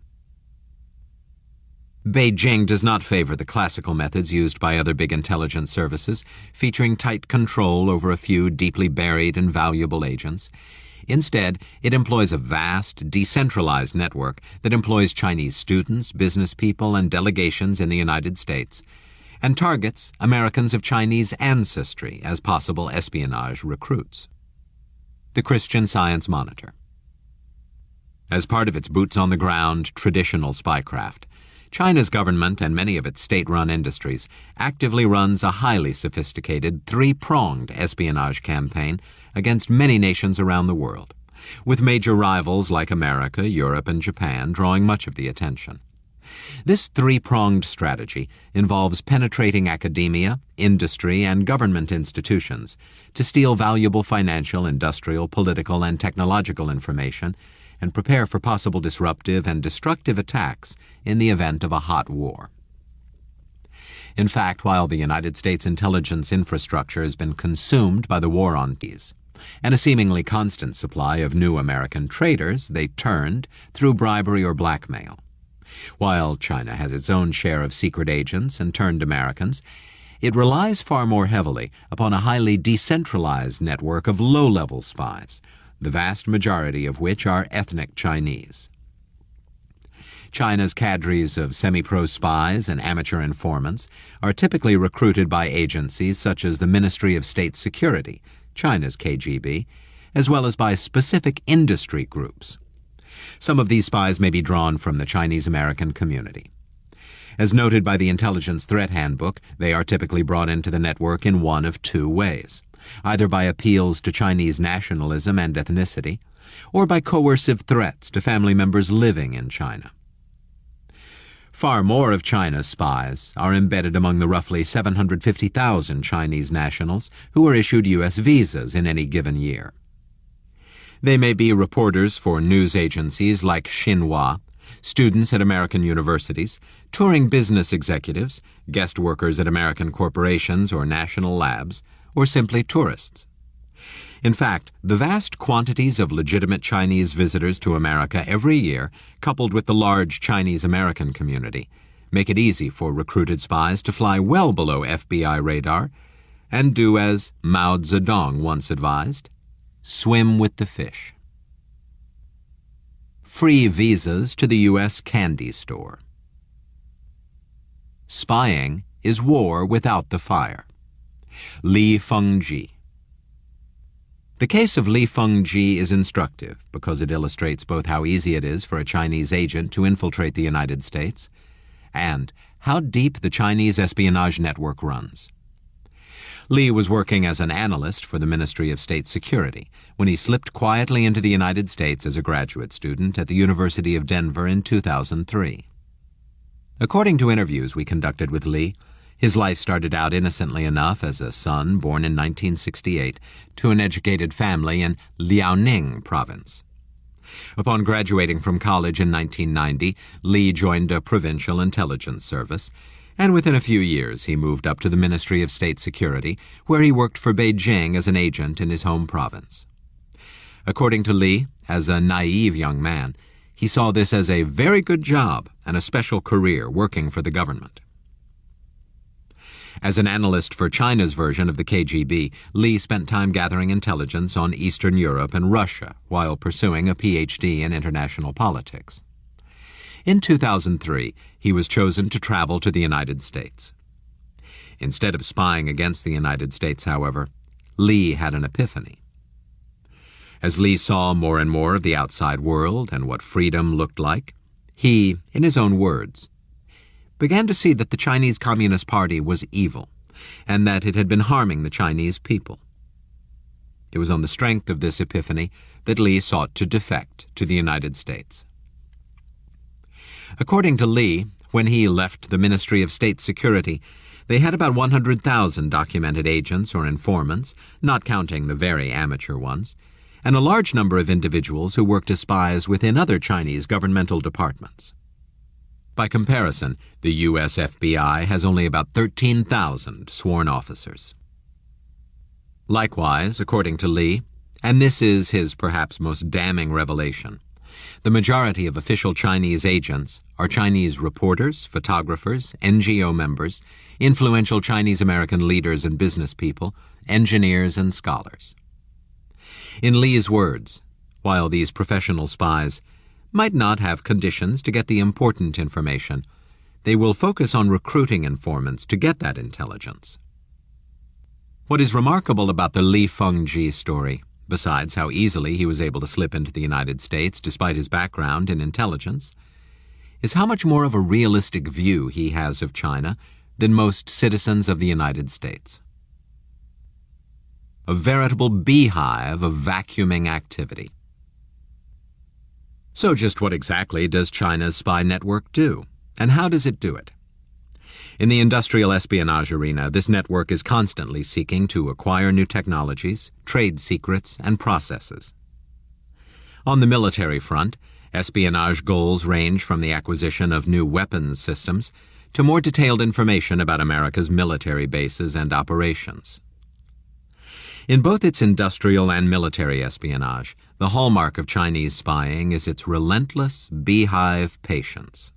Beijing does not favor the classical methods used by other big intelligence services, featuring tight control over a few deeply buried and valuable agents. Instead, it employs a vast, decentralized network that employs Chinese students, business people, and delegations in the United States, and targets Americans of Chinese ancestry as possible espionage recruits. The Christian Science Monitor. As part of its boots-on-the-ground traditional spycraft, China's government and many of its state-run industries actively runs a highly sophisticated, 3-pronged espionage campaign against many nations around the world, with major rivals like America, Europe, and Japan drawing much of the attention. This 3-pronged strategy involves penetrating academia, industry, and government institutions to steal valuable financial, industrial, political, and technological information and prepare for possible disruptive and destructive attacks in the event of a hot war. In fact, while the United States intelligence infrastructure has been consumed by the war on peace, and a seemingly constant supply of new American traitors they turned through bribery or blackmail. While China has its own share of secret agents and turned Americans, it relies far more heavily upon a highly decentralized network of low-level spies, the vast majority of which are ethnic Chinese. China's cadres of semi-pro spies and amateur informants are typically recruited by agencies such as the Ministry of State Security, China's KGB, as well as by specific industry groups. Some of these spies may be drawn from the Chinese-American community. As noted by the Intelligence Threat Handbook, they are typically brought into the network in one of 2 ways, either by appeals to Chinese nationalism and ethnicity, or by coercive threats to family members living in China. Far more of China's spies are embedded among the roughly 750,000 Chinese nationals who are issued U.S. visas in any given year. They may be reporters for news agencies like Xinhua, students at American universities, touring business executives, guest workers at American corporations or national labs, or simply tourists. In fact, the vast quantities of legitimate Chinese visitors to America every year, coupled with the large Chinese-American community, make it easy for recruited spies to fly well below FBI radar and do as Mao Zedong once advised, swim with the fish. Free visas to the U.S. candy store. Spying is war without the fire. Li Fengji. The case of Li Fengji is instructive because it illustrates both how easy it is for a Chinese agent to infiltrate the United States and how deep the Chinese espionage network runs. Li was working as an analyst for the Ministry of State Security when he slipped quietly into the United States as a graduate student at the University of Denver in 2003. According to interviews we conducted with Li, his life started out innocently enough as a son born in 1968 to an educated family in Liaoning province. Upon graduating from college in 1990, Li joined a provincial intelligence service, and within a few years he moved up to the Ministry of State Security, where he worked for Beijing as an agent in his home province. According to Li, as a naive young man, he saw this as a very good job and a special career working for the government. As an analyst for China's version of the KGB, Li spent time gathering intelligence on Eastern Europe and Russia while pursuing a PhD in international politics. In 2003, he was chosen to travel to the United States. Instead of spying against the United States, however, Li had an epiphany. As Li saw more and more of the outside world and what freedom looked like, he, in his own words, began to see that the Chinese Communist Party was evil and that it had been harming the Chinese people. It was on the strength of this epiphany that Li sought to defect to the United States. According to Li, when he left the Ministry of State Security, they had about 100,000 documented agents or informants, not counting the very amateur ones, and a large number of individuals who worked as spies within other Chinese governmental departments. By comparison, the U.S. FBI has only about 13,000 sworn officers. Likewise, according to Li, and this is his perhaps most damning revelation, the majority of official Chinese agents are Chinese reporters, photographers, NGO members, influential Chinese-American leaders and business people, engineers and scholars. In Li's words, while these professional spies might not have conditions to get the important information, they will focus on recruiting informants to get that intelligence. What is remarkable about the Li Fengji story, besides how easily he was able to slip into the United States despite his background in intelligence, is how much more of a realistic view he has of China than most citizens of the United States. A veritable beehive of vacuuming activity. So just what exactly does China's spy network do, and how does it do it? In the industrial espionage arena, this network is constantly seeking to acquire new technologies, trade secrets, and processes. On the military front, espionage goals range from the acquisition of new weapons systems to more detailed information about America's military bases and operations. In both its industrial and military espionage, the hallmark of Chinese spying is its relentless beehive patience.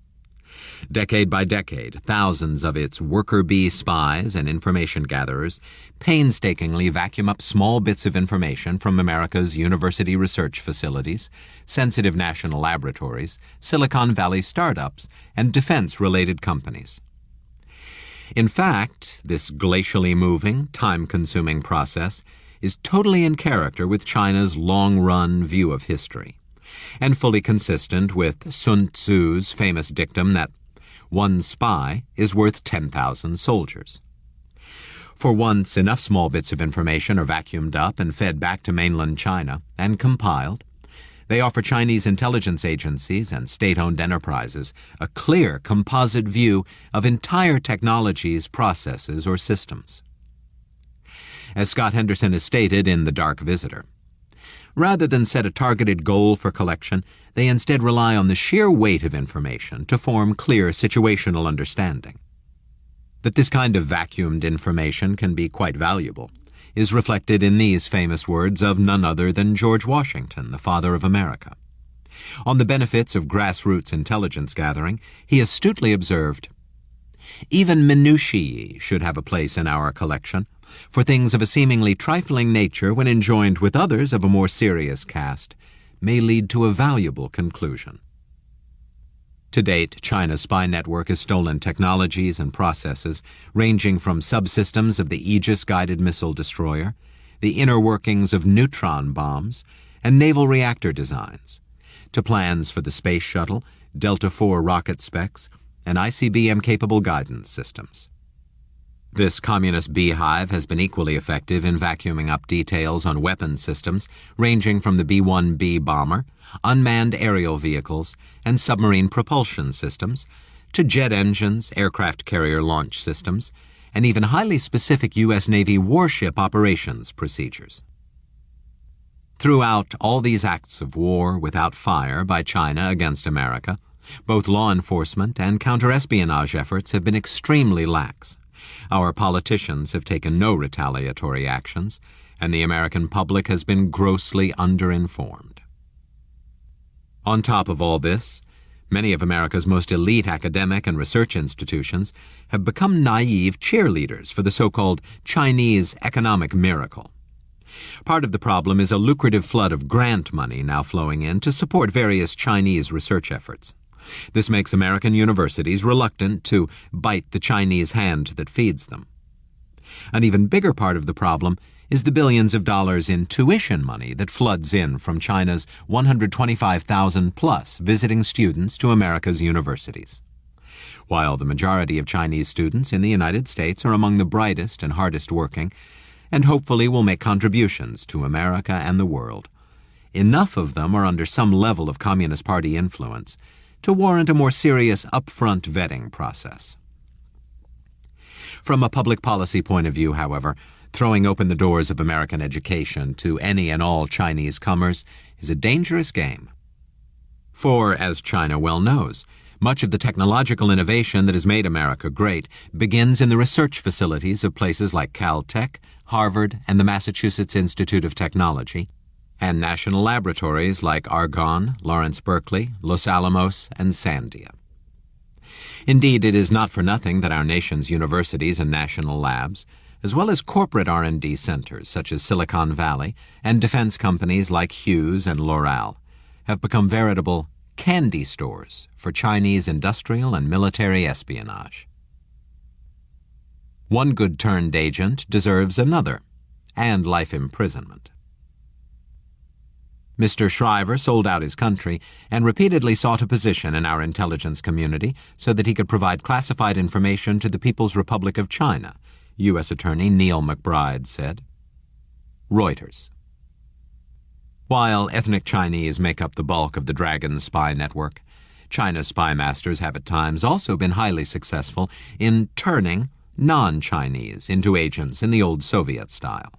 Decade by decade, thousands of its worker bee spies and information gatherers painstakingly vacuum up small bits of information from America's university research facilities, sensitive national laboratories, Silicon Valley startups, and defense-related companies. In fact, this glacially moving, time-consuming process is totally in character with China's long-run view of history, and fully consistent with Sun Tzu's famous dictum that one spy is worth 10,000 soldiers. For once enough small bits of information are vacuumed up and fed back to mainland China and compiled, they offer Chinese intelligence agencies and state-owned enterprises a clear composite view of entire technologies, processes, or systems. As Scott Henderson has stated in The Dark Visitor, rather than set a targeted goal for collection, they instead rely on the sheer weight of information to form clear situational understanding. That this kind of vacuumed information can be quite valuable is reflected in these famous words of none other than George Washington, the father of America. On the benefits of grassroots intelligence gathering, he astutely observed, "Even minutiae should have a place in our collection, for things of a seemingly trifling nature, when enjoined with others of a more serious cast, may lead to a valuable conclusion." To date, China's spy network has stolen technologies and processes ranging from subsystems of the Aegis-guided missile destroyer, the inner workings of neutron bombs, and naval reactor designs, to plans for the space shuttle, Delta IV rocket specs, and ICBM-capable guidance systems. This communist beehive has been equally effective in vacuuming up details on weapons systems ranging from the B-1B bomber, unmanned aerial vehicles, and submarine propulsion systems, to jet engines, aircraft carrier launch systems, and even highly specific U.S. Navy warship operations procedures. Throughout all these acts of war without fire by China against America, both law enforcement and counter-espionage efforts have been extremely lax. Our politicians have taken no retaliatory actions, and the American public has been grossly underinformed. On top of all this, many of America's most elite academic and research institutions have become naive cheerleaders for the so-called Chinese economic miracle. Part of the problem is a lucrative flood of grant money now flowing in to support various Chinese research efforts. This makes American universities reluctant to bite the Chinese hand that feeds them. An even bigger part of the problem is the billions of dollars in tuition money that floods in from China's 125,000-plus visiting students to America's universities. While the majority of Chinese students in the United States are among the brightest and hardest working, and hopefully will make contributions to America and the world, enough of them are under some level of Communist Party influence to warrant a more serious upfront vetting process. From a public policy point of view, however, throwing open the doors of American education to any and all Chinese comers is a dangerous game. For, as China well knows, much of the technological innovation that has made America great begins in the research facilities of places like Caltech, Harvard, and the Massachusetts Institute of Technology, and national laboratories like Argonne, Lawrence Berkeley, Los Alamos, and Sandia. Indeed, it is not for nothing that our nation's universities and national labs, as well as corporate R&D centers such as Silicon Valley and defense companies like Hughes and L'Oreal, have become veritable candy stores for Chinese industrial and military espionage. One good turned agent deserves another, and life imprisonment. Mr. Shriver sold out his country and repeatedly sought a position in our intelligence community so that he could provide classified information to the People's Republic of China, U.S. Attorney Neil McBride said. Reuters. While ethnic Chinese make up the bulk of the Dragon spy network, China's spy masters have at times also been highly successful in turning non-Chinese into agents in the old Soviet style.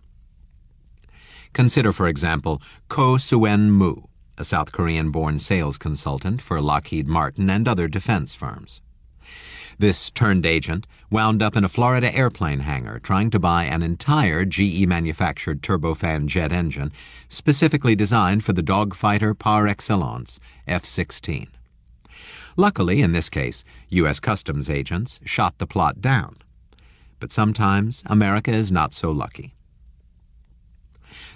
Consider, for example, Ko Suen-mu, a South Korean-born sales consultant for Lockheed Martin and other defense firms. This turned agent wound up in a Florida airplane hangar trying to buy an entire GE-manufactured turbofan jet engine specifically designed for the dogfighter par excellence, F-16. Luckily, in this case, U.S. Customs agents shot the plot down. But sometimes America is not so lucky.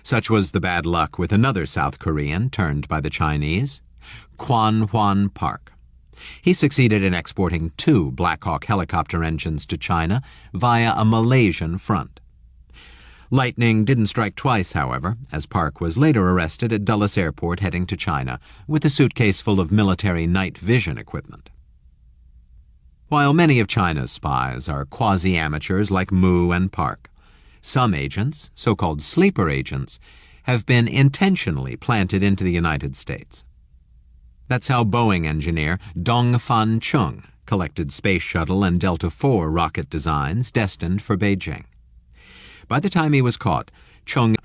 Such was the bad luck with another South Korean turned by the Chinese, Kwan Hwan Park. He succeeded in exporting 2 Black Hawk helicopter engines to China via a Malaysian front. Lightning didn't strike twice, however, as Park was later arrested at Dulles Airport heading to China with a suitcase full of military night vision equipment. While many of China's spies are quasi-amateurs like Mu and Park, some agents, so-called sleeper agents, have been intentionally planted into the United States. That's how Boeing engineer Dongfan Chung collected Space Shuttle and Delta IV rocket designs destined for Beijing. By the time he was caught, Chung.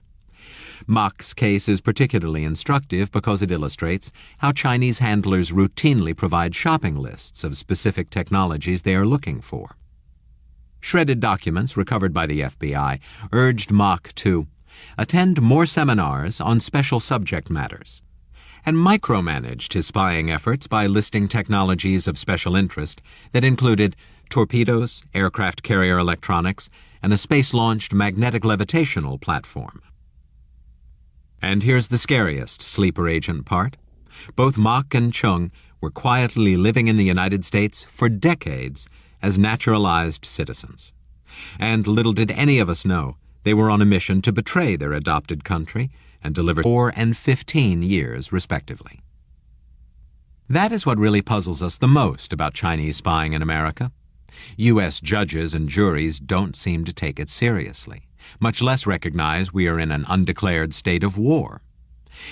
Mach's case is particularly instructive because it illustrates how Chinese handlers routinely provide shopping lists of specific technologies they are looking for. Shredded documents recovered by the FBI urged Mach to attend more seminars on special subject matters, and micromanaged his spying efforts by listing technologies of special interest that included torpedoes, aircraft carrier electronics, and a space-launched magnetic levitational platform. And here's the scariest sleeper agent part. Both Mach and Chung were quietly living in the United States for decades as naturalized citizens. And little did any of us know they were on a mission to betray their adopted country and deliver 4 and 15 years, respectively. That is what really puzzles us the most about Chinese spying in America. U.S. judges and juries don't seem to take it seriously, much less recognize we are in an undeclared state of war.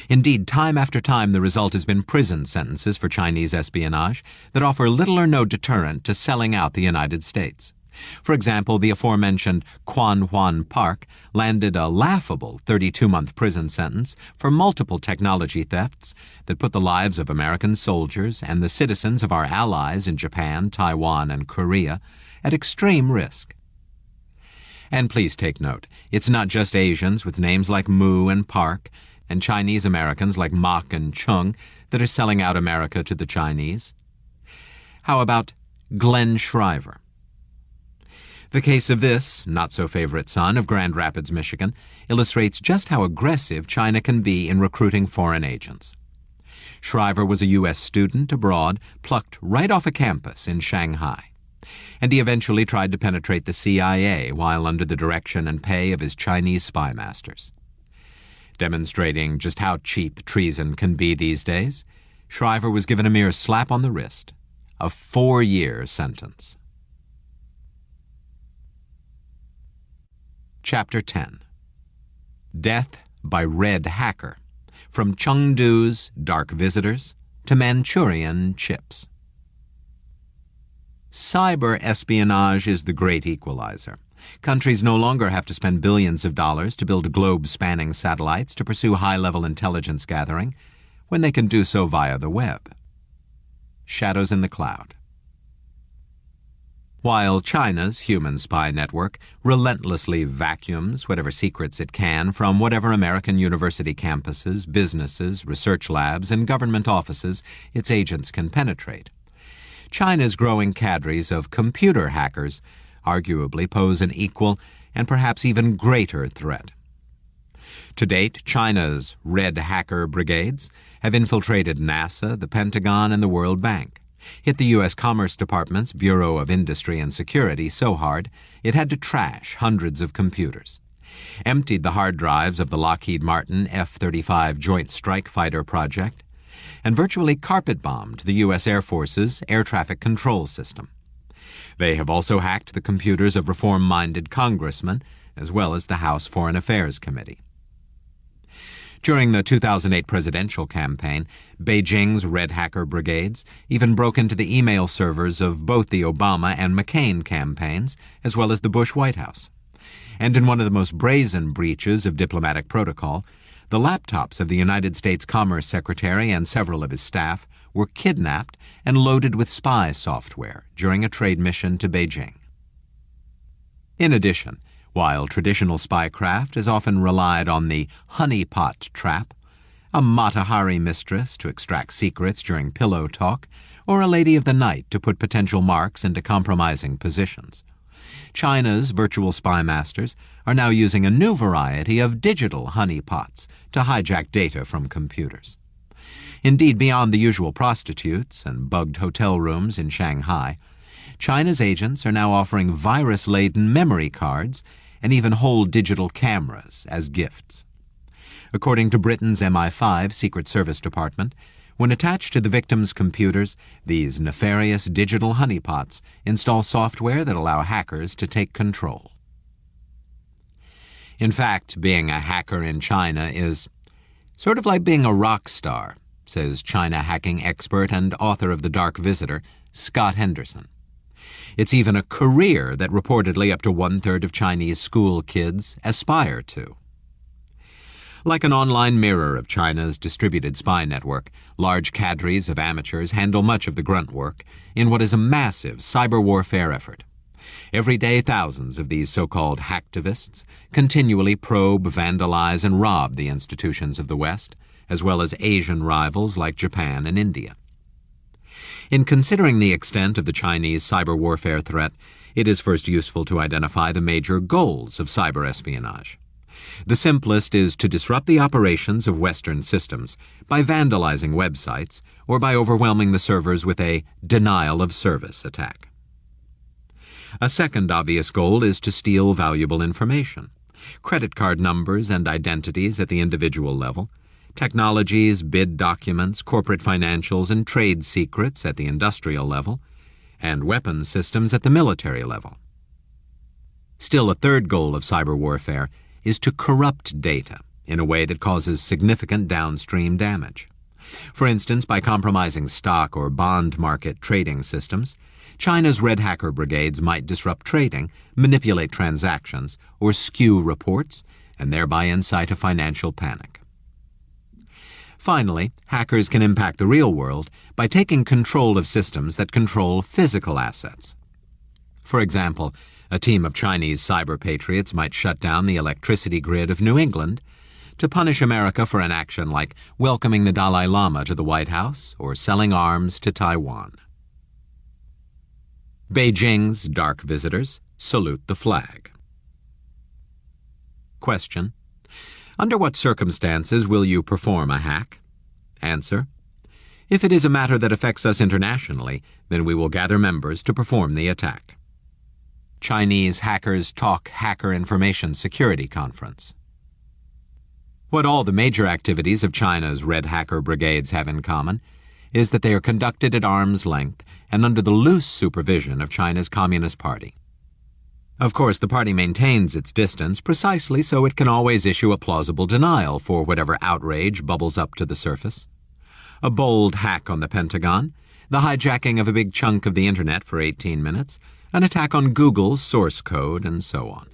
Indeed, time after time the result has been prison sentences for Chinese espionage that offer little or no deterrent to selling out the United States. For example, the aforementioned Kwan Hwan Park landed a laughable 32-month prison sentence for multiple technology thefts that put the lives of American soldiers and the citizens of our allies in Japan, Taiwan, and Korea at extreme risk. And please take note, it's not just Asians with names like Mu and Park and Chinese Americans like Mach and Chung that are selling out America to the Chinese. How about Glenn Shriver? The case of this not-so-favorite son of Grand Rapids, Michigan, illustrates just how aggressive China can be in recruiting foreign agents. Shriver was a U.S. student abroad, plucked right off a campus in Shanghai, and he eventually tried to penetrate the CIA while under the direction and pay of his Chinese spy masters. Demonstrating just how cheap treason can be these days, Shriver was given a mere slap on the wrist, a 4-year sentence. Chapter 10. Death by Red Hacker, from Chengdu's Dark Visitors to Manchurian chips. Cyber espionage is the great equalizer. Countries no longer have to spend billions of dollars to build globe-spanning satellites to pursue high-level intelligence gathering when they can do so via the web. Shadows in the cloud. While China's human spy network relentlessly vacuums whatever secrets it can from whatever American university campuses, businesses, research labs, and government offices its agents can penetrate, China's growing cadres of computer hackers arguably pose an equal and perhaps even greater threat. To date, China's red hacker brigades have infiltrated NASA, the Pentagon, and the World Bank, hit the U.S. Commerce Department's Bureau of Industry and Security so hard it had to trash hundreds of computers, emptied the hard drives of the Lockheed Martin F-35 Joint Strike Fighter project, and virtually carpet-bombed the U.S. Air Force's air traffic control system. They have also hacked the computers of reform-minded congressmen, as well as the House Foreign Affairs Committee. During the 2008 presidential campaign, Beijing's red hacker brigades even broke into the email servers of both the Obama and McCain campaigns, as well as the Bush White House. And in one of the most brazen breaches of diplomatic protocol, the laptops of the United States Commerce Secretary and several of his staff were kidnapped and loaded with spy software during a trade mission to Beijing. In addition, while traditional spycraft has often relied on the honeypot trap, a Mata-Hari mistress to extract secrets during pillow talk, or a lady of the night to put potential marks into compromising positions, China's virtual spy masters are now using a new variety of digital honeypots to hijack data from computers. Indeed, beyond the usual prostitutes and bugged hotel rooms in Shanghai, China's agents are now offering virus-laden memory cards and even whole digital cameras as gifts. According to Britain's MI5 Secret Service Department, when attached to the victims' computers, these nefarious digital honeypots install software that allow hackers to take control. In fact, being a hacker in China is sort of like being a rock star, says China hacking expert and author of The Dark Visitor, Scott Henderson. It's even a career that reportedly up to one-third of Chinese school kids aspire to. Like an online mirror of China's distributed spy network, large cadres of amateurs handle much of the grunt work in what is a massive cyber warfare effort. Every day, thousands of these so-called hacktivists continually probe, vandalize, and rob the institutions of the West, as well as Asian rivals like Japan and India. In considering the extent of the Chinese cyber warfare threat, it is first useful to identify the major goals of cyber espionage. The simplest is to disrupt the operations of Western systems by vandalizing websites or by overwhelming the servers with a denial-of-service attack. A second obvious goal is to steal valuable information, credit card numbers and identities at the individual level, technologies, bid documents, corporate financials, and trade secrets at the industrial level, and weapons systems at the military level. Still, a third goal of cyber warfare is to corrupt data in a way that causes significant downstream damage. For instance, by compromising stock or bond market trading systems, China's red hacker brigades might disrupt trading, manipulate transactions, or skew reports, and thereby incite a financial panic. Finally, hackers can impact the real world by taking control of systems that control physical assets. For example, a team of Chinese cyber patriots might shut down the electricity grid of New England to punish America for an action like welcoming the Dalai Lama to the White House or selling arms to Taiwan. Beijing's dark visitors salute the flag. Question: under what circumstances will you perform a hack? Answer: if it is a matter that affects us internationally, then we will gather members to perform the attack. Chinese hackers talk Hacker Information Security Conference. What all the major activities of China's red hacker brigades have in common is that they are conducted at arm's length and under the loose supervision of China's Communist Party. Of course, the party maintains its distance precisely so it can always issue a plausible denial for whatever outrage bubbles up to the surface. a bold hack on the Pentagon, the hijacking of a big chunk of the Internet for 18 minutes, an attack on Google's source code, and so on.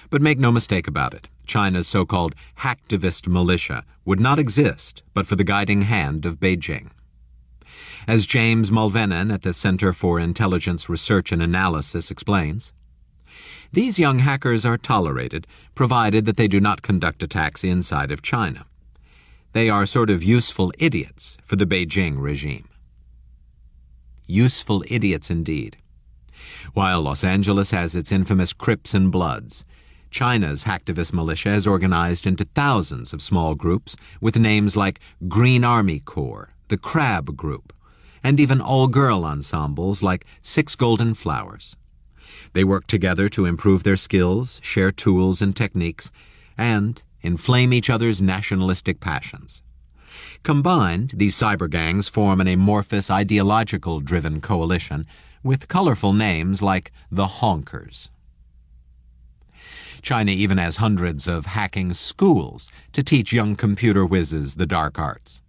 But make no mistake about it, China's so-called hacktivist militia would not exist but for the guiding hand of Beijing. As James Mulvenin at the Center for Intelligence Research and Analysis explains, these young hackers are tolerated, provided that they do not conduct attacks inside of China. They are sort of useful idiots for the Beijing regime. Useful idiots indeed. While Los Angeles has its infamous Crips and Bloods, China's hacktivist militia has organized into thousands of small groups with names like Green Army Corps, the Crab Group, and even all-girl ensembles like Six Golden Flowers. They work together to improve their skills, share tools and techniques, and inflame each other's nationalistic passions. Combined, these cyber gangs form an amorphous, ideological-driven coalition with colorful names like the Honkers. China even has hundreds of hacking schools to teach young computer whizzes the dark arts.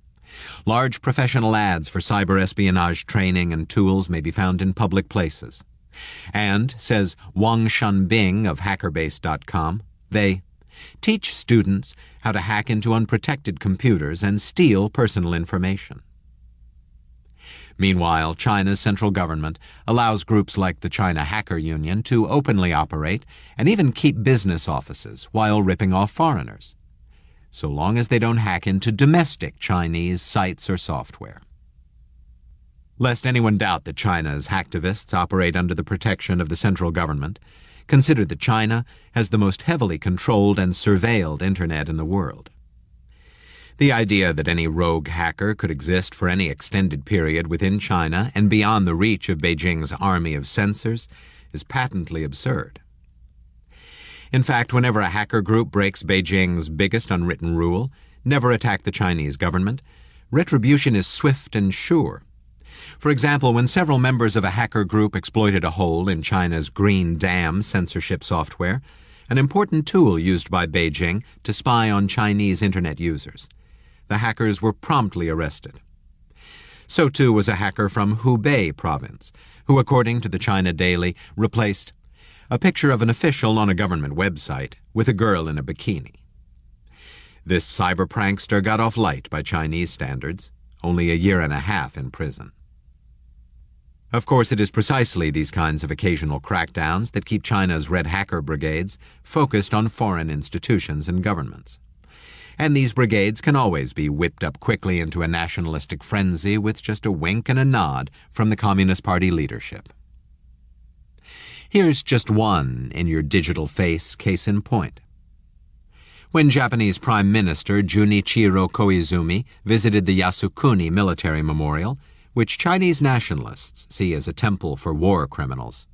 Large professional ads for cyber espionage training and tools may be found in public places. And, says Wang Shanbing of HackerBase.com, they teach students how to hack into unprotected computers and steal personal information. Meanwhile, China's central government allows groups like the China Hacker Union to openly operate and even keep business offices while ripping off foreigners, so long as they don't hack into domestic Chinese sites or software. Lest anyone doubt that China's hacktivists operate under the protection of the central government, consider that China has the most heavily controlled and surveilled Internet in the world. The idea that any rogue hacker could exist for any extended period within China and beyond the reach of Beijing's army of censors is patently absurd. In fact, whenever a hacker group breaks Beijing's biggest unwritten rule, never attack the Chinese government, retribution is swift and sure. For example, when several members of a hacker group exploited a hole in China's Green Dam censorship software, an important tool used by Beijing to spy on Chinese Internet users, the hackers were promptly arrested. So too was a hacker from Hubei province, who, according to the China Daily, replaced a picture of an official on a government website with a girl in a bikini. This cyber prankster got off light by Chinese standards, only a year and a half in prison. Of course, it is precisely these kinds of occasional crackdowns that keep China's red hacker brigades focused on foreign institutions and governments. And these brigades can always be whipped up quickly into a nationalistic frenzy with just a wink and a nod from the Communist Party leadership. Here's just one in your digital face case in point. When Japanese Prime Minister Junichiro Koizumi visited the Yasukuni Military Memorial, which Chinese nationalists see as a temple for war criminals,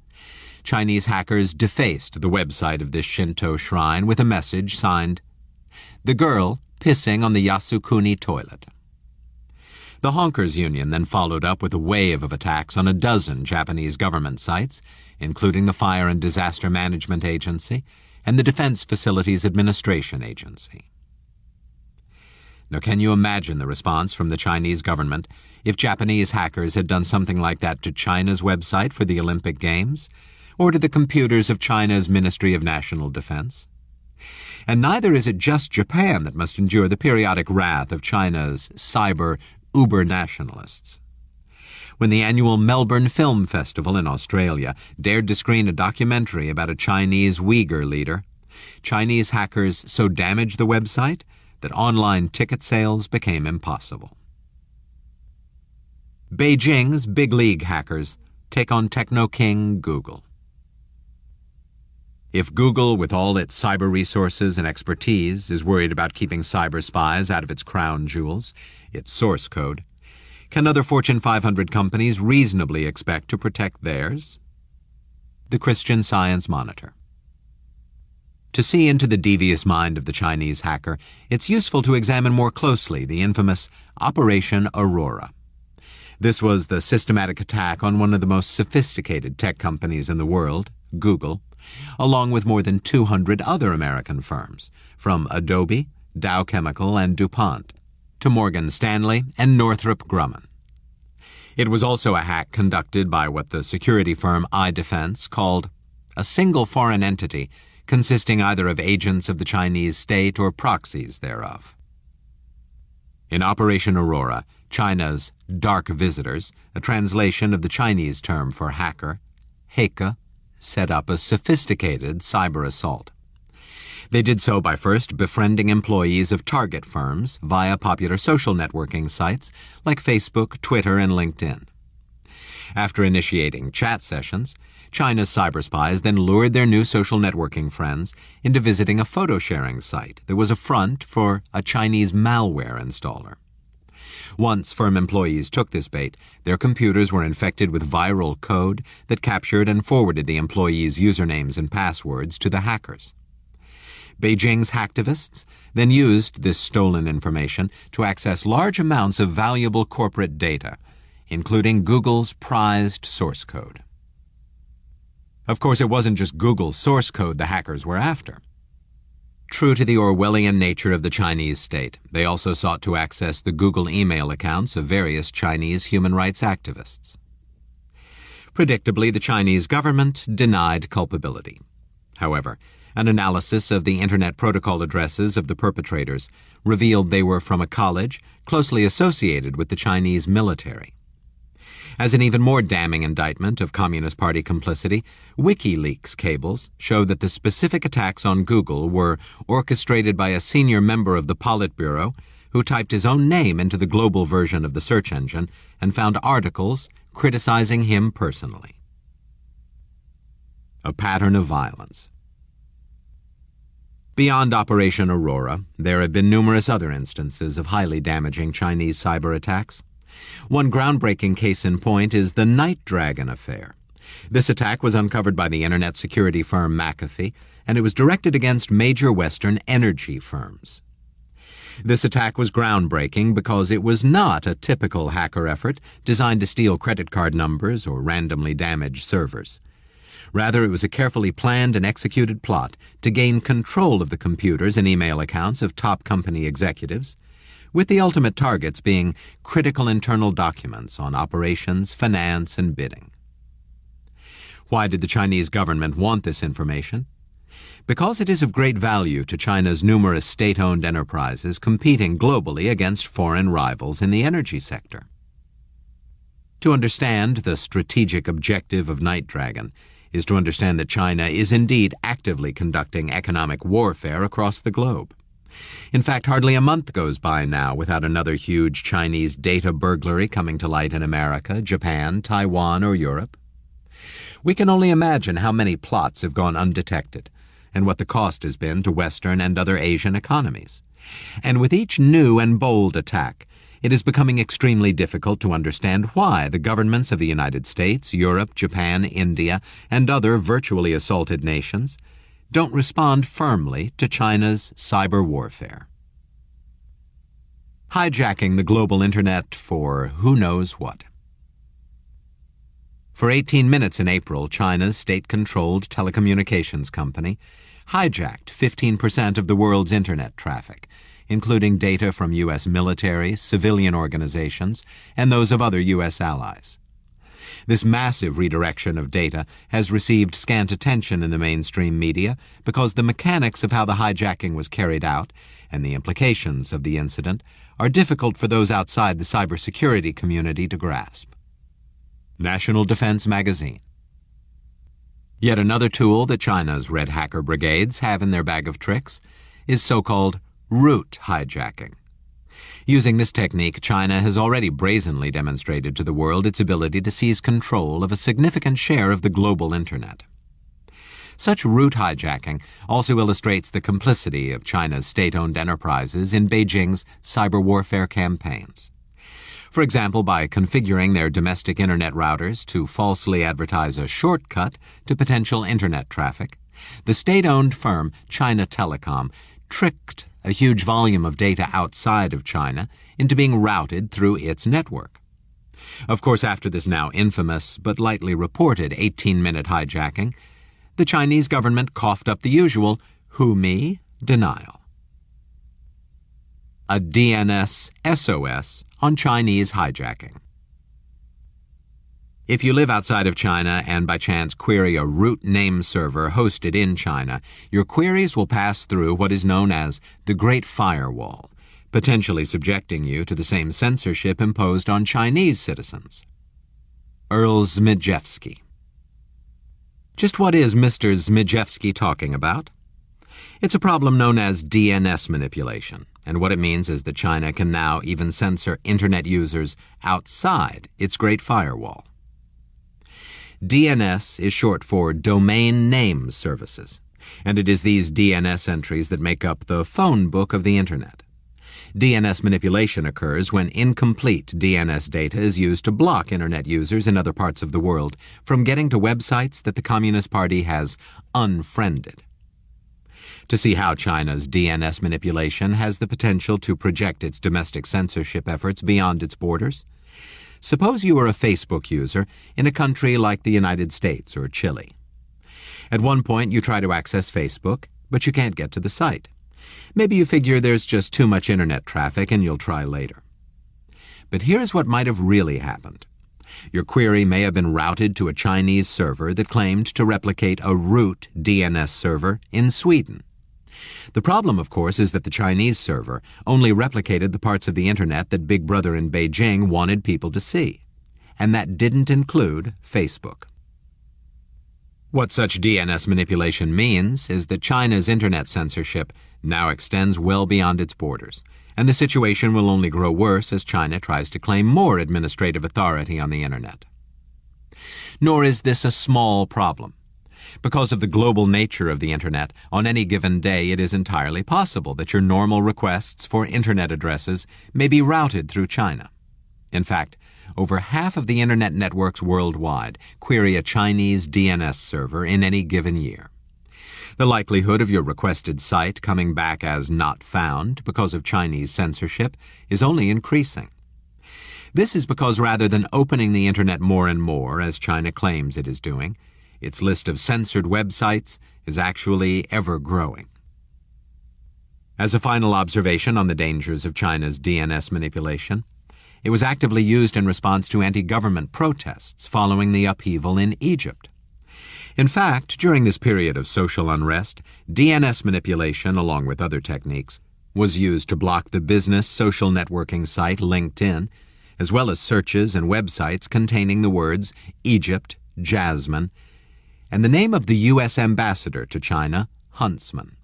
Chinese hackers defaced the website of this Shinto shrine with a message signed, "The girl pissing on the Yasukuni toilet." The Honkers Union then followed up with a wave of attacks on a dozen Japanese government sites, including the Fire and Disaster Management Agency and the Defense Facilities Administration Agency. Now, can you imagine the response from the Chinese government if Japanese hackers had done something like that to China's website for the Olympic Games, or to the computers of China's Ministry of National Defense? And neither is it just Japan that must endure the periodic wrath of China's cyber uber-nationalists. When the annual Melbourne Film Festival in Australia dared to screen a documentary about a Chinese Uyghur leader, Chinese hackers so damaged the website that online ticket sales became impossible. Beijing's big league hackers take on techno-king Google. If Google, with all its cyber resources and expertise, is worried about keeping cyber spies out of its crown jewels, its source code, can other Fortune 500 companies reasonably expect to protect theirs? The Christian Science Monitor. To see into the devious mind of the Chinese hacker, it's useful to examine more closely the infamous Operation Aurora. This was the systematic attack on one of the most sophisticated tech companies in the world, Google, along with more than 200 other American firms, from Adobe, Dow Chemical, and DuPont. to Morgan Stanley and Northrop Grumman. It was also a hack conducted by what the security firm iDefense called a single foreign entity consisting either of agents of the Chinese state or proxies thereof. In Operation Aurora, China's dark visitors, a translation of the Chinese term for hacker, Heike, set up a sophisticated cyber assault. They did so by first befriending employees of target firms via popular social networking sites like Facebook, Twitter, and LinkedIn. After initiating chat sessions, China's cyber spies then lured their new social networking friends into visiting a photo-sharing site that was a front for a Chinese malware installer. Once firm employees took this bait, their computers were infected with viral code that captured and forwarded the employees' usernames and passwords to the hackers. Beijing's hacktivists then used this stolen information to access large amounts of valuable corporate data, including Google's prized source code. Of course, it wasn't just Google's source code the hackers were after. True to the Orwellian nature of the Chinese state, they also sought to access the Google email accounts of various Chinese human rights activists. Predictably, the Chinese government denied culpability. However, an analysis of the Internet protocol addresses of the perpetrators revealed they were from a college closely associated with the Chinese military. As an even more damning indictment of Communist Party complicity, WikiLeaks cables show that the specific attacks on Google were orchestrated by a senior member of the Politburo who typed his own name into the global version of the search engine and found articles criticizing him personally. A pattern of violence. Beyond Operation Aurora, there have been numerous other instances of highly damaging Chinese cyber attacks. One groundbreaking case in point is the Night Dragon affair. This attack was uncovered by the internet security firm McAfee, and it was directed against major Western energy firms. This attack was groundbreaking because it was not a typical hacker effort designed to steal credit card numbers or randomly damage servers. Rather, it was a carefully planned and executed plot to gain control of the computers and email accounts of top company executives, with the ultimate targets being critical internal documents on operations, finance, and bidding. Why did the Chinese government want this information? Because it is of great value to China's numerous state-owned enterprises competing globally against foreign rivals in the energy sector. To understand the strategic objective of Night Dragon is to understand that China is indeed actively conducting economic warfare across the globe. In fact, hardly a month goes by now without another huge Chinese data burglary coming to light in America, Japan, Taiwan, or Europe. We can only imagine how many plots have gone undetected, and what the cost has been to Western and other Asian economies. And with each new and bold attack, it is becoming extremely difficult to understand why the governments of the United States, Europe, Japan, India, and other virtually assaulted nations don't respond firmly to China's cyber warfare. Hijacking the global internet for who knows what. For 18 minutes in April, China's state-controlled telecommunications company hijacked 15% of the world's internet traffic, including data from U.S. military, civilian organizations, and those of other U.S. allies. This massive redirection of data has received scant attention in the mainstream media because the mechanics of how the hijacking was carried out and the implications of the incident are difficult for those outside the cybersecurity community to grasp. National Defense Magazine. Yet another tool that China's red hacker brigades have in their bag of tricks is so-called root hijacking. Using this technique, China has already brazenly demonstrated to the world its ability to seize control of a significant share of the global internet. Such root hijacking also illustrates the complicity of China's state-owned enterprises in Beijing's cyber warfare campaigns. For example, by configuring their domestic internet routers to falsely advertise a shortcut to potential internet traffic, the state-owned firm China Telecom tricked a huge volume of data outside of China into being routed through its network. Of course, after this now infamous but lightly reported 18-minute hijacking, the Chinese government coughed up the usual "who me?" denial. a DNS SOS on Chinese hijacking. If you live outside of China and by chance query a root name server hosted in China, your queries will pass through what is known as the Great Firewall, potentially subjecting you to the same censorship imposed on Chinese citizens. Earl Zmejewski. Just what is Mr. Zmejewski talking about? It's a problem known as DNS manipulation, and what it means is that China can now even censor Internet users outside its Great Firewall. DNS is short for Domain Name Services, and it is these DNS entries that make up the phone book of the Internet. DNS manipulation occurs when incomplete DNS data is used to block Internet users in other parts of the world from getting to websites that the Communist Party has unfriended. To see how China's DNS manipulation has the potential to project its domestic censorship efforts beyond its borders, suppose you are a Facebook user in a country like the United States or Chile. At one point you try to access Facebook, but you can't get to the site. Maybe you figure there's just too much internet traffic and you'll try later. But here's what might have really happened. Your query may have been routed to a Chinese server that claimed to replicate a root DNS server in Sweden. The problem, of course, is that the Chinese server only replicated the parts of the Internet that Big Brother in Beijing wanted people to see, and that didn't include Facebook. What such DNS manipulation means is that China's Internet censorship now extends well beyond its borders, and the situation will only grow worse as China tries to claim more administrative authority on the Internet. Nor is this a small problem. Because of the global nature of the Internet, on any given day it is entirely possible that your normal requests for Internet addresses may be routed through China. In fact, over half of the Internet networks worldwide query a Chinese DNS server in any given year. The likelihood of your requested site coming back as not found because of Chinese censorship is only increasing. This is because rather than opening the Internet more and more, as China claims it is doing, its list of censored websites is actually ever-growing. As a final observation on the dangers of China's DNS manipulation, it was actively used in response to anti-government protests following the upheaval in Egypt. In fact, during this period of social unrest, DNS manipulation, along with other techniques, was used to block the business social networking site LinkedIn, as well as searches and websites containing the words Egypt, Jasmine, and the name of the U.S. ambassador to China, Huntsman.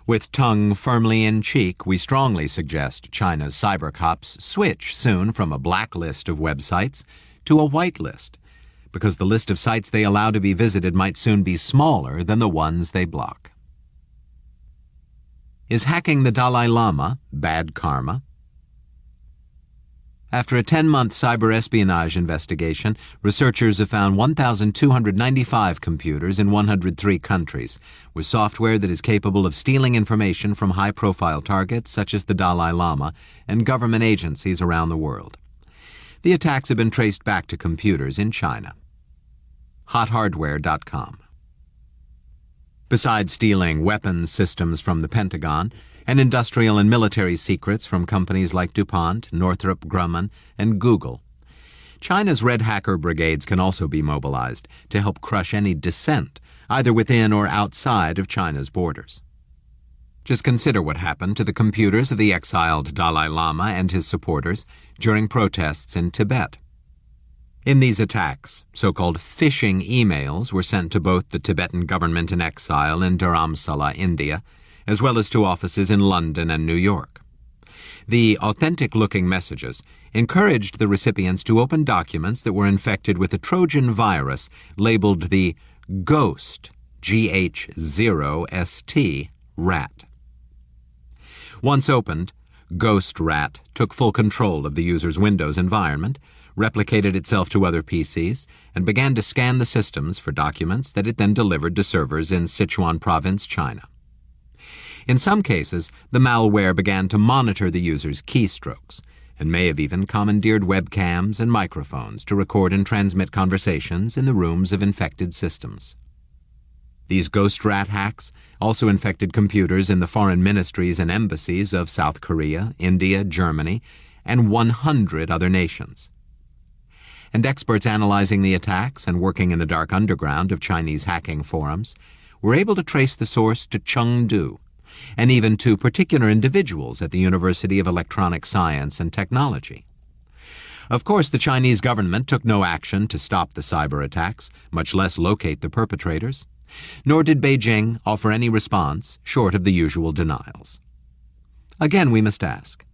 With tongue firmly in cheek, we strongly suggest China's cyber cops switch soon from a black list of websites to a white list, because the list of sites they allow to be visited might soon be smaller than the ones they block. Is hacking the Dalai Lama bad karma? After a 10-month cyber espionage investigation, researchers have found 1,295 computers in 103 countries with software that is capable of stealing information from high-profile targets such as the Dalai Lama and government agencies around the world. The attacks have been traced back to computers in China. HotHardware.com. Besides stealing weapons systems from the Pentagon, and industrial and military secrets from companies like DuPont, Northrop Grumman, and Google, China's Red Hacker brigades can also be mobilized to help crush any dissent, either within or outside of China's borders. Just consider what happened to the computers of the exiled Dalai Lama and his supporters during protests in Tibet. In these attacks, so-called phishing emails were sent to both the Tibetan government in exile in Dharamsala, India, as well as to offices in London and New York. The authentic-looking messages encouraged the recipients to open documents that were infected with a Trojan virus labeled the Ghost, G-H-0-S-T, rat. Once opened, Ghost Rat took full control of the user's Windows environment, replicated itself to other PCs, and began to scan the systems for documents that it then delivered to servers in Sichuan Province, China. In some cases, the malware began to monitor the user's keystrokes, and may have even commandeered webcams and microphones to record and transmit conversations in the rooms of infected systems. These ghost rat hacks also infected computers in the foreign ministries and embassies of South Korea, India, Germany, and 100 other nations. And experts analyzing the attacks and working in the dark underground of Chinese hacking forums were able to trace the source to Chengdu, and even to particular individuals at the University of Electronic Science and Technology. Of course, the Chinese government took no action to stop the cyber attacks, much less locate the perpetrators, nor did Beijing offer any response short of the usual denials. Again, we must ask,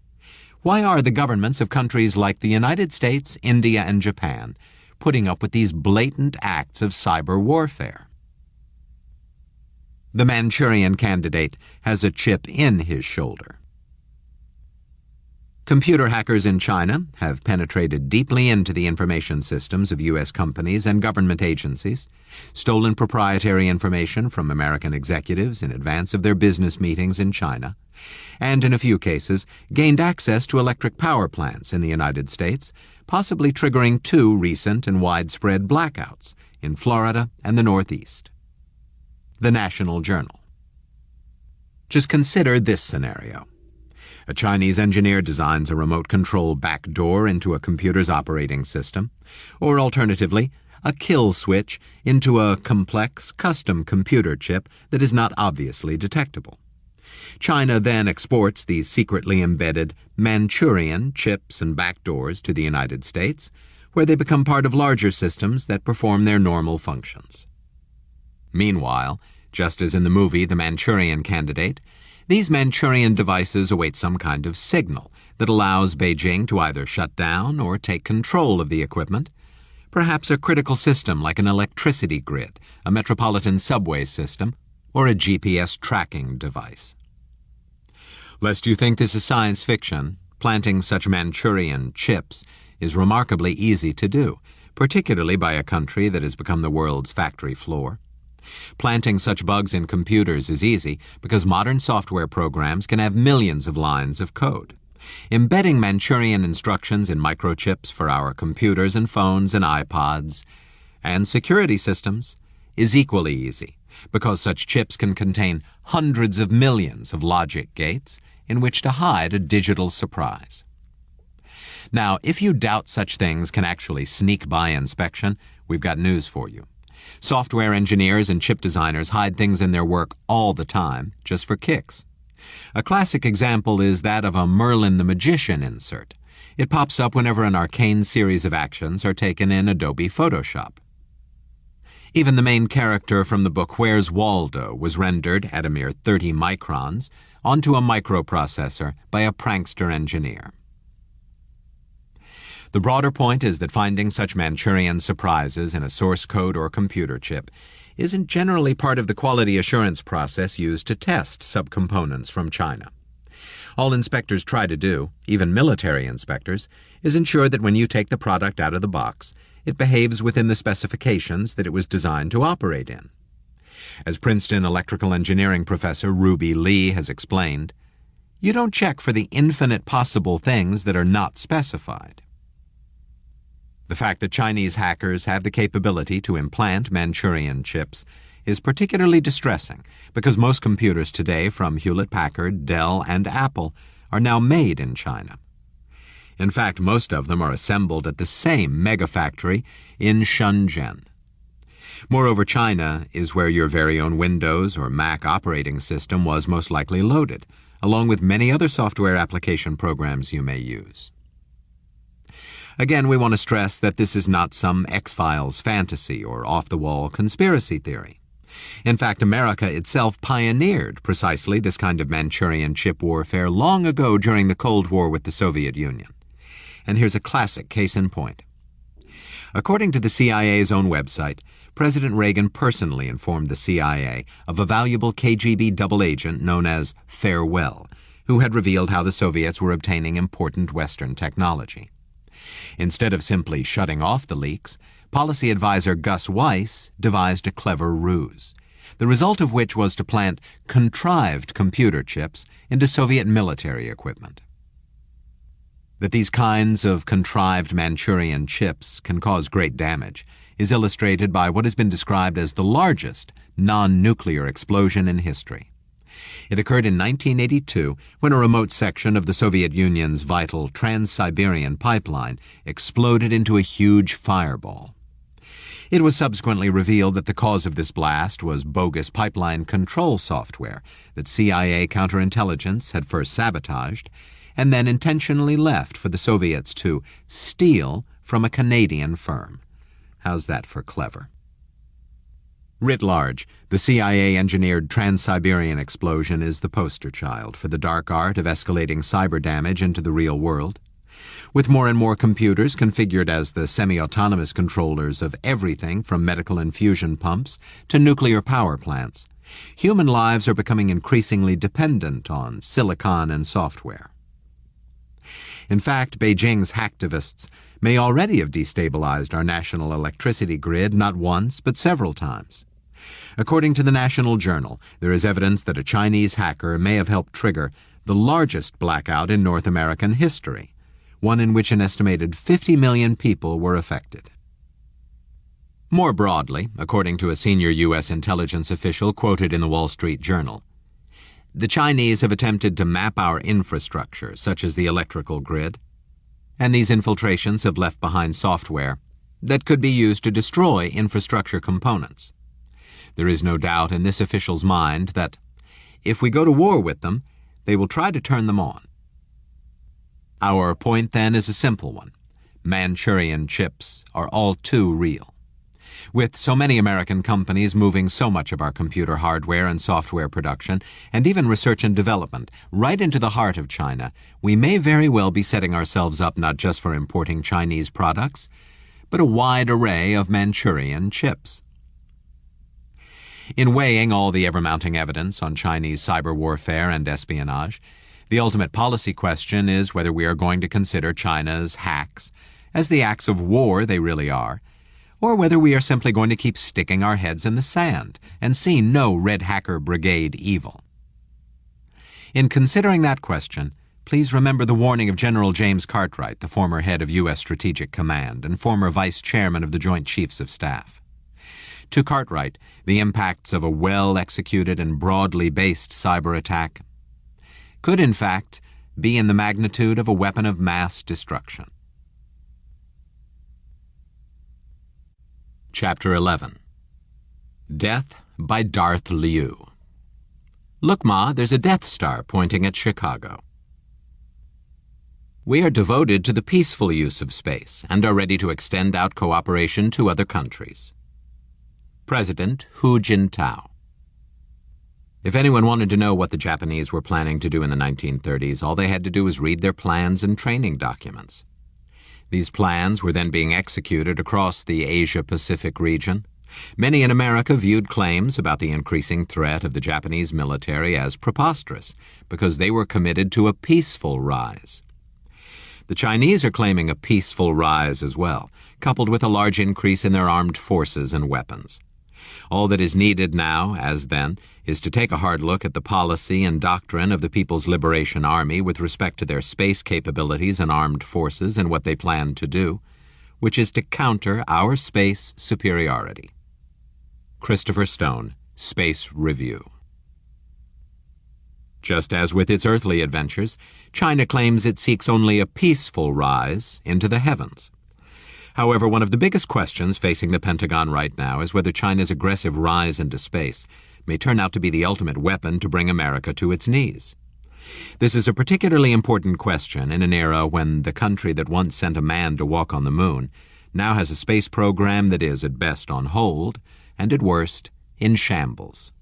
why are the governments of countries like the United States, India, and Japan putting up with these blatant acts of cyber warfare? The Manchurian Candidate has a chip in his shoulder. Computer hackers in China have penetrated deeply into the information systems of U.S. companies and government agencies, stolen proprietary information from American executives in advance of their business meetings in China, and in a few cases gained access to electric power plants in the United States, possibly triggering 2 recent and widespread blackouts in Florida and the Northeast. The National Journal. Just consider this scenario. A Chinese engineer designs a remote control backdoor into a computer's operating system, or alternatively, a kill switch into a complex, custom computer chip that is not obviously detectable. China then exports these secretly embedded Manchurian chips and backdoors to the United States, where they become part of larger systems that perform their normal functions. Meanwhile, just as in the movie The Manchurian Candidate, these Manchurian devices await some kind of signal that allows Beijing to either shut down or take control of the equipment, perhaps a critical system like an electricity grid, a metropolitan subway system, or a GPS tracking device. Lest you think this is science fiction, planting such Manchurian chips is remarkably easy to do, particularly by a country that has become the world's factory floor. Planting such bugs in computers is easy because modern software programs can have millions of lines of code. Embedding Manchurian instructions in microchips for our computers and phones and iPods and security systems is equally easy because such chips can contain hundreds of millions of logic gates in which to hide a digital surprise. Now, if you doubt such things can actually sneak by inspection, we've got news for you. Software engineers and chip designers hide things in their work all the time, just for kicks. A classic example is that of a Merlin the Magician insert. It pops up whenever an arcane series of actions are taken in Adobe Photoshop. Even the main character from the book Where's Waldo was rendered at a mere 30 microns onto a microprocessor by a prankster engineer. The broader point is that finding such Manchurian surprises in a source code or computer chip isn't generally part of the quality assurance process used to test subcomponents from China. All inspectors try to do, even military inspectors, is ensure that when you take the product out of the box, it behaves within the specifications that it was designed to operate in. As Princeton electrical engineering professor Ruby Lee has explained, you don't check for the infinite possible things that are not specified. The fact that Chinese hackers have the capability to implant Manchurian chips is particularly distressing because most computers today from Hewlett-Packard, Dell, and Apple are now made in China. In fact, most of them are assembled at the same mega factory in Shenzhen. Moreover, China is where your very own Windows or Mac operating system was most likely loaded, along with many other software application programs you may use. Again, we want to stress that this is not some X-Files fantasy or off-the-wall conspiracy theory. In fact, America itself pioneered precisely this kind of Manchurian chip warfare long ago during the Cold War with the Soviet Union. And here's a classic case in point. According to the CIA's own website, President Reagan personally informed the CIA of a valuable KGB double agent known as Farewell, who had revealed how the Soviets were obtaining important Western technology. Instead of simply shutting off the leaks, policy advisor Gus Weiss devised a clever ruse, the result of which was to plant contrived computer chips into Soviet military equipment. That these kinds of contrived Manchurian chips can cause great damage is illustrated by what has been described as the largest non-nuclear explosion in history. It occurred in 1982 when a remote section of the Soviet Union's vital Trans-Siberian pipeline exploded into a huge fireball. It was subsequently revealed that the cause of this blast was bogus pipeline control software that CIA counterintelligence had first sabotaged and then intentionally left for the Soviets to steal from a Canadian firm. How's that for clever? Writ large, the CIA-engineered Trans-Siberian explosion is the poster child for the dark art of escalating cyber damage into the real world. With more and more computers configured as the semi-autonomous controllers of everything from medical infusion pumps to nuclear power plants, human lives are becoming increasingly dependent on silicon and software. In fact, Beijing's hacktivists may already have destabilized our national electricity grid not once but several times. According to the National Journal, there is evidence that a Chinese hacker may have helped trigger the largest blackout in North American history, one in which an estimated 50 million people were affected. More broadly, according to a senior U.S. intelligence official quoted in the Wall Street Journal, the Chinese have attempted to map our infrastructure, such as the electrical grid, and these infiltrations have left behind software that could be used to destroy infrastructure components. There is no doubt in this official's mind that if we go to war with them, they will try to turn them on. Our point then is a simple one. Manchurian chips are all too real. With so many American companies moving so much of our computer hardware and software production, and even research and development, right into the heart of China, we may very well be setting ourselves up not just for importing Chinese products, but a wide array of Manchurian chips. In weighing all the ever-mounting evidence on Chinese cyber warfare and espionage, the ultimate policy question is whether we are going to consider China's hacks as the acts of war they really are, or whether we are simply going to keep sticking our heads in the sand and see no Red Hacker Brigade evil. In considering that question, please remember the warning of General James Cartwright, the former head of U.S. Strategic Command and former Vice Chairman of the Joint Chiefs of Staff. To Cartwright, the impacts of a well-executed and broadly based cyber attack could, in fact, be in the magnitude of a weapon of mass destruction. Chapter 11. Death by Darth Liu. Look, Ma, there's a Death Star pointing at Chicago. We are devoted to the peaceful use of space and are ready to extend out cooperation to other countries. President Hu Jintao. If anyone wanted to know what the Japanese were planning to do in the 1930s, all they had to do was read their plans and training documents. These plans were then being executed across the Asia-Pacific region. Many in America viewed claims about the increasing threat of the Japanese military as preposterous because they were committed to a peaceful rise. The Chinese are claiming a peaceful rise as well, coupled with a large increase in their armed forces and weapons. All that is needed now, as then, is to take a hard look at the policy and doctrine of the People's Liberation Army with respect to their space capabilities and armed forces and what they plan to do, which is to counter our space superiority. Christopher Stone, Space Review. Just as with its earthly adventures, China claims it seeks only a peaceful rise into the heavens. However, one of the biggest questions facing the Pentagon right now is whether China's aggressive rise into space may turn out to be the ultimate weapon to bring America to its knees. This is a particularly important question in an era when the country that once sent a man to walk on the moon now has a space program that is at best on hold and at worst in shambles.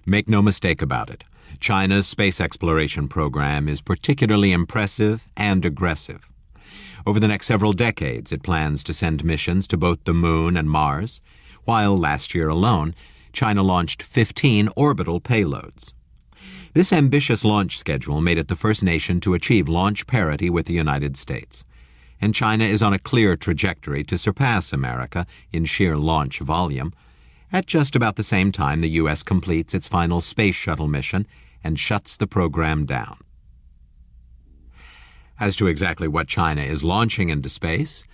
Make no mistake about it, China's space exploration program is particularly impressive and aggressive. Over the next several decades, it plans to send missions to both the Moon and Mars, while last year alone, China launched 15 orbital payloads. This ambitious launch schedule made it the first nation to achieve launch parity with the United States, and China is on a clear trajectory to surpass America in sheer launch volume at just about the same time the U.S. completes its final space shuttle mission and shuts the program down. As to exactly what China is launching into space,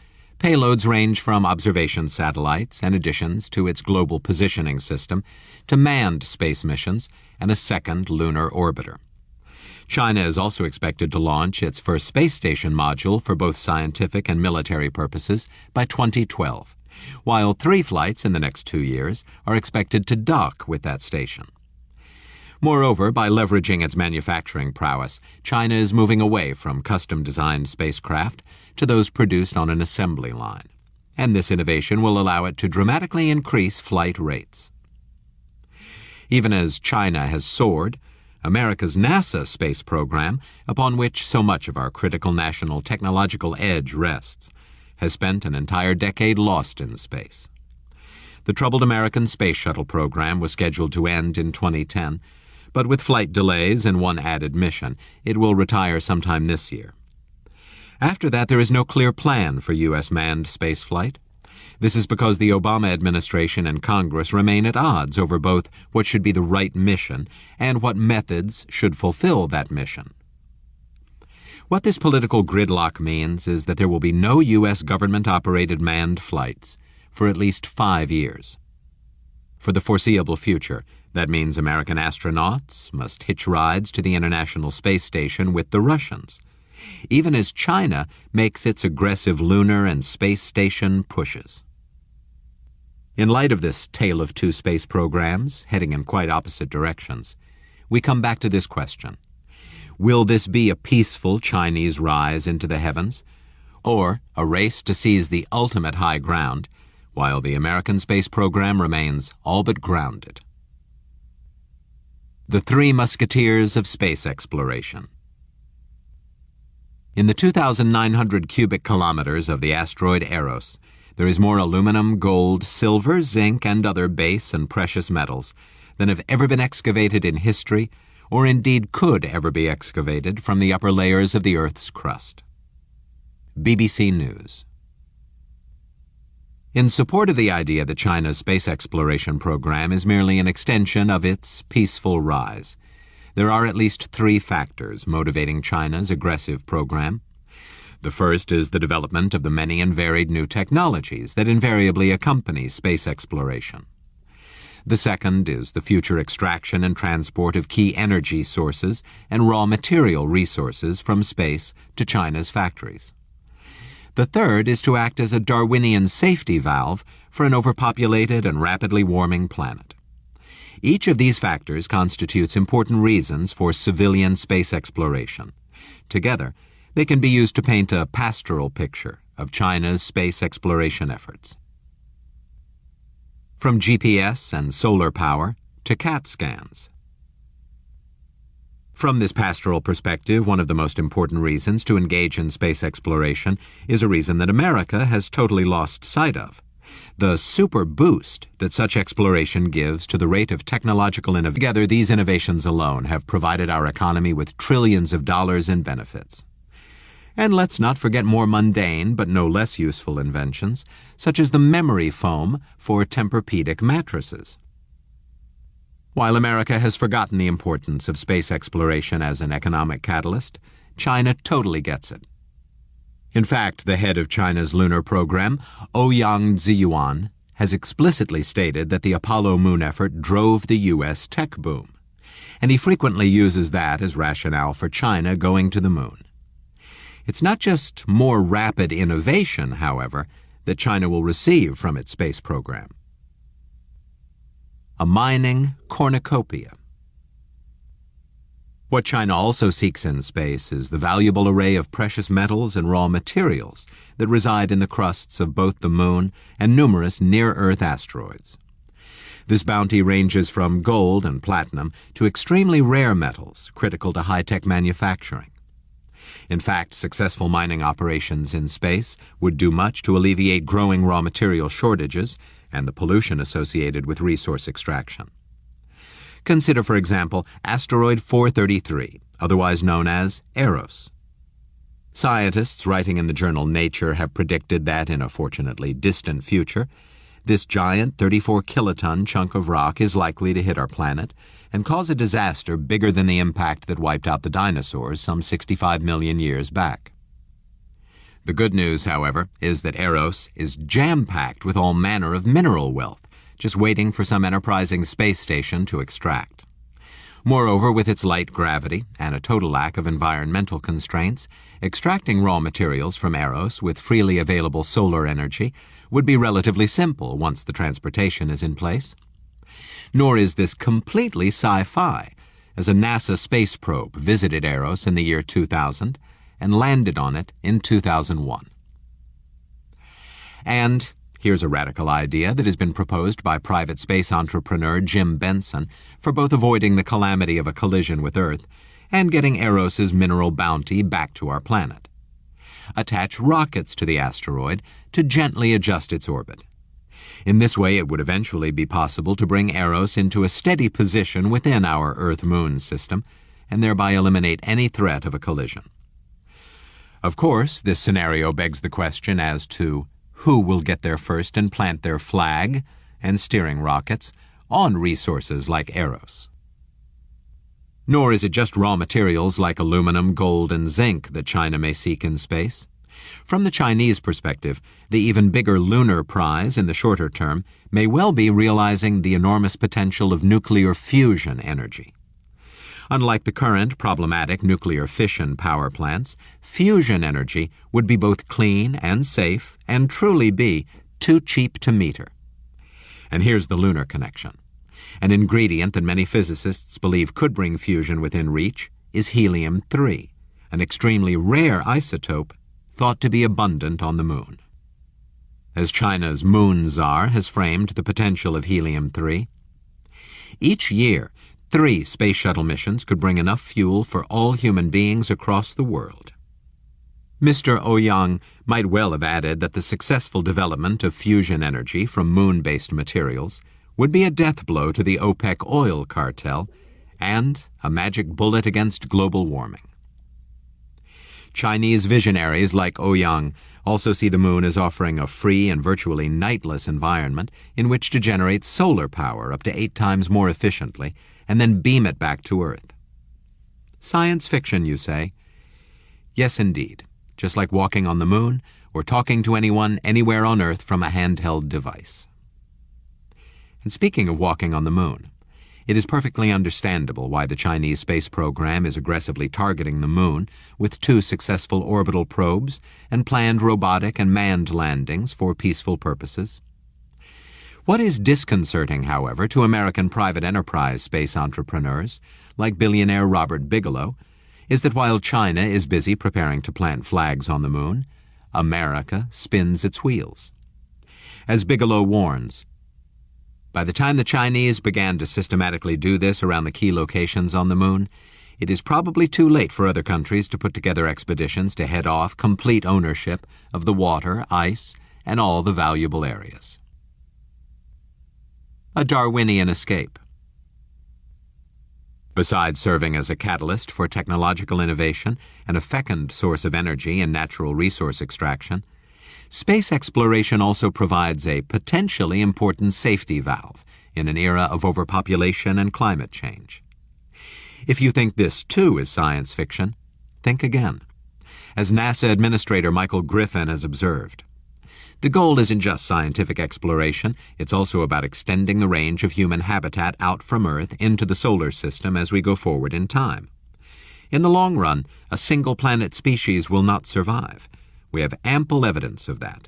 Payloads range from observation satellites and additions to its global positioning system to manned space missions and a second lunar orbiter. China is also expected to launch its first space station module for both scientific and military purposes by 2012, while 3 flights in the next 2 years are expected to dock with that station. Moreover, by leveraging its manufacturing prowess, China is moving away from custom-designed spacecraft to those produced on an assembly line, and this innovation will allow it to dramatically increase flight rates. Even as China has soared, America's NASA space program, upon which so much of our critical national technological edge rests, has spent an entire decade lost in space. The troubled American Space Shuttle program was scheduled to end in 2010, but with flight delays and one added mission, it will retire sometime this year. After that, there is no clear plan for U.S. manned spaceflight. This is because the Obama administration and Congress remain at odds over both what should be the right mission and what methods should fulfill that mission. What this political gridlock means is that there will be no U.S. government-operated manned flights for at least 5 years. For the foreseeable future, that means American astronauts must hitch rides to the International Space Station with the Russians, even as China makes its aggressive lunar and space station pushes. In light of this tale of 2 space programs heading in quite opposite directions, we come back to this question. Will this be a peaceful Chinese rise into the heavens, or a race to seize the ultimate high ground, while the American space program remains all but grounded? The 3 Musketeers of Space Exploration. In the 2,900 cubic kilometers of the asteroid Eros, there is more aluminum, gold, silver, zinc, and other base and precious metals than have ever been excavated in history, or indeed could ever be excavated from the upper layers of the Earth's crust. BBC News. In support of the idea that China's space exploration program is merely an extension of its peaceful rise, there are at least 3 factors motivating China's aggressive program. The first is the development of the many and varied new technologies that invariably accompany space exploration. The second is the future extraction and transport of key energy sources and raw material resources from space to China's factories. The third is to act as a Darwinian safety valve for an overpopulated and rapidly warming planet. Each of these factors constitutes important reasons for civilian space exploration. Together, they can be used to paint a pastoral picture of China's space exploration efforts. From GPS and solar power to CAT scans. From this pastoral perspective, one of the most important reasons to engage in space exploration is a reason that America has totally lost sight of: the super boost that such exploration gives to the rate of technological innovation. Together, these innovations alone have provided our economy with trillions of dollars in benefits. And let's not forget more mundane but no less useful inventions, such as the memory foam for Tempur-Pedic mattresses. While America has forgotten the importance of space exploration as an economic catalyst, China totally gets it. In fact, the head of China's lunar program, Ouyang Ziyuan, has explicitly stated that the Apollo moon effort drove the U.S. tech boom, and he frequently uses that as rationale for China going to the moon. It's not just more rapid innovation, however, that China will receive from its space program. A mining cornucopia. What China also seeks in space is the valuable array of precious metals and raw materials that reside in the crusts of both the moon and numerous near-Earth asteroids. This bounty ranges from gold and platinum to extremely rare metals critical to high-tech manufacturing. In fact, successful mining operations in space would do much to alleviate growing raw material shortages and the pollution associated with resource extraction. Consider, for example, asteroid 433, otherwise known as Eros. Scientists writing in the journal Nature have predicted that in a fortunately distant future, this giant 34-kiloton chunk of rock is likely to hit our planet and cause a disaster bigger than the impact that wiped out the dinosaurs some 65 million years back. The good news, however, is that Eros is jam-packed with all manner of mineral wealth, just waiting for some enterprising space station to extract. Moreover, with its light gravity and a total lack of environmental constraints, extracting raw materials from Eros with freely available solar energy would be relatively simple once the transportation is in place. Nor is this completely sci-fi, as a NASA space probe visited Eros in the year 2000 and landed on it in 2001. And here's a radical idea that has been proposed by private space entrepreneur Jim Benson for both avoiding the calamity of a collision with Earth and getting Eros's mineral bounty back to our planet. Attach rockets to the asteroid to gently adjust its orbit. In this way, it would eventually be possible to bring Eros into a steady position within our Earth-Moon system and thereby eliminate any threat of a collision. Of course, this scenario begs the question as to who will get there first and plant their flag and steering rockets on resources like Eros. Nor is it just raw materials like aluminum, gold, and zinc that China may seek in space. From the Chinese perspective, the even bigger lunar prize in the shorter term may well be realizing the enormous potential of nuclear fusion energy. Unlike the current problematic nuclear fission power plants, fusion energy would be both clean and safe and truly be too cheap to meter. And here's the lunar connection. An ingredient that many physicists believe could bring fusion within reach is helium-3, an extremely rare isotope thought to be abundant on the Moon. As China's Moon Czar has framed the potential of helium-3, each year, 3 space shuttle missions could bring enough fuel for all human beings across the world. Mr. Ouyang might well have added that the successful development of fusion energy from moon-based materials would be a death blow to the OPEC oil cartel and a magic bullet against global warming. Chinese visionaries like Ouyang also see the Moon as offering a free and virtually nightless environment in which to generate solar power up to 8 times more efficiently and then beam it back to Earth. Science fiction, you say? Yes, indeed, just like walking on the Moon or talking to anyone anywhere on Earth from a handheld device. And speaking of walking on the Moon, it is perfectly understandable why the Chinese space program is aggressively targeting the Moon with 2 successful orbital probes and planned robotic and manned landings for peaceful purposes. What is disconcerting, however, to American private enterprise space entrepreneurs, like billionaire Robert Bigelow, is that while China is busy preparing to plant flags on the Moon, America spins its wheels. As Bigelow warns, by the time the Chinese began to systematically do this around the key locations on the Moon, it is probably too late for other countries to put together expeditions to head off complete ownership of the water, ice, and all the valuable areas. A Darwinian escape. Besides serving as a catalyst for technological innovation and a fecund source of energy and natural resource extraction, space exploration also provides a potentially important safety valve in an era of overpopulation and climate change. If you think this, too, is science fiction, think again. As NASA Administrator Michael Griffin has observed, the goal isn't just scientific exploration, it's also about extending the range of human habitat out from Earth into the solar system as we go forward in time. In the long run, a single-planet species will not survive. We have ample evidence of that.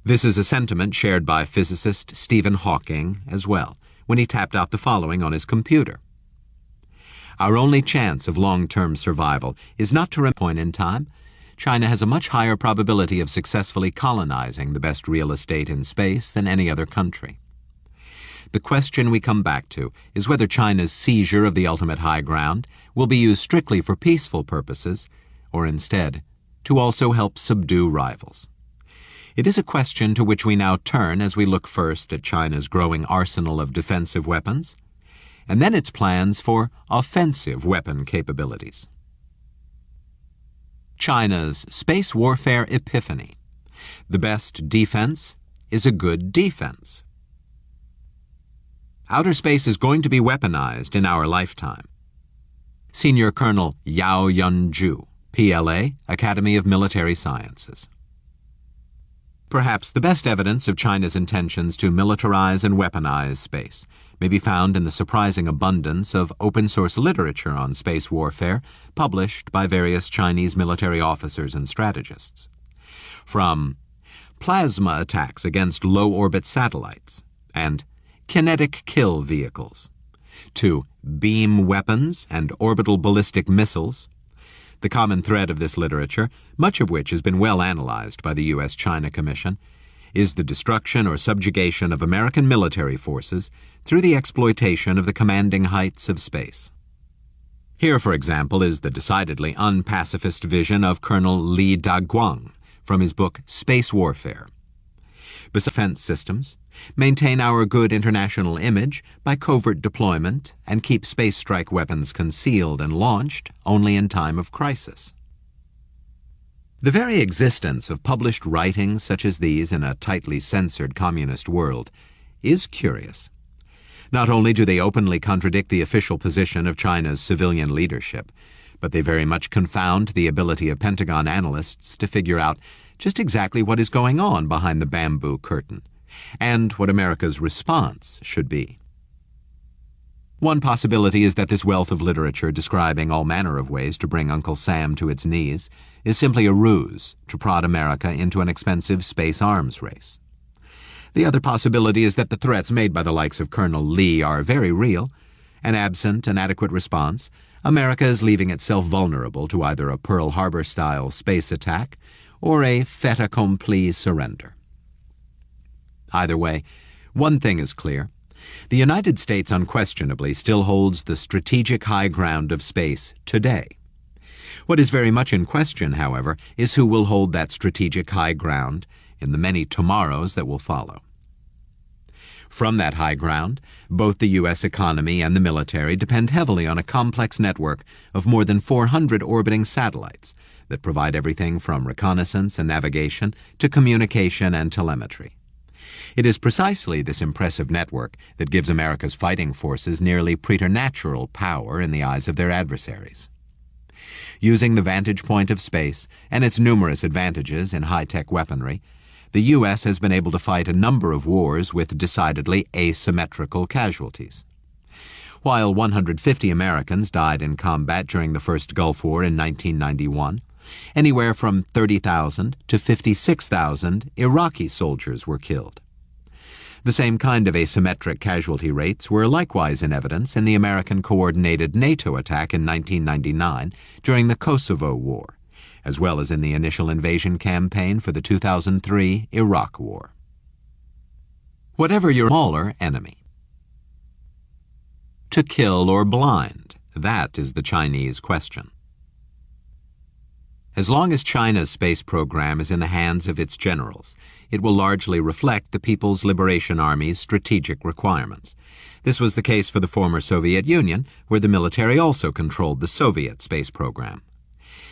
This is a sentiment shared by physicist Stephen Hawking as well, when he tapped out the following on his computer. Our only chance of long-term survival is not to point in time. China has a much higher probability of successfully colonizing the best real estate in space than any other country. The question we come back to is whether China's seizure of the ultimate high ground will be used strictly for peaceful purposes, or instead, to also help subdue rivals. It is a question to which we now turn as we look first at China's growing arsenal of defensive weapons, and then its plans for offensive weapon capabilities. China's space warfare epiphany. The best defense is a good defense. Outer space is going to be weaponized in our lifetime. Senior Colonel Yao Yunju, PLA, Academy of Military Sciences. Perhaps the best evidence of China's intentions to militarize and weaponize space may be found in the surprising abundance of open-source literature on space warfare published by various Chinese military officers and strategists. From plasma attacks against low-orbit satellites and kinetic kill vehicles to beam weapons and orbital ballistic missiles, the common thread of this literature, much of which has been well analyzed by the U.S.-China Commission, is the destruction or subjugation of American military forces through the exploitation of the commanding heights of space. Here, for example, is the decidedly unpacifist vision of Colonel Li Daguang from his book Space Warfare. Defense systems maintain our good international image by covert deployment and keep space strike weapons concealed and launched only in time of crisis. The very existence of published writings such as these in a tightly censored communist world is curious. Not only do they openly contradict the official position of China's civilian leadership, but they very much confound the ability of Pentagon analysts to figure out just exactly what is going on behind the bamboo curtain, and what America's response should be. One possibility is that this wealth of literature describing all manner of ways to bring Uncle Sam to its knees is simply a ruse to prod America into an expensive space arms race. The other possibility is that the threats made by the likes of Colonel Lee are very real, and absent an adequate response, America is leaving itself vulnerable to either a Pearl Harbor-style space attack or a fait accompli surrender. Either way, one thing is clear. The United States unquestionably still holds the strategic high ground of space today. What is very much in question, however, is who will hold that strategic high ground in the many tomorrows that will follow. From that high ground, both the U.S. economy and the military depend heavily on a complex network of more than 400 orbiting satellites that provide everything from reconnaissance and navigation to communication and telemetry. It is precisely this impressive network that gives America's fighting forces nearly preternatural power in the eyes of their adversaries. Using the vantage point of space and its numerous advantages in high-tech weaponry, the U.S. has been able to fight a number of wars with decidedly asymmetrical casualties. While 150 Americans died in combat during the first Gulf War in 1991, anywhere from 30,000 to 56,000 Iraqi soldiers were killed. The same kind of asymmetric casualty rates were likewise in evidence in the American coordinated NATO attack in 1999 during the Kosovo War, as well as in the initial invasion campaign for the 2003 Iraq War. Whatever your smaller enemy. To kill or blind, that is the Chinese question. As long as China's space program is in the hands of its generals, it will largely reflect the People's Liberation Army's strategic requirements. This was the case for the former Soviet Union, where the military also controlled the Soviet space program.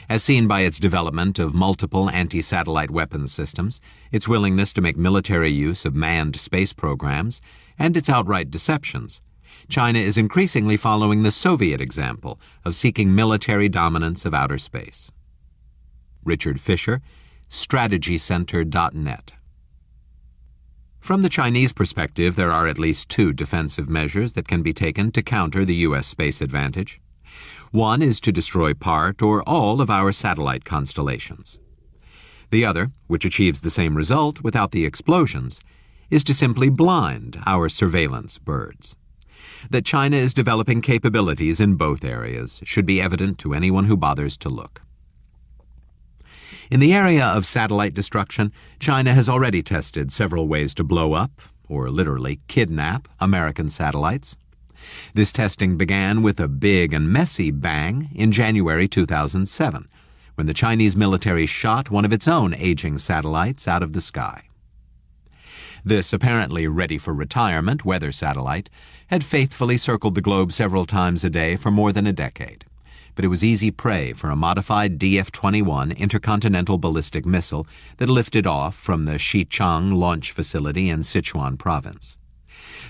As seen by its development of multiple anti-satellite weapons systems, its willingness to make military use of manned space programs, and its outright deceptions, China is increasingly following the Soviet example of seeking military dominance of outer space. Richard Fisher, StrategyCenter.net. From the Chinese perspective, there are at least two defensive measures that can be taken to counter the U.S. space advantage. One is to destroy part or all of our satellite constellations. The other, which achieves the same result without the explosions, is to simply blind our surveillance birds. That China is developing capabilities in both areas should be evident to anyone who bothers to look. In the area of satellite destruction, China has already tested several ways to blow up, or literally kidnap, American satellites. This testing began with a big and messy bang in January 2007, when the Chinese military shot one of its own aging satellites out of the sky. This apparently ready-for-retirement weather satellite had faithfully circled the globe several times a day for more than a decade, but it was easy prey for a modified DF-21 intercontinental ballistic missile that lifted off from the Xichang launch facility in Sichuan province.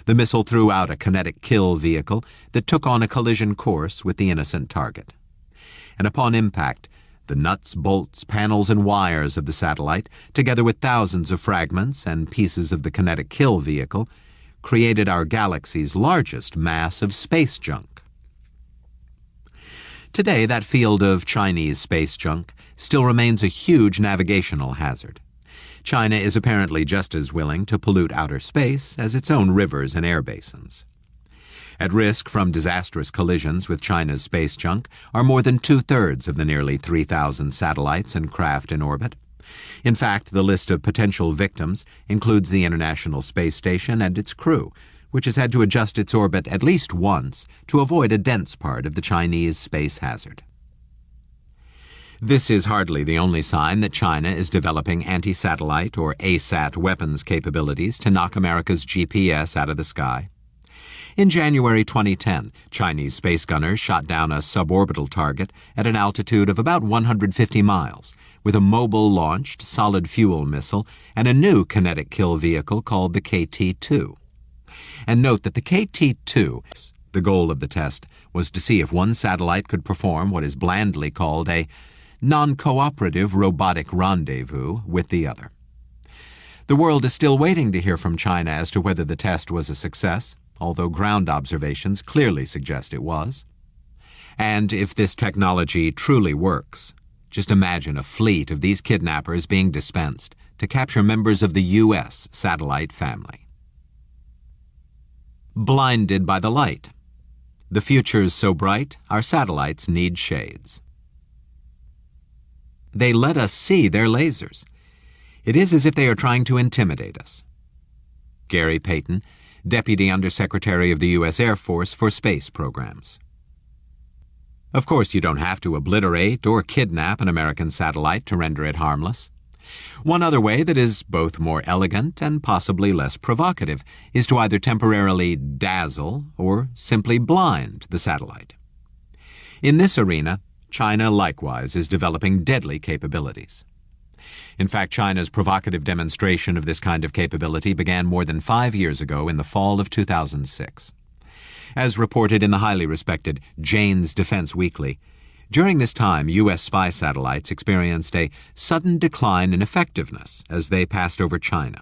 The missile threw out a kinetic kill vehicle that took on a collision course with the innocent target. And upon impact, The nuts, bolts, panels, and wires of the satellite, together with thousands of fragments and pieces of the kinetic kill vehicle, created our galaxy's largest mass of space junk. Today, that field of Chinese space junk still remains a huge navigational hazard. China is apparently just as willing to pollute outer space as its own rivers and air basins. At risk from disastrous collisions with China's space junk are more than 2/3 of the nearly 3,000 satellites and craft in orbit. In fact, the list of potential victims includes the International Space Station and its crew, which has had to adjust its orbit at least once to avoid a dense part of the Chinese space hazard. This is hardly the only sign that China is developing anti-satellite or ASAT weapons capabilities to knock America's GPS out of the sky. In January 2010, Chinese space gunners shot down a suborbital target at an altitude of about 150 miles with a mobile-launched solid-fuel missile and a new kinetic kill vehicle called the KT-2. And note that the KT-2, the goal of the test, was to see if one satellite could perform what is blandly called a non-cooperative robotic rendezvous with the other. The world is still waiting to hear from China as to whether the test was a success, although ground observations clearly suggest it was. And if this technology truly works, just imagine a fleet of these kidnappers being dispensed to capture members of the U.S. satellite family. Blinded by the light. The future's so bright, our satellites need shades. They let us see their lasers. It is as if they are trying to intimidate us. Gary Payton, Deputy Undersecretary of the U.S. Air Force for Space Programs. Of course, you don't have to obliterate or kidnap an American satellite to render it harmless. One other way that is both more elegant and possibly less provocative is to either temporarily dazzle or simply blind the satellite. In this arena, China likewise is developing deadly capabilities. In fact, China's provocative demonstration of this kind of capability began more than 5 years ago in the fall of 2006. As reported in the highly respected Jane's Defense Weekly, during this time, U.S. spy satellites experienced a sudden decline in effectiveness as they passed over China.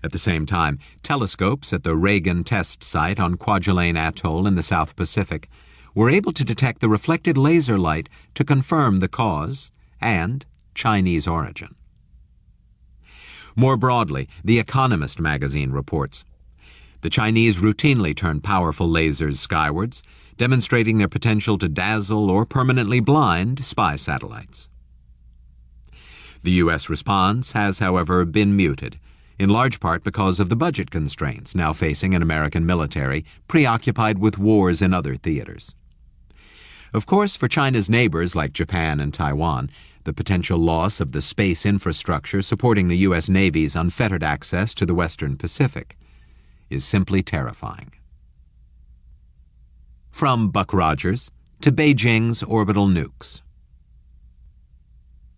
At the same time, telescopes at the Reagan test site on Kwajalein Atoll in the South Pacific were able to detect the reflected laser light to confirm the cause and Chinese origin. More broadly, The Economist magazine reports, the Chinese routinely turn powerful lasers skywards, demonstrating their potential to dazzle or permanently blind spy satellites. The U.S. response has, however, been muted, in large part because of the budget constraints now facing an American military preoccupied with wars in other theaters. Of course, for China's neighbors like Japan and Taiwan, the potential loss of the space infrastructure supporting the U.S. Navy's unfettered access to the Western Pacific is simply terrifying. From Buck Rogers to Beijing's orbital nukes.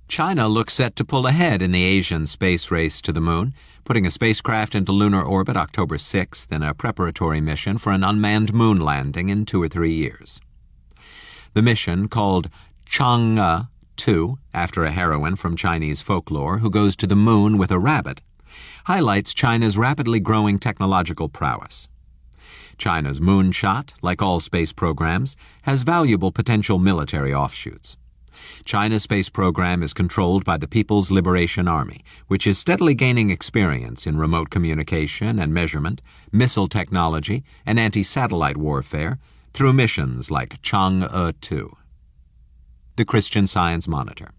China looks set to pull ahead in the Asian space race to the moon, putting a spacecraft into lunar orbit October 6th in a preparatory mission for an unmanned moon landing in 2 or 3 years. The mission, called Chang'e 2, after a heroine from Chinese folklore who goes to the moon with a rabbit, highlights China's rapidly growing technological prowess. China's moonshot, like all space programs, has valuable potential military offshoots. China's space program is controlled by the People's Liberation Army, which is steadily gaining experience in remote communication and measurement, missile technology, and anti-satellite warfare through missions like Chang'e 2. The Christian Science Monitor.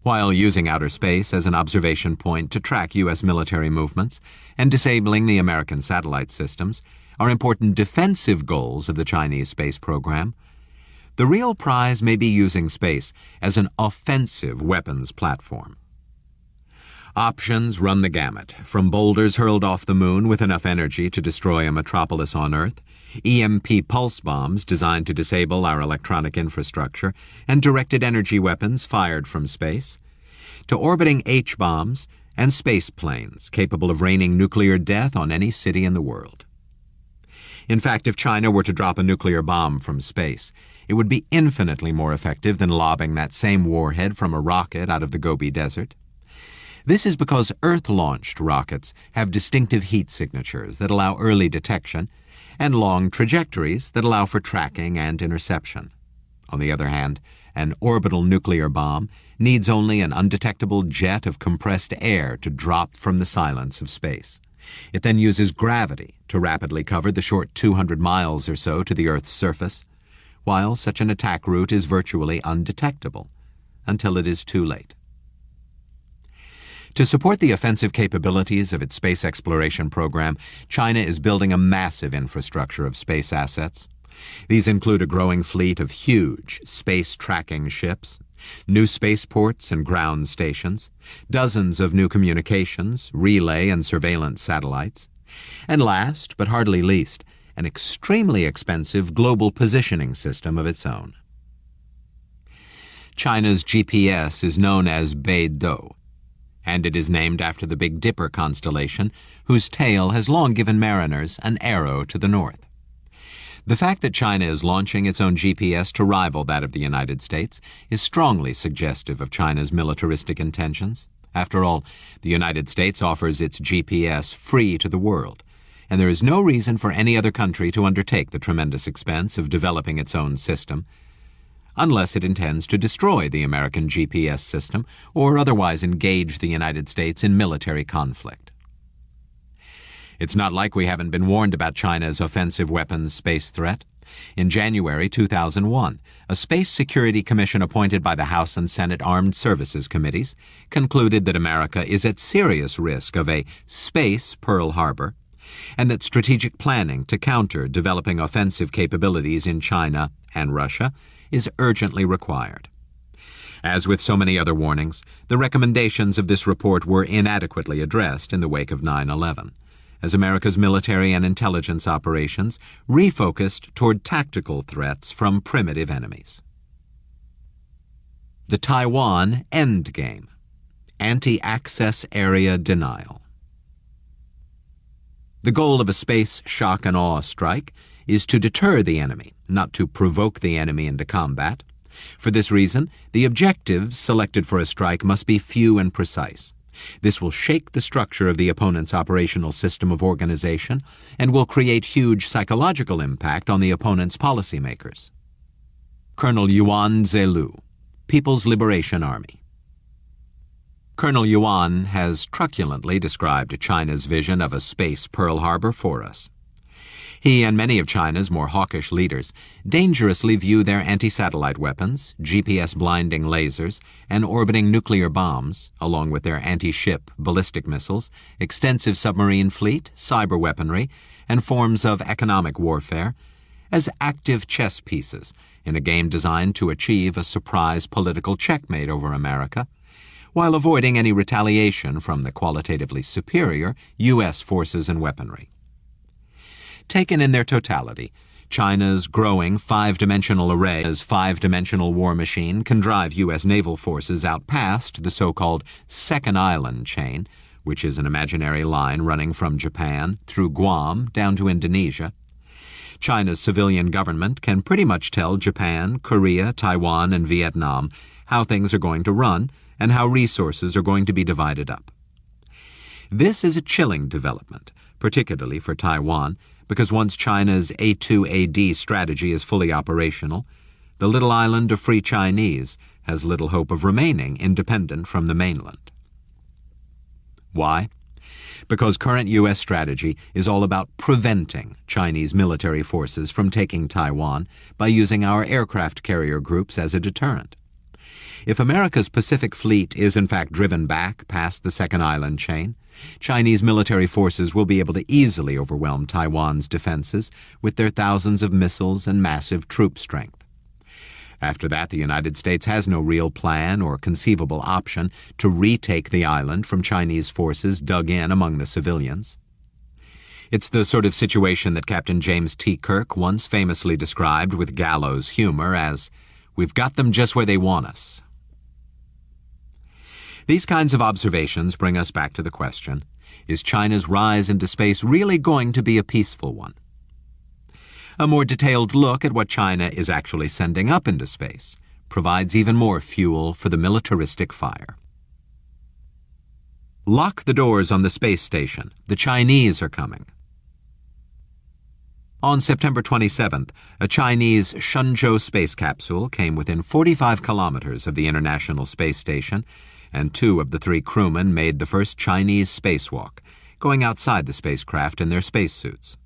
While using outer space as an observation point to track U.S. military movements and disabling the American satellite systems are important defensive goals of the Chinese space program, the real prize may be using space as an offensive weapons platform. Options run the gamut, from boulders hurled off the moon with enough energy to destroy a metropolis on Earth, EMP pulse bombs designed to disable our electronic infrastructure, and directed energy weapons fired from space, to orbiting H-bombs and space planes capable of raining nuclear death on any city in the world. In fact, if China were to drop a nuclear bomb from space, it would be infinitely more effective than lobbing that same warhead from a rocket out of the Gobi Desert. This is because Earth-launched rockets have distinctive heat signatures that allow early detection and long trajectories that allow for tracking and interception. On the other hand, an orbital nuclear bomb needs only an undetectable jet of compressed air to drop from the silence of space. It then uses gravity to rapidly cover the short 200 miles or so to the Earth's surface, while such an attack route is virtually undetectable until it is too late. To support the offensive capabilities of its space exploration program, China is building a massive infrastructure of space assets. These include a growing fleet of huge space tracking ships, new spaceports and ground stations, dozens of new communications, relay and surveillance satellites, and last, but hardly least, an extremely expensive global positioning system of its own. China's GPS is known as Beidou, and it is named after the Big Dipper constellation, whose tail has long given mariners an arrow to the north. The fact that China is launching its own GPS to rival that of the United States is strongly suggestive of China's militaristic intentions. After all, the United States offers its GPS free to the world, and there is no reason for any other country to undertake the tremendous expense of developing its own system, unless it intends to destroy the American GPS system or otherwise engage the United States in military conflict. It's not like we haven't been warned about China's offensive weapons space threat. In January 2001, a Space Security Commission appointed by the House and Senate Armed Services Committees concluded that America is at serious risk of a space Pearl Harbor, and that strategic planning to counter developing offensive capabilities in China and Russia is urgently required. As with so many other warnings, the recommendations of this report were inadequately addressed in the wake of 9/11, as America's military and intelligence operations refocused toward tactical threats from primitive enemies. The Taiwan Endgame: Anti-Access Area Denial. The goal of a space shock and awe strike is to deter the enemy, not to provoke the enemy into combat. For this reason, the objectives selected for a strike must be few and precise. This will shake the structure of the opponent's operational system of organization and will create huge psychological impact on the opponent's policymakers. Colonel Yuan Zelu, People's Liberation Army. Colonel Yuan has truculently described China's vision of a space Pearl Harbor for us. He and many of China's more hawkish leaders dangerously view their anti-satellite weapons, GPS-blinding lasers, and orbiting nuclear bombs, along with their anti-ship ballistic missiles, extensive submarine fleet, cyber weaponry, and forms of economic warfare, as active chess pieces in a game designed to achieve a surprise political checkmate over America, while avoiding any retaliation from the qualitatively superior U.S. forces and weaponry. Taken in their totality, China's growing five-dimensional array as five-dimensional war machine can drive U.S. naval forces out past the so-called Second Island chain, which is an imaginary line running from Japan through Guam down to Indonesia. China's civilian government can pretty much tell Japan, Korea, Taiwan, and Vietnam how things are going to run and how resources are going to be divided up. This is a chilling development, particularly for Taiwan, because once China's A2AD strategy is fully operational, the little island of Free Chinese has little hope of remaining independent from the mainland. Why? Because current U.S. strategy is all about preventing Chinese military forces from taking Taiwan by using our aircraft carrier groups as a deterrent. If America's Pacific Fleet is in fact driven back past the Second Island chain, Chinese military forces will be able to easily overwhelm Taiwan's defenses with their thousands of missiles and massive troop strength. After that, the United States has no real plan or conceivable option to retake the island from Chinese forces dug in among the civilians. It's the sort of situation that Captain James T. Kirk once famously described with gallows humor as, "We've got them just where they want us." These kinds of observations bring us back to the question, is China's rise into space really going to be a peaceful one? A more detailed look at what China is actually sending up into space provides even more fuel for the militaristic fire. Lock the doors on the space station. The Chinese are coming. On September 27th, a Chinese Shenzhou space capsule came within 45 kilometers of the International Space Station, and 2 of the 3 crewmen made the first Chinese spacewalk, going outside the spacecraft in their spacesuits.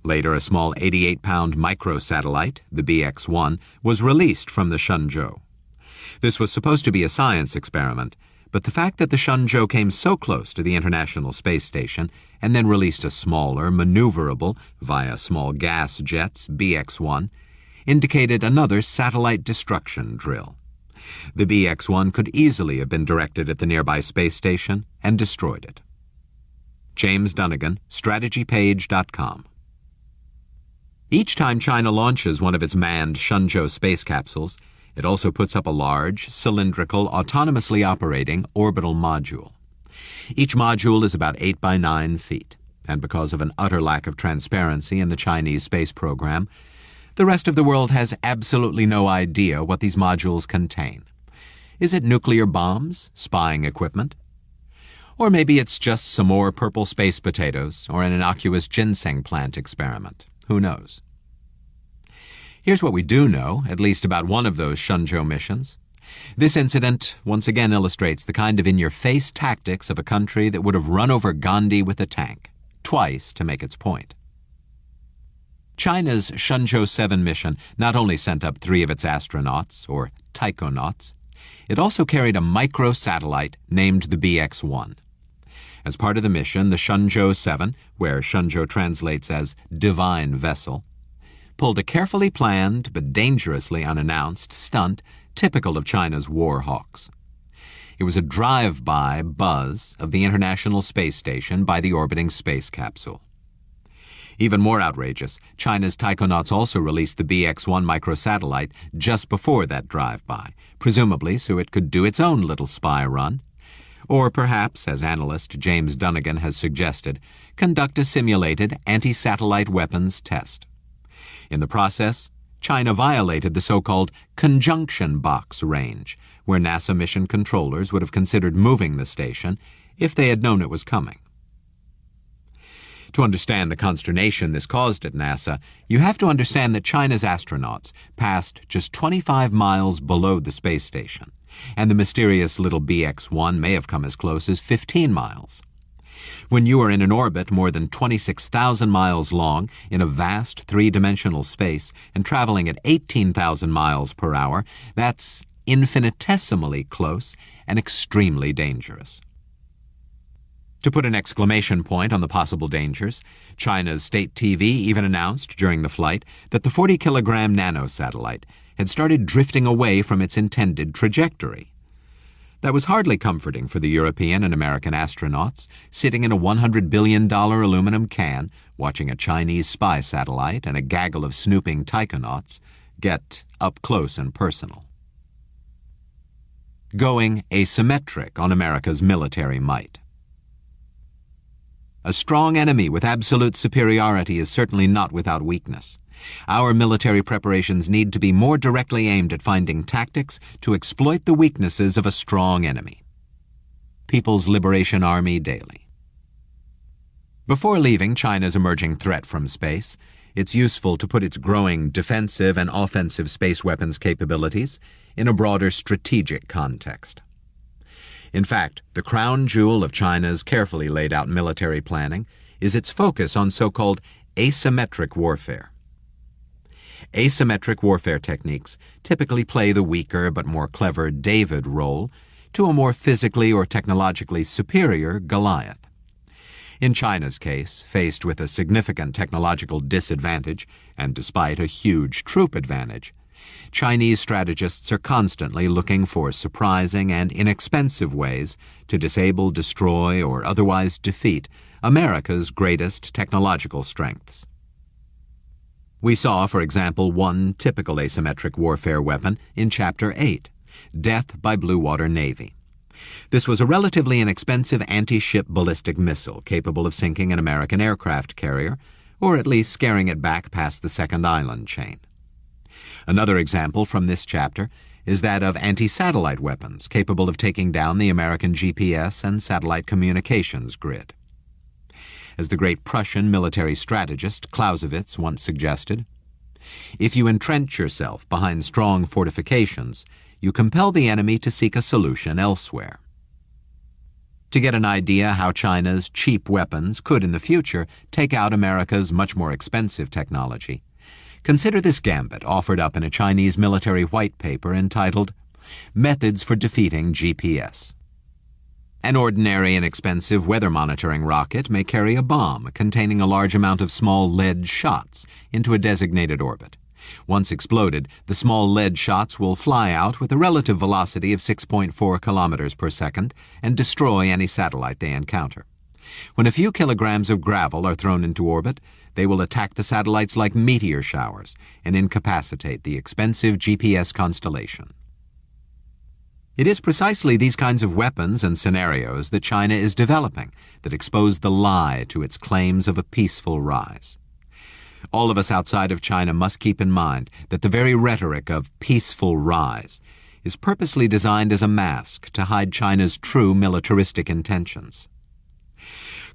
Later, a small 88-pound microsatellite, the BX-1, was released from the Shenzhou. This was supposed to be a science experiment, but the fact that the Shenzhou came so close to the International Space Station and then released a smaller, maneuverable, via small gas jets, BX-1, indicated another satellite destruction drill. The BX-1 could easily have been directed at the nearby space station and destroyed it. James Dunnigan, strategypage.com. Each time China launches one of its manned Shenzhou space capsules, it also puts up a large, cylindrical, autonomously operating orbital module. Each module is about 8 by 9 feet, and because of an utter lack of transparency in the Chinese space program, the rest of the world has absolutely no idea what these modules contain. Is it nuclear bombs, spying equipment? Or maybe it's just some more purple space potatoes or an innocuous ginseng plant experiment. Who knows? Here's what we do know, at least about one of those Shenzhou missions. This incident once again illustrates the kind of in-your-face tactics of a country that would have run over Gandhi with a tank, twice to make its point. China's Shenzhou 7 mission not only sent up 3 of its astronauts, or taikonauts, it also carried a microsatellite named the BX-1. As part of the mission, the Shenzhou 7, where Shenzhou translates as divine vessel, pulled a carefully planned but dangerously unannounced stunt typical of China's war hawks. It was a drive-by buzz of the International Space Station by the orbiting space capsule. Even more outrageous, China's taikonauts also released the BX-1 microsatellite just before that drive-by, presumably so it could do its own little spy run, or perhaps, as analyst James Dunnigan has suggested, conduct a simulated anti-satellite weapons test. In the process, China violated the so-called conjunction box range, where NASA mission controllers would have considered moving the station if they had known it was coming. To understand the consternation this caused at NASA, you have to understand that China's astronauts passed just 25 miles below the space station, and the mysterious little BX-1 may have come as close as 15 miles. When you are in an orbit more than 26,000 miles long in a vast three-dimensional space and traveling at 18,000 miles per hour, that's infinitesimally close and extremely dangerous. To put an exclamation point on the possible dangers, China's state TV even announced during the flight that the 40-kilogram nanosatellite had started drifting away from its intended trajectory. That was hardly comforting for the European and American astronauts, sitting in a $100 billion aluminum can, watching a Chinese spy satellite and a gaggle of snooping taikonauts get up close and personal. Going asymmetric on America's military might. A strong enemy with absolute superiority is certainly not without weakness. Our military preparations need to be more directly aimed at finding tactics to exploit the weaknesses of a strong enemy. People's Liberation Army Daily. Before leaving China's emerging threat from space, it's useful to put its growing defensive and offensive space weapons capabilities in a broader strategic context. In fact, the crown jewel of China's carefully laid out military planning is its focus on so-called asymmetric warfare. Asymmetric warfare techniques typically play the weaker but more clever David role to a more physically or technologically superior Goliath. In China's case, faced with a significant technological disadvantage and despite a huge troop advantage, Chinese strategists are constantly looking for surprising and inexpensive ways to disable, destroy, or otherwise defeat America's greatest technological strengths. We saw, for example, one typical asymmetric warfare weapon in Chapter 8, Death by Blue Water Navy. This was a relatively inexpensive anti-ship ballistic missile capable of sinking an American aircraft carrier or at least scaring it back past the second island chain. Another example from this chapter is that of anti-satellite weapons capable of taking down the American GPS and satellite communications grid. As the great Prussian military strategist Clausewitz once suggested, if you entrench yourself behind strong fortifications, you compel the enemy to seek a solution elsewhere. To get an idea how China's cheap weapons could in the future take out America's much more expensive technology, consider this gambit offered up in a Chinese military white paper entitled Methods for Defeating GPS. An ordinary inexpensive weather monitoring rocket may carry a bomb containing a large amount of small lead shots into a designated orbit. Once exploded, the small lead shots will fly out with a relative velocity of 6.4 kilometers per second and destroy any satellite they encounter. When a few kilograms of gravel are thrown into orbit, they will attack the satellites like meteor showers and incapacitate the expensive GPS constellation. It is precisely these kinds of weapons and scenarios that China is developing that expose the lie to its claims of a peaceful rise. All of us outside of China must keep in mind that the very rhetoric of peaceful rise is purposely designed as a mask to hide China's true militaristic intentions.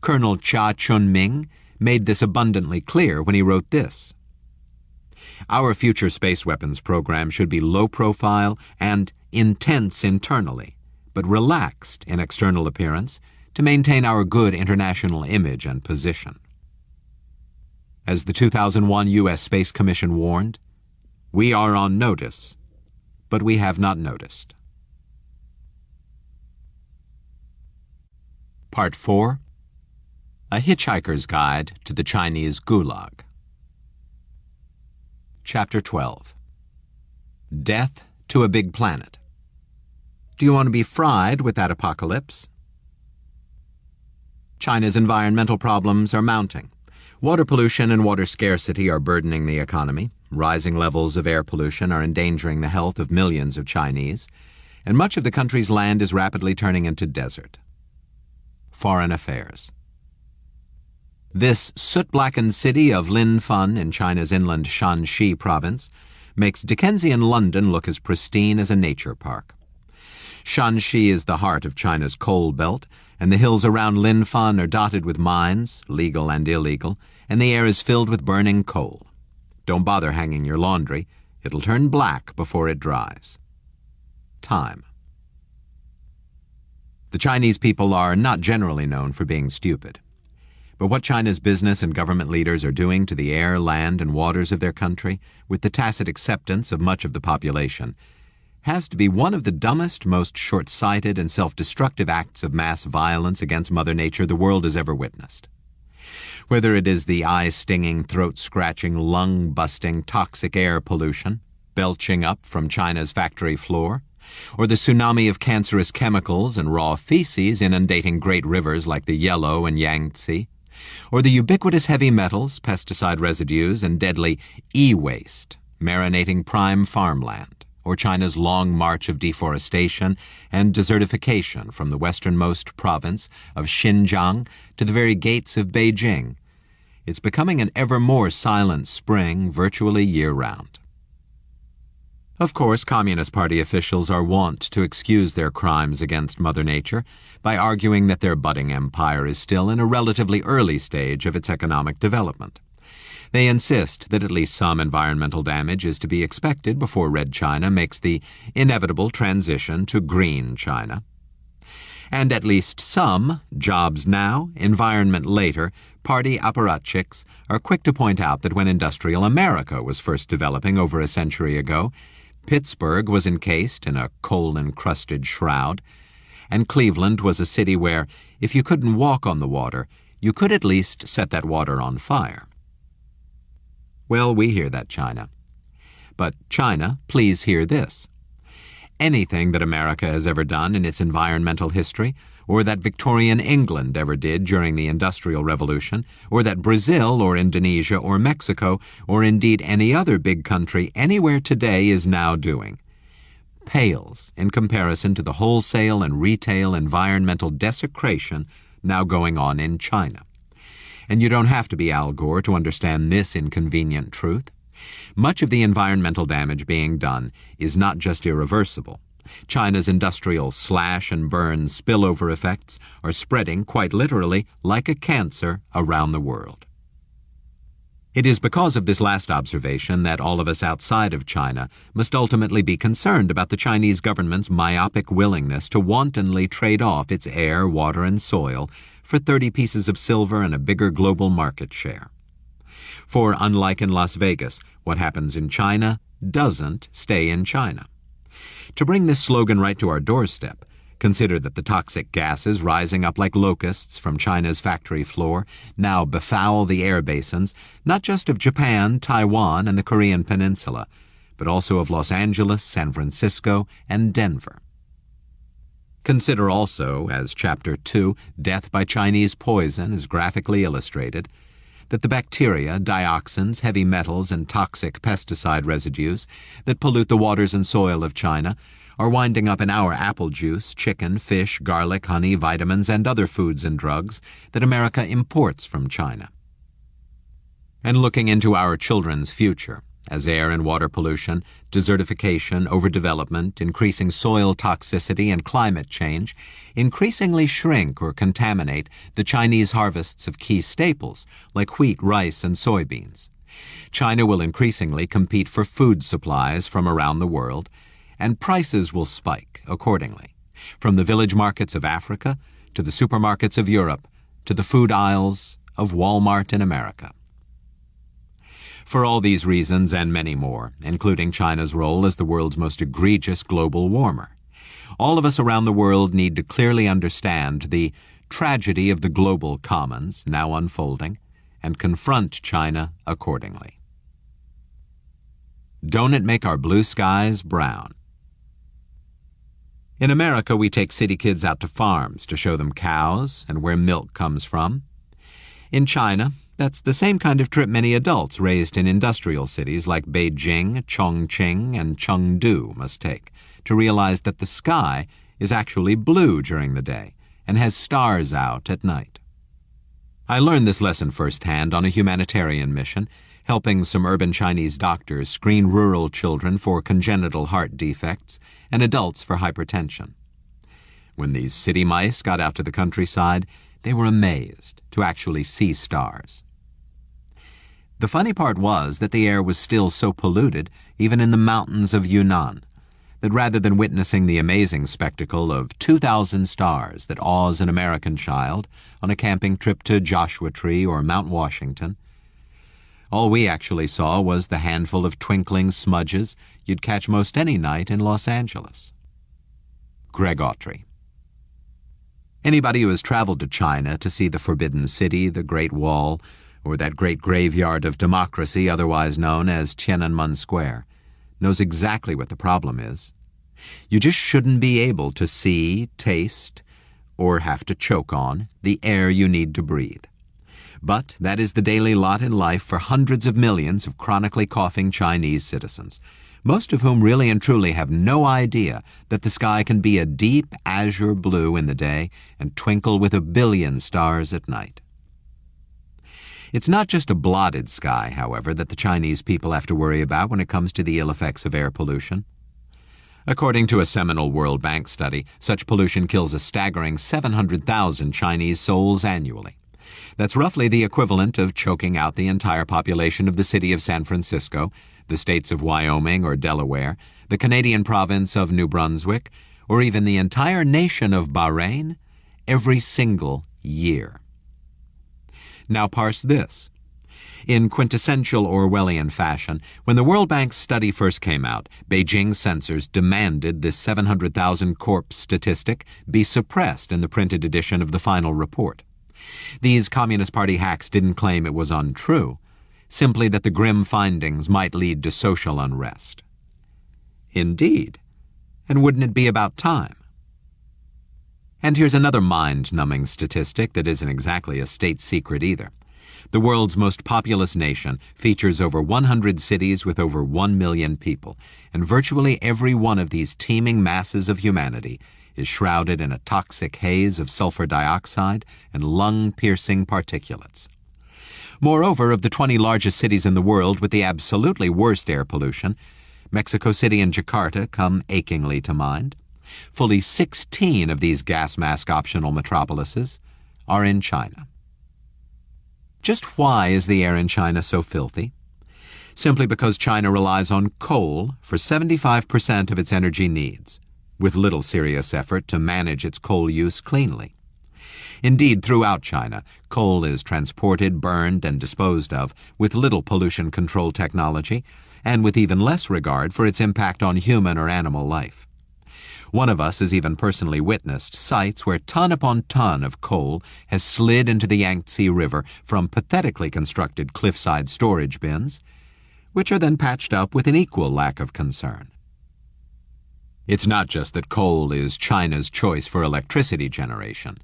Colonel Chia Chun-ming made this abundantly clear when he wrote this: "Our future space weapons program should be low profile and intense internally, but relaxed in external appearance to maintain our good international image and position." As the 2001 U.S. Space Commission warned, we are on notice, but we have not noticed. Part 4. A Hitchhiker's Guide to the Chinese Gulag. Chapter 12. Death to a Big Planet. Do you want to be fried with that apocalypse? China's environmental problems are mounting. Water pollution and water scarcity are burdening the economy. Rising levels of air pollution are endangering the health of millions of Chinese, and much of the country's land is rapidly turning into desert. Foreign Affairs. This soot-blackened city of Linfen in China's inland Shanxi province makes Dickensian London look as pristine as a nature park. Shanxi is the heart of China's coal belt, and the hills around Linfen are dotted with mines, legal and illegal, and the air is filled with burning coal. Don't bother hanging your laundry. It'll turn black before it dries. Time. The Chinese people are not generally known for being stupid. But what China's business and government leaders are doing to the air, land, and waters of their country, with the tacit acceptance of much of the population, has to be one of the dumbest, most short-sighted, and self-destructive acts of mass violence against Mother Nature the world has ever witnessed. Whether it is the eye-stinging, throat-scratching, lung-busting, toxic air pollution belching up from China's factory floor, or the tsunami of cancerous chemicals and raw feces inundating great rivers like the Yellow and Yangtze, or the ubiquitous heavy metals, pesticide residues, and deadly e-waste marinating prime farmland, or China's long march of deforestation and desertification from the westernmost province of Xinjiang to the very gates of Beijing, it's becoming an ever more silent spring virtually year-round. Of course, Communist Party officials are wont to excuse their crimes against Mother Nature by arguing that their budding empire is still in a relatively early stage of its economic development. They insist that at least some environmental damage is to be expected before Red China makes the inevitable transition to Green China. And at least some, jobs now, environment later, party apparatchiks are quick to point out that when industrial America was first developing over a century ago, Pittsburgh was encased in a coal-encrusted shroud, and Cleveland was a city where, if you couldn't walk on the water, you could at least set that water on fire. Well, we hear that, China. But China, please hear this. Anything that America has ever done in its environmental history, or that Victorian England ever did during the Industrial Revolution, or that Brazil or Indonesia or Mexico, or indeed any other big country anywhere today is now doing, pales in comparison to the wholesale and retail environmental desecration now going on in China. And you don't have to be Al Gore to understand this inconvenient truth. Much of the environmental damage being done is not just irreversible. China's industrial slash and burn spillover effects are spreading, quite literally, like a cancer around the world. It is because of this last observation that all of us outside of China must ultimately be concerned about the Chinese government's myopic willingness to wantonly trade off its air, water, and soil for 30 pieces of silver and a bigger global market share. For unlike in Las Vegas, what happens in China doesn't stay in China. To bring this slogan right to our doorstep, consider that the toxic gases rising up like locusts from China's factory floor now befoul the air basins, not just of Japan, Taiwan, and the Korean Peninsula, but also of Los Angeles, San Francisco, and Denver. Consider also, as Chapter 2, Death by Chinese Poison, is graphically illustrated, that the bacteria, dioxins, heavy metals, and toxic pesticide residues that pollute the waters and soil of China are winding up in our apple juice, chicken, fish, garlic, honey, vitamins, and other foods and drugs that America imports from China. And looking into our children's future, as air and water pollution, desertification, overdevelopment, increasing soil toxicity, and climate change increasingly shrink or contaminate the Chinese harvests of key staples like wheat, rice, and soybeans. China will increasingly compete for food supplies from around the world, and prices will spike accordingly, from the village markets of Africa to the supermarkets of Europe to the food aisles of Walmart in America. For all these reasons and many more, including China's role as the world's most egregious global warmer, all of us around the world need to clearly understand the tragedy of the global commons now unfolding and confront China accordingly. Don't it make our blue skies brown? In America, we take city kids out to farms to show them cows and where milk comes from. In China, that's the same kind of trip many adults raised in industrial cities like Beijing, Chongqing, and Chengdu must take to realize that the sky is actually blue during the day and has stars out at night. I learned this lesson firsthand on a humanitarian mission, helping some urban Chinese doctors screen rural children for congenital heart defects and adults for hypertension. When these city mice got out to the countryside, they were amazed to actually see stars. The funny part was that the air was still so polluted, even in the mountains of Yunnan, that rather than witnessing the amazing spectacle of 2,000 stars that awes an American child on a camping trip to Joshua Tree or Mount Washington, all we actually saw was the handful of twinkling smudges you'd catch most any night in Los Angeles. Greg Autry. Anybody who has traveled to China to see the Forbidden City, the Great Wall, or that great graveyard of democracy otherwise known as Tiananmen Square, knows exactly what the problem is. You just shouldn't be able to see, taste, or have to choke on the air you need to breathe. But that is the daily lot in life for hundreds of millions of chronically coughing Chinese citizens, most of whom really and truly have no idea that the sky can be a deep azure blue in the day and twinkle with a billion stars at night. It's not just a blotted sky, however, that the Chinese people have to worry about when it comes to the ill effects of air pollution. According to a seminal World Bank study, such pollution kills a staggering 700,000 Chinese souls annually. That's roughly the equivalent of choking out the entire population of the city of San Francisco, the states of Wyoming or Delaware, the Canadian province of New Brunswick, or even the entire nation of Bahrain every single year. Now parse this. In quintessential Orwellian fashion, when the World Bank's study first came out, Beijing censors demanded this 700,000 corpse statistic be suppressed in the printed edition of the final report. These Communist Party hacks didn't claim it was untrue, simply that the grim findings might lead to social unrest. Indeed, and wouldn't it be about time? And here's another mind-numbing statistic that isn't exactly a state secret either. The world's most populous nation features over 100 cities with over 1 million people, and virtually every one of these teeming masses of humanity is shrouded in a toxic haze of sulfur dioxide and lung-piercing particulates. Moreover, of the 20 largest cities in the world with the absolutely worst air pollution, Mexico City and Jakarta come achingly to mind. Fully 16 of these gas mask optional metropolises are in China. Just why is the air in China so filthy? Simply because China relies on coal for 75% of its energy needs, with little serious effort to manage its coal use cleanly. Indeed, throughout China, coal is transported, burned, and disposed of with little pollution control technology, and with even less regard for its impact on human or animal life. One of us has even personally witnessed sites where ton upon ton of coal has slid into the Yangtze River from pathetically constructed cliffside storage bins, which are then patched up with an equal lack of concern. It's not just that coal is China's choice for electricity generation.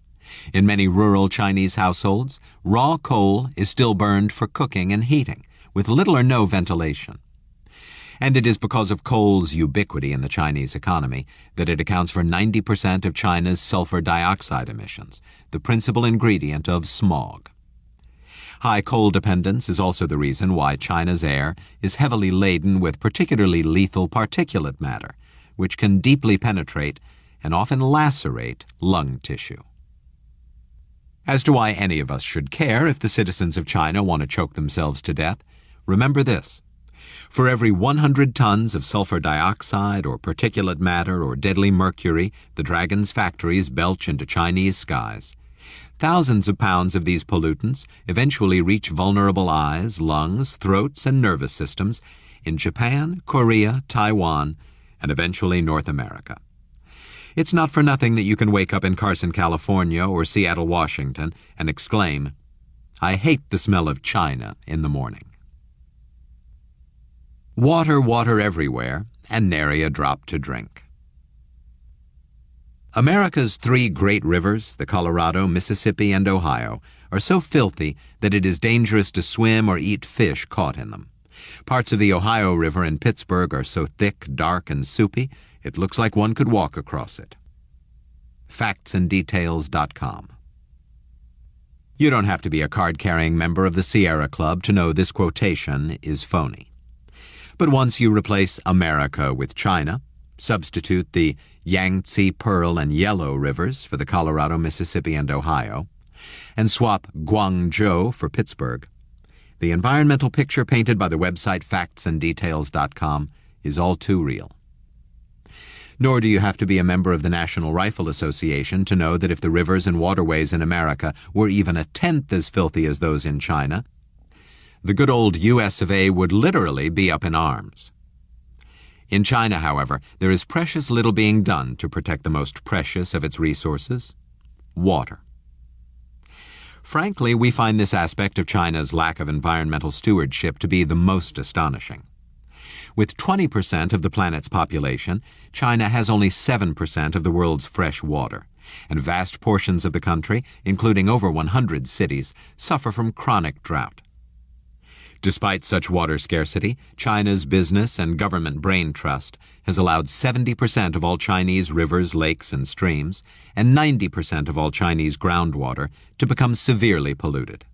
In many rural Chinese households, raw coal is still burned for cooking and heating, with little or no ventilation. And it is because of coal's ubiquity in the Chinese economy that it accounts for 90% of China's sulfur dioxide emissions, the principal ingredient of smog. High coal dependence is also the reason why China's air is heavily laden with particularly lethal particulate matter, which can deeply penetrate and often lacerate lung tissue. As to why any of us should care if the citizens of China want to choke themselves to death, remember this. For every 100 tons of sulfur dioxide or particulate matter or deadly mercury the Dragon's factories belch into Chinese skies, thousands of pounds of these pollutants eventually reach vulnerable eyes, lungs, throats, and nervous systems in Japan, Korea, Taiwan, and eventually North America. It's not for nothing that you can wake up in Carson, California or Seattle, Washington and exclaim, "I hate the smell of China" in the morning. Water, water everywhere, and nary a drop to drink. America's 3 great rivers, the Colorado, Mississippi, and Ohio, are so filthy that it is dangerous to swim or eat fish caught in them. Parts of the Ohio River in Pittsburgh are so thick, dark, and soupy, it looks like one could walk across it. FactsAndDetails.com. You don't have to be a card-carrying member of the Sierra Club to know this quotation is phony. But once you replace America with China, substitute the Yangtze, Pearl, and Yellow rivers for the Colorado, Mississippi, and Ohio, and swap Guangzhou for Pittsburgh, the environmental picture painted by the website FactsAndDetails.com is all too real. Nor do you have to be a member of the National Rifle Association to know that if the rivers and waterways in America were even a tenth as filthy as those in China, the good old US of A would literally be up in arms. In China, however, there is precious little being done to protect the most precious of its resources, water. Frankly, we find this aspect of China's lack of environmental stewardship to be the most astonishing. With 20% of the planet's population, China has only 7% of the world's fresh water, and vast portions of the country, including over 100 cities, suffer from chronic drought. Despite such water scarcity, China's business and government brain trust has allowed 70% of all Chinese rivers, lakes, and streams, and 90% of all Chinese groundwater to become severely polluted.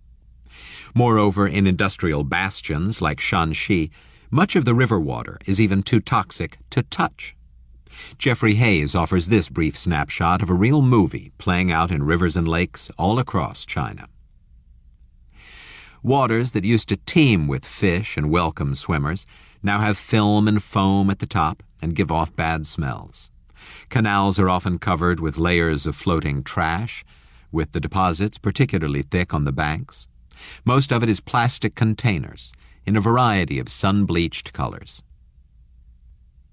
Moreover, in industrial bastions like Shanxi, much of the river water is even too toxic to touch. Jeffrey Hayes offers this brief snapshot of a real movie playing out in rivers and lakes all across China. Waters that used to teem with fish and welcome swimmers now have film and foam at the top and give off bad smells. Canals are often covered with layers of floating trash, with the deposits particularly thick on the banks. Most of it is plastic containers in a variety of sun-bleached colors.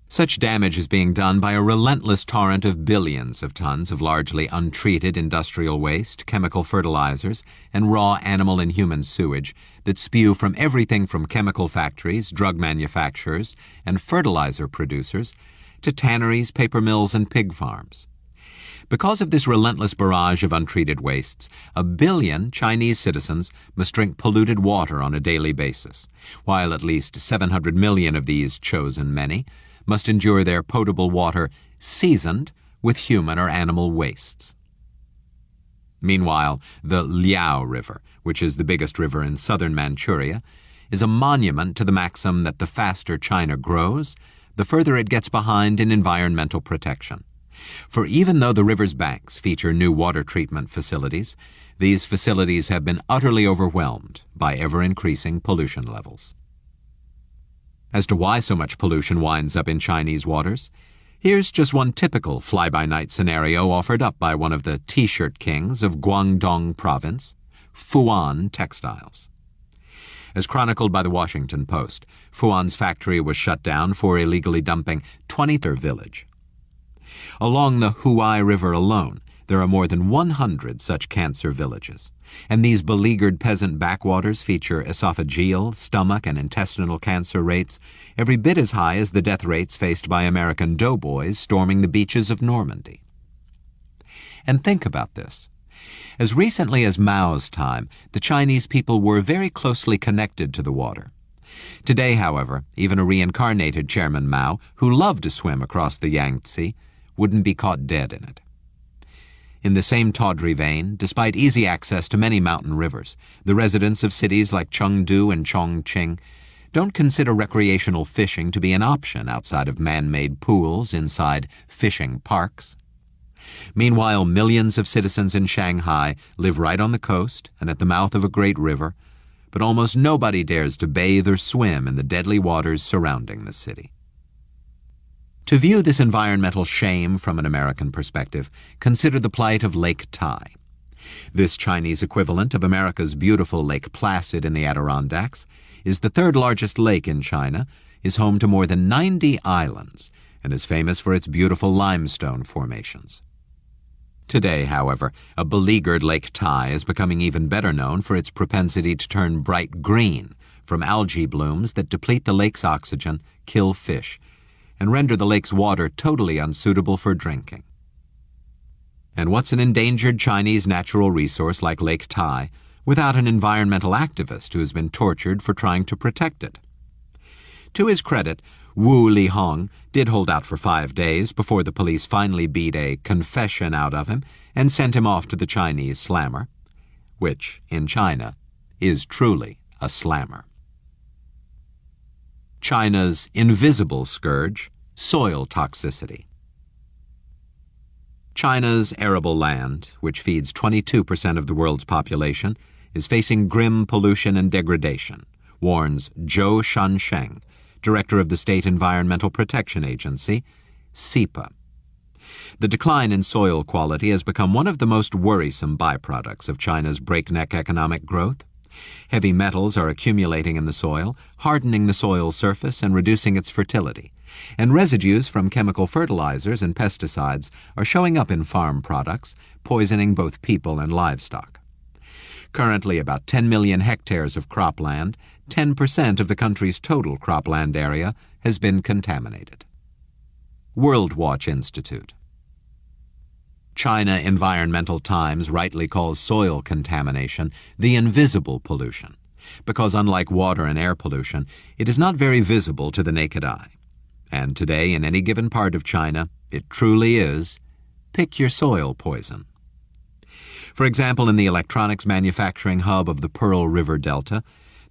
Such damage is being done by a relentless torrent of billions of tons of largely untreated industrial waste, chemical fertilizers, and raw animal and human sewage that spew from everything from chemical factories, drug manufacturers, and fertilizer producers to tanneries, paper mills, and pig farms. Because of this relentless barrage of untreated wastes, 1 billion Chinese citizens must drink polluted water on a daily basis, while at least 700 million of these chosen many must endure their potable water seasoned with human or animal wastes. Meanwhile, the Liao River, which is the biggest river in southern Manchuria, is a monument to the maxim that the faster China grows, the further it gets behind in environmental protection. For even though the river's banks feature new water treatment facilities, these facilities have been utterly overwhelmed by ever-increasing pollution levels. As to why so much pollution winds up in Chinese waters, here's just one typical fly-by-night scenario offered up by one of the T-shirt kings of Guangdong Province, Fuan Textiles. As chronicled by the Washington Post, Fuan's factory was shut down for illegally dumping 20th village. Along the Huai River alone, there are more than 100 such cancer villages, and these beleaguered peasant backwaters feature esophageal, stomach, and intestinal cancer rates every bit as high as the death rates faced by American doughboys storming the beaches of Normandy. And think about this. As recently as Mao's time, the Chinese people were very closely connected to the water. Today, however, even a reincarnated Chairman Mao, who loved to swim across the Yangtze, wouldn't be caught dead in it. In the same tawdry vein, despite easy access to many mountain rivers, the residents of cities like Chengdu and Chongqing don't consider recreational fishing to be an option outside of man-made pools inside fishing parks. Meanwhile, millions of citizens in Shanghai live right on the coast and at the mouth of a great river, but almost nobody dares to bathe or swim in the deadly waters surrounding the city. To view this environmental shame from an American perspective, consider the plight of Lake Tai. This Chinese equivalent of America's beautiful Lake Placid in the Adirondacks is the third largest lake in China, is home to more than 90 islands, and is famous for its beautiful limestone formations. Today, however, a beleaguered Lake Tai is becoming even better known for its propensity to turn bright green from algae blooms that deplete the lake's oxygen, kill fish, and render the lake's water totally unsuitable for drinking. And what's an endangered Chinese natural resource like Lake Tai without an environmental activist who has been tortured for trying to protect it? To his credit, Wu Lihong did hold out for 5 days before the police finally beat a confession out of him and sent him off to the Chinese slammer, which, in China, is truly a slammer. China's invisible scourge, soil toxicity. China's arable land, which feeds 22% of the world's population, is facing grim pollution and degradation, warns Zhou Shansheng, director of the State Environmental Protection Agency, SEPA. The decline in soil quality has become one of the most worrisome byproducts of China's breakneck economic growth. Heavy metals are accumulating in the soil, hardening the soil surface and reducing its fertility, and residues from chemical fertilizers and pesticides are showing up in farm products, poisoning both people and livestock. Currently, about 10 million hectares of cropland, 10% of the country's total cropland area, has been contaminated. WorldWatch Institute. China Environmental Times rightly calls soil contamination the invisible pollution, because unlike water and air pollution, it is not very visible to the naked eye. And today, in any given part of China, it truly is pick your soil poison. For example, in the electronics manufacturing hub of the Pearl River Delta,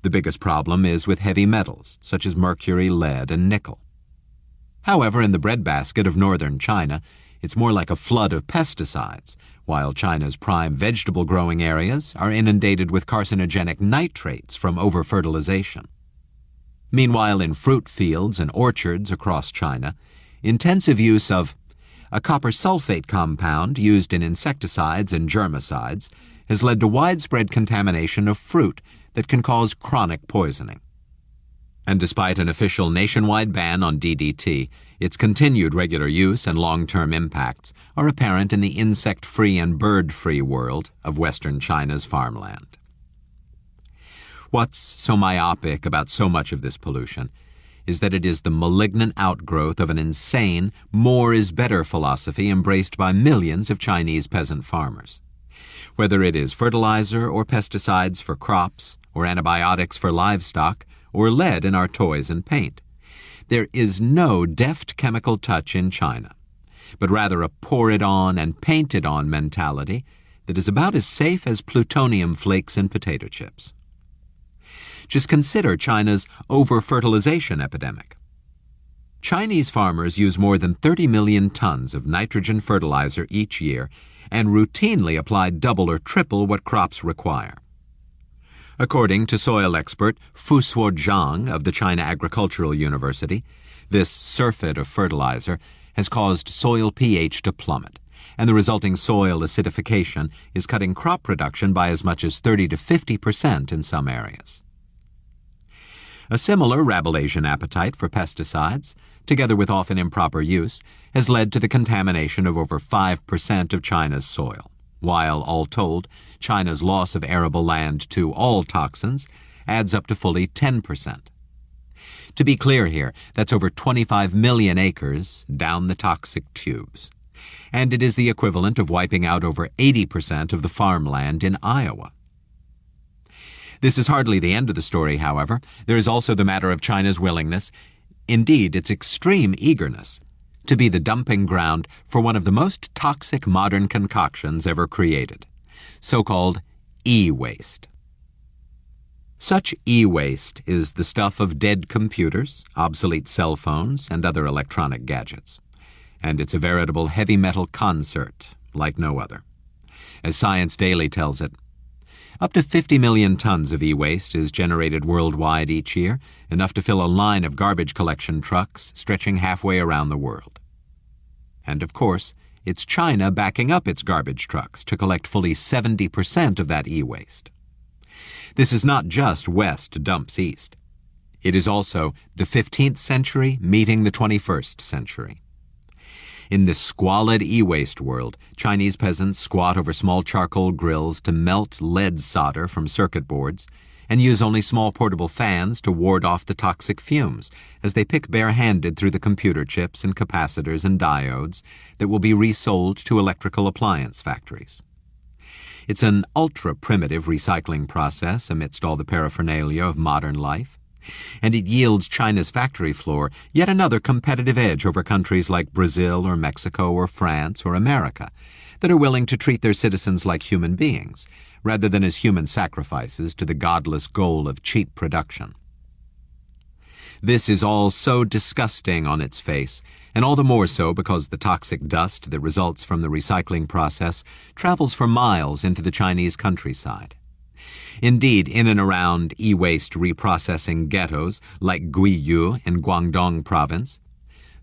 the biggest problem is with heavy metals, such as mercury, lead, and nickel. However, in the breadbasket of northern China, it's more like a flood of pesticides, while China's prime vegetable-growing areas are inundated with carcinogenic nitrates from over-fertilization. Meanwhile, in fruit fields and orchards across China, intensive use of a copper sulfate compound used in insecticides and germicides has led to widespread contamination of fruit that can cause chronic poisoning. And despite an official nationwide ban on DDT, its continued regular use and long-term impacts are apparent in the insect-free and bird-free world of western China's farmland. What's so myopic about so much of this pollution is that it is the malignant outgrowth of an insane more is better philosophy embraced by millions of Chinese peasant farmers. Whether it is fertilizer or pesticides for crops, or antibiotics for livestock, or lead in our toys and paint, there is no deft chemical touch in China, but rather a pour it on and paint it on mentality that is about as safe as plutonium flakes in potato chips. Just consider China's over-fertilization epidemic. Chinese farmers use more than 30 million tons of nitrogen fertilizer each year and routinely apply double or triple what crops require. According to soil expert Fusuo Zhang of the China Agricultural University, this surfeit of fertilizer has caused soil pH to plummet, and the resulting soil acidification is cutting crop production by as much as 30 to 50% in some areas. A similar Rabelaisian appetite for pesticides, together with often improper use, has led to the contamination of over 5% of China's soil, while, all told, China's loss of arable land to all toxins adds up to fully 10%. To be clear here, that's over 25 million acres down the toxic tubes. And it is the equivalent of wiping out over 80% of the farmland in Iowa. This is hardly the end of the story, however. There is also the matter of China's willingness, indeed its extreme eagerness, to be the dumping ground for one of the most toxic modern concoctions ever created, so-called e-waste. Such e-waste is the stuff of dead computers, obsolete cell phones, and other electronic gadgets. And it's a veritable heavy metal concert like no other. As Science Daily tells it, up to 50 million tons of e-waste is generated worldwide each year, enough to fill a line of garbage collection trucks stretching halfway around the world. And of course, it's China backing up its garbage trucks to collect fully 70% of that e-waste. This is not just West dumps East. It is also the 15th century meeting the 21st century. In this squalid e-waste world, Chinese peasants squat over small charcoal grills to melt lead solder from circuit boards and use only small portable fans to ward off the toxic fumes as they pick bare-handed through the computer chips and capacitors and diodes that will be resold to electrical appliance factories. It's an ultra-primitive recycling process amidst all the paraphernalia of modern life, and it yields China's factory floor yet another competitive edge over countries like Brazil or Mexico or France or America that are willing to treat their citizens like human beings rather than as human sacrifices to the godless goal of cheap production. This is all so disgusting on its face, and all the more so because the toxic dust that results from the recycling process travels for miles into the Chinese countryside. Indeed, in and around e-waste reprocessing ghettos like Guiyu in Guangdong province,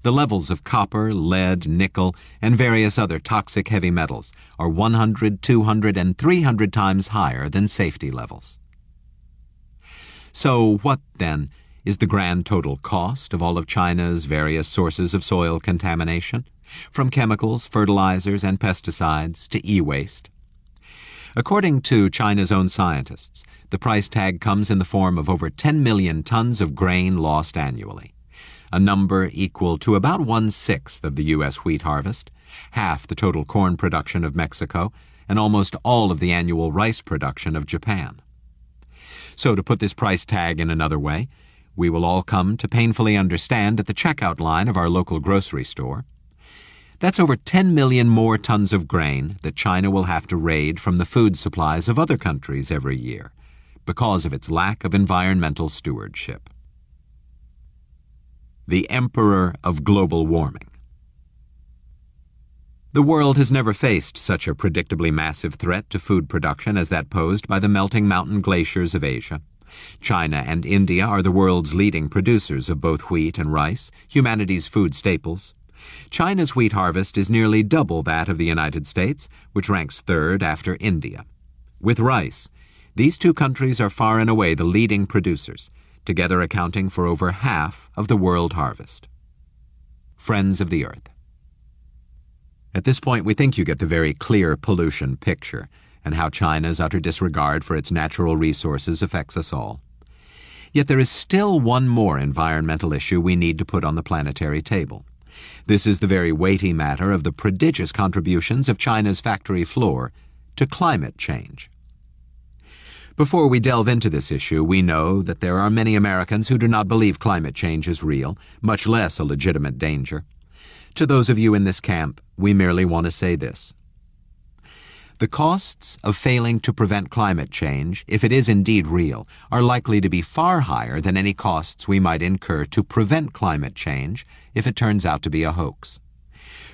the levels of copper, lead, nickel, and various other toxic heavy metals are 100, 200, and 300 times higher than safety levels. So what, then, is the grand total cost of all of China's various sources of soil contamination, from chemicals, fertilizers, and pesticides to e-waste? According to China's own scientists, the price tag comes in the form of over 10 million tons of grain lost annually, a number equal to about 1/6 of the U.S. wheat harvest, half the total corn production of Mexico, and almost all of the annual rice production of Japan. So to put this price tag in another way, we will all come to painfully understand at the checkout line of our local grocery store, that's over 10 million more tons of grain that China will have to raid from the food supplies of other countries every year because of its lack of environmental stewardship. The Emperor of Global Warming. The world has never faced such a predictably massive threat to food production as that posed by the melting mountain glaciers of Asia. China and India are the world's leading producers of both wheat and rice, humanity's food staples. China's wheat harvest is nearly double that of the United States, which ranks third after India. With rice, these two countries are far and away the leading producers, together accounting for over half of the world harvest. Friends of the Earth. At this point, we think you get the very clear pollution picture and how China's utter disregard for its natural resources affects us all. Yet there is still one more environmental issue we need to put on the planetary table. This is the very weighty matter of the prodigious contributions of China's factory floor to climate change. Before we delve into this issue, we know that there are many Americans who do not believe climate change is real, much less a legitimate danger. To those of you in this camp, we merely want to say this. The costs of failing to prevent climate change, if it is indeed real, are likely to be far higher than any costs we might incur to prevent climate change if it turns out to be a hoax.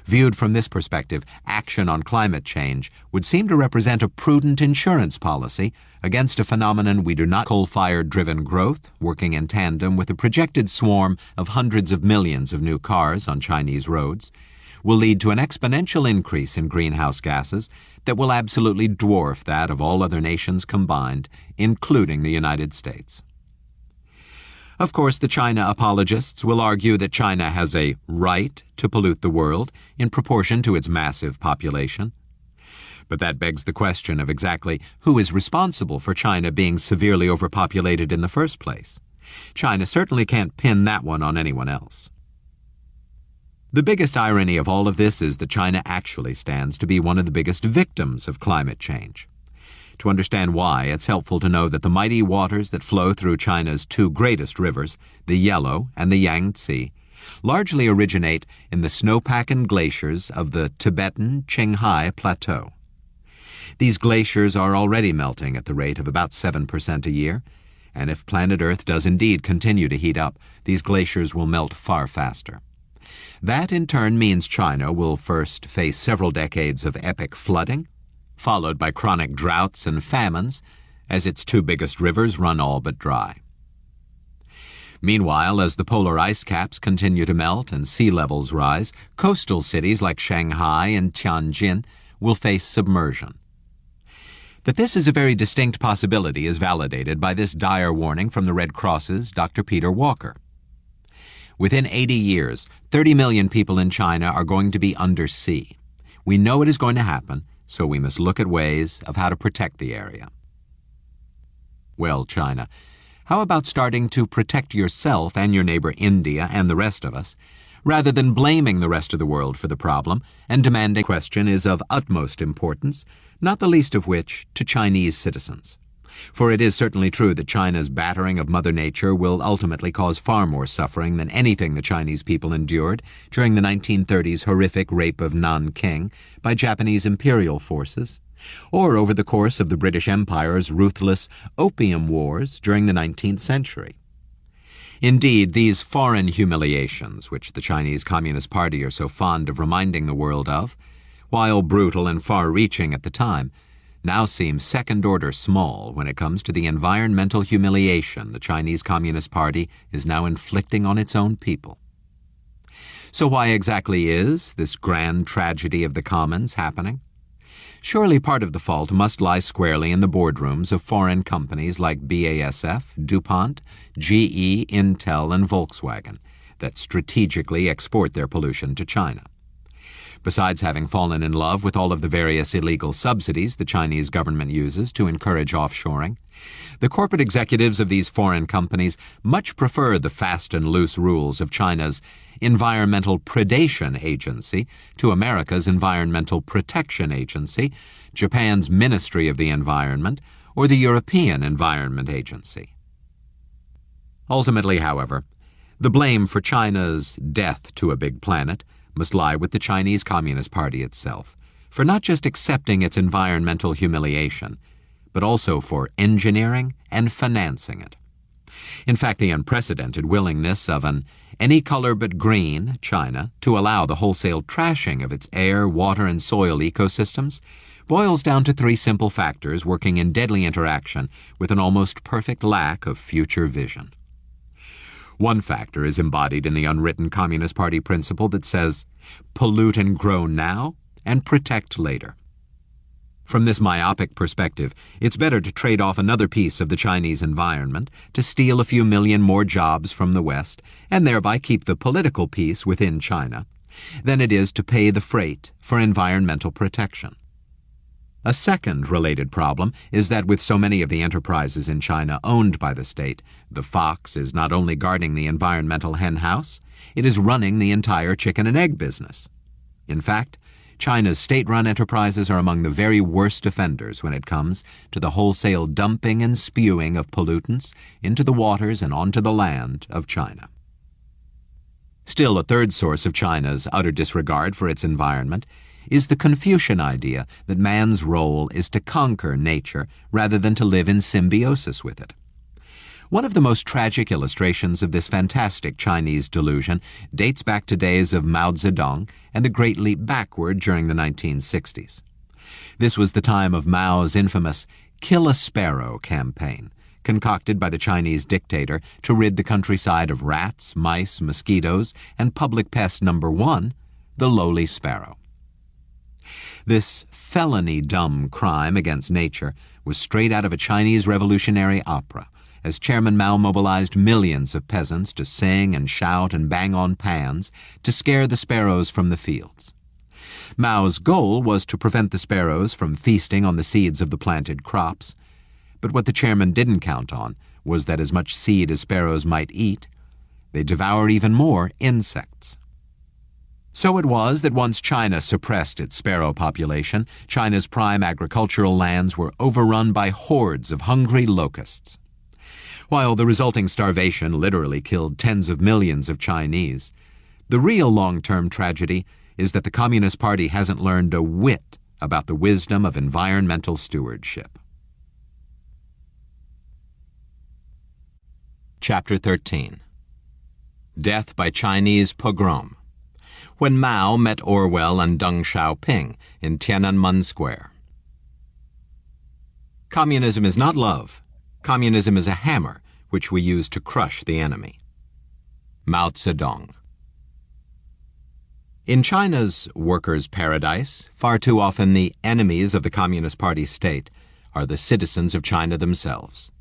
Viewed from this perspective, action on climate change would seem to represent a prudent insurance policy against a phenomenon we do not. Coal-fired driven growth, working in tandem with a projected swarm of hundreds of millions of new cars on Chinese roads, will lead to an exponential increase in greenhouse gases that will absolutely dwarf that of all other nations combined, including the United States. Of course, the China apologists will argue that China has a right to pollute the world in proportion to its massive population. But that begs the question of exactly who is responsible for China being severely overpopulated in the first place. China certainly can't pin that one on anyone else. The biggest irony of all of this is that China actually stands to be one of the biggest victims of climate change. To understand why, it's helpful to know that the mighty waters that flow through China's two greatest rivers, the Yellow and the Yangtze, largely originate in the snowpack glaciers of the Tibetan Qinghai Plateau. These glaciers are already melting at the rate of about 7% a year, and if planet Earth does indeed continue to heat up, these glaciers will melt far faster. That in turn means China will first face several decades of epic flooding, followed by chronic droughts and famines as its two biggest rivers run all but dry. Meanwhile, as the polar ice caps continue to melt and sea levels rise, coastal cities like Shanghai and Tianjin will face submersion. That this is a very distinct possibility is validated by this dire warning from the Red Cross's Dr. Peter Walker. Within 80 years, 30 million people in China are going to be under sea. We know it is going to happen, so we must look at ways of how to protect the area. Well, China, how about starting to protect yourself and your neighbor India and the rest of us, rather than blaming the rest of the world for the problem and demanding? The question is of utmost importance, not the least of which to Chinese citizens. For it is certainly true that China's battering of Mother Nature will ultimately cause far more suffering than anything the Chinese people endured during the 1930s horrific rape of Nanking by Japanese imperial forces, or over the course of the British Empire's ruthless opium wars during the 19th century. Indeed, these foreign humiliations, which the Chinese Communist Party are so fond of reminding the world of, while brutal and far-reaching at the time, now seem second-order small when it comes to the environmental humiliation the Chinese Communist Party is now inflicting on its own people. So why exactly is this grand tragedy of the commons happening? Surely part of the fault must lie squarely in the boardrooms of foreign companies like BASF, DuPont, GE, Intel, and Volkswagen that strategically export their pollution to China. Besides having fallen in love with all of the various illegal subsidies the Chinese government uses to encourage offshoring, the corporate executives of these foreign companies much prefer the fast and loose rules of China's Environmental Predation Agency to America's Environmental Protection Agency, Japan's Ministry of the Environment, or the European Environment Agency. Ultimately, however, the blame for China's death to a big planet must lie with the Chinese Communist Party itself, for not just accepting its environmental humiliation, but also for engineering and financing it. In fact, the unprecedented willingness of an any color but green China to allow the wholesale trashing of its air, water, and soil ecosystems boils down to three simple factors working in deadly interaction with an almost perfect lack of future vision. One factor is embodied in the unwritten Communist Party principle that says, pollute and grow now and protect later. From this myopic perspective, it's better to trade off another piece of the Chinese environment to steal a few million more jobs from the West and thereby keep the political peace within China than it is to pay the freight for environmental protection. A second related problem is that with so many of the enterprises in China owned by the state, the fox is not only guarding the environmental henhouse, it is running the entire chicken and egg business. In fact, China's state-run enterprises are among the very worst offenders when it comes to the wholesale dumping and spewing of pollutants into the waters and onto the land of China. Still, a third source of China's utter disregard for its environment is the Confucian idea that man's role is to conquer nature rather than to live in symbiosis with it. One of the most tragic illustrations of this fantastic Chinese delusion dates back to days of Mao Zedong and the Great Leap Backward during the 1960s. This was the time of Mao's infamous Kill a Sparrow campaign, concocted by the Chinese dictator to rid the countryside of rats, mice, mosquitoes, and public pest number one, the lowly sparrow. This felony-dumb crime against nature was straight out of a Chinese revolutionary opera, as Chairman Mao mobilized millions of peasants to sing and shout and bang on pans to scare the sparrows from the fields. Mao's goal was to prevent the sparrows from feasting on the seeds of the planted crops, but what the chairman didn't count on was that as much seed as sparrows might eat, they devoured even more insects. So it was that once China suppressed its sparrow population, China's prime agricultural lands were overrun by hordes of hungry locusts. While the resulting starvation literally killed tens of millions of Chinese, the real long-term tragedy is that the Communist Party hasn't learned a whit about the wisdom of environmental stewardship. Chapter 13. Death by Chinese Pogrom. When Mao met Orwell and Deng Xiaoping in Tiananmen Square. Communism is not love. Communism is a hammer which we use to crush the enemy. Mao Zedong. In China's workers' paradise, far too often the enemies of the Communist Party state are the citizens of China themselves.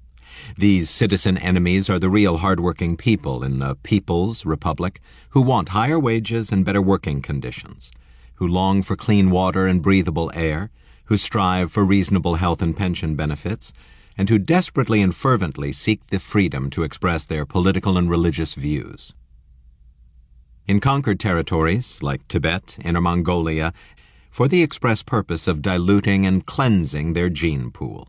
These citizen enemies are the real hard-working people in the People's Republic who want higher wages and better working conditions, who long for clean water and breathable air, who strive for reasonable health and pension benefits, and who desperately and fervently seek the freedom to express their political and religious views. In conquered territories, like Tibet, Inner Mongolia, for the express purpose of diluting and cleansing their gene pool.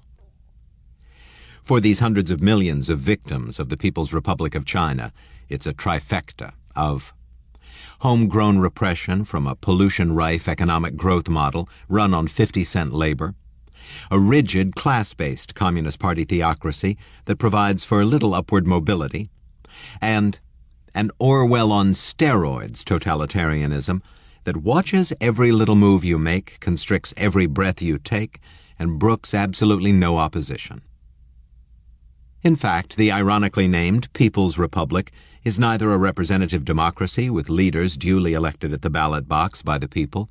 For these hundreds of millions of victims of the People's Republic of China, it's a trifecta of homegrown repression from a pollution-rife economic growth model run on 50-cent labor, a rigid class-based Communist Party theocracy that provides for little upward mobility, and an Orwell on steroids totalitarianism that watches every little move you make, constricts every breath you take, and brooks absolutely no opposition. In fact, the ironically named People's Republic is neither a representative democracy with leaders duly elected at the ballot box by the people,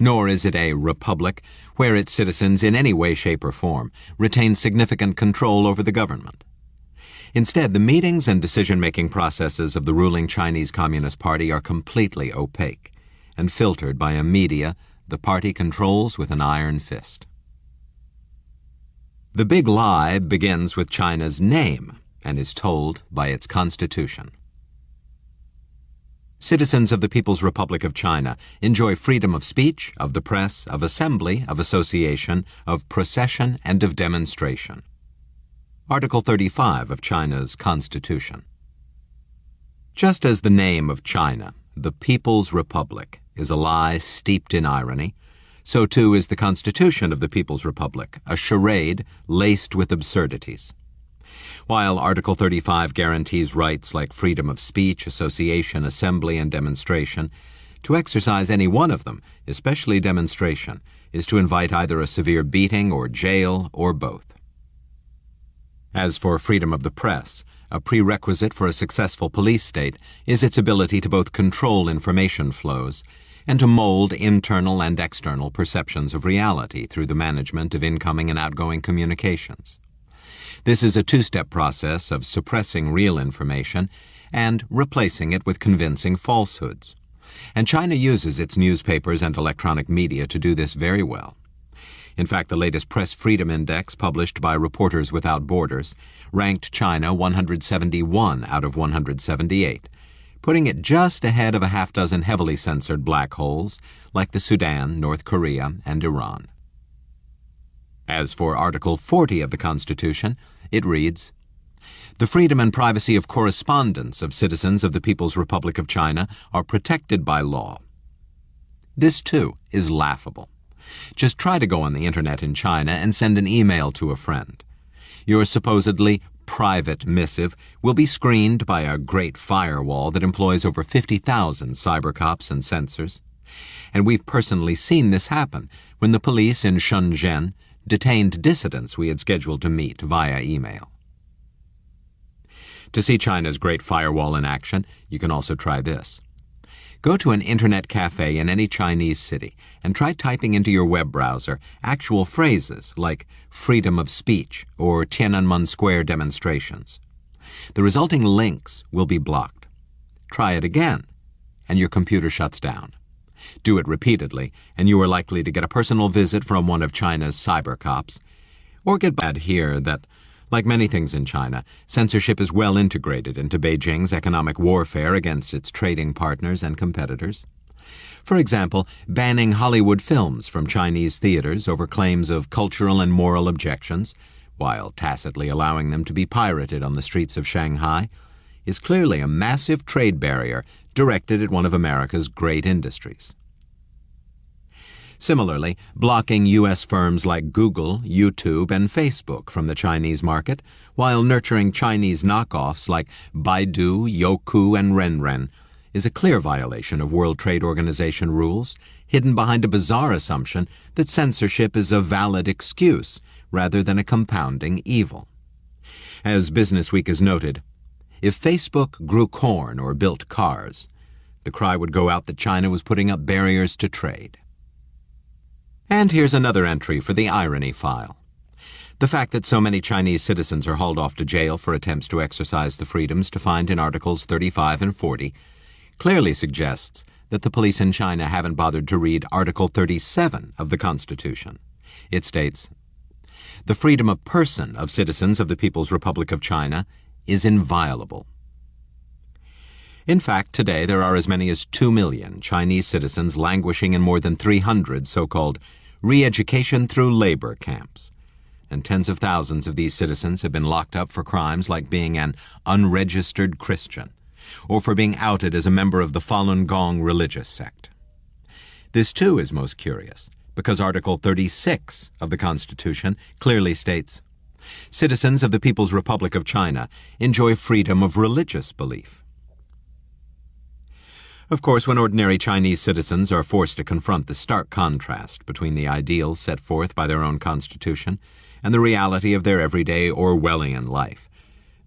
nor is it a republic where its citizens in any way, shape, or form retain significant control over the government. Instead, the meetings and decision-making processes of the ruling Chinese Communist Party are completely opaque and filtered by a media the party controls with an iron fist. The big lie begins with China's name and is told by its constitution. Citizens of the People's Republic of China enjoy freedom of speech, of the press, of assembly, of association, of procession, and of demonstration. Article 35 of China's Constitution. Just as the name of China, the People's Republic, is a lie steeped in irony, so too is the Constitution of the People's Republic, a charade laced with absurdities. While Article 35 guarantees rights like freedom of speech, association, assembly, and demonstration, to exercise any one of them, especially demonstration, is to invite either a severe beating or jail or both. As for freedom of the press, a prerequisite for a successful police state is its ability to both control information flows and to mold internal and external perceptions of reality through the management of incoming and outgoing communications. This is a two-step process of suppressing real information and replacing it with convincing falsehoods. And China uses its newspapers and electronic media to do this very well. In fact, the latest Press Freedom Index published by Reporters Without Borders ranked China 171 out of 178, putting it just ahead of a half-dozen heavily censored black holes like the Sudan, North Korea, and Iran. As for Article 40 of the Constitution, it reads, "The freedom and privacy of correspondence of citizens of the People's Republic of China are protected by law." This, too, is laughable. Just try to go on the internet in China and send an email to a friend. Your supposedly private missive will be screened by a great firewall that employs over 50,000 cybercops and censors. And we've personally seen this happen when the police in Shenzhen detained dissidents we had scheduled to meet via email. To see China's Great Firewall in action, you can also try this. Go to an internet cafe in any Chinese city and try typing into your web browser actual phrases like freedom of speech or Tiananmen Square demonstrations. The resulting links will be blocked. Try it again, and your computer shuts down. Do it repeatedly, and you are likely to get a personal visit from one of China's cyber cops, or get bad here that, like many things in China, censorship is well integrated into Beijing's economic warfare against its trading partners and competitors. For example, banning Hollywood films from Chinese theaters over claims of cultural and moral objections, while tacitly allowing them to be pirated on the streets of Shanghai, is clearly a massive trade barrier directed at one of America's great industries. Similarly, blocking U.S. firms like Google, YouTube, and Facebook from the Chinese market, while nurturing Chinese knockoffs like Baidu, Youku, and Renren, is a clear violation of World Trade Organization rules, hidden behind a bizarre assumption that censorship is a valid excuse rather than a compounding evil. As Businessweek has noted, if Facebook grew corn or built cars, the cry would go out that China was putting up barriers to trade. And here's another entry for the irony file. The fact that so many Chinese citizens are hauled off to jail for attempts to exercise the freedoms defined in Articles 35 and 40 clearly suggests that the police in China haven't bothered to read Article 37 of the Constitution. It states, "The freedom of person of citizens of the People's Republic of China is inviolable." In fact, today there are as many as 2 million Chinese citizens languishing in more than 300 so-called re-education through labor camps, and tens of thousands of these citizens have been locked up for crimes like being an unregistered Christian, or for being outed as a member of the Falun Gong religious sect. This too is most curious, because Article 36 of the Constitution clearly states, "Citizens of the People's Republic of China enjoy freedom of religious belief." Of course, when ordinary Chinese citizens are forced to confront the stark contrast between the ideals set forth by their own constitution and the reality of their everyday Orwellian life,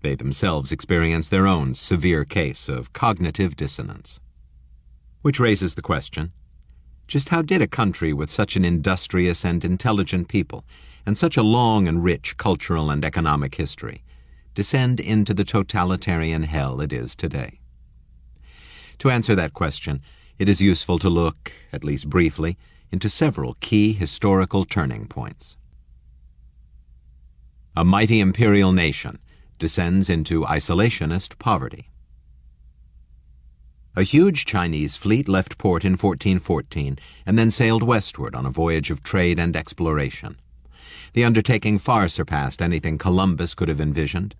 they themselves experience their own severe case of cognitive dissonance. Which raises the question, just how did a country with such an industrious and intelligent people and such a long and rich cultural and economic history descend into the totalitarian hell it is today? To answer that question, it is useful to look, at least briefly, into several key historical turning points. A mighty imperial nation descends into isolationist poverty. A huge Chinese fleet left port in 1414 and then sailed westward on a voyage of trade and exploration. The undertaking far surpassed anything Columbus could have envisioned.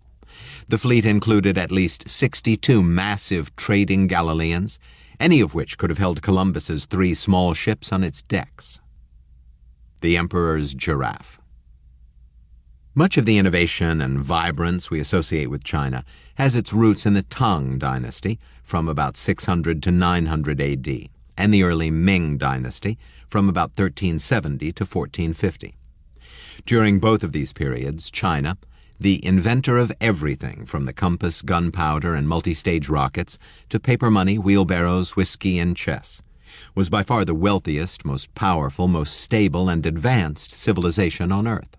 The fleet included at least 62 massive trading Galileans, any of which could have held Columbus's 3 small ships on its decks. The Emperor's Giraffe. Much of the innovation and vibrance we associate with China has its roots in the Tang dynasty from about 600 to 900 AD, and the early Ming dynasty from about 1370 to 1450. During both of these periods, China, the inventor of everything from the compass, gunpowder, and multi-stage rockets to paper money, wheelbarrows, whiskey, and chess, was by far the wealthiest, most powerful, most stable, and advanced civilization on Earth.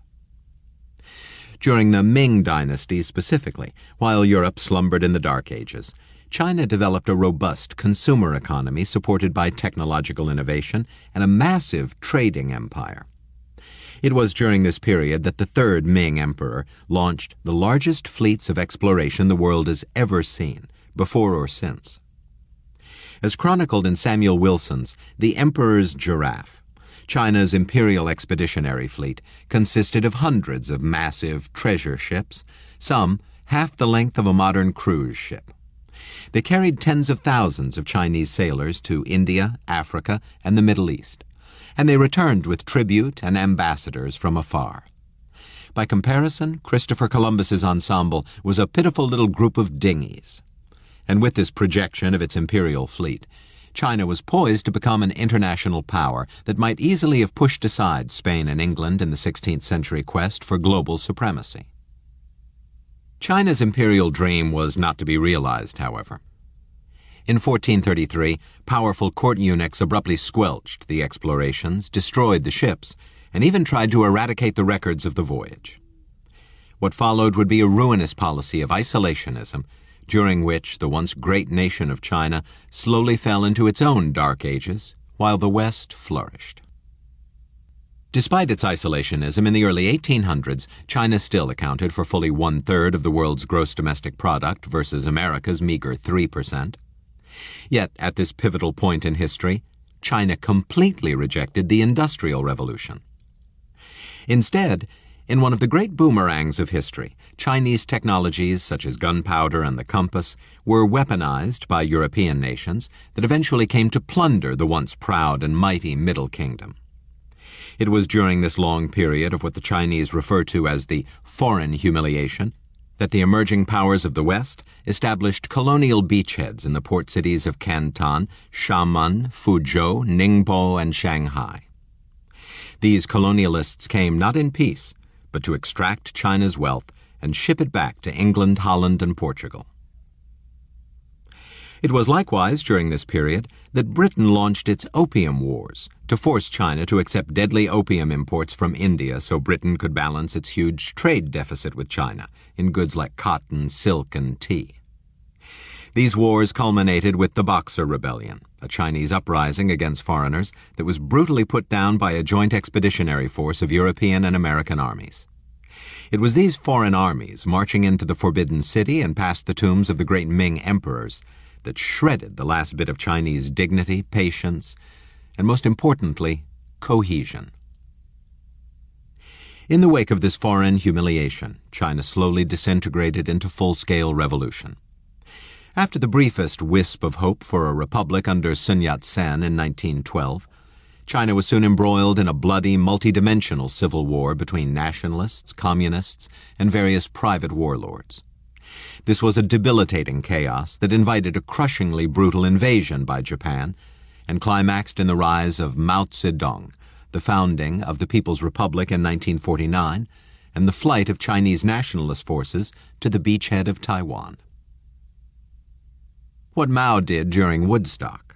During the Ming dynasty specifically, while Europe slumbered in the Dark Ages, China developed a robust consumer economy supported by technological innovation and a massive trading empire. It was during this period that the third Ming emperor launched the largest fleets of exploration the world has ever seen, before or since. As chronicled in Samuel Wilson's The Emperor's Giraffe, China's imperial expeditionary fleet consisted of hundreds of massive treasure ships, some half the length of a modern cruise ship. They carried tens of thousands of Chinese sailors to India, Africa, and the Middle East, and they returned with tribute and ambassadors from afar. By comparison, Christopher Columbus's ensemble was a pitiful little group of dinghies. And with this projection of its imperial fleet, China was poised to become an international power that might easily have pushed aside Spain and England in the 16th century quest for global supremacy. China's imperial dream was not to be realized, however. In 1433, powerful court eunuchs abruptly squelched the explorations, destroyed the ships, and even tried to eradicate the records of the voyage. What followed would be a ruinous policy of isolationism, during which the once great nation of China slowly fell into its own dark ages, while the West flourished. Despite its isolationism, in the early 1800s, China still accounted for fully 1/3 of the world's gross domestic product versus America's meager 3%. Yet, at this pivotal point in history, China completely rejected the Industrial Revolution. Instead, in one of the great boomerangs of history, Chinese technologies such as gunpowder and the compass were weaponized by European nations that eventually came to plunder the once proud and mighty Middle Kingdom. It was during this long period of what the Chinese refer to as the foreign humiliation that the emerging powers of the West established colonial beachheads in the port cities of Canton, Xiamen, Fuzhou, Ningbo, and Shanghai. These colonialists came not in peace, but to extract China's wealth and ship it back to England, Holland, and Portugal. It was likewise during this period that Britain launched its Opium Wars to force China to accept deadly opium imports from India so Britain could balance its huge trade deficit with China in goods like cotton, silk, and tea. These wars culminated with the Boxer Rebellion, a Chinese uprising against foreigners that was brutally put down by a joint expeditionary force of European and American armies. It was these foreign armies marching into the Forbidden City and past the tombs of the great Ming emperors that shredded the last bit of Chinese dignity, patience, and most importantly, cohesion. In the wake of this foreign humiliation, China slowly disintegrated into full-scale revolution. After the briefest wisp of hope for a republic under Sun Yat-sen in 1912, China was soon embroiled in a bloody, multidimensional civil war between nationalists, communists, and various private warlords. This was a debilitating chaos that invited a crushingly brutal invasion by Japan and climaxed in the rise of Mao Zedong, the founding of the People's Republic in 1949, and the flight of Chinese nationalist forces to the beachhead of Taiwan. What Mao did during Woodstock.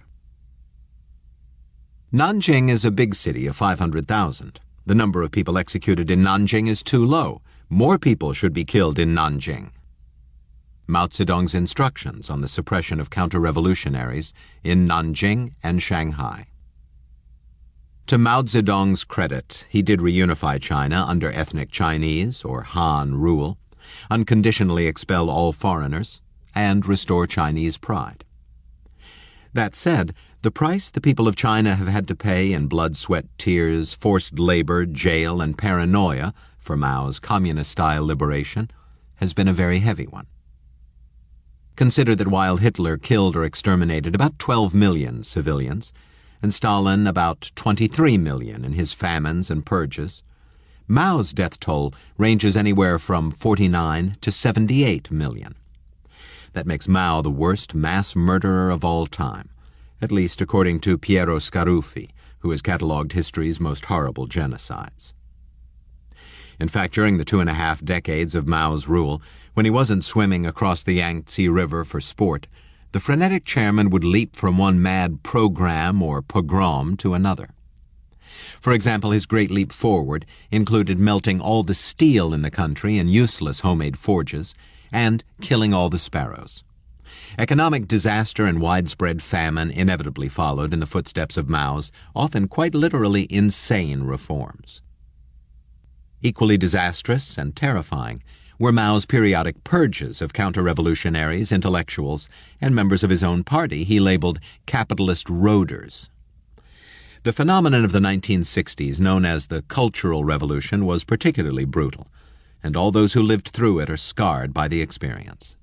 Nanjing is a big city of 500,000. The number of people executed in Nanjing is too low. More people should be killed in Nanjing. Mao Zedong's instructions on the suppression of counter-revolutionaries in Nanjing and Shanghai. To Mao Zedong's credit, he did reunify China under ethnic Chinese, or Han, rule, unconditionally expel all foreigners, and restore Chinese pride. That said, the price the people of China have had to pay in blood, sweat, tears, forced labor, jail, and paranoia for Mao's communist-style liberation has been a very heavy one. Consider that while Hitler killed or exterminated about 12 million civilians, and Stalin about 23 million in his famines and purges, Mao's death toll ranges anywhere from 49 to 78 million. That makes Mao the worst mass murderer of all time, at least according to Piero Scaruffi, who has catalogued history's most horrible genocides. In fact, during the 2.5 decades of Mao's rule, when he wasn't swimming across the Yangtze River for sport, the frenetic chairman would leap from one mad program or pogrom to another. For example, his great leap forward included melting all the steel in the country in useless homemade forges and killing all the sparrows. Economic disaster and widespread famine inevitably followed in the footsteps of Mao's often quite literally insane reforms. Equally disastrous and terrifying were Mao's periodic purges of counter-revolutionaries, intellectuals, and members of his own party he labeled capitalist roaders. The phenomenon of the 1960s, known as the Cultural Revolution, was particularly brutal, and all those who lived through it are scarred by the experience.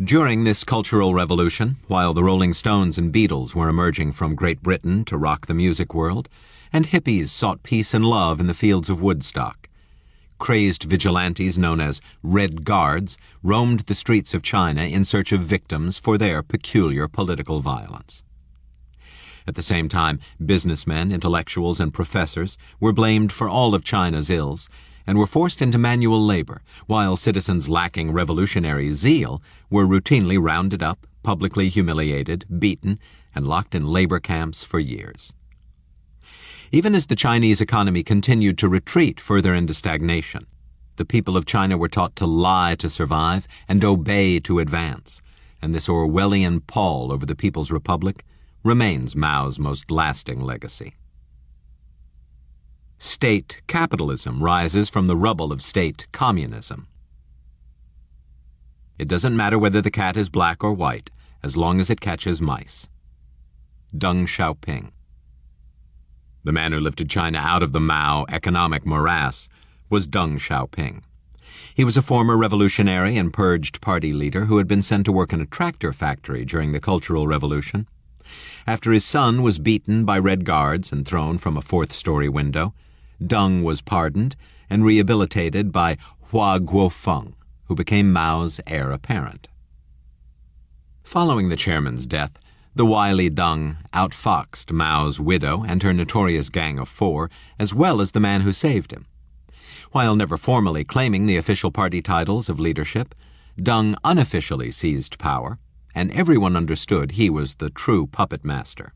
During this cultural revolution, while the Rolling Stones and Beatles were emerging from Great Britain to rock the music world, and hippies sought peace and love in the fields of Woodstock, crazed vigilantes known as Red Guards roamed the streets of China in search of victims for their peculiar political violence. At the same time, businessmen, intellectuals, and professors were blamed for all of China's ills and were forced into manual labor, while citizens lacking revolutionary zeal were routinely rounded up, publicly humiliated, beaten, and locked in labor camps for years. Even as the Chinese economy continued to retreat further into stagnation, the people of China were taught to lie to survive and obey to advance, and this Orwellian pall over the People's Republic remains Mao's most lasting legacy. State capitalism rises from the rubble of state communism. It doesn't matter whether the cat is black or white, as long as it catches mice. Deng Xiaoping. The man who lifted China out of the Mao economic morass was Deng Xiaoping. He was a former revolutionary and purged party leader who had been sent to work in a tractor factory during the Cultural Revolution. After his son was beaten by Red Guards and thrown from a fourth-story window, Deng was pardoned and rehabilitated by Hua Guofeng, who became Mao's heir apparent. Following the chairman's death, the wily Deng outfoxed Mao's widow and her notorious Gang of Four, as well as the man who saved him. While never formally claiming the official party titles of leadership, Deng unofficially seized power, and everyone understood he was the true puppet master.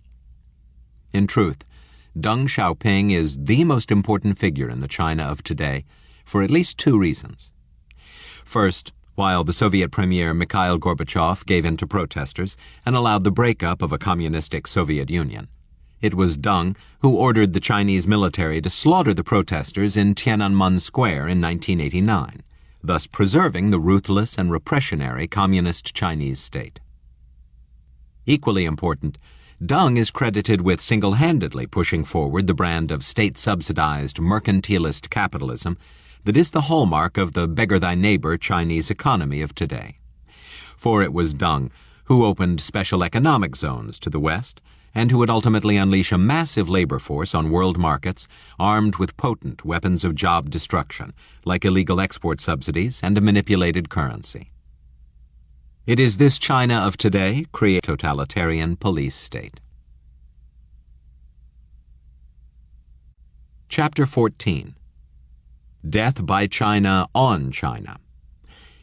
In truth, Deng Xiaoping is the most important figure in the China of today for at least two reasons. First, while the Soviet Premier Mikhail Gorbachev gave in to protesters and allowed the breakup of a communistic Soviet Union, it was Deng who ordered the Chinese military to slaughter the protesters in Tiananmen Square in 1989, thus preserving the ruthless and repressionary communist Chinese state. Equally important, Deng is credited with single-handedly pushing forward the brand of state-subsidized mercantilist capitalism that is the hallmark of the beggar-thy-neighbor Chinese economy of today. For it was Deng who opened special economic zones to the West and who would ultimately unleash a massive labor force on world markets armed with potent weapons of job destruction, like illegal export subsidies and a manipulated currency. It is this China of today creates a totalitarian police state. Chapter 14. Death by China on China.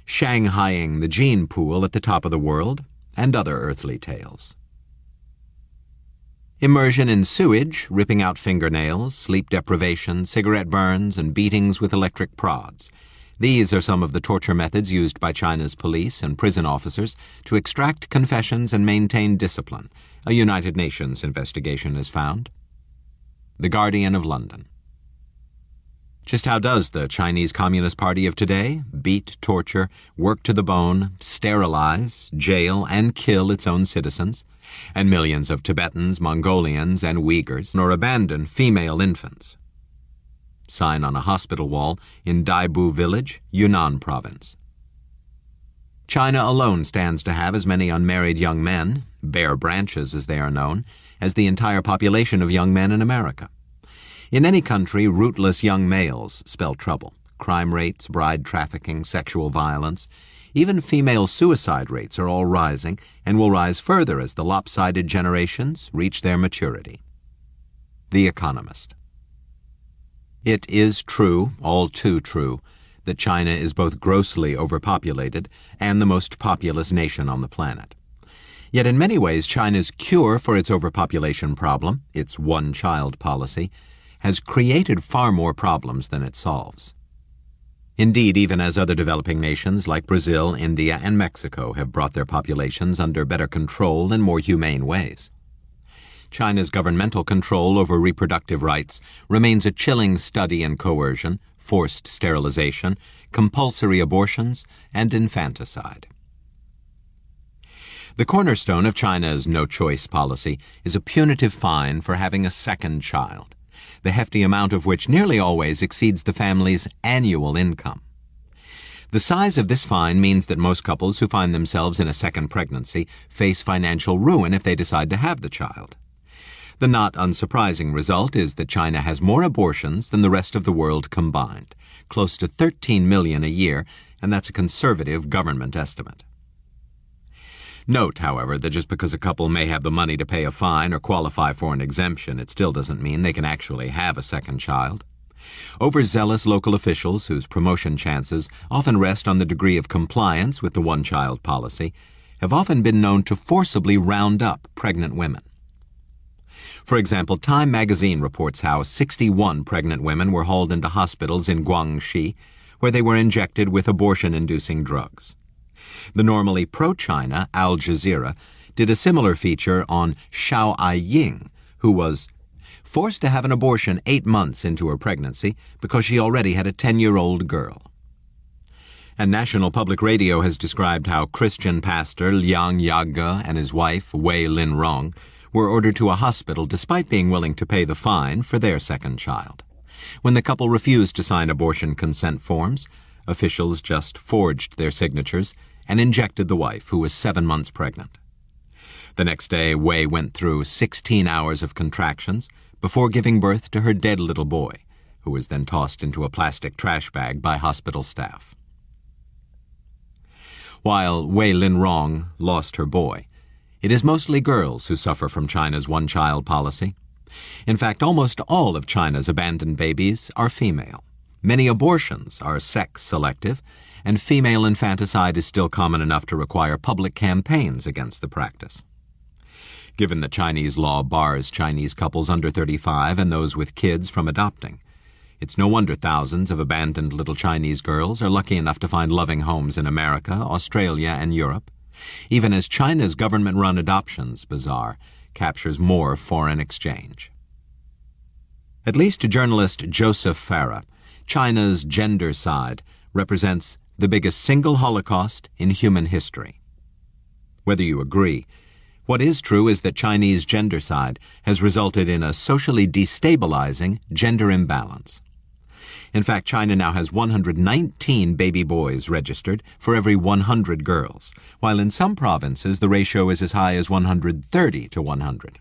Shanghaiing the gene pool at the top of the world, and other earthly tales. Immersion in sewage, ripping out fingernails, sleep deprivation, cigarette burns, and beatings with electric prods. These are some of the torture methods used by China's police and prison officers to extract confessions and maintain discipline, a United Nations investigation has found. The Guardian of London. Just how does the Chinese Communist Party of today beat, torture, work to the bone, sterilize, jail, and kill its own citizens, and millions of Tibetans, Mongolians, and Uyghurs, or abandon female infants? Sign on a hospital wall in Daibu Village, Yunnan Province. China alone stands to have as many unmarried young men, bare branches as they are known, as the entire population of young men in America. In any country, rootless young males spell trouble. Crime rates, bride trafficking, sexual violence, even female suicide rates are all rising and will rise further as the lopsided generations reach their maturity. The Economist. It is true, all too true, that China is both grossly overpopulated and the most populous nation on the planet. Yet in many ways, China's cure for its overpopulation problem, its one-child policy, has created far more problems than it solves. Indeed, even as other developing nations like Brazil, India, and Mexico have brought their populations under better control and more humane ways, China's governmental control over reproductive rights remains a chilling study in coercion, forced sterilization, compulsory abortions, and infanticide. The cornerstone of China's no-choice policy is a punitive fine for having a second child, the hefty amount of which nearly always exceeds the family's annual income. The size of this fine means that most couples who find themselves in a second pregnancy face financial ruin if they decide to have the child. The not unsurprising result is that China has more abortions than the rest of the world combined, close to 13 million a year, and that's a conservative government estimate. Note, however, that just because a couple may have the money to pay a fine or qualify for an exemption, it still doesn't mean they can actually have a second child. Overzealous local officials, whose promotion chances often rest on the degree of compliance with the one-child policy, have often been known to forcibly round up pregnant women. For example, Time magazine reports how 61 pregnant women were hauled into hospitals in Guangxi, where they were injected with abortion-inducing drugs. The normally pro-China Al Jazeera did a similar feature on Xiao Aiying, who was forced to have an abortion 8 months into her pregnancy because she already had a 10-year-old girl. And National Public Radio has described how Christian pastor Liang Yage and his wife, Wei Linrong, were ordered to a hospital despite being willing to pay the fine for their second child. When the couple refused to sign abortion consent forms, officials just forged their signatures and injected the wife, who was 7 months pregnant. The next day, Wei went through 16 hours of contractions before giving birth to her dead little boy, who was then tossed into a plastic trash bag by hospital staff. While Wei Linrong lost her boy, it is mostly girls who suffer from China's one-child policy. In fact, almost all of China's abandoned babies are female. Many abortions are sex-selective, and female infanticide is still common enough to require public campaigns against the practice. Given that Chinese law bars Chinese couples under 35 and those with kids from adopting, it's no wonder thousands of abandoned little Chinese girls are lucky enough to find loving homes in America, Australia, and Europe, even as China's government-run adoptions bazaar captures more foreign exchange. At least to journalist Joseph Farah, China's gender side represents the biggest single Holocaust in human history. Whether you agree, what is true is that Chinese gendercide has resulted in a socially destabilizing gender imbalance. In fact, China now has 119 baby boys registered for every 100 girls, while in some provinces the ratio is as high as 130 to 100.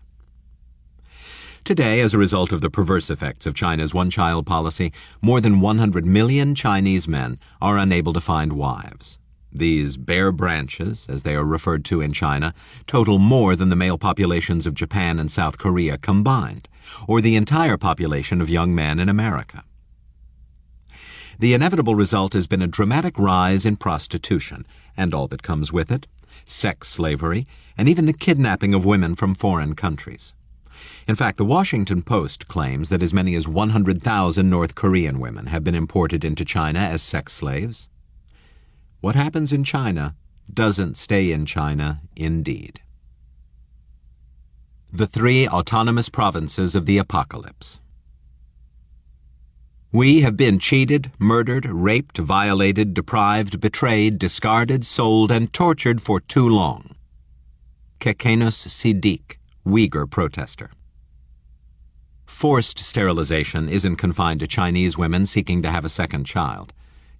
Today, as a result of the perverse effects of China's one-child policy, more than 100 million Chinese men are unable to find wives. These bare branches, as they are referred to in China, total more than the male populations of Japan and South Korea combined, or the entire population of young men in America. The inevitable result has been a dramatic rise in prostitution, and all that comes with it, sex slavery, and even the kidnapping of women from foreign countries. In fact, the Washington Post claims that as many as 100,000 North Korean women have been imported into China as sex slaves. What happens in China doesn't stay in China, indeed. The 3 autonomous provinces of the apocalypse. We have been cheated, murdered, raped, violated, deprived, betrayed, discarded, sold, and tortured for too long. Kekenos Siddiq, Uyghur protester. Forced sterilization isn't confined to Chinese women seeking to have a second child.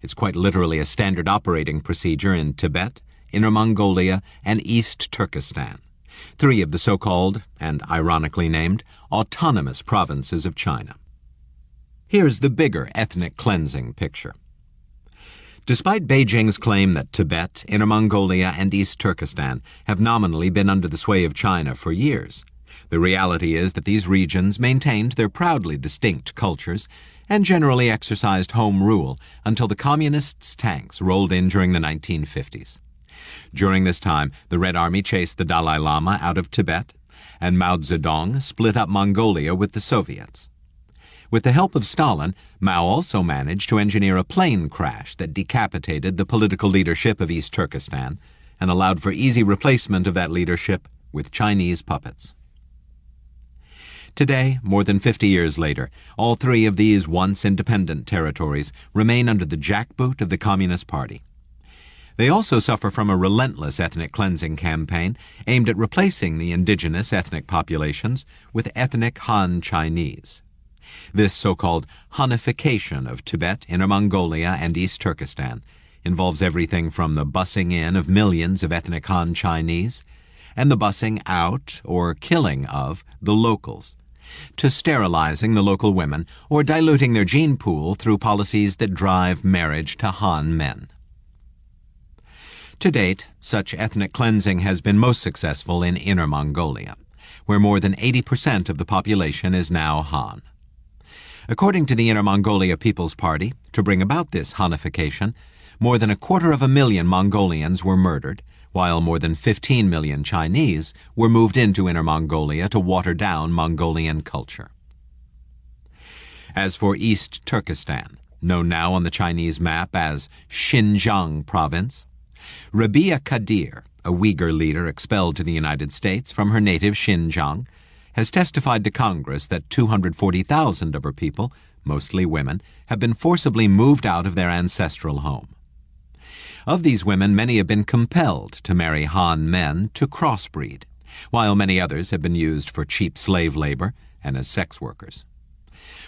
It's quite literally a standard operating procedure in Tibet, Inner Mongolia, and East Turkestan, 3 of the so-called, and ironically named, autonomous provinces of China. Here's the bigger ethnic cleansing picture. Despite Beijing's claim that Tibet, Inner Mongolia, and East Turkestan have nominally been under the sway of China for years, the reality is that these regions maintained their proudly distinct cultures and generally exercised home rule until the communists' tanks rolled in during the 1950s. During this time, the Red Army chased the Dalai Lama out of Tibet, and Mao Zedong split up Mongolia with the Soviets. With the help of Stalin, Mao also managed to engineer a plane crash that decapitated the political leadership of East Turkestan and allowed for easy replacement of that leadership with Chinese puppets. Today, more than 50 years later, all 3 of these once independent territories remain under the jackboot of the Communist Party. They also suffer from a relentless ethnic cleansing campaign aimed at replacing the indigenous ethnic populations with ethnic Han Chinese. This so-called Hanification of Tibet, Inner Mongolia, and East Turkestan involves everything from the busing in of millions of ethnic Han Chinese and the busing out or killing of the locals, to sterilizing the local women or diluting their gene pool through policies that drive marriage to Han men. To date, such ethnic cleansing has been most successful in Inner Mongolia, where more than 80% of the population is now Han. According to the Inner Mongolia People's Party, to bring about this Hanification, more than 250,000 Mongolians were murdered, while more than 15 million Chinese were moved into Inner Mongolia to water down Mongolian culture. As for East Turkestan, known now on the Chinese map as Xinjiang Province, Rabia Kadir, a Uyghur leader expelled to the United States from her native Xinjiang, has testified to Congress that 240,000 of her people, mostly women, have been forcibly moved out of their ancestral home. Of these women, many have been compelled to marry Han men to crossbreed, while many others have been used for cheap slave labor and as sex workers.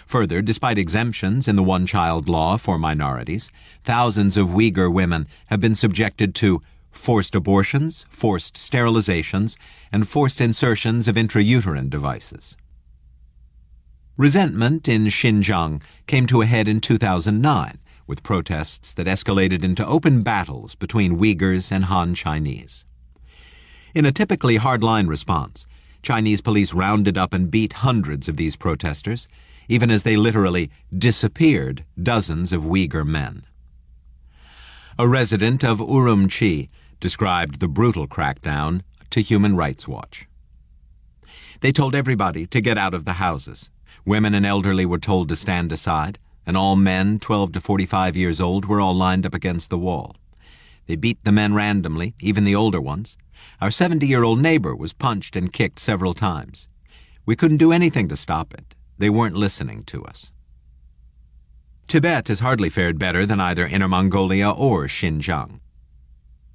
Further, despite exemptions in the one-child law for minorities, thousands of Uyghur women have been subjected to forced abortions, forced sterilizations, and forced insertions of intrauterine devices. Resentment in Xinjiang came to a head in 2009, with protests that escalated into open battles between Uyghurs and Han Chinese. In a typically hardline response, Chinese police rounded up and beat hundreds of these protesters, even as they literally disappeared dozens of Uyghur men. A resident of Urumqi described the brutal crackdown to Human Rights Watch. They told everybody to get out of the houses. Women and elderly were told to stand aside, and all men 12 to 45 years old were all lined up against the wall. They beat the men randomly, even the older ones. Our 70-year-old neighbor was punched and kicked several times. We couldn't do anything to stop it. They weren't listening to us. Tibet has hardly fared better than either Inner Mongolia or Xinjiang.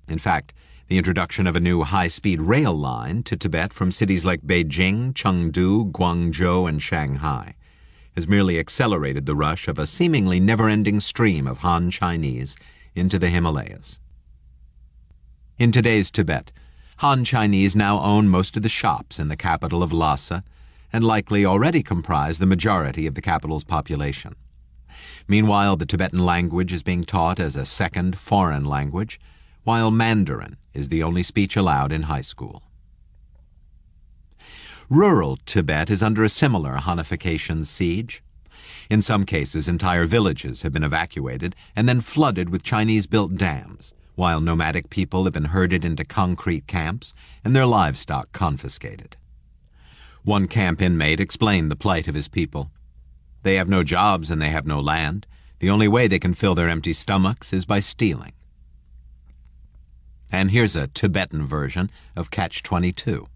In fact, the introduction of a new high-speed rail line to Tibet from cities like Beijing, Chengdu, Guangzhou, and Shanghai has merely accelerated the rush of a seemingly never-ending stream of Han Chinese into the Himalayas. In today's Tibet, Han Chinese now own most of the shops in the capital of Lhasa and likely already comprise the majority of the capital's population. Meanwhile, the Tibetan language is being taught as a second foreign language, while Mandarin is the only speech allowed in high school. Rural Tibet is under a similar Hanification siege. In some cases, entire villages have been evacuated and then flooded with Chinese-built dams, while nomadic people have been herded into concrete camps and their livestock confiscated. One camp inmate explained the plight of his people. They have no jobs and they have no land. The only way they can fill their empty stomachs is by stealing. And here's a Tibetan version of Catch-22.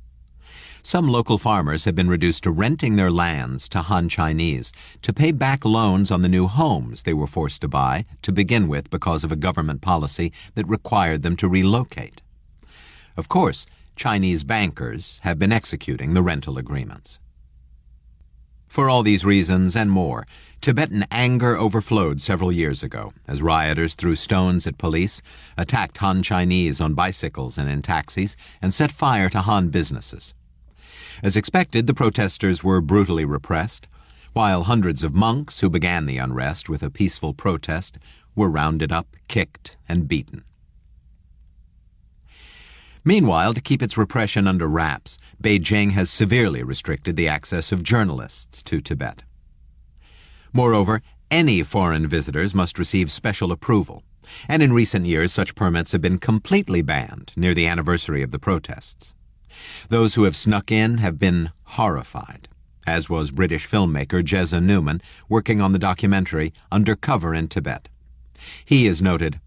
Some local farmers have been reduced to renting their lands to Han Chinese to pay back loans on the new homes they were forced to buy to begin with because of a government policy that required them to relocate. Of course, Chinese bankers have been executing the rental agreements. For all these reasons and more, Tibetan anger overflowed several years ago as rioters threw stones at police, attacked Han Chinese on bicycles and in taxis, and set fire to Han businesses. As expected, the protesters were brutally repressed, while hundreds of monks who began the unrest with a peaceful protest were rounded up, kicked, and beaten. Meanwhile, to keep its repression under wraps, Beijing has severely restricted the access of journalists to Tibet. Moreover, any foreign visitors must receive special approval, and in recent years such permits have been completely banned near the anniversary of the protests. Those who have snuck in have been horrified, as was British filmmaker Jezza Newman working on the documentary Undercover in Tibet. He has noted,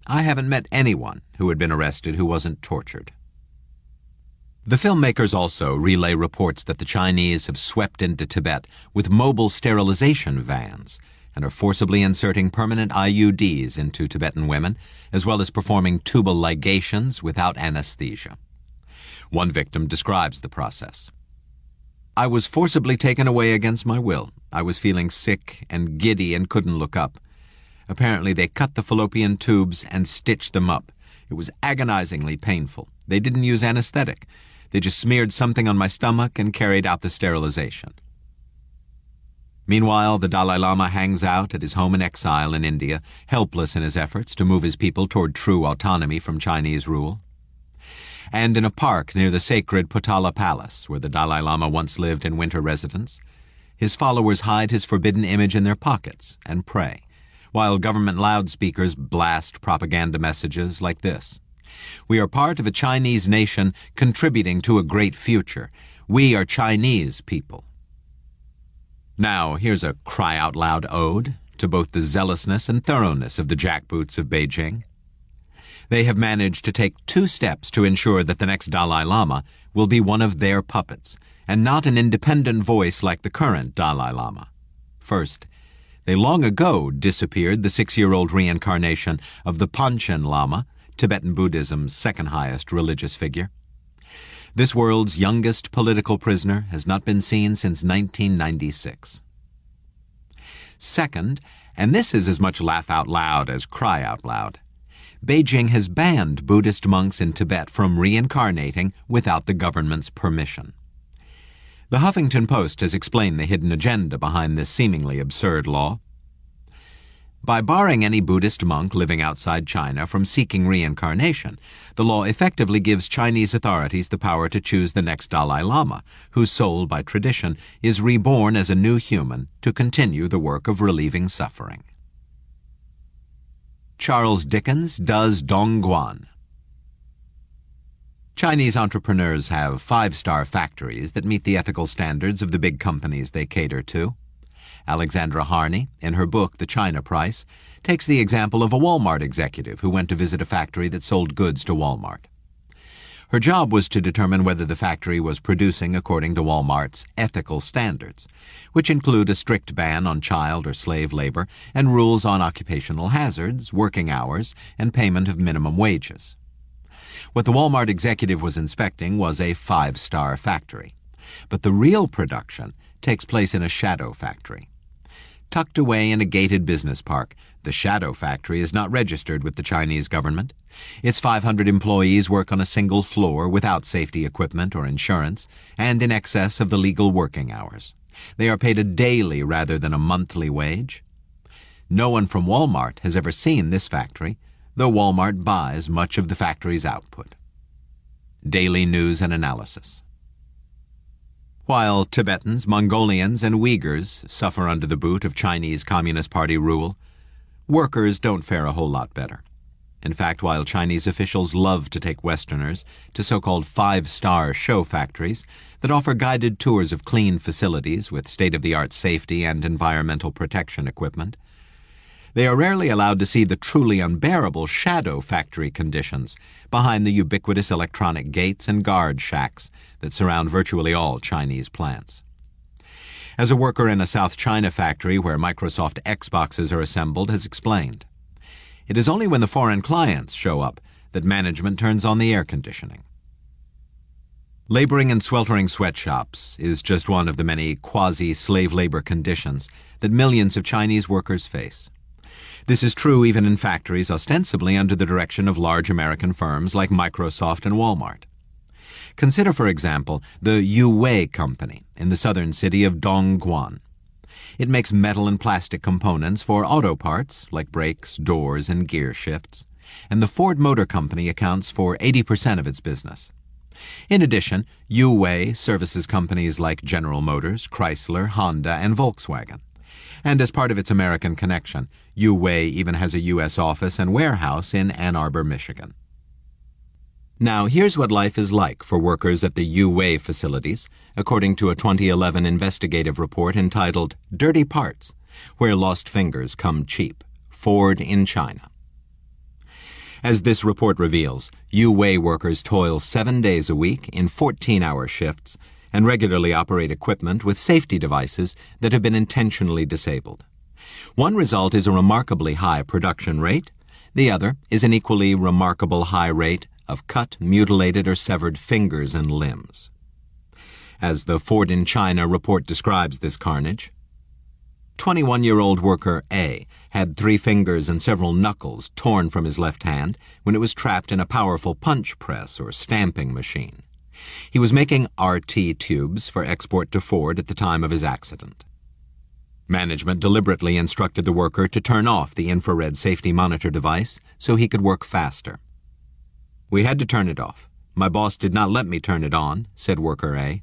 "I haven't met anyone who had been arrested who wasn't tortured." The filmmakers also relay reports that the Chinese have swept into Tibet with mobile sterilization vans and are forcibly inserting permanent IUDs into Tibetan women, as well as performing tubal ligations without anesthesia. One victim describes the process. "I was forcibly taken away against my will. I was feeling sick and giddy and couldn't look up. Apparently they cut the fallopian tubes and stitched them up. It was agonizingly painful. They didn't use anesthetic. They just smeared something on my stomach and carried out the sterilization. Meanwhile, the Dalai Lama hangs out at his home in exile in India, helpless in his efforts to move his people toward true autonomy from Chinese rule. And in a park near the sacred Potala Palace, where the Dalai Lama once lived in winter residence, his followers hide his forbidden image in their pockets and pray, while government loudspeakers blast propaganda messages like this: "We are part of a Chinese nation contributing to a great future. We are Chinese people." Now, here's a cry-out-loud ode to both the zealousness and thoroughness of the jackboots of Beijing. They have managed to take 2 steps to ensure that the next Dalai Lama will be one of their puppets, and not an independent voice like the current Dalai Lama. First, they long ago disappeared the 6-year-old reincarnation of the Panchen Lama, Tibetan Buddhism's second highest religious figure. This world's youngest political prisoner has not been seen since 1996. Second, and this is as much laugh out loud as cry out loud, Beijing has banned Buddhist monks in Tibet from reincarnating without the government's permission. The Huffington Post has explained the hidden agenda behind this seemingly absurd law. By barring any Buddhist monk living outside China from seeking reincarnation, the law effectively gives Chinese authorities the power to choose the next Dalai Lama, whose soul, by tradition, is reborn as a new human to continue the work of relieving suffering. Charles Dickens does Dongguan. Chinese entrepreneurs have 5-star factories that meet the ethical standards of the big companies they cater to. Alexandra Harney, in her book The China Price, takes the example of a Walmart executive who went to visit a factory that sold goods to Walmart. Her job was to determine whether the factory was producing according to Walmart's ethical standards, which include a strict ban on child or slave labor and rules on occupational hazards, working hours, and payment of minimum wages. What the Walmart executive was inspecting was a 5-star factory, but the real production takes place in a shadow factory. Tucked away in a gated business park, the shadow factory is not registered with the Chinese government. Its 500 employees work on a single floor without safety equipment or insurance, and in excess of the legal working hours. They are paid a daily rather than a monthly wage. No one from Walmart has ever seen this factory, though Walmart buys much of the factory's output. Daily news and analysis. While Tibetans, Mongolians, and Uyghurs suffer under the boot of Chinese Communist Party rule, workers don't fare a whole lot better. In fact, while Chinese officials love to take Westerners to so-called 5-star show factories that offer guided tours of clean facilities with state-of-the-art safety and environmental protection equipment, they are rarely allowed to see the truly unbearable shadow factory conditions behind the ubiquitous electronic gates and guard shacks that surround virtually all Chinese plants. As a worker in a South China factory where Microsoft Xboxes are assembled has explained, it is only when the foreign clients show up that management turns on the air conditioning. Laboring in sweltering sweatshops is just one of the many quasi-slave labor conditions that millions of Chinese workers face. This is true even in factories ostensibly under the direction of large American firms like Microsoft and Walmart. Consider, for example, the Yuwei Company in the southern city of Dongguan. It makes metal and plastic components for auto parts like brakes, doors, and gear shifts, and the Ford Motor Company accounts for 80% of its business. In addition, Yuwei services companies like General Motors, Chrysler, Honda, and Volkswagen. And as part of its American connection, Yuwei even has a U.S. office and warehouse in Ann Arbor, Michigan. Now, here's what life is like for workers at the Yuwei facilities, according to a 2011 investigative report entitled Dirty Parts, Where Lost Fingers Come Cheap, Ford in China. As this report reveals, Yuwei workers toil 7 days a week in 14-hour shifts and regularly operate equipment with safety devices that have been intentionally disabled. One result is a remarkably high production rate. The other is an equally remarkable high rate of cut, mutilated, or severed fingers and limbs. As the Ford in China report describes this carnage, 21-year-old worker A had 3 fingers and several knuckles torn from his left hand when it was trapped in a powerful punch press or stamping machine. He was making RT tubes for export to Ford at the time of his accident. Management deliberately instructed the worker to turn off the infrared safety monitor device so he could work faster. "We had to turn it off. My boss did not let me turn it on," said worker A.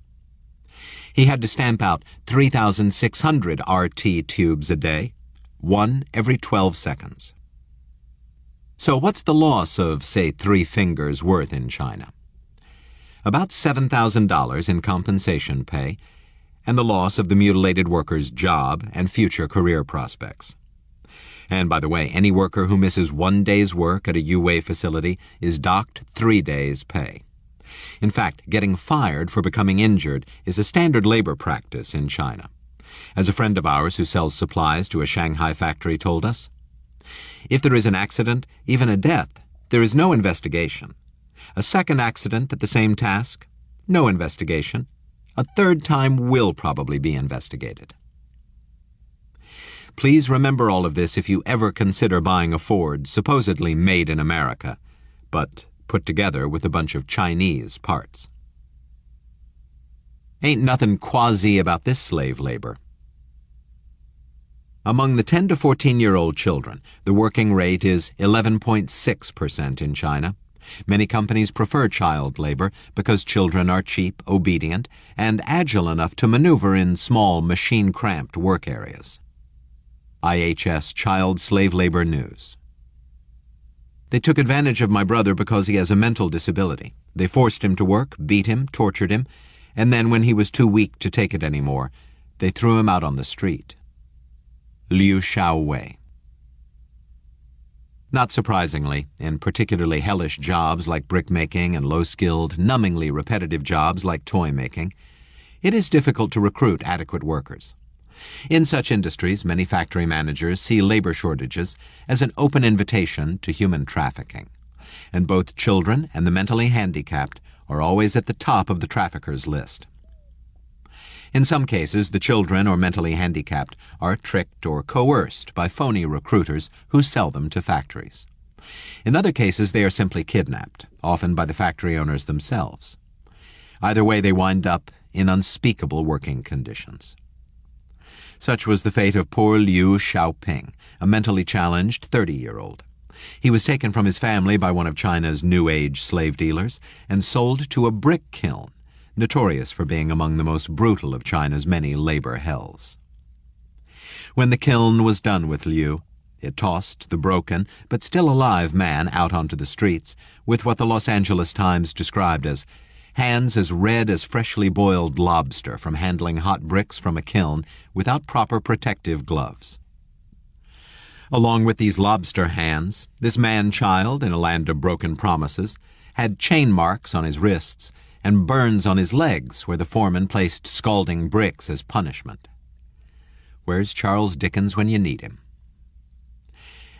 He had to stamp out 3,600 RT tubes a day, 1 every 12 seconds. So what's the loss of, say, 3 fingers worth in China? About $7,000 in compensation pay, and the loss of the mutilated worker's job and future career prospects. And by the way, any worker who misses 1 day's work at a UA facility is docked 3 days' pay. In fact, getting fired for becoming injured is a standard labor practice in China. As a friend of ours who sells supplies to a Shanghai factory told us, if there is an accident, even a death, there is no investigation. A second accident at the same task, no investigation. A third time will probably be investigated. Please remember all of this if you ever consider buying a Ford supposedly made in America, but put together with a bunch of Chinese parts. Ain't nothing quasi about this slave labor. Among the 10 to 14-year-old children, the working rate is 11.6% in China. Many companies prefer child labor because children are cheap, obedient, and agile enough to maneuver in small, machine-cramped work areas. IHS Child Slave Labor News. They took advantage of my brother because he has a mental disability. They forced him to work, beat him, tortured him, and then when he was too weak to take it anymore, they threw him out on the street. Liu Xiaowei. Not surprisingly, in particularly hellish jobs like brickmaking and low-skilled, numbingly repetitive jobs like toy making, it is difficult to recruit adequate workers. In such industries, many factory managers see labor shortages as an open invitation to human trafficking, and both children and the mentally handicapped are always at the top of the traffickers' list. In some cases, the children or mentally handicapped are tricked or coerced by phony recruiters who sell them to factories. In other cases, they are simply kidnapped, often by the factory owners themselves. Either way, they wind up in unspeakable working conditions. Such was the fate of poor Liu Xiaoping, a mentally challenged 30-year-old. He was taken from his family by one of China's New Age slave dealers and sold to a brick kiln, notorious for being among the most brutal of China's many labor hells. When the kiln was done with Liu, it tossed the broken but still alive man out onto the streets with what the Los Angeles Times described as hands as red as freshly boiled lobster from handling hot bricks from a kiln without proper protective gloves. Along with these lobster hands, this man-child in a land of broken promises had chain marks on his wrists and burns on his legs where the foreman placed scalding bricks as punishment. Where's Charles Dickens when you need him?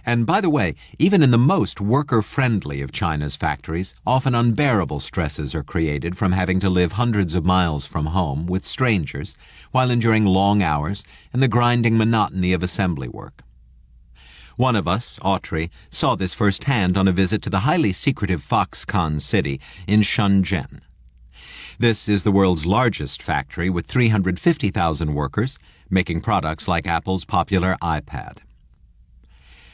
And by the way, even in the most worker-friendly of China's factories, often unbearable stresses are created from having to live hundreds of miles from home with strangers while enduring long hours and the grinding monotony of assembly work. One of us, Autry, saw this firsthand on a visit to the highly secretive Foxconn city in Shenzhen. This is the world's largest factory with 350,000 workers, making products like Apple's popular iPad.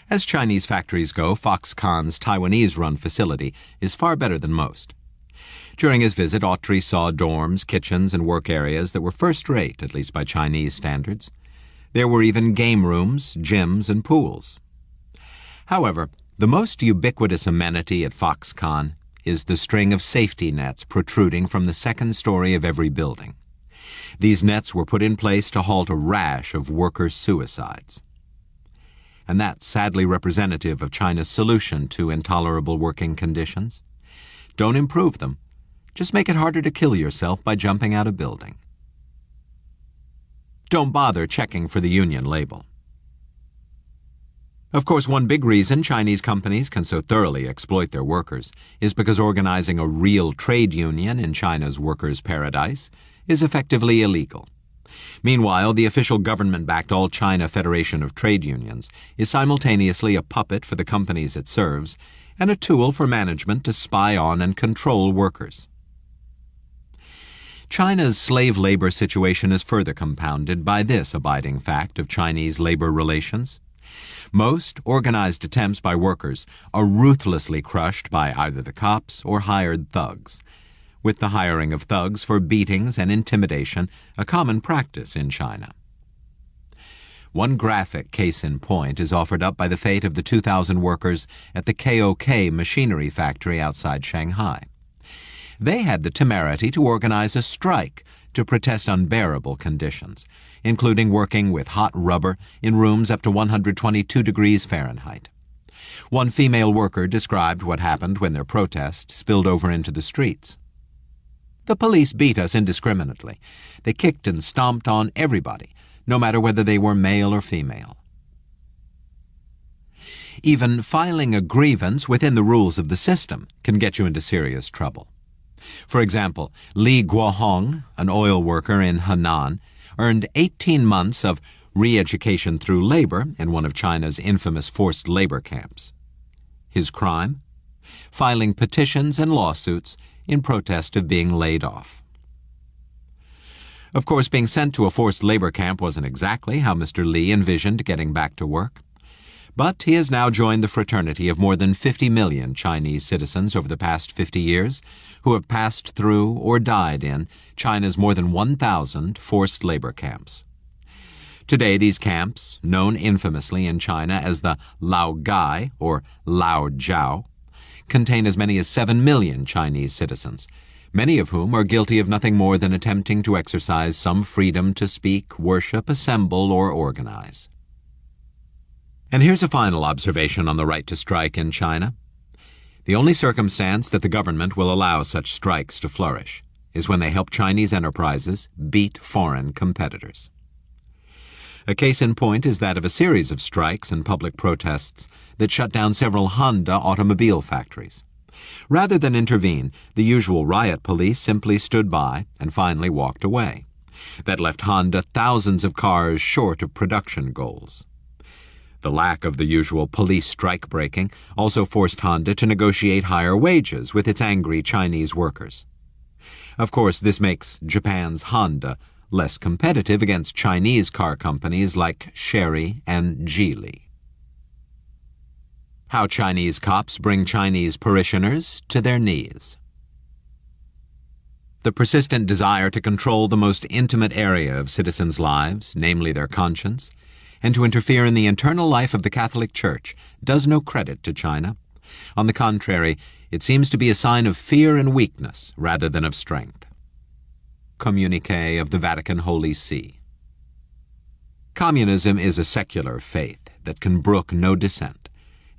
As Chinese factories go, Foxconn's Taiwanese-run facility is far better than most. During his visit, Autry saw dorms, kitchens, and work areas that were first-rate, at least by Chinese standards. There were even game rooms, gyms, and pools. However, the most ubiquitous amenity at Foxconn is the string of safety nets protruding from the second story of every building. These nets were put in place to halt a rash of worker suicides. And that's sadly representative of China's solution to intolerable working conditions. Don't improve them. Just make it harder to kill yourself by jumping out a building. Don't bother checking for the union label. Of course, one big reason Chinese companies can so thoroughly exploit their workers is because organizing a real trade union in China's workers' paradise is effectively illegal. Meanwhile, the official government-backed All China Federation of Trade Unions is simultaneously a puppet for the companies it serves and a tool for management to spy on and control workers. China's slave labor situation is further compounded by this abiding fact of Chinese labor relations. Most organized attempts by workers are ruthlessly crushed by either the cops or hired thugs, with the hiring of thugs for beatings and intimidation a common practice in China. One graphic case in point is offered up by the fate of the 2,000 workers at the KOK machinery factory outside Shanghai. They had the temerity to organize a strike to protest unbearable conditions, including working with hot rubber in rooms up to 122 degrees Fahrenheit. One female worker described what happened when their protest spilled over into the streets. "The police beat us indiscriminately. They kicked and stomped on everybody, no matter whether they were male or female." Even filing a grievance within the rules of the system can get you into serious trouble. For example, Li Guohong, an oil worker in Henan, earned 18 months of re-education through labor in one of China's infamous forced labor camps. His crime? Filing petitions and lawsuits in protest of being laid off. Of course, being sent to a forced labor camp wasn't exactly how Mr. Li envisioned getting back to work. But he has now joined the fraternity of more than 50 million Chinese citizens over the past 50 years who have passed through or died in China's more than 1,000 forced labor camps. Today, these camps, known infamously in China as the Lao Gai or Lao Jiao, contain as many as 7 million Chinese citizens, many of whom are guilty of nothing more than attempting to exercise some freedom to speak, worship, assemble, or organize. And here's a final observation on the right to strike in China. The only circumstance that the government will allow such strikes to flourish is when they help Chinese enterprises beat foreign competitors. A case in point is that of a series of strikes and public protests that shut down several Honda automobile factories. Rather than intervene, the usual riot police simply stood by and finally walked away. That left Honda thousands of cars short of production goals. The lack of the usual police strike-breaking also forced Honda to negotiate higher wages with its angry Chinese workers. Of course, this makes Japan's Honda less competitive against Chinese car companies like Chery and Geely. How Chinese cops bring Chinese parishioners to their knees. The persistent desire to control the most intimate area of citizens' lives, namely their conscience, and to interfere in the internal life of the Catholic Church does no credit to China. On the contrary, it seems to be a sign of fear and weakness rather than of strength. Communiqué of the Vatican Holy See. Communism is a secular faith that can brook no dissent,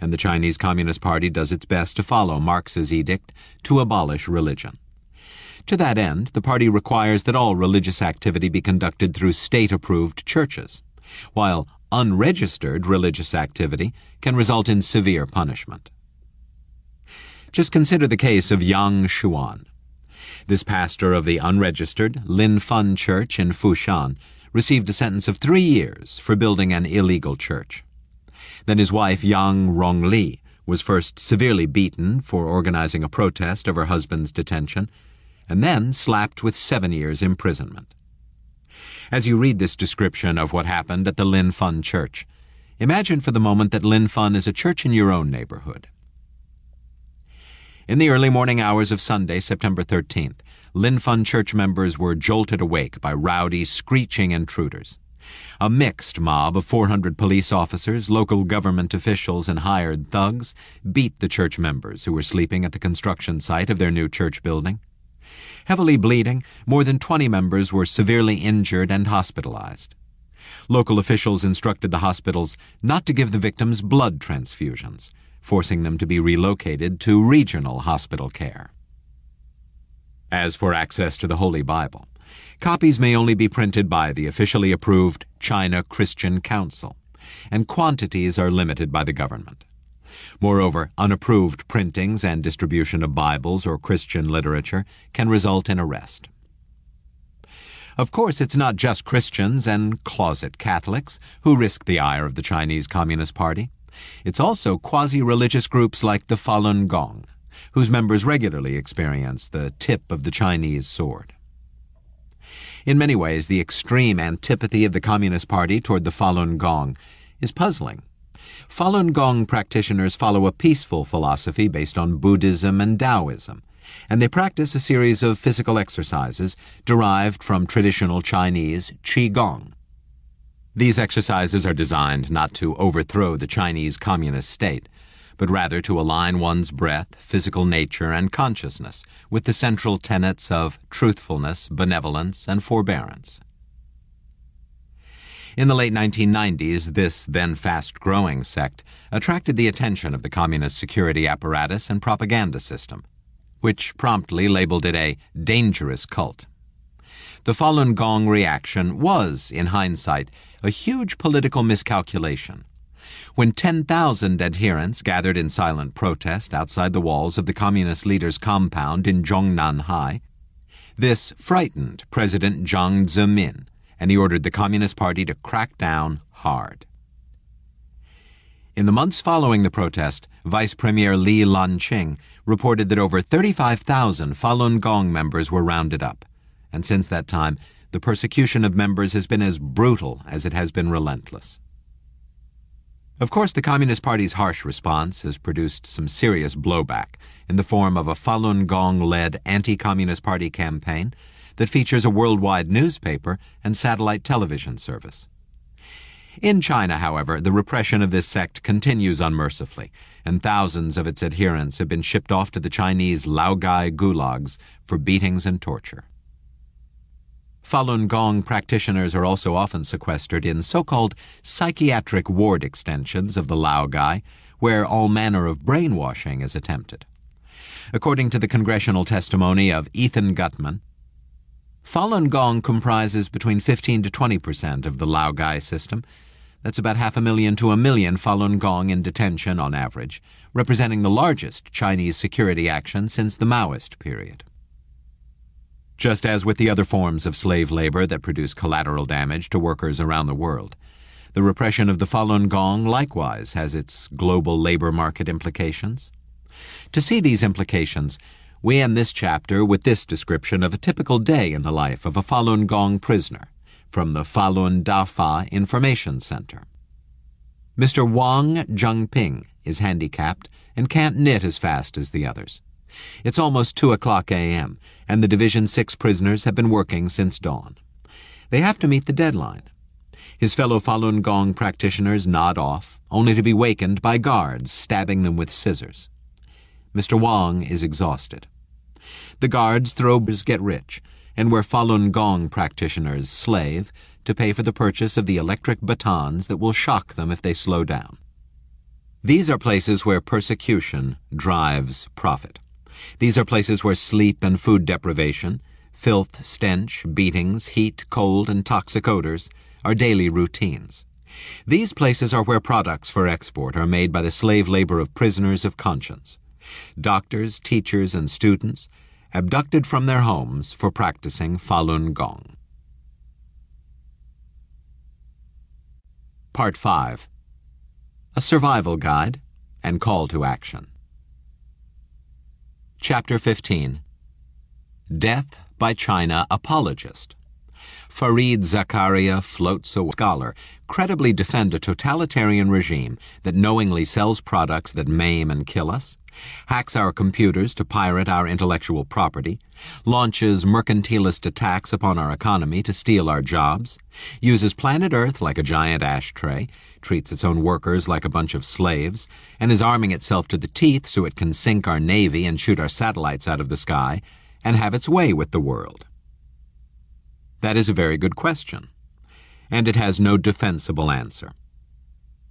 and the Chinese Communist Party does its best to follow Marx's edict to abolish religion. To that end, the party requires that all religious activity be conducted through state-approved churches, while unregistered religious activity can result in severe punishment. Just consider the case of Yang Xuan. This pastor of the unregistered Lin Fun Church in Fushan received a sentence of 3 years for building an illegal church. Then his wife Yang Rongli was first severely beaten for organizing a protest of her husband's detention, and then slapped with 7 years' imprisonment. As you read this description of what happened at the Lin Fun Church, imagine for the moment that Lin Fun is a church in your own neighborhood. In the early morning hours of Sunday, September 13th, Lin Fun Church members were jolted awake by rowdy, screeching intruders. A mixed mob of 400 police officers, local government officials, and hired thugs beat the church members who were sleeping at the construction site of their new church building. Heavily bleeding, more than 20 members were severely injured and hospitalized. Local officials instructed the hospitals not to give the victims blood transfusions, forcing them to be relocated to regional hospital care. As for access to the Holy Bible, copies may only be printed by the officially approved China Christian Council, and quantities are limited by the government. Moreover, unapproved printings and distribution of Bibles or Christian literature can result in arrest. Of course, it's not just Christians and closet Catholics who risk the ire of the Chinese Communist Party. It's also quasi-religious groups like the Falun Gong, whose members regularly experience the tip of the Chinese sword. In many ways, the extreme antipathy of the Communist Party toward the Falun Gong is puzzling. Falun Gong practitioners follow a peaceful philosophy based on Buddhism and Taoism, and they practice a series of physical exercises derived from traditional Chinese Qigong. These exercises are designed not to overthrow the Chinese communist state, but rather to align one's breath, physical nature, and consciousness with the central tenets of truthfulness, benevolence, and forbearance. In the late 1990s, this then fast-growing sect attracted the attention of the communist security apparatus and propaganda system, which promptly labeled it a dangerous cult. The Falun Gong reaction was, in hindsight, a huge political miscalculation. When 10,000 adherents gathered in silent protest outside the walls of the communist leader's compound in Zhongnanhai, this frightened President Jiang Zemin, and he ordered the Communist Party to crack down hard. In the months following the protest, Vice Premier Li Lanqing reported that over 35,000 Falun Gong members were rounded up, and since that time, the persecution of members has been as brutal as it has been relentless. Of course, the Communist Party's harsh response has produced some serious blowback in the form of a Falun Gong-led anti-Communist Party campaign that features a worldwide newspaper and satellite television service. In China, however, the repression of this sect continues unmercifully, and thousands of its adherents have been shipped off to the Chinese Laogai gulags for beatings and torture. Falun Gong practitioners are also often sequestered in so-called psychiatric ward extensions of the Laogai, where all manner of brainwashing is attempted. According to the congressional testimony of Ethan Gutman, Falun Gong comprises between 15 to 20% of the Laogai system. That's about 500,000 to 1 million Falun Gong in detention on average, representing the largest Chinese security action since the Maoist period. Just as with the other forms of slave labor that produce collateral damage to workers around the world, the repression of the Falun Gong likewise has its global labor market implications. To see these implications, we end this chapter with this description of a typical day in the life of a Falun Gong prisoner from the Falun Dafa Information Center. Mr. Wang Zhengping is handicapped and can't knit as fast as the others. It's almost 2:00 a.m., and the Division 6 prisoners have been working since dawn. They have to meet the deadline. His fellow Falun Gong practitioners nod off, only to be wakened by guards stabbing them with scissors. Mr. Wang is exhausted. The guards throwers get rich, and where Falun Gong practitioners slave to pay for the purchase of the electric batons that will shock them if they slow down. These are places where persecution drives profit. These are places where sleep and food deprivation, filth, stench, beatings, heat, cold, and toxic odors are daily routines. These places are where products for export are made by the slave labor of prisoners of conscience. Doctors, teachers, and students abducted from their homes for practicing Falun Gong. Part 5. A Survival Guide and Call to Action. Chapter 15. Death by China Apologist. Fareed Zakaria floats a scholar credibly defend a totalitarian regime that knowingly sells products that maim and kill us, hacks our computers to pirate our intellectual property, launches mercantilist attacks upon our economy to steal our jobs, uses planet Earth like a giant ashtray, treats its own workers like a bunch of slaves, and is arming itself to the teeth so it can sink our navy and shoot our satellites out of the sky and have its way with the world. That is a very good question, and it has no defensible answer.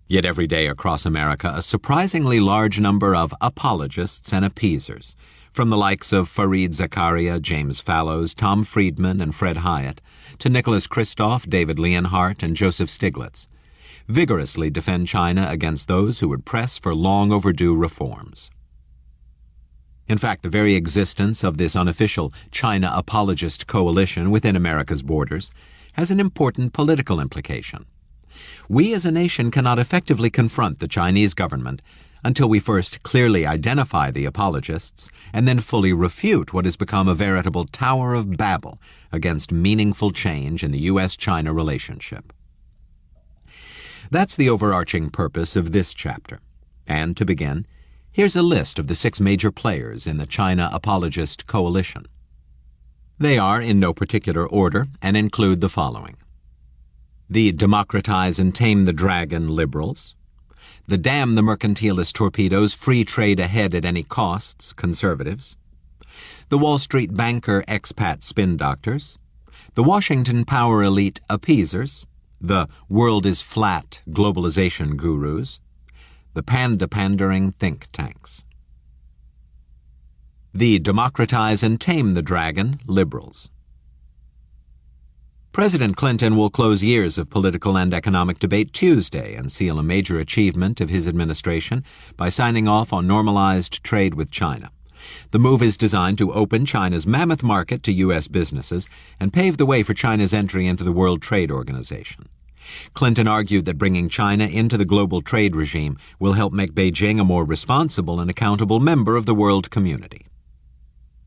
Yet every day across America, a surprisingly large number of apologists and appeasers, from the likes of Fareed Zakaria, James Fallows, Tom Friedman, and Fred Hyatt, to Nicholas Kristof, David Leonhardt, and Joseph Stiglitz, vigorously defend China against those who would press for long overdue reforms. In fact, the very existence of this unofficial China apologist coalition within America's borders has an important political implication. We as a nation cannot effectively confront the Chinese government until we first clearly identify the apologists and then fully refute what has become a veritable Tower of Babel against meaningful change in the U.S.-China relationship. That's the overarching purpose of this chapter. And to begin, here's a list of the 6 major players in the China apologist coalition. They are in no particular order and include the following: the Democratize and Tame the Dragon liberals, the Damn the Mercantilist Torpedoes, Free Trade Ahead at Any Costs conservatives, the Wall Street banker expat spin doctors, the Washington power elite appeasers, the World is Flat globalization gurus, the panda-pandering think tanks. The Democratize and Tame the Dragon liberals. President Clinton will close years of political and economic debate Tuesday and seal a major achievement of his administration by signing off on normalized trade with China. The move is designed to open China's mammoth market to U.S. businesses and pave the way for China's entry into the World Trade Organization. Clinton argued that bringing China into the global trade regime will help make Beijing a more responsible and accountable member of the world community.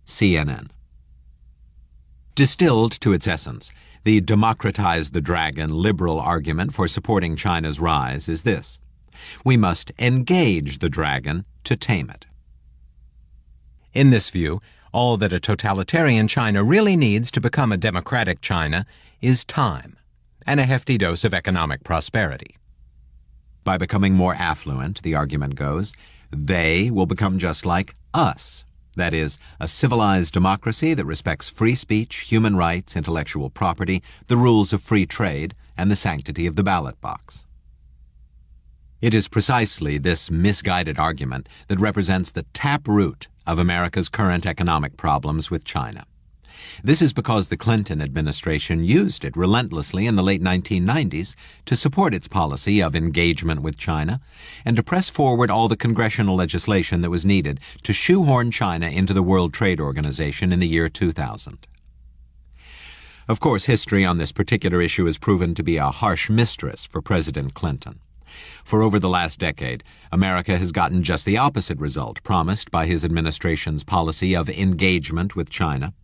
CNN. Distilled to its essence, the Democratize the Dragon liberal argument for supporting China's rise is this: we must engage the dragon to tame it. In this view, all that a totalitarian China really needs to become a democratic China is time and a hefty dose of economic prosperity. By becoming more affluent, the argument goes, they will become just like us. That is, a civilized democracy that respects free speech, human rights, intellectual property, the rules of free trade, and the sanctity of the ballot box. It is precisely this misguided argument that represents the taproot of America's current economic problems with China. This is because the Clinton administration used it relentlessly in the late 1990s to support its policy of engagement with China and to press forward all the congressional legislation that was needed to shoehorn China into the World Trade Organization in the year 2000. Of course, history on this particular issue has proven to be a harsh mistress for President Clinton. For over the last decade, America has gotten just the opposite result promised by his administration's policy of engagement with China.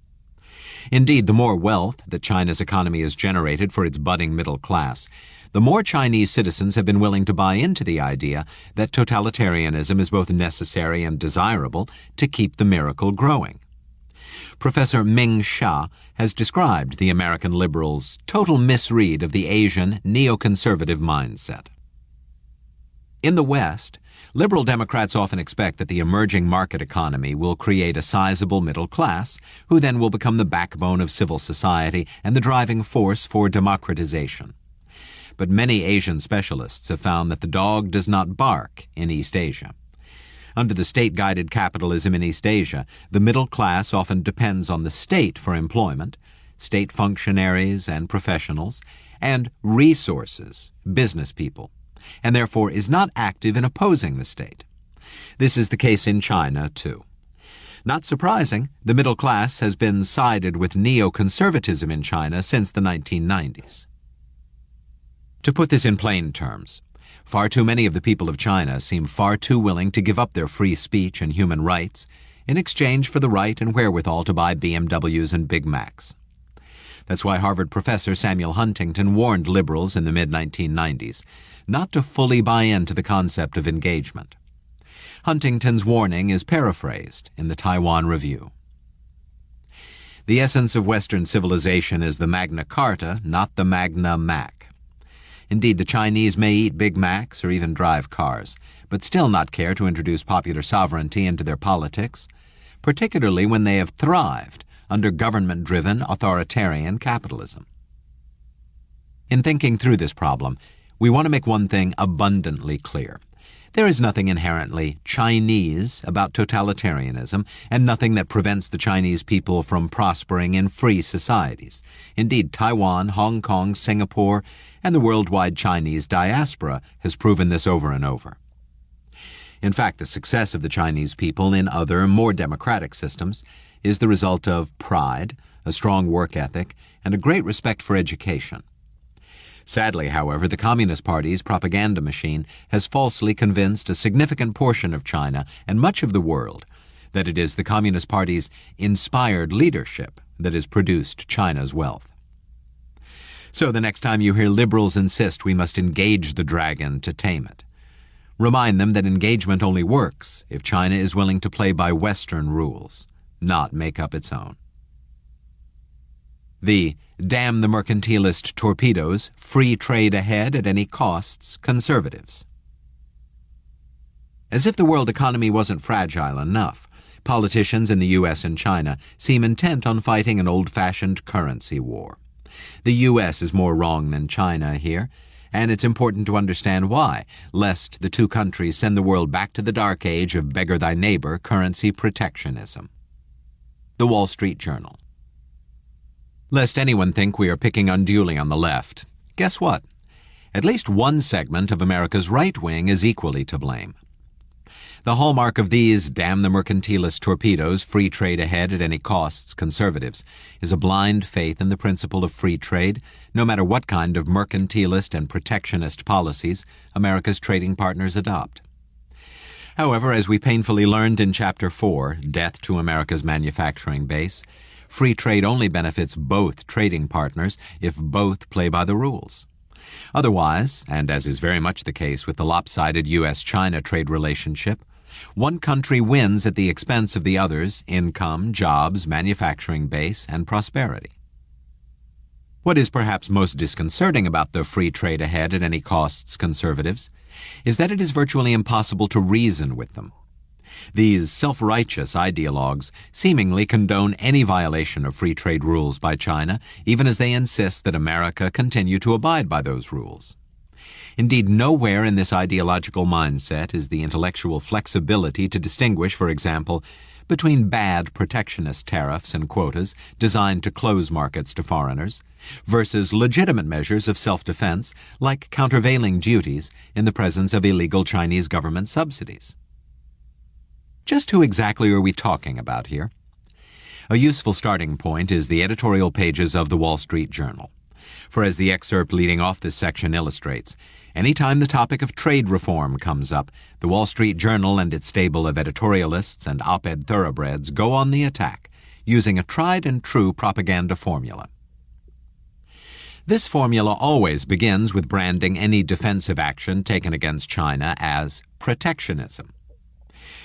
Indeed, the more wealth that China's economy has generated for its budding middle class, the more Chinese citizens have been willing to buy into the idea that totalitarianism is both necessary and desirable to keep the miracle growing. Professor Ming Xia has described the American liberals' total misread of the Asian neoconservative mindset. In the West, liberal Democrats often expect that the emerging market economy will create a sizable middle class, who then will become the backbone of civil society and the driving force for democratization. But many Asian specialists have found that the dog does not bark in East Asia. Under the state-guided capitalism in East Asia, the middle class often depends on the state for employment, state functionaries and professionals, and resources, business people, and therefore is not active in opposing the state. This is the case in China, too. Not surprising, the middle class has been sided with neoconservatism in China since the 1990s. To put this in plain terms, far too many of the people of China seem far too willing to give up their free speech and human rights in exchange for the right and wherewithal to buy BMWs and Big Macs. That's why Harvard professor Samuel Huntington warned liberals in the mid-1990s not to fully buy into the concept of engagement. Huntington's warning is paraphrased in the Taiwan Review. The essence of Western civilization is the Magna Carta, not the Magna Mac. Indeed, the Chinese may eat Big Macs or even drive cars, but still not care to introduce popular sovereignty into their politics, particularly when they have thrived under government-driven authoritarian capitalism. In thinking through this problem, we want to make one thing abundantly clear. There is nothing inherently Chinese about totalitarianism, and nothing that prevents the Chinese people from prospering in free societies. Indeed, Taiwan, Hong Kong, Singapore, and the worldwide Chinese diaspora has proven this over and over. In fact, the success of the Chinese people in other, more democratic systems is the result of pride, a strong work ethic, and a great respect for education. Sadly, however, the Communist Party's propaganda machine has falsely convinced a significant portion of China and much of the world that it is the Communist Party's inspired leadership that has produced China's wealth. So the next time you hear liberals insist we must engage the dragon to tame it, remind them that engagement only works if China is willing to play by Western rules, not make up its own. The damn the mercantilist torpedoes, free trade ahead at any costs, conservatives. As if the world economy wasn't fragile enough, politicians in the U.S. and China seem intent on fighting an old-fashioned currency war. The U.S. is more wrong than China here, and it's important to understand why, lest the two countries send the world back to the dark age of beggar-thy-neighbor currency protectionism. The Wall Street Journal. Lest anyone think we are picking unduly on the left, guess what? At least one segment of America's right wing is equally to blame. The hallmark of these damn the mercantilist torpedoes, free trade ahead at any costs conservatives is a blind faith in the principle of free trade, no matter what kind of mercantilist and protectionist policies America's trading partners adopt. However, as we painfully learned in Chapter 4, Death to America's Manufacturing Base, free trade only benefits both trading partners if both play by the rules. Otherwise, and as is very much the case with the lopsided U.S.-China trade relationship, one country wins at the expense of the other's income, jobs, manufacturing base, and prosperity. What is perhaps most disconcerting about the free trade ahead at any costs conservatives is that it is virtually impossible to reason with them. These self-righteous ideologues seemingly condone any violation of free trade rules by China, even as they insist that America continue to abide by those rules. Indeed, nowhere in this ideological mindset is the intellectual flexibility to distinguish, for example, between bad protectionist tariffs and quotas designed to close markets to foreigners versus legitimate measures of self-defense like countervailing duties in the presence of illegal Chinese government subsidies. Just who exactly are we talking about here? A useful starting point is the editorial pages of the Wall Street Journal. For as the excerpt leading off this section illustrates, any time the topic of trade reform comes up, the Wall Street Journal and its stable of editorialists and op-ed thoroughbreds go on the attack, using a tried-and-true propaganda formula. This formula always begins with branding any defensive action taken against China as protectionism.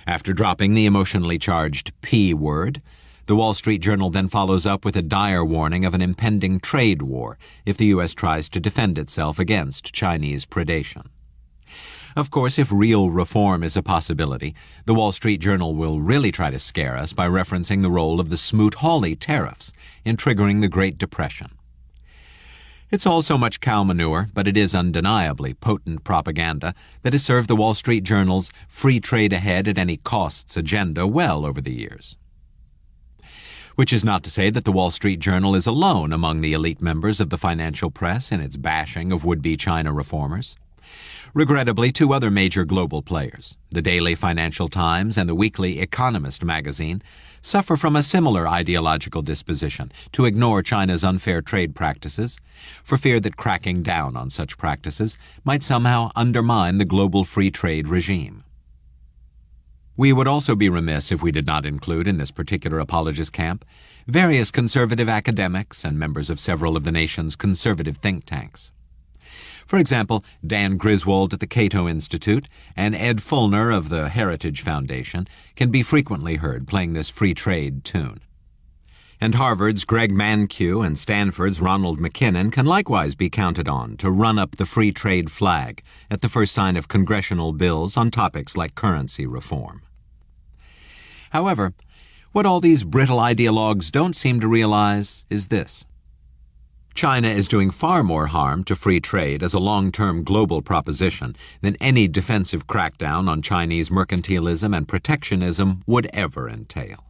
After dropping the emotionally charged P word, the Wall Street Journal then follows up with a dire warning of an impending trade war if the U.S. tries to defend itself against Chinese predation. Of course, if real reform is a possibility, the Wall Street Journal will really try to scare us by referencing the role of the Smoot-Hawley tariffs in triggering the Great Depression. It's all so much cow manure, but it is undeniably potent propaganda that has served the Wall Street Journal's free trade ahead at any costs agenda well over the years. Which is not to say that the Wall Street Journal is alone among the elite members of the financial press in its bashing of would-be China reformers. Regrettably, two other major global players, the daily Financial Times and the weekly Economist magazine, suffer from a similar ideological disposition to ignore China's unfair trade practices, for fear that cracking down on such practices might somehow undermine the global free trade regime. We would also be remiss if we did not include in this particular apologist camp various conservative academics and members of several of the nation's conservative think tanks. For example, Dan Griswold at the Cato Institute and Ed Fulner of the Heritage Foundation can be frequently heard playing this free trade tune. And Harvard's Greg Mankiw and Stanford's Ronald McKinnon can likewise be counted on to run up the free trade flag at the first sign of congressional bills on topics like currency reform. However, what all these brittle ideologues don't seem to realize is this. China is doing far more harm to free trade as a long-term global proposition than any defensive crackdown on Chinese mercantilism and protectionism would ever entail.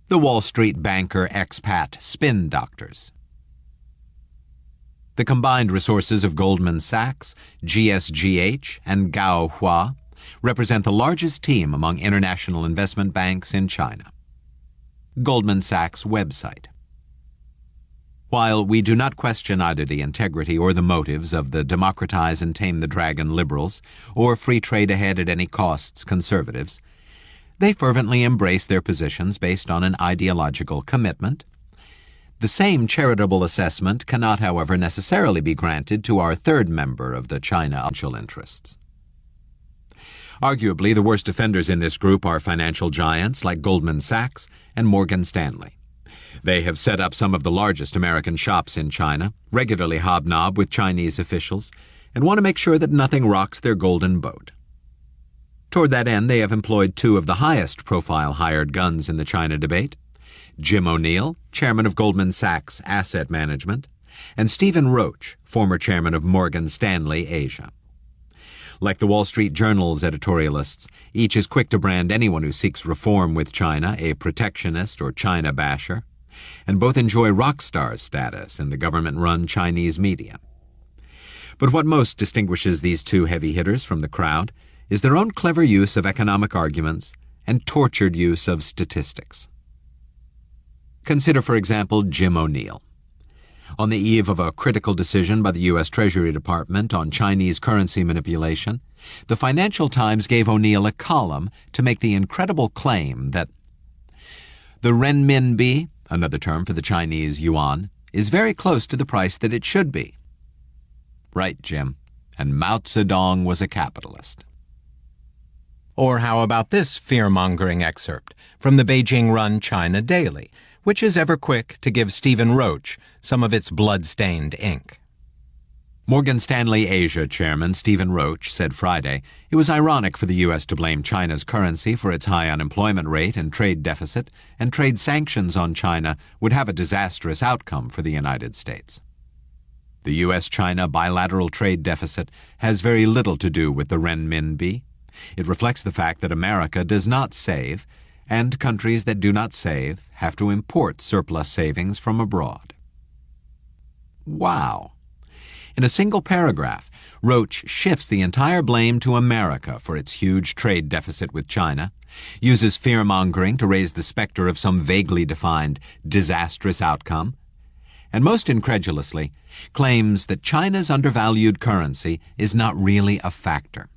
The Wall Street banker expat spin doctors. The combined resources of Goldman Sachs, GSGH, and Gao Hua represent the largest team among international investment banks in China. Goldman Sachs website. While we do not question either the integrity or the motives of the democratize and tame the dragon liberals or free trade ahead at any costs conservatives, they fervently embrace their positions based on an ideological commitment. The same charitable assessment cannot, however, necessarily be granted to our third member of the China financial interests. Arguably, the worst offenders in this group are financial giants like Goldman Sachs and Morgan Stanley. They have set up some of the largest American shops in China, regularly hobnob with Chinese officials, and want to make sure that nothing rocks their golden boat. Toward that end, they have employed two of the highest-profile hired guns in the China debate, Jim O'Neill, chairman of Goldman Sachs Asset Management, and Stephen Roach, former chairman of Morgan Stanley Asia. Like the Wall Street Journal's editorialists, each is quick to brand anyone who seeks reform with China a protectionist or China basher, and both enjoy rock star status in the government-run Chinese media. But what most distinguishes these two heavy hitters from the crowd is their own clever use of economic arguments and tortured use of statistics. Consider, for example, Jim O'Neill. On the eve of a critical decision by the U.S. Treasury Department on Chinese currency manipulation, the Financial Times gave O'Neill a column to make the incredible claim that the renminbi, another term for the Chinese yuan, is very close to the price that it should be. Right, Jim. And Mao Zedong was a capitalist. Or how about this fear-mongering excerpt from the Beijing-run China Daily, which is ever quick to give Stephen Roach some of its blood-stained ink. Morgan Stanley Asia chairman Stephen Roach said Friday it was ironic for the U.S. to blame China's currency for its high unemployment rate and trade deficit, and trade sanctions on China would have a disastrous outcome for the United States. The U.S.-China bilateral trade deficit has very little to do with the renminbi. It reflects the fact that America does not save, and countries that do not save have to import surplus savings from abroad. Wow! In a single paragraph, Roach shifts the entire blame to America for its huge trade deficit with China, uses fear-mongering to raise the specter of some vaguely defined disastrous outcome, and most incredulously claims that China's undervalued currency is not really a factor.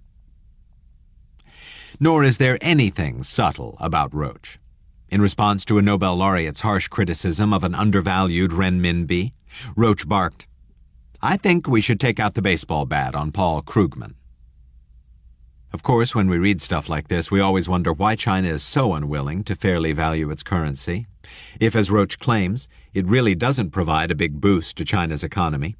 Nor is there anything subtle about Roach. In response to a Nobel laureate's harsh criticism of an undervalued renminbi, Roach barked, "I think we should take out the baseball bat on Paul Krugman." Of course, when we read stuff like this, we always wonder why China is so unwilling to fairly value its currency, if, as Roach claims, it really doesn't provide a big boost to China's economy.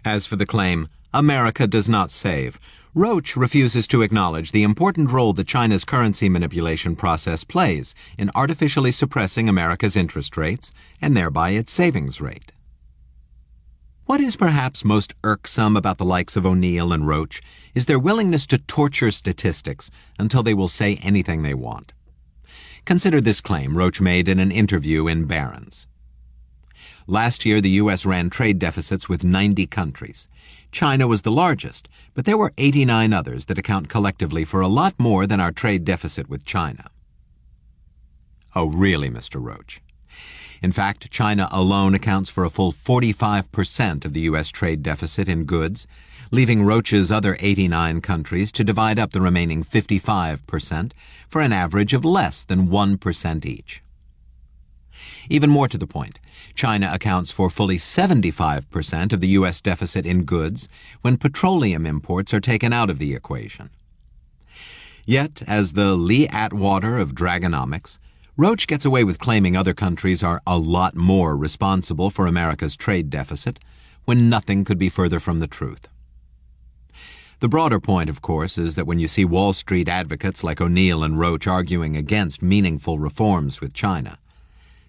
As for the claim, America does not save, Roach refuses to acknowledge the important role that China's currency manipulation process plays in artificially suppressing America's interest rates and thereby its savings rate. What is perhaps most irksome about the likes of O'Neill and Roach is their willingness to torture statistics until they will say anything they want. Consider this claim Roach made in an interview in Barron's. Last year, the U.S. ran trade deficits with 90 countries. China was the largest, but there were 89 others that account collectively for a lot more than our trade deficit with China. Oh, really, Mr. Roach? In fact, China alone accounts for a full 45% of the U.S. trade deficit in goods, leaving Roach's other 89 countries to divide up the remaining 55% for an average of less than 1% each. Even more to the point, China accounts for fully 75% of the U.S. deficit in goods when petroleum imports are taken out of the equation. Yet, as the Lee Atwater of Dragonomics, Roach gets away with claiming other countries are a lot more responsible for America's trade deficit, when nothing could be further from the truth. The broader point, of course, is that when you see Wall Street advocates like O'Neill and Roach arguing against meaningful reforms with China,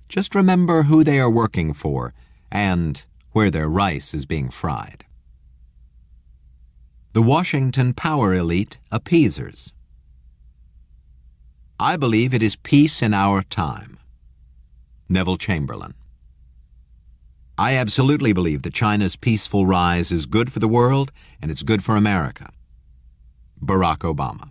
just remember who they are working for and where their rice is being fried. The Washington power elite appeasers. I believe it is peace in our time. Neville Chamberlain. I absolutely believe that China's peaceful rise is good for the world and it's good for America. Barack Obama.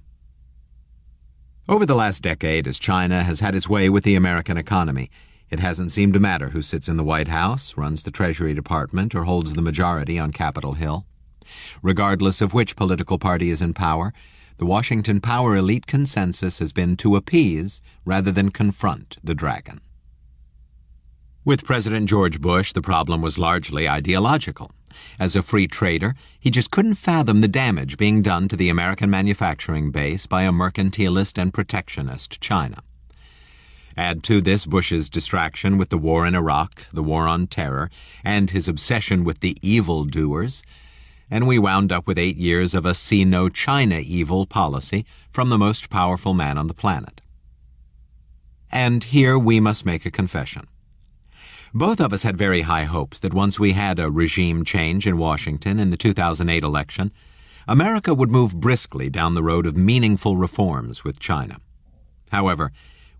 Over the last decade, as China has had its way with the American economy, it hasn't seemed to matter who sits in the White House, runs the Treasury Department, or holds the majority on Capitol Hill. Regardless of which political party is in power, the Washington power elite consensus has been to appease rather than confront the dragon. With President George Bush, the problem was largely ideological. As a free trader, he just couldn't fathom the damage being done to the American manufacturing base by a mercantilist and protectionist China. Add to this Bush's distraction with the war in Iraq, the war on terror, and his obsession with the evildoers, and we wound up with 8 years of a see no China evil policy from the most powerful man on the planet. And here we must make a confession. Both of us had very high hopes that once we had a regime change in Washington in the 2008 election, America would move briskly down the road of meaningful reforms with China. However,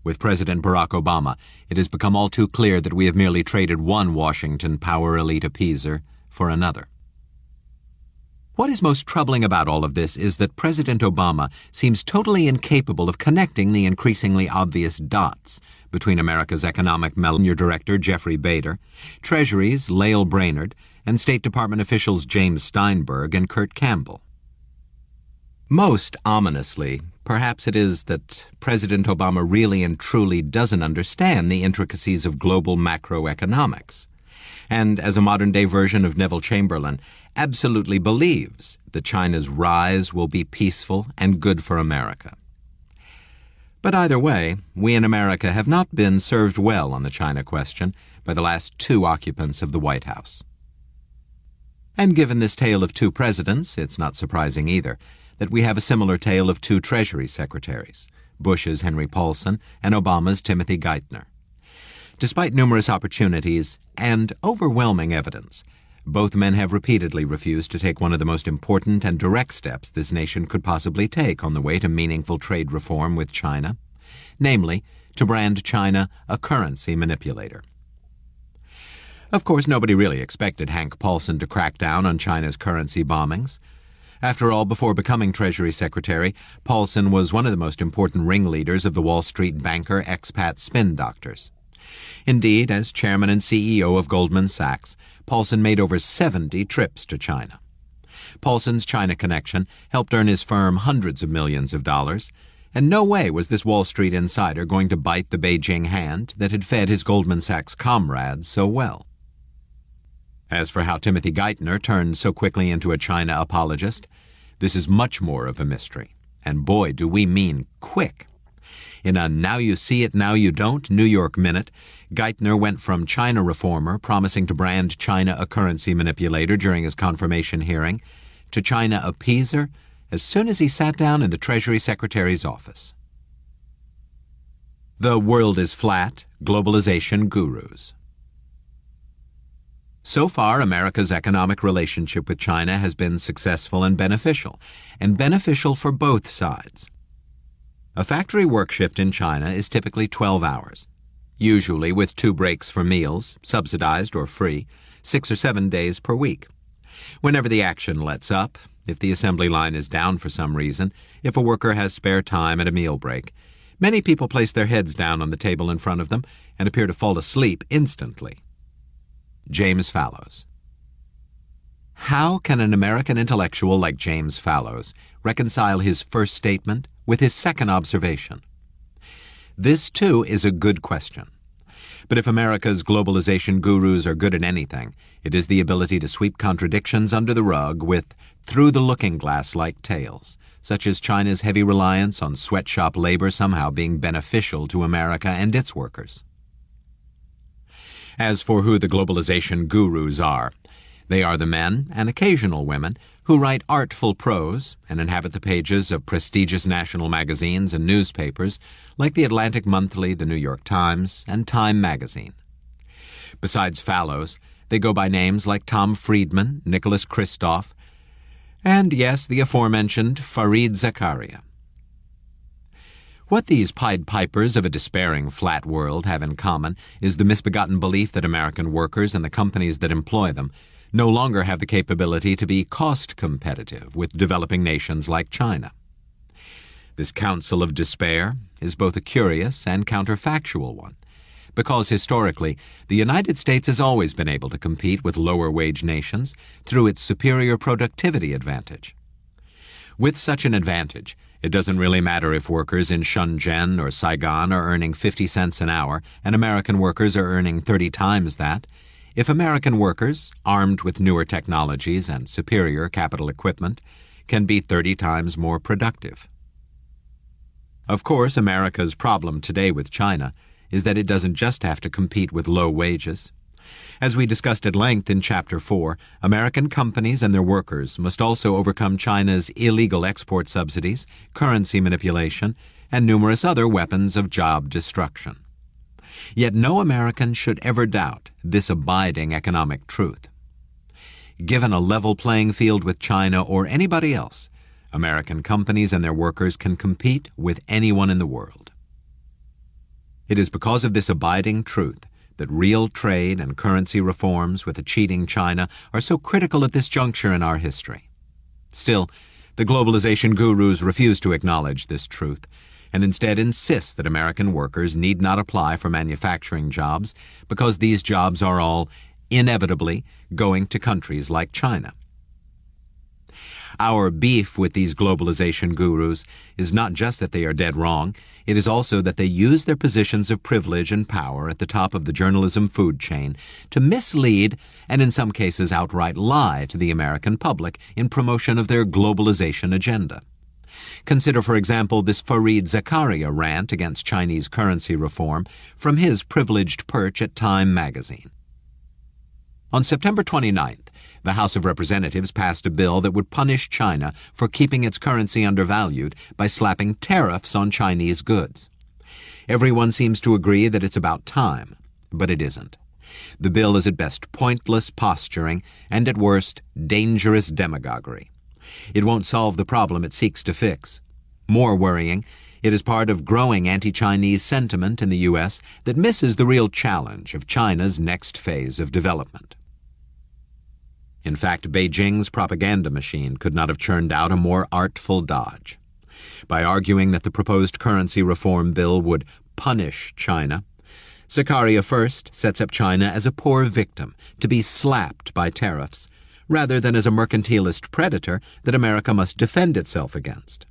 with President Barack Obama, it has become all too clear that we have merely traded one Washington power elite appeaser for another. What is most troubling about all of this is that President Obama seems totally incapable of connecting the increasingly obvious dots between America's economic Senior Director Jeffrey Bader, Treasury's Lael Brainerd, and State Department officials James Steinberg and Kurt Campbell. Most ominously, perhaps it is that President Obama really and truly doesn't understand the intricacies of global macroeconomics, and as a modern-day version of Neville Chamberlain, absolutely believes that China's rise will be peaceful and good for America. But either way, we in America have not been served well on the China question by the last two occupants of the White House. And given this tale of two presidents, it's not surprising either that we have a similar tale of two Treasury secretaries, Bush's Henry Paulson and Obama's Timothy Geithner. Despite numerous opportunities and overwhelming evidence, both men have repeatedly refused to take one of the most important and direct steps this nation could possibly take on the way to meaningful trade reform with China, namely, to brand China a currency manipulator. Of course, nobody really expected Hank Paulson to crack down on China's currency bombings. After all, before becoming Treasury Secretary, Paulson was one of the most important ringleaders of the Wall Street banker expat spin doctors. Indeed, as chairman and CEO of Goldman Sachs, Paulson made over 70 trips to China. Paulson's China connection helped earn his firm hundreds of millions of dollars, and no way was this Wall Street insider going to bite the Beijing hand that had fed his Goldman Sachs comrades so well. As for how Timothy Geithner turned so quickly into a China apologist, this is much more of a mystery, and boy, do we mean quick. In a now you see it, now you don't New York Minute, Geithner went from China reformer, promising to brand China a currency manipulator during his confirmation hearing, to China appeaser as soon as he sat down in the Treasury Secretary's office. The world is flat, globalization gurus. So far, America's economic relationship with China has been successful and beneficial for both sides. A factory work shift in China is typically 12 hours, usually with 2 breaks for meals, subsidized or free, 6 or 7 days per week. Whenever the action lets up, if the assembly line is down for some reason, if a worker has spare time at a meal break, many people place their heads down on the table in front of them and appear to fall asleep instantly. James Fallows. How can an American intellectual like James Fallows reconcile his first statement with his second observation? This, too, is a good question. But if America's globalization gurus are good at anything, it is the ability to sweep contradictions under the rug with through-the-looking-glass-like tales, such as China's heavy reliance on sweatshop labor somehow being beneficial to America and its workers. As for who the globalization gurus are, they are the men, and occasional women, who write artful prose and inhabit the pages of prestigious national magazines and newspapers like the Atlantic Monthly, the New York Times, and Time magazine. Besides Fallows, they go by names like Tom Friedman, Nicholas Kristof, and, yes, the aforementioned Fareed Zakaria. What these Pied Pipers of a despairing flat world have in common is the misbegotten belief that American workers and the companies that employ them no longer have the capability to be cost competitive with developing nations like China. This counsel of despair is both a curious and counterfactual one, because historically, the United States has always been able to compete with lower-wage nations through its superior productivity advantage. With such an advantage, it doesn't really matter if workers in Shenzhen or Saigon are earning 50 cents an hour and American workers are earning 30 times that, if American workers, armed with newer technologies and superior capital equipment, can be 30 times more productive. Of course, America's problem today with China is that it doesn't just have to compete with low wages. As we discussed at length in Chapter 4, American companies and their workers must also overcome China's illegal export subsidies, currency manipulation, and numerous other weapons of job destruction. Yet no American should ever doubt this abiding economic truth. Given a level playing field with China or anybody else, American companies and their workers can compete with anyone in the world. It is because of this abiding truth that real trade and currency reforms with a cheating China are so critical at this juncture in our history. Still, the globalization gurus refuse to acknowledge this truth and instead insist that American workers need not apply for manufacturing jobs because these jobs are all inevitably going to countries like China. Our beef with these globalization gurus is not just that they are dead wrong, it is also that they use their positions of privilege and power at the top of the journalism food chain to mislead and in some cases outright lie to the American public in promotion of their globalization agenda. Consider, for example, this Fareed Zakaria rant against Chinese currency reform from his privileged perch at Time magazine. On September 29th, the House of Representatives passed a bill that would punish China for keeping its currency undervalued by slapping tariffs on Chinese goods. Everyone seems to agree that it's about time, but it isn't. The bill is at best pointless posturing and at worst dangerous demagoguery. It won't solve the problem it seeks to fix. More worrying, it is part of growing anti-Chinese sentiment in the U.S. that misses the real challenge of China's next phase of development. In fact, Beijing's propaganda machine could not have churned out a more artful dodge. By arguing that the proposed currency reform bill would punish China, Zakaria first sets up China as a poor victim to be slapped by tariffs, rather than as a mercantilist predator that America must defend itself against.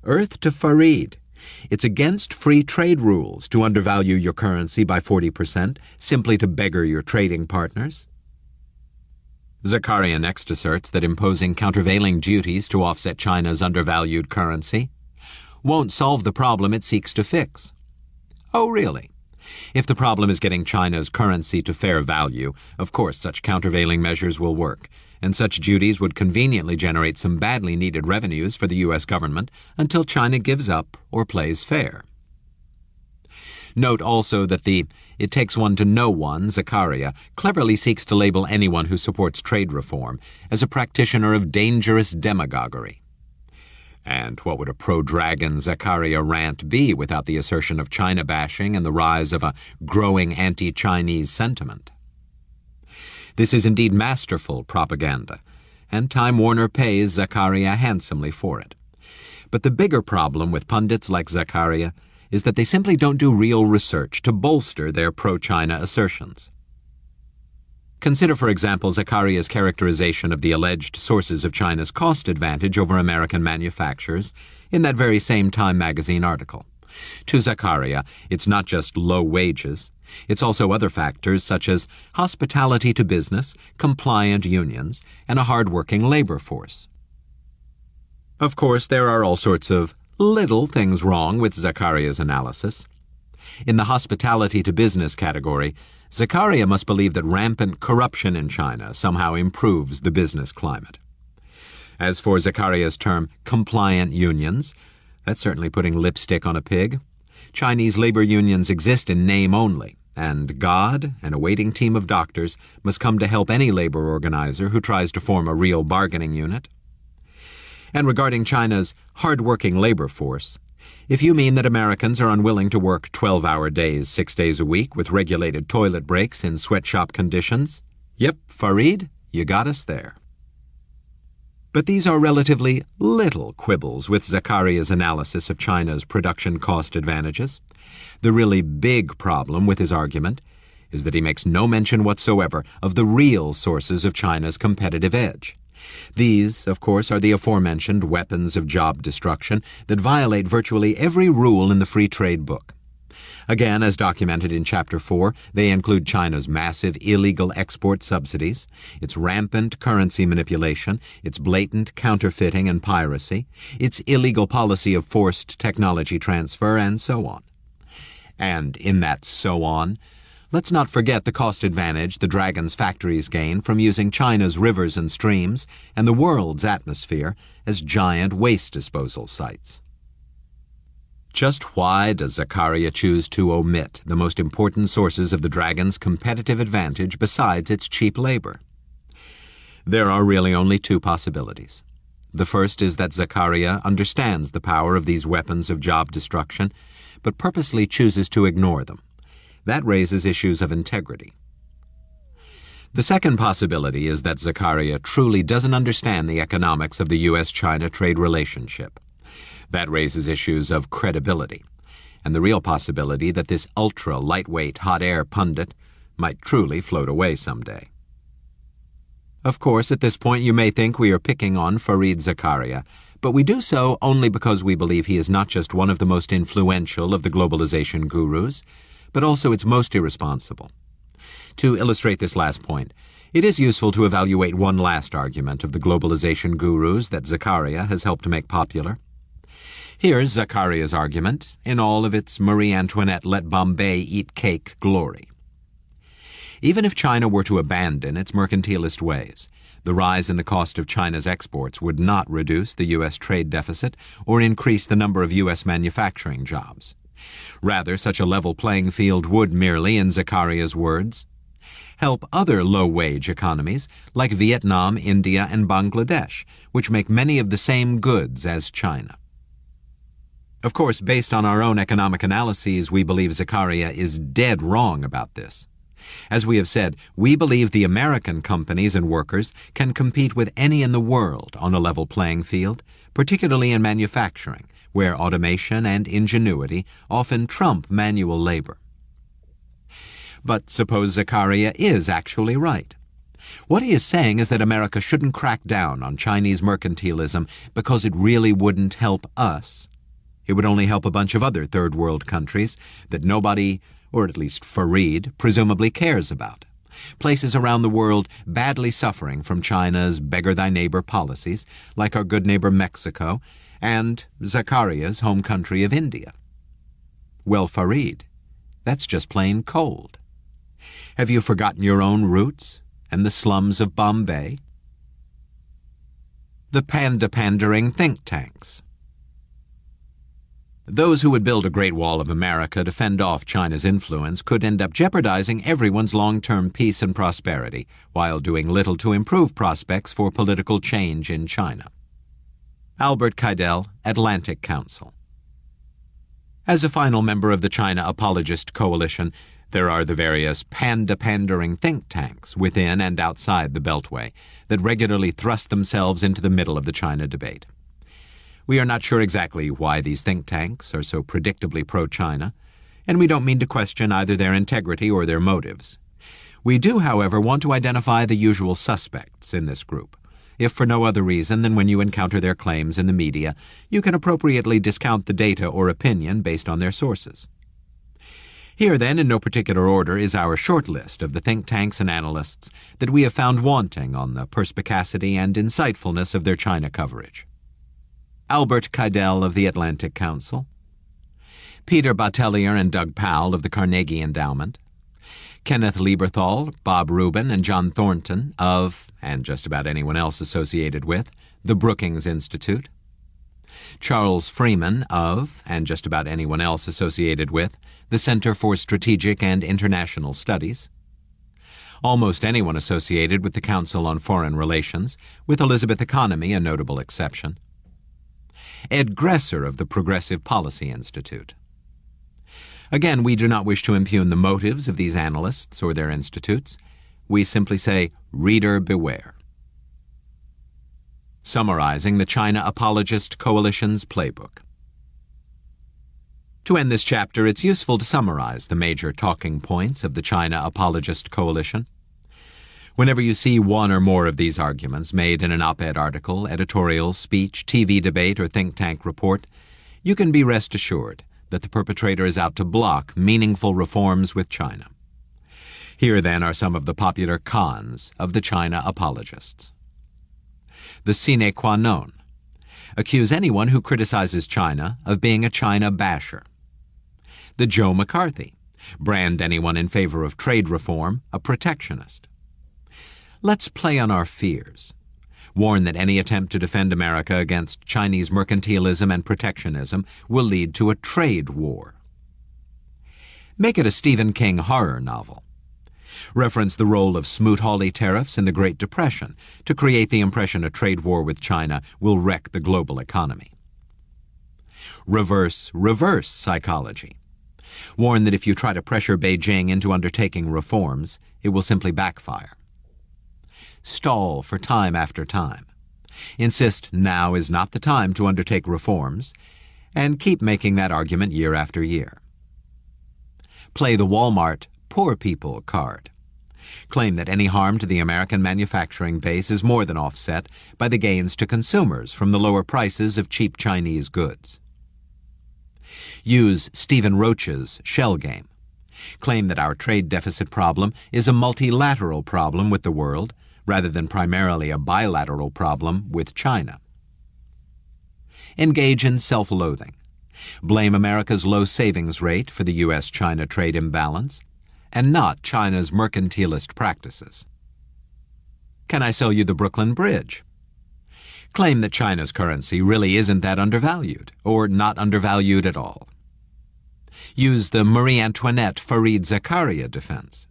Earth to Fareed. It's against free trade rules to undervalue your currency by 40% simply to beggar your trading partners. Zakaria next asserts that imposing countervailing duties to offset China's undervalued currency won't solve the problem it seeks to fix. Oh, really? If the problem is getting China's currency to fair value, of course such countervailing measures will work, and such duties would conveniently generate some badly needed revenues for the U.S. government until China gives up or plays fair. Note also that the "it takes one to know one" Zakaria cleverly seeks to label anyone who supports trade reform as a practitioner of dangerous demagoguery. And what would a pro-dragon Zakaria rant be without the assertion of China bashing and the rise of a growing anti-Chinese sentiment? This is indeed masterful propaganda, and Time Warner pays Zakaria handsomely for it. But the bigger problem with pundits like Zakaria is that they simply don't do real research to bolster their pro-China assertions. Consider, for example, Zakaria's characterization of the alleged sources of China's cost advantage over American manufacturers in that very same Time magazine article. To Zakaria, it's not just low wages, it's also other factors such as hospitality to business, compliant unions, and a hard-working labor force. Of course, there are all sorts of little things wrong with Zakaria's analysis. In the hospitality to business category, Zakaria must believe that rampant corruption in China somehow improves the business climate. As for Zakaria's term, compliant unions, that's certainly putting lipstick on a pig. Chinese labor unions exist in name only, and God and a waiting team of doctors must come to help any labor organizer who tries to form a real bargaining unit. And regarding China's hard-working labor force, if you mean that Americans are unwilling to work 12-hour days 6 days a week with regulated toilet breaks in sweatshop conditions, yep, Fareed, you got us there. But these are relatively little quibbles with Zacaria's analysis of China's production cost advantages. The really big problem with his argument is that he makes no mention whatsoever of the real sources of China's competitive edge. These, of course, are the aforementioned weapons of job destruction that violate virtually every rule in the Free Trade Book. Again, as documented in Chapter 4, they include China's massive illegal export subsidies, its rampant currency manipulation, its blatant counterfeiting and piracy, its illegal policy of forced technology transfer, and so on. And in that so on, let's not forget the cost advantage the Dragon's factories gain from using China's rivers and streams and the world's atmosphere as giant waste disposal sites. Just why does Zaccaria choose to omit the most important sources of the Dragon's competitive advantage besides its cheap labor? There are really only two possibilities. The first is that Zaccaria understands the power of these weapons of job destruction, but purposely chooses to ignore them. That raises issues of integrity. The second possibility is that Zaccaria truly doesn't understand the economics of the U.S.-China trade relationship. That raises issues of credibility, and the real possibility that this ultra-lightweight hot-air pundit might truly float away someday. Of course, at this point you may think we are picking on Fareed Zaccaria, but we do so only because we believe he is not just one of the most influential of the globalization gurus, but also its most irresponsible. To illustrate this last point, it is useful to evaluate one last argument of the globalization gurus that Zaccaria has helped to make popular. Here's Zaccaria's argument in all of its Marie Antoinette let Bombay eat cake glory. Even if China were to abandon its mercantilist ways, the rise in the cost of China's exports would not reduce the U.S. trade deficit or increase the number of U.S. manufacturing jobs. Rather, such a level playing field would merely, in Zaccaria's words, help other low-wage economies like Vietnam, India, and Bangladesh, which make many of the same goods as China. Of course, based on our own economic analyses, we believe Zaccaria is dead wrong about this. As we have said, we believe the American companies and workers can compete with any in the world on a level playing field, particularly in manufacturing, where automation and ingenuity often trump manual labor. But suppose Zaccaria is actually right. What he is saying is that America shouldn't crack down on Chinese mercantilism because it really wouldn't help us. It would only help a bunch of other third-world countries that nobody, or at least Fareed, presumably cares about. Places around the world badly suffering from China's beggar-thy-neighbor policies, like our good neighbor Mexico, and Zaccaria's home country of India. Well, Fareed, that's just plain cold. Have you forgotten your own roots and the slums of Bombay? The panda-pandering think tanks. Those who would build a Great Wall of America to fend off China's influence could end up jeopardizing everyone's long-term peace and prosperity, while doing little to improve prospects for political change in China. Albert Keidel, Atlantic Council. As a final member of the China Apologist Coalition, there are the various panda-pandering think tanks within and outside the Beltway that regularly thrust themselves into the middle of the China debate. We are not sure exactly why these think tanks are so predictably pro-China, and we don't mean to question either their integrity or their motives. We do, however, want to identify the usual suspects in this group, if for no other reason than when you encounter their claims in the media, you can appropriately discount the data or opinion based on their sources. Here, then, in no particular order, is our short list of the think tanks and analysts that we have found wanting on the perspicacity and insightfulness of their China coverage. Albert Keidel of the Atlantic Council, Peter Bottelier and Doug Powell of the Carnegie Endowment, Kenneth Lieberthal, Bob Rubin, and John Thornton of, and just about anyone else associated with, the Brookings Institute, Charles Freeman of, and just about anyone else associated with, the Center for Strategic and International Studies, almost anyone associated with the Council on Foreign Relations, with Elizabeth Economy a notable exception, Ed Gresser of the Progressive Policy Institute. Again, we do not wish to impugn the motives of these analysts or their institutes. We simply say, reader beware. summarizing the China Apologist Coalition's playbook. To end this chapter, it's useful to summarize the major talking points of the China Apologist Coalition. Whenever you see one or more of these arguments made in an op-ed article, editorial, speech, TV debate, or think tank report, you can be rest assured that the perpetrator is out to block meaningful reforms with China. Here, then, are some of the popular cons of the China apologists. The sine qua non. Accuse anyone who criticizes China of being a China basher. The Joe McCarthy. Brand anyone in favor of trade reform a protectionist. Let's play on our fears. Warn that any attempt to defend America against Chinese mercantilism and protectionism will lead to a trade war. Make it a Stephen King horror novel. Reference the role of Smoot-Hawley tariffs in the Great Depression to create the impression a trade war with China will wreck the global economy. Reverse psychology. Warn that if you try to pressure Beijing into undertaking reforms, it will simply backfire. Stall for time after time. Insist now is not the time to undertake reforms, and keep making that argument year after year. Play the Walmart poor people card. Claim that any harm to the American manufacturing base is more than offset by the gains to consumers from the lower prices of cheap Chinese goods. Use Stephen Roach's shell game. Claim that our trade deficit problem is a multilateral problem with the world, rather than primarily a bilateral problem with China. Engage in self-loathing. Blame America's low savings rate for the U.S.-China trade imbalance, and not China's mercantilist practices. Can I sell you the Brooklyn Bridge? Claim that China's currency really isn't that undervalued, or not undervalued at all. Use the Marie Antoinette Fareed Zakaria defense.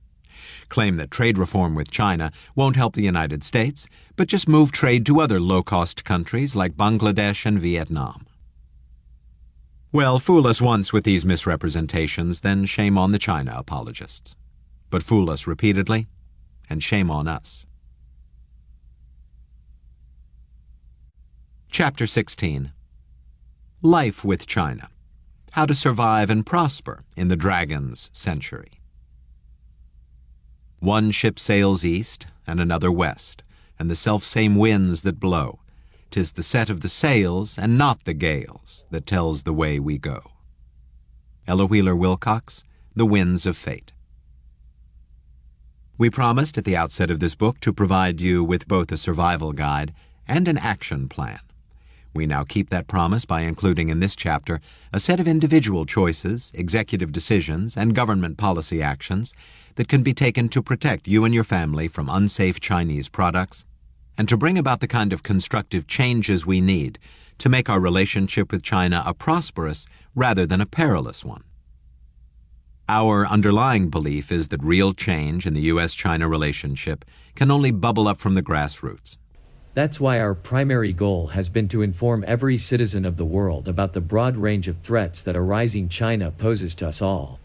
Claim that trade reform with China won't help the United States, but just move trade to other low-cost countries like Bangladesh and Vietnam. Well, fool us once with these misrepresentations, then shame on the China apologists. But fool us repeatedly, and shame on us. Chapter 16. Life with China. How to survive and prosper in the Dragon's century. One ship sails east, and another west, and the selfsame winds that blow. 'Tis the set of the sails, and not the gales, that tells the way we go. Ella Wheeler Wilcox, The Winds of Fate. We promised at the outset of this book to provide you with both a survival guide and an action plan. We now keep that promise by including in this chapter a set of individual choices, executive decisions, and government policy actions that can be taken to protect you and your family from unsafe Chinese products, and to bring about the kind of constructive changes we need to make our relationship with China a prosperous rather than a perilous one. Our underlying belief is that real change in the U.S.-China relationship can only bubble up from the grassroots. That's why our primary goal has been to inform every citizen of the world about the broad range of threats that a rising China poses to us all.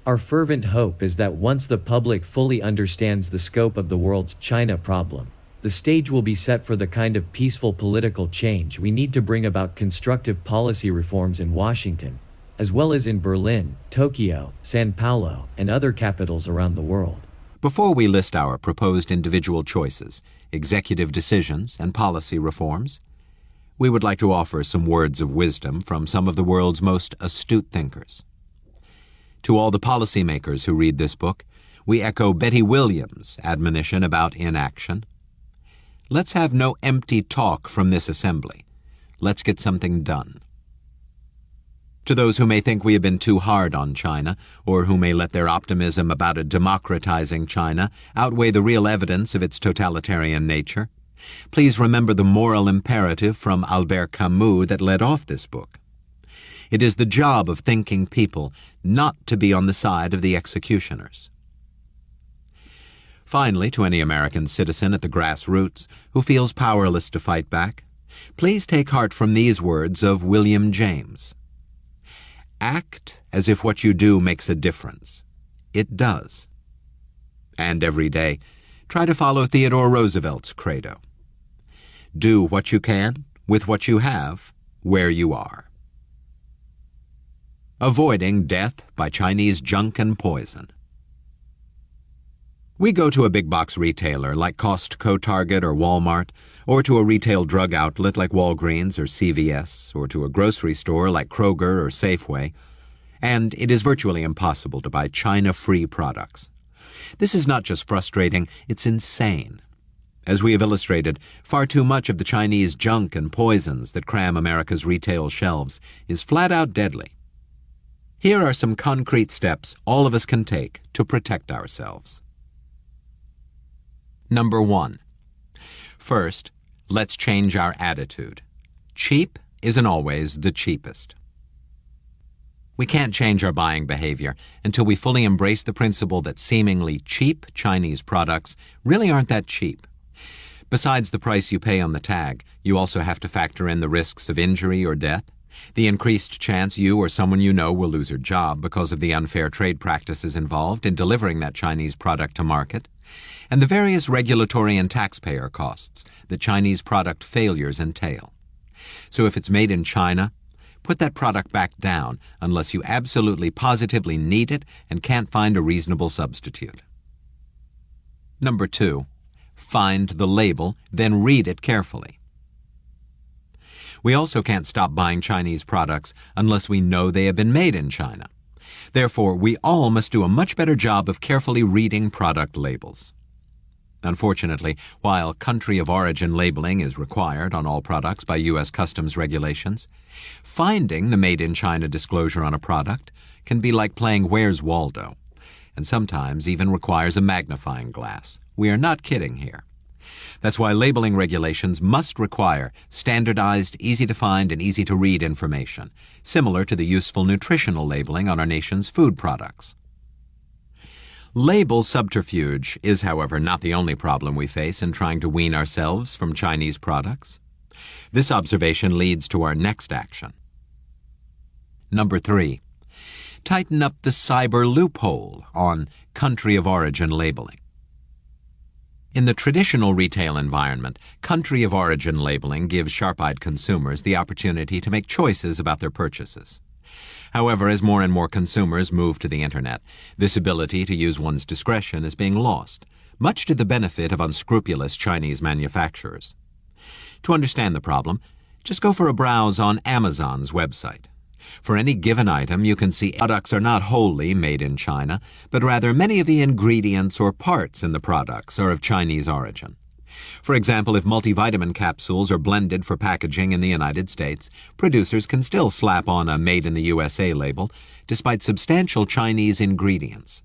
Our fervent hope is that once the public fully understands the scope of the world's China problem, the stage will be set for the kind of peaceful political change we need to bring about constructive policy reforms in Washington, as well as in Berlin, Tokyo, São Paulo, and other capitals around the world. Before we list our proposed individual choices, executive decisions, and policy reforms, we would like to offer some words of wisdom from some of the world's most astute thinkers. To all the policymakers who read this book, we echo Betty Williams' admonition about inaction. Let's have no empty talk from this assembly. Let's get something done. To those who may think we have been too hard on China, or who may let their optimism about a democratizing China outweigh the real evidence of its totalitarian nature, please remember the moral imperative from Albert Camus that led off this book. It is the job of thinking people not to be on the side of the executioners. Finally, to any American citizen at the grassroots who feels powerless to fight back, please take heart from these words of William James. Act as if what you do makes a difference. It does. And every day, try to follow Theodore Roosevelt's credo. Do what you can with what you have, where you are. Avoiding death by Chinese junk and poison. We go to a big box retailer like Costco, Target, or Walmart, or to a retail drug outlet like Walgreens or CVS, or to a grocery store like Kroger or Safeway, and it is virtually impossible to buy China-free products. This is not just frustrating, it's insane. As we have illustrated, far too much of the Chinese junk and poisons that cram America's retail shelves is flat-out deadly. Here are some concrete steps all of us can take to protect ourselves. Number 1. First, let's change our attitude. Cheap isn't always the cheapest. We can't change our buying behavior until we fully embrace the principle that seemingly cheap Chinese products really aren't that cheap. Besides the price you pay on the tag, you also have to factor in the risks of injury or death, the increased chance you or someone you know will lose your job because of the unfair trade practices involved in delivering that Chinese product to market, and the various regulatory and taxpayer costs that Chinese product failures entail. So if it's made in China, put that product back down unless you absolutely positively need it and can't find a reasonable substitute. Number 2. Find the label, then read it carefully. We also can't stop buying Chinese products unless we know they have been made in China. Therefore, we all must do a much better job of carefully reading product labels. Unfortunately, while country of origin labeling is required on all products by U.S. customs regulations, finding the Made in China disclosure on a product can be like playing Where's Waldo, and sometimes even requires a magnifying glass. We are not kidding here. That's why labeling regulations must require standardized, easy-to-find, and easy-to-read information, similar to the useful nutritional labeling on our nation's food products. Label subterfuge is, however, not the only problem we face in trying to wean ourselves from Chinese products. This observation leads to our next action. Number 3. Tighten up the cyber loophole on country of origin labeling. In the traditional retail environment, country of origin labeling gives sharp-eyed consumers the opportunity to make choices about their purchases. However, as more and more consumers move to the Internet, this ability to use one's discretion is being lost, much to the benefit of unscrupulous Chinese manufacturers. To understand the problem, just go for a browse on Amazon's website. For any given item, you can see products are not wholly made in China, but rather many of the ingredients or parts in the products are of Chinese origin. For example, if multivitamin capsules are blended for packaging in the United States, producers can still slap on a Made in the USA label, despite substantial Chinese ingredients.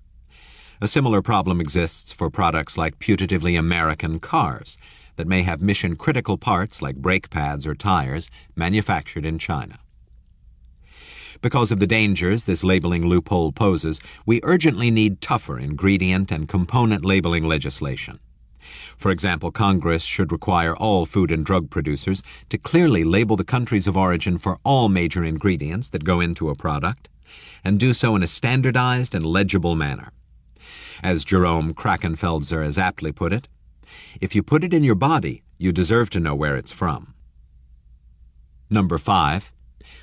A similar problem exists for products like putatively American cars that may have mission-critical parts like brake pads or tires manufactured in China. Because of the dangers this labeling loophole poses, we urgently need tougher ingredient and component labeling legislation. For example, Congress should require all food and drug producers to clearly label the countries of origin for all major ingredients that go into a product, and do so in a standardized and legible manner. As Jerome Krakenfeldzer has aptly put it, if you put it in your body, you deserve to know where it's from. Number 5.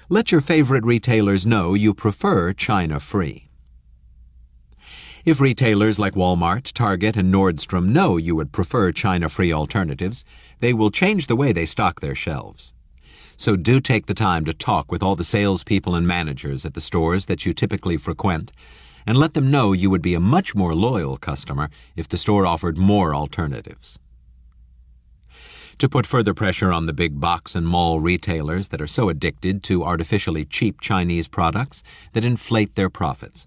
Let your favorite retailers know you prefer China-free. If retailers like Walmart, Target, and Nordstrom know you would prefer China-free alternatives, they will change the way they stock their shelves. So do take the time to talk with all the salespeople and managers at the stores that you typically frequent, and let them know you would be a much more loyal customer if the store offered more alternatives. To put further pressure on the big box and mall retailers that are so addicted to artificially cheap Chinese products that inflate their profits,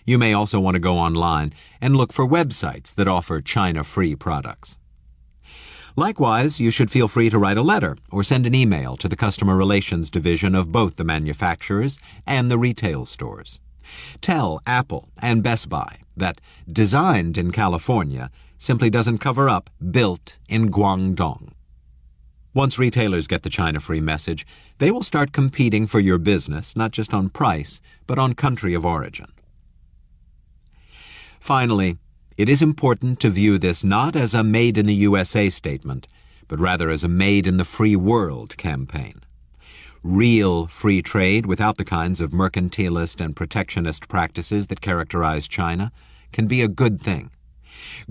you may also want to go online and look for websites that offer China-free products. Likewise, you should feel free to write a letter or send an email to the Customer Relations Division of both the manufacturers and the retail stores. Tell Apple and Best Buy that designed in California simply doesn't cover up built in Guangdong. Once retailers get the China-free message, they will start competing for your business, not just on price, but on country of origin. Finally, it is important to view this not as a Made in the USA statement, but rather as a made in the free world campaign. Real free trade without the kinds of mercantilist and protectionist practices that characterize China can be a good thing.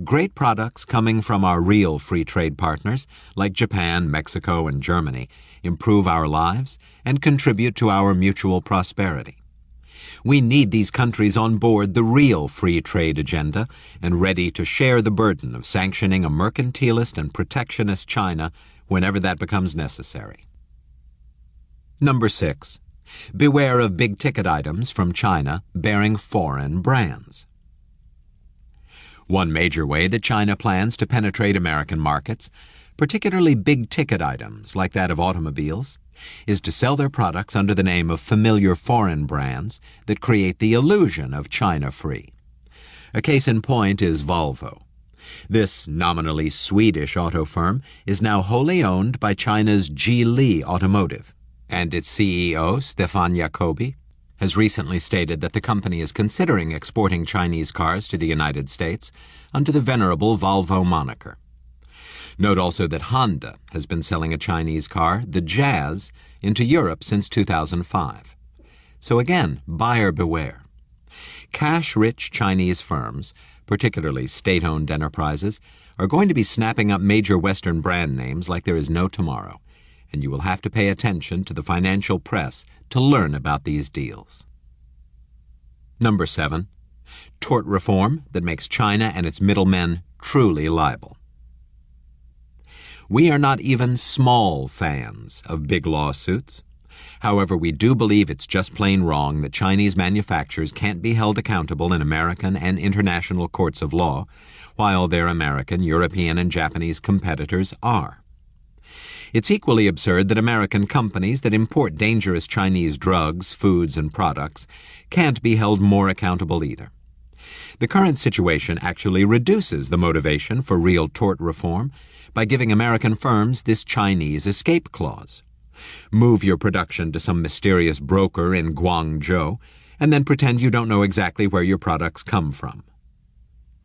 Great products coming from our real free trade partners, like Japan, Mexico, and Germany, improve our lives and contribute to our mutual prosperity. We need these countries on board the real free trade agenda and ready to share the burden of sanctioning a mercantilist and protectionist China whenever that becomes necessary. Number 6. Beware of big-ticket items from China bearing foreign brands. One major way that China plans to penetrate American markets, particularly big-ticket items like that of automobiles, is to sell their products under the name of familiar foreign brands that create the illusion of China-free. A case in point is Volvo. This nominally Swedish auto firm is now wholly owned by China's Geely Automotive, and its CEO, Stefan Jacobi, has recently stated that the company is considering exporting Chinese cars to the United States under the venerable Volvo moniker. Note also that Honda has been selling a Chinese car, the Jazz, into Europe since 2005. So again, buyer beware. Cash-rich Chinese firms, particularly state-owned enterprises, are going to be snapping up major Western brand names like there is no tomorrow, and you will have to pay attention to the financial press to learn about these deals. Number 7. Tort reform that makes China and its middlemen truly liable. We are not even small fans of big lawsuits. However, we do believe it's just plain wrong that Chinese manufacturers can't be held accountable in American and international courts of law, while their American, European, and Japanese competitors are. It's equally absurd that American companies that import dangerous Chinese drugs, foods, and products can't be held more accountable either. The current situation actually reduces the motivation for real tort reform by giving American firms this Chinese escape clause. Move your production to some mysterious broker in Guangzhou, and then pretend you don't know exactly where your products come from.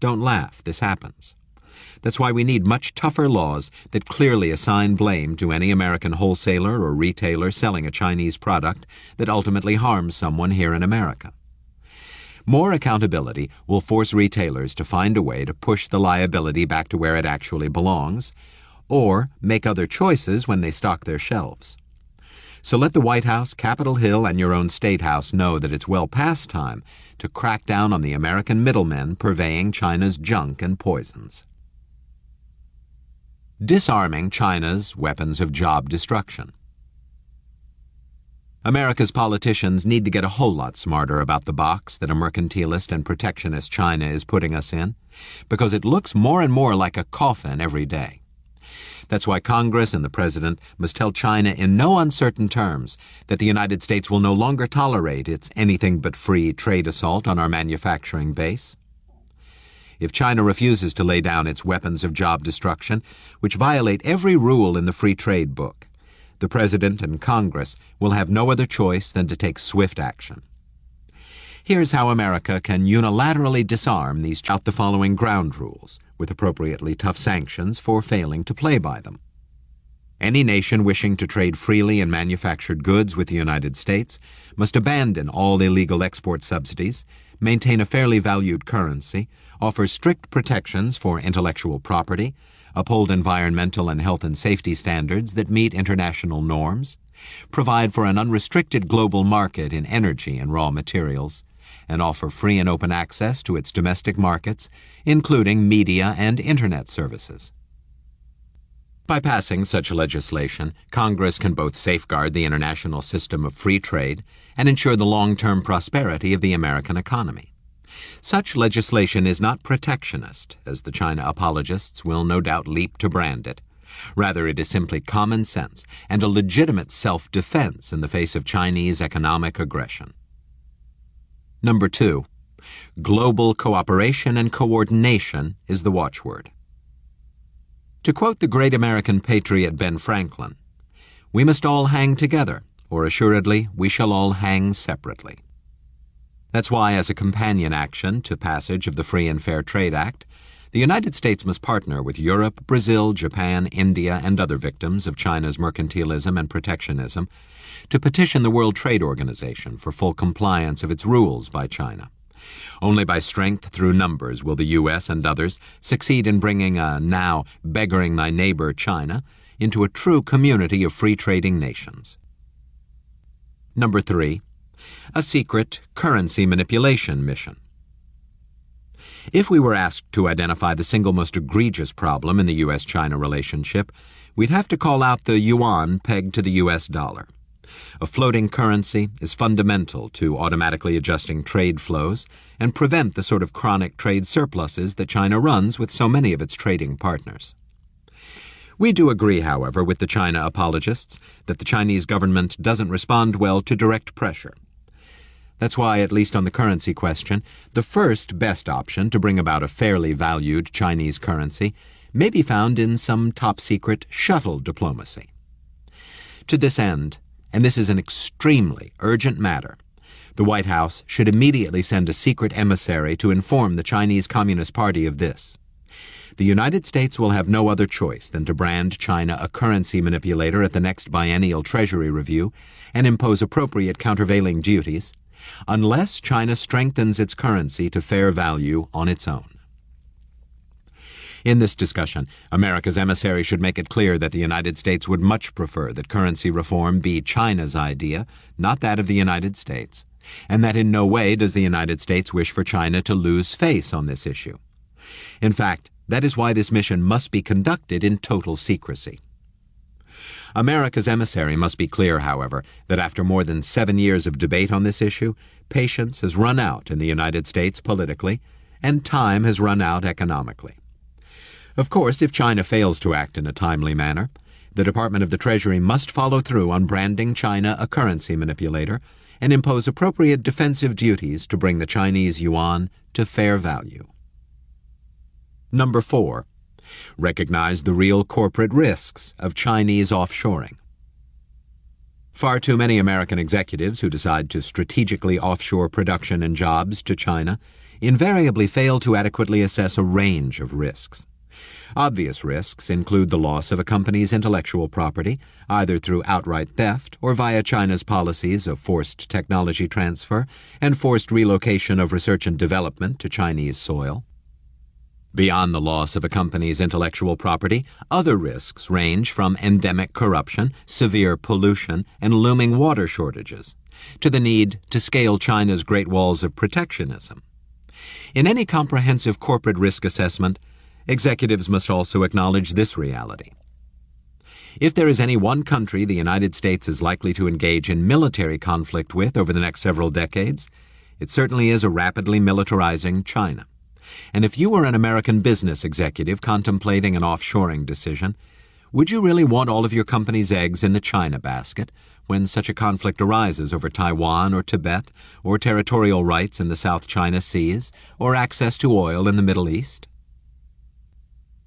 Don't laugh, this happens. That's why we need much tougher laws that clearly assign blame to any American wholesaler or retailer selling a Chinese product that ultimately harms someone here in America. More accountability will force retailers to find a way to push the liability back to where it actually belongs, or make other choices when they stock their shelves. So let the White House, Capitol Hill, and your own State House know that it's well past time to crack down on the American middlemen purveying China's junk and poisons. Disarming China's weapons of job destruction. America's politicians need to get a whole lot smarter about the box that a mercantilist and protectionist China is putting us in, because it looks more and more like a coffin every day. That's why Congress and the President must tell China in no uncertain terms that the United States will no longer tolerate its anything-but-free trade assault on our manufacturing base. If China refuses to lay down its weapons of job destruction, which violate every rule in the Free Trade Book, the President and Congress will have no other choice than to take swift action. Here's how America can unilaterally disarm these out the following ground rules, with appropriately tough sanctions for failing to play by them. Any nation wishing to trade freely in manufactured goods with the United States must abandon all illegal export subsidies, maintain a fairly valued currency, offer strict protections for intellectual property, uphold environmental and health and safety standards that meet international norms, provide for an unrestricted global market in energy and raw materials, and offer free and open access to its domestic markets, including media and Internet services. By passing such legislation, Congress can both safeguard the international system of free trade and ensure the long-term prosperity of the American economy. Such legislation is not protectionist, as the China apologists will no doubt leap to brand it. Rather, it is simply common sense and a legitimate self-defense in the face of Chinese economic aggression. Number 2. Global cooperation and coordination is the watchword. To quote the great American patriot Ben Franklin, "We must all hang together, or assuredly we shall all hang separately." That's why, as a companion action to passage of the Free and Fair Trade Act, The United States must partner with Europe, Brazil, Japan, India, and other victims of China's mercantilism and protectionism to petition the World Trade Organization for full compliance of its rules by China. Only by strength through numbers will the U.S. and others succeed in bringing a now beggaring thy neighbor China into a true community of free trading nations. Number 3. A secret currency manipulation mission. If we were asked to identify the single most egregious problem in the U.S.-China relationship, we'd have to call out the yuan pegged to the U.S. dollar. A floating currency is fundamental to automatically adjusting trade flows and prevent the sort of chronic trade surpluses that China runs with so many of its trading partners. We do agree, however, with the China apologists that the Chinese government doesn't respond well to direct pressure. That's why, at least on the currency question, the first best option to bring about a fairly valued Chinese currency may be found in some top-secret shuttle diplomacy. To this end, and this is an extremely urgent matter, the White House should immediately send a secret emissary to inform the Chinese Communist Party of this. The United States will have no other choice than to brand China a currency manipulator at the next biennial Treasury review and impose appropriate countervailing duties, unless China strengthens its currency to fair value on its own. In this discussion, America's emissary should make it clear that the United States would much prefer that currency reform be China's idea, not that of the United States, and that in no way does the United States wish for China to lose face on this issue. In fact, that is why this mission must be conducted in total secrecy. America's emissary must be clear, however, that after more than 7 years of debate on this issue, patience has run out in the United States politically, and time has run out economically. Of course, if China fails to act in a timely manner, the Department of the Treasury must follow through on branding China a currency manipulator and impose appropriate defensive duties to bring the Chinese yuan to fair value. Number 4. Recognize the real corporate risks of Chinese offshoring. Far too many American executives who decide to strategically offshore production and jobs to China invariably fail to adequately assess a range of risks. Obvious risks include the loss of a company's intellectual property, either through outright theft or via China's policies of forced technology transfer and forced relocation of research and development to Chinese soil. Beyond the loss of a company's intellectual property, other risks range from endemic corruption, severe pollution, and looming water shortages, to the need to scale China's Great Walls of protectionism. In any comprehensive corporate risk assessment, executives must also acknowledge this reality. If there is any one country the United States is likely to engage in military conflict with over the next several decades, it certainly is a rapidly militarizing China. And if you were an American business executive contemplating an offshoring decision, would you really want all of your company's eggs in the China basket when such a conflict arises over Taiwan or Tibet, or territorial rights in the South China Seas, or access to oil in the Middle East?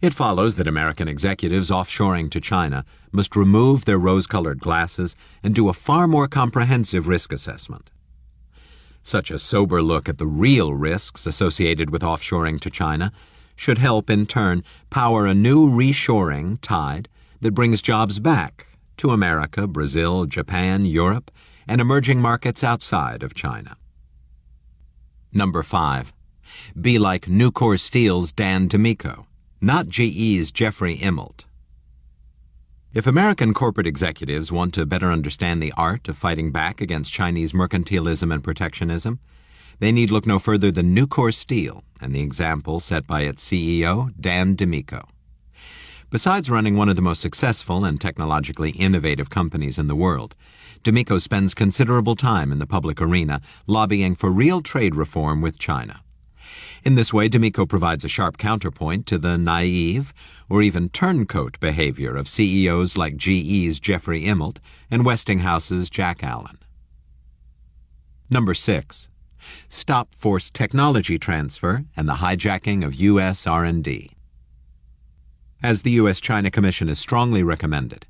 It follows that American executives offshoring to China must remove their rose-colored glasses and do a far more comprehensive risk assessment. Such a sober look at the real risks associated with offshoring to China should help, in turn, power a new reshoring tide that brings jobs back to America, Brazil, Japan, Europe, and emerging markets outside of China. Number 5. Be like Nucor Steel's Dan DiMicco, not GE's Jeffrey Immelt. If American corporate executives want to better understand the art of fighting back against Chinese mercantilism and protectionism, they need look no further than Nucor Steel and the example set by its CEO, Dan DiMicco. Besides running one of the most successful and technologically innovative companies in the world, DiMicco spends considerable time in the public arena lobbying for real trade reform with China. In this way, DiMicco provides a sharp counterpoint to the naive or even turncoat behavior of CEOs like GE's Jeffrey Immelt and Westinghouse's Jack Allen. Number 6. Stop forced technology transfer and the hijacking of U.S. R&D. As the U.S. China Commission has strongly recommended,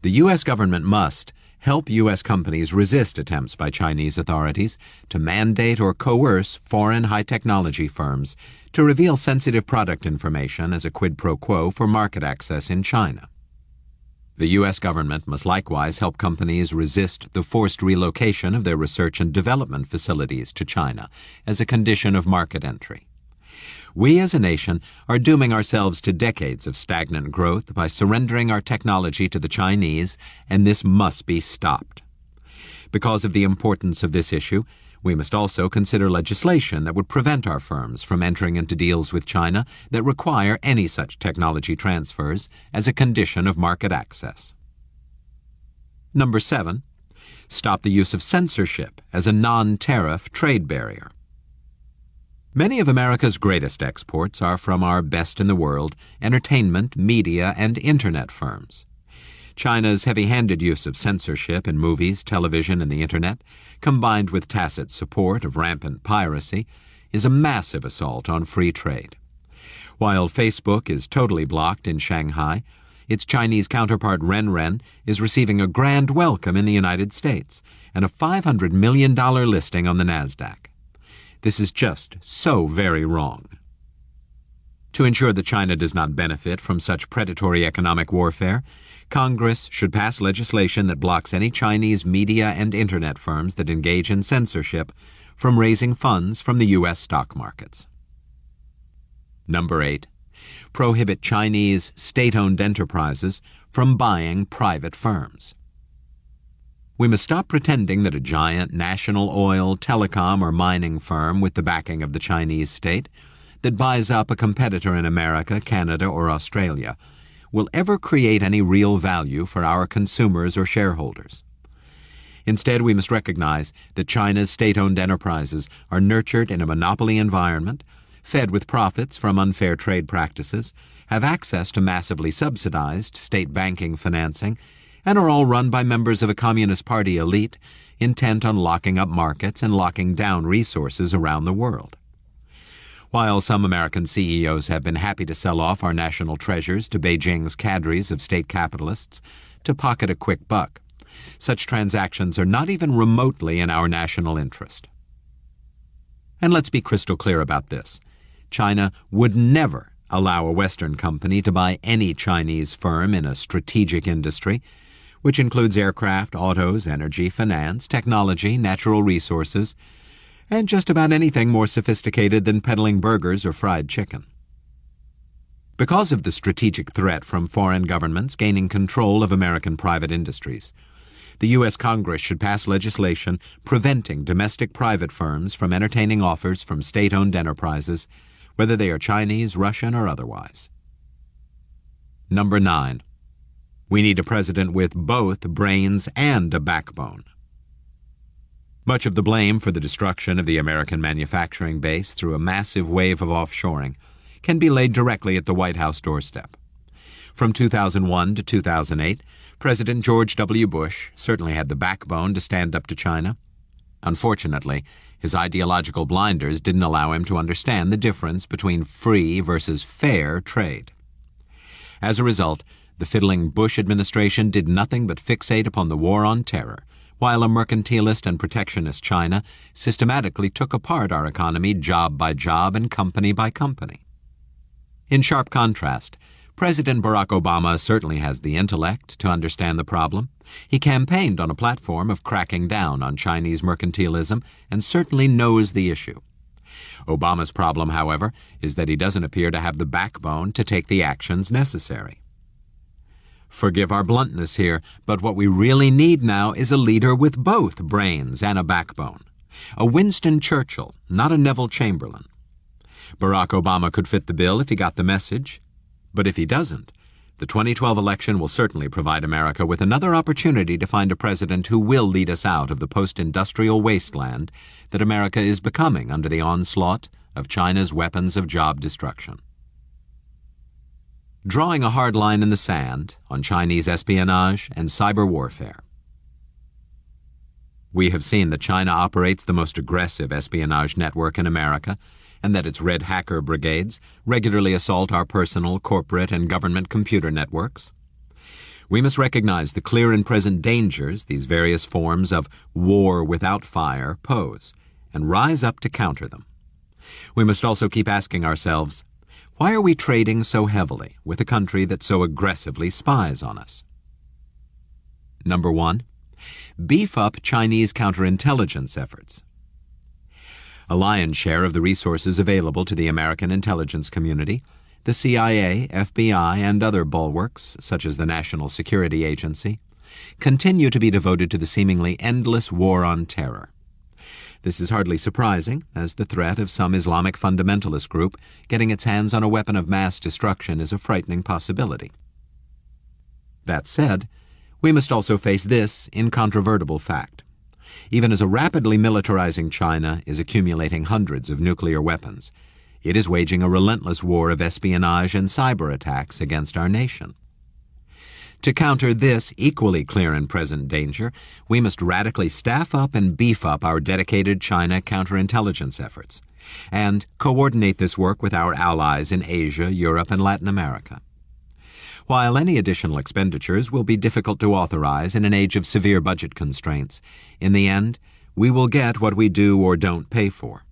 the U.S. government must help U.S. companies resist attempts by Chinese authorities to mandate or coerce foreign high-technology firms to reveal sensitive product information as a quid pro quo for market access in China. The U.S. government must likewise help companies resist the forced relocation of their research and development facilities to China as a condition of market entry. We as a nation are dooming ourselves to decades of stagnant growth by surrendering our technology to the Chinese, and this must be stopped. Because of the importance of this issue, we must also consider legislation that would prevent our firms from entering into deals with China that require any such technology transfers as a condition of market access. Number 7. Stop the use of censorship as a non-tariff trade barrier. Many of America's greatest exports are from our best-in-the-world entertainment, media, and Internet firms. China's heavy-handed use of censorship in movies, television, and the Internet, combined with tacit support of rampant piracy, is a massive assault on free trade. While Facebook is totally blocked in Shanghai, its Chinese counterpart Renren is receiving a grand welcome in the United States and a $500 million listing on the NASDAQ. This is just so very wrong. To ensure that China does not benefit from such predatory economic warfare, Congress should pass legislation that blocks any Chinese media and Internet firms that engage in censorship from raising funds from the U.S. stock markets. Number 8. Prohibit Chinese state-owned enterprises from buying private firms. We must stop pretending that a giant national oil, telecom, or mining firm with the backing of the Chinese state that buys up a competitor in America, Canada, or Australia will ever create any real value for our consumers or shareholders. Instead, we must recognize that China's state-owned enterprises are nurtured in a monopoly environment, fed with profits from unfair trade practices, have access to massively subsidized state banking financing, and are all run by members of a Communist Party elite intent on locking up markets and locking down resources around the world. While some American CEOs have been happy to sell off our national treasures to Beijing's cadres of state capitalists to pocket a quick buck, such transactions are not even remotely in our national interest. And let's be crystal clear about this. China would never allow a Western company to buy any Chinese firm in a strategic industry, which includes aircraft, autos, energy, finance, technology, natural resources, and just about anything more sophisticated than peddling burgers or fried chicken. Because of the strategic threat from foreign governments gaining control of American private industries, the U.S. Congress should pass legislation preventing domestic private firms from entertaining offers from state-owned enterprises, whether they are Chinese, Russian, or otherwise. Number 9. We need a president with both brains and a backbone. Much of the blame for the destruction of the American manufacturing base through a massive wave of offshoring can be laid directly at the White House doorstep. From 2001 to 2008, President George W. Bush certainly had the backbone to stand up to China. Unfortunately, his ideological blinders didn't allow him to understand the difference between free versus fair trade. As a result, the fiddling Bush administration did nothing but fixate upon the war on terror, while a mercantilist and protectionist China systematically took apart our economy job by job and company by company. In sharp contrast, President Barack Obama certainly has the intellect to understand the problem. He campaigned on a platform of cracking down on Chinese mercantilism and certainly knows the issue. Obama's problem, however, is that he doesn't appear to have the backbone to take the actions necessary. Forgive our bluntness here, but what we really need now is a leader with both brains and a backbone. A Winston Churchill, not a Neville Chamberlain. Barack Obama could fit the bill if he got the message, but if he doesn't, the 2012 election will certainly provide America with another opportunity to find a president who will lead us out of the post-industrial wasteland that America is becoming under the onslaught of China's weapons of job destruction. Drawing a hard line in the sand on Chinese espionage and cyber warfare. We have seen that China operates the most aggressive espionage network in America, and that its red hacker brigades regularly assault our personal, corporate, and government computer networks. We must recognize the clear and present dangers these various forms of war without fire pose, and rise up to counter them. We must also keep asking ourselves, why are we trading so heavily with a country that so aggressively spies on us? Number 1. Beef up Chinese counterintelligence efforts. A lion's share of the resources available to the American intelligence community, the CIA, FBI, and other bulwarks, such as the National Security Agency, continue to be devoted to the seemingly endless war on terror. This is hardly surprising, as the threat of some Islamic fundamentalist group getting its hands on a weapon of mass destruction is a frightening possibility. That said, we must also face this incontrovertible fact. Even as a rapidly militarizing China is accumulating hundreds of nuclear weapons, it is waging a relentless war of espionage and cyber attacks against our nation. To counter this equally clear and present danger, we must radically staff up and beef up our dedicated China counterintelligence efforts, and coordinate this work with our allies in Asia, Europe, and Latin America. While any additional expenditures will be difficult to authorize in an age of severe budget constraints, in the end, we will get what we do or don't pay for.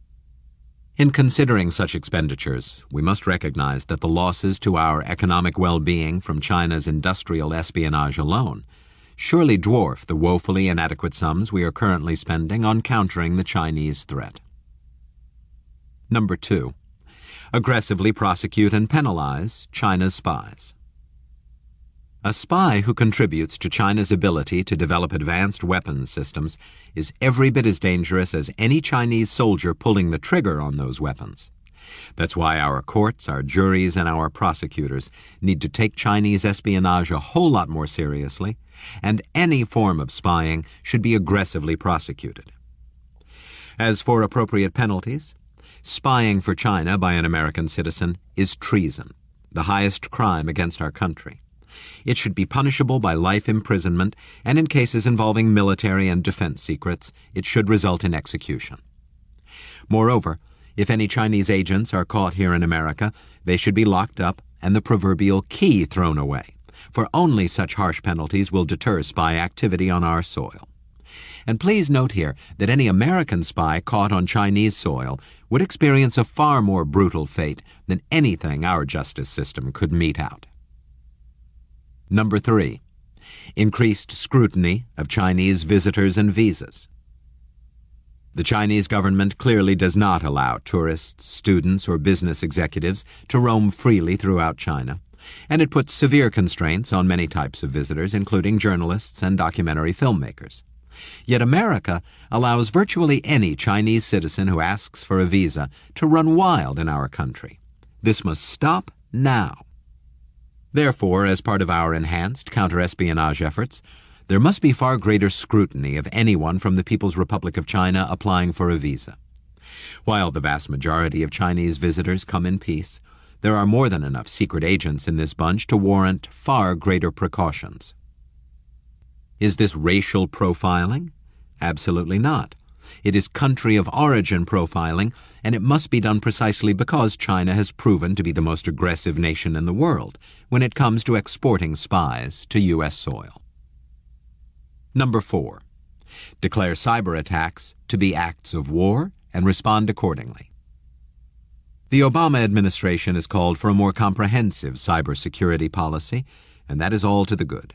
In considering such expenditures, we must recognize that the losses to our economic well-being from China's industrial espionage alone surely dwarf the woefully inadequate sums we are currently spending on countering the Chinese threat. Number 2. Aggressively prosecute and penalize China's spies. A spy who contributes to China's ability to develop advanced weapons systems is every bit as dangerous as any Chinese soldier pulling the trigger on those weapons. That's why our courts, our juries, and our prosecutors need to take Chinese espionage a whole lot more seriously, and any form of spying should be aggressively prosecuted. As for appropriate penalties, spying for China by an American citizen is treason, the highest crime against our country. It should be punishable by life imprisonment, and in cases involving military and defense secrets, it should result in execution. Moreover, if any Chinese agents are caught here in America, they should be locked up and the proverbial key thrown away, for only such harsh penalties will deter spy activity on our soil. And please note here that any American spy caught on Chinese soil would experience a far more brutal fate than anything our justice system could mete out. Number 3. Increased scrutiny of Chinese visitors and visas. The Chinese government clearly does not allow tourists, students, or business executives to roam freely throughout China, and it puts severe constraints on many types of visitors, including journalists and documentary filmmakers. Yet America allows virtually any Chinese citizen who asks for a visa to run wild in our country. This must stop now. Therefore, as part of our enhanced counter-espionage efforts, there must be far greater scrutiny of anyone from the People's Republic of China applying for a visa. While the vast majority of Chinese visitors come in peace, there are more than enough secret agents in this bunch to warrant far greater precautions. Is this racial profiling? Absolutely not. It is country of origin profiling, and it must be done precisely because China has proven to be the most aggressive nation in the world when it comes to exporting spies to U.S. soil. Number 4. Declare cyber attacks to be acts of war and respond accordingly. The Obama administration has called for a more comprehensive cybersecurity policy, and that is all to the good.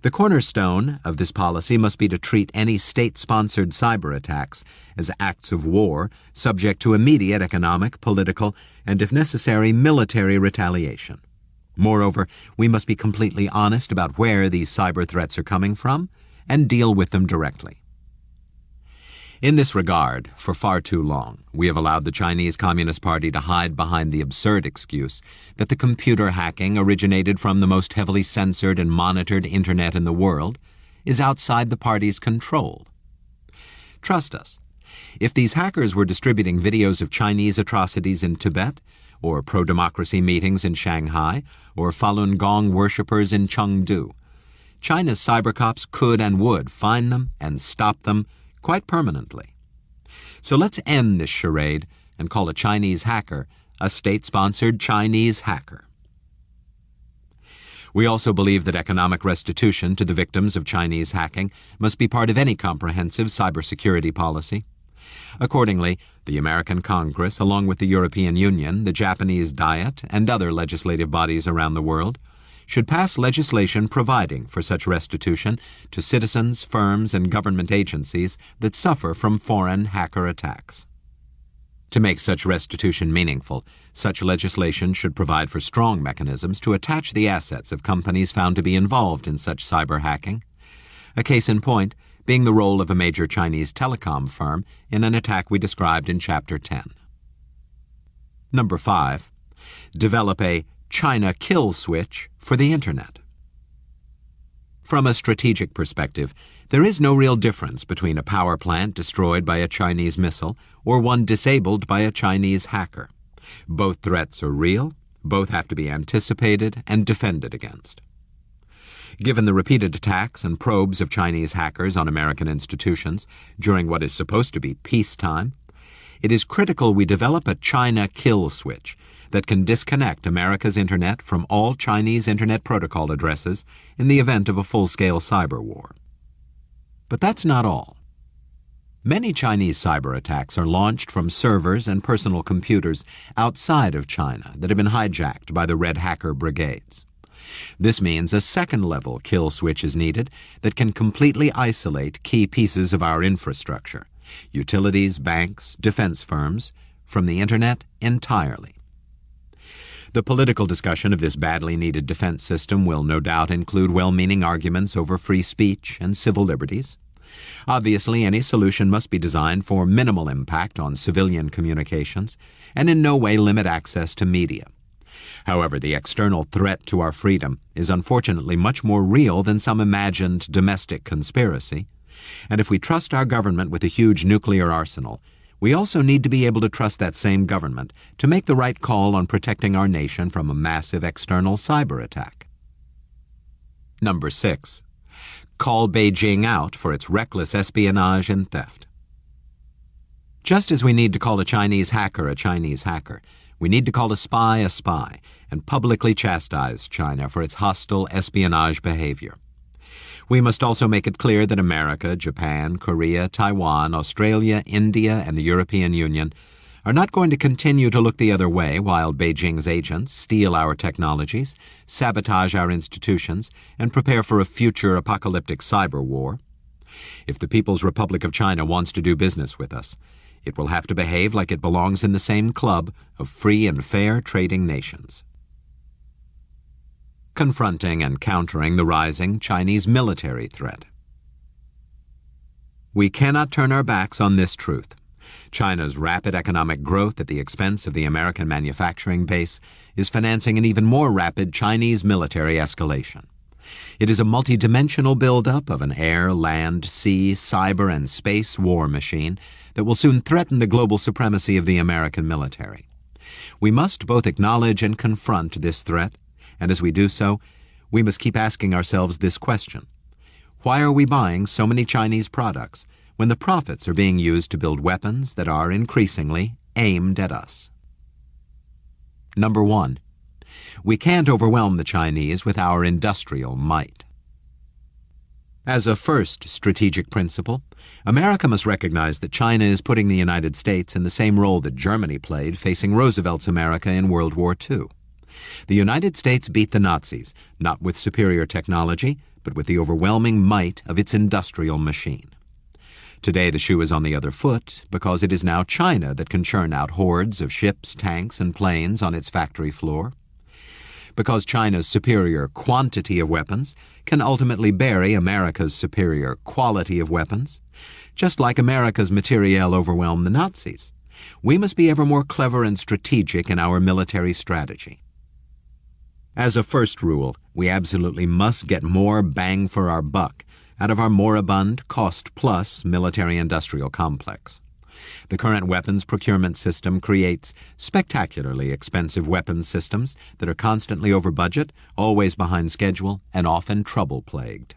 The cornerstone of this policy must be to treat any state-sponsored cyber attacks as acts of war subject to immediate economic, political, and, if necessary, military retaliation. Moreover, we must be completely honest about where these cyber threats are coming from and deal with them directly. In this regard, for far too long, we have allowed the Chinese Communist Party to hide behind the absurd excuse that the computer hacking originated from the most heavily censored and monitored internet in the world is outside the party's control. Trust us, if these hackers were distributing videos of Chinese atrocities in Tibet, or pro-democracy meetings in Shanghai, or Falun Gong worshippers in Chengdu, China's cybercops could and would find them and stop them quite permanently. So let's end this charade and call a Chinese hacker a state-sponsored Chinese hacker. We also believe that economic restitution to the victims of Chinese hacking must be part of any comprehensive cybersecurity policy. Accordingly, the American Congress, along with the European Union, the Japanese Diet, and other legislative bodies around the world, should pass legislation providing for such restitution to citizens, firms, and government agencies that suffer from foreign hacker attacks. To make such restitution meaningful, such legislation should provide for strong mechanisms to attach the assets of companies found to be involved in such cyber hacking. A case in point being the role of a major Chinese telecom firm in an attack we described in Chapter 10. Number 5. Develop a China kill switch for the Internet. From a strategic perspective, there is no real difference between a power plant destroyed by a Chinese missile or one disabled by a Chinese hacker. Both threats are real, both have to be anticipated and defended against. Given the repeated attacks and probes of Chinese hackers on American institutions during what is supposed to be peacetime, it is critical we develop a China kill switch that can disconnect America's Internet from all Chinese Internet protocol addresses in the event of a full-scale cyber war. But that's not all. Many Chinese cyber attacks are launched from servers and personal computers outside of China that have been hijacked by the Red Hacker brigades. This means a second-level kill switch is needed that can completely isolate key pieces of our infrastructure, utilities, banks, defense firms, from the Internet entirely. The political discussion of this badly needed defense system will no doubt include well-meaning arguments over free speech and civil liberties. Obviously, any solution must be designed for minimal impact on civilian communications and in no way limit access to media. However, the external threat to our freedom is unfortunately much more real than some imagined domestic conspiracy, and if we trust our government with a huge nuclear arsenal, we also need to be able to trust that same government to make the right call on protecting our nation from a massive external cyber attack. Number 6. Call Beijing out for its reckless espionage and theft. Just as we need to call a Chinese hacker, we need to call a spy and publicly chastise China for its hostile espionage behavior. We must also make it clear that America, Japan, Korea, Taiwan, Australia, India, and the European Union are not going to continue to look the other way while Beijing's agents steal our technologies, sabotage our institutions, and prepare for a future apocalyptic cyber war. If the People's Republic of China wants to do business with us, it will have to behave like it belongs in the same club of free and fair trading nations. Confronting and countering the rising Chinese military threat. We cannot turn our backs on this truth. China's rapid economic growth at the expense of the American manufacturing base is financing an even more rapid Chinese military escalation. It is a multidimensional buildup of an air, land, sea, cyber, and space war machine that will soon threaten the global supremacy of the American military. We must both acknowledge and confront this threat, and as we do so, we must keep asking ourselves this question: why are we buying so many Chinese products when the profits are being used to build weapons that are increasingly aimed at us? Number 1. We can't overwhelm the Chinese with our industrial might. As a first strategic principle, America must recognize that China is putting the United States in the same role that Germany played facing Roosevelt's America in World War II. The United States beat the Nazis, not with superior technology, but with the overwhelming might of its industrial machine. Today the shoe is on the other foot because it is now China that can churn out hordes of ships, tanks, and planes on its factory floor. Because China's superior quantity of weapons can ultimately bury America's superior quality of weapons, just like America's materiel overwhelmed the Nazis. We must be ever more clever and strategic in our military strategy. As a first rule, we absolutely must get more bang for our buck out of our moribund, cost-plus military-industrial complex. The current weapons procurement system creates spectacularly expensive weapons systems that are constantly over budget, always behind schedule, and often trouble-plagued.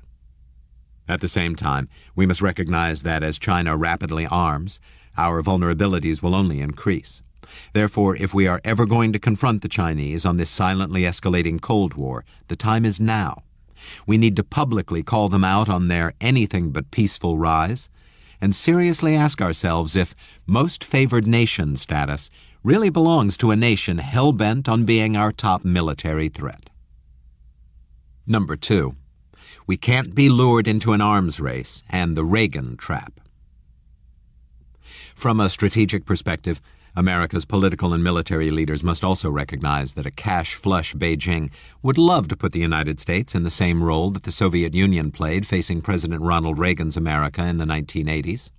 At the same time, we must recognize that as China rapidly arms, our vulnerabilities will only increase. Therefore, if we are ever going to confront the Chinese on this silently escalating Cold War, the time is now. We need to publicly call them out on their anything but peaceful rise, and seriously ask ourselves if most favored nation status really belongs to a nation hell-bent on being our top military threat. Number 2, we can't be lured into an arms race and the Reagan trap. From a strategic perspective, America's political and military leaders must also recognize that a cash-flush Beijing would love to put the United States in the same role that the Soviet Union played facing President Ronald Reagan's America in the 1980s.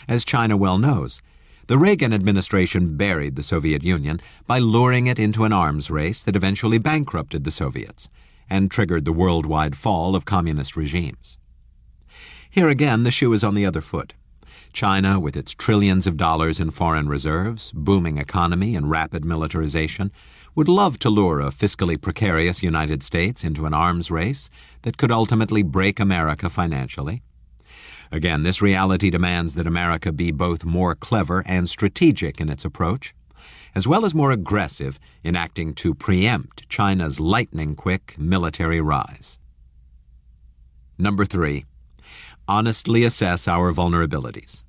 As China well knows, the Reagan administration buried the Soviet Union by luring it into an arms race that eventually bankrupted the Soviets and triggered the worldwide fall of communist regimes. Here again, the shoe is on the other foot. China, with its trillions of dollars in foreign reserves, booming economy, and rapid militarization, would love to lure a fiscally precarious United States into an arms race that could ultimately break America financially. Again, this reality demands that America be both more clever and strategic in its approach, as well as more aggressive in acting to preempt China's lightning-quick military rise. Number 3, honestly assess our vulnerabilities.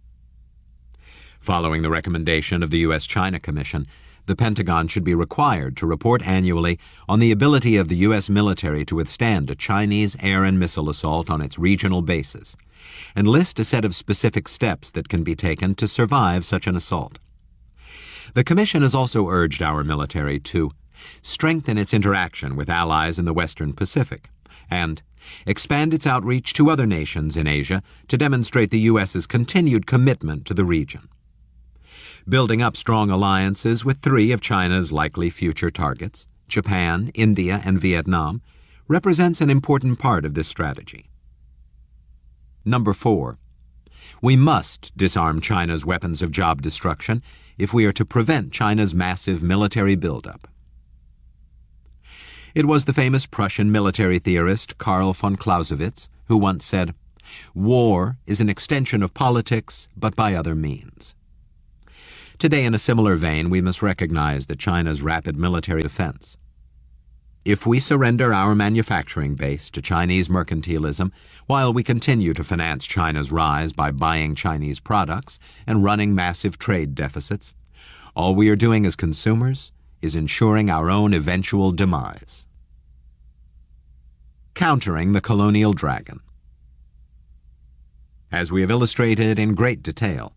Following the recommendation of the U.S.-China Commission, the Pentagon should be required to report annually on the ability of the U.S. military to withstand a Chinese air and missile assault on its regional bases, and list a set of specific steps that can be taken to survive such an assault. The Commission has also urged our military to strengthen its interaction with allies in the Western Pacific, and expand its outreach to other nations in Asia to demonstrate the U.S.'s continued commitment to the region. Building up strong alliances with 3 of China's likely future targets, Japan, India, and Vietnam, represents an important part of this strategy. Number 4, we must disarm China's weapons of job destruction if we are to prevent China's massive military buildup. It was the famous Prussian military theorist Karl von Clausewitz who once said, "War is an extension of politics, but by other means." Today, in a similar vein, we must recognize that China's rapid military defense. If we surrender our manufacturing base to Chinese mercantilism while we continue to finance China's rise by buying Chinese products and running massive trade deficits, all we are doing as consumers is ensuring our own eventual demise. Countering the colonial dragon. As we have illustrated in great detail,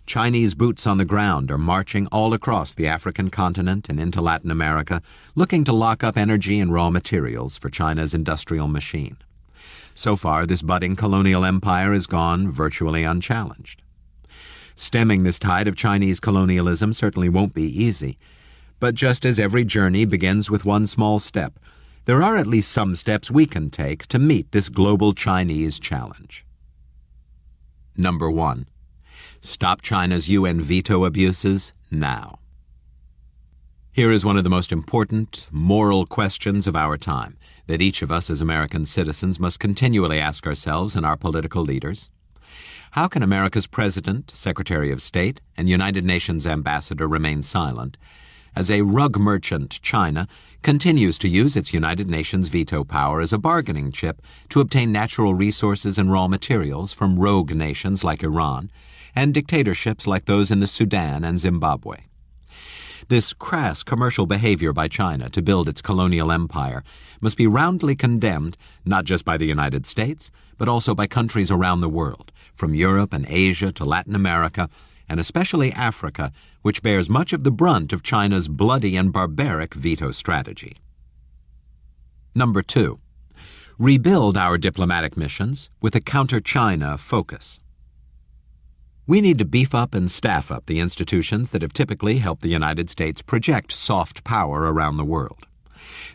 Chinese boots on the ground are marching all across the African continent and into Latin America, looking to lock up energy and raw materials for China's industrial machine. So far, this budding colonial empire has gone virtually unchallenged. Stemming this tide of Chinese colonialism certainly won't be easy, but just as every journey begins with one small step, there are at least some steps we can take to meet this global Chinese challenge. Number 1. Stop China's UN veto abuses now. Here is one of the most important moral questions of our time that each of us as American citizens must continually ask ourselves and our political leaders. How can America's President, Secretary of State, and United Nations Ambassador remain silent as a rug merchant China continues to use its United Nations veto power as a bargaining chip to obtain natural resources and raw materials from rogue nations like Iran and dictatorships like those in the Sudan and Zimbabwe? This crass commercial behavior by China to build its colonial empire must be roundly condemned not just by the United States, but also by countries around the world, from Europe and Asia to Latin America, and especially Africa, which bears much of the brunt of China's bloody and barbaric veto strategy. Number 2, rebuild our diplomatic missions with a counter-China focus. We need to beef up and staff up the institutions that have typically helped the United States project soft power around the world.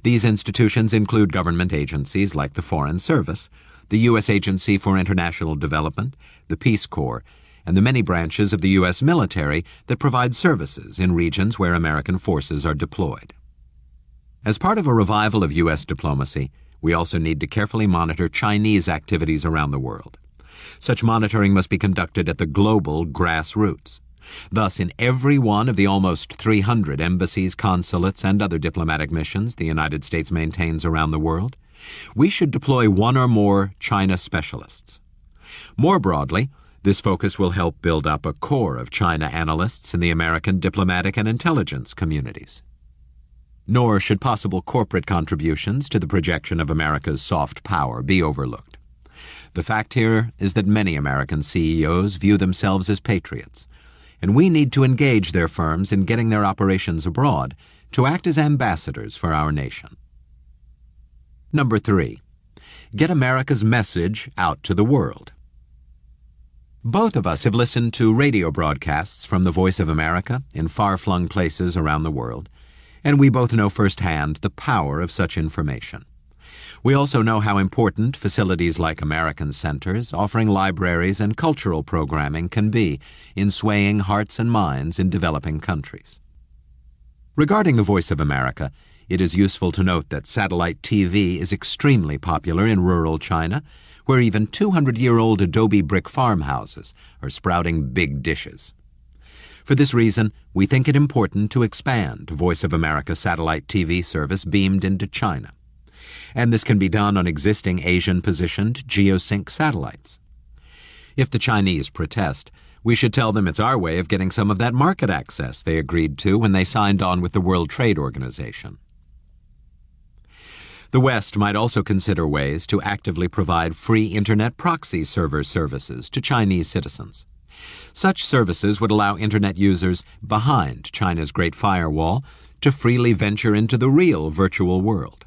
These institutions include government agencies like the Foreign Service, the U.S. Agency for International Development, the Peace Corps, and the many branches of the U.S. military that provide services in regions where American forces are deployed. As part of a revival of U.S. diplomacy, we also need to carefully monitor Chinese activities around the world. Such monitoring must be conducted at the global grassroots. Thus, in every one of the almost 300 embassies, consulates, and other diplomatic missions the United States maintains around the world, we should deploy one or more China specialists. More broadly, this focus will help build up a core of China analysts in the American diplomatic and intelligence communities. Nor should possible corporate contributions to the projection of America's soft power be overlooked. The fact here is that many American CEOs view themselves as patriots, and we need to engage their firms in getting their operations abroad to act as ambassadors for our nation. Number 3, get America's message out to the world. Both of us have listened to radio broadcasts from the Voice of America in far-flung places around the world, and we both know firsthand the power of such information. We also know how important facilities like American Centers, offering libraries and cultural programming, can be in swaying hearts and minds in developing countries. Regarding the Voice of America, it is useful to note that satellite TV is extremely popular in rural China, where even 200-year-old adobe brick farmhouses are sprouting big dishes. For this reason, we think it important to expand Voice of America satellite TV service beamed into China. And this can be done on existing Asian-positioned geosync satellites. If the Chinese protest, we should tell them it's our way of getting some of that market access they agreed to when they signed on with the World Trade Organization. The West might also consider ways to actively provide free Internet proxy server services to Chinese citizens. Such services would allow Internet users behind China's Great Firewall to freely venture into the real virtual world.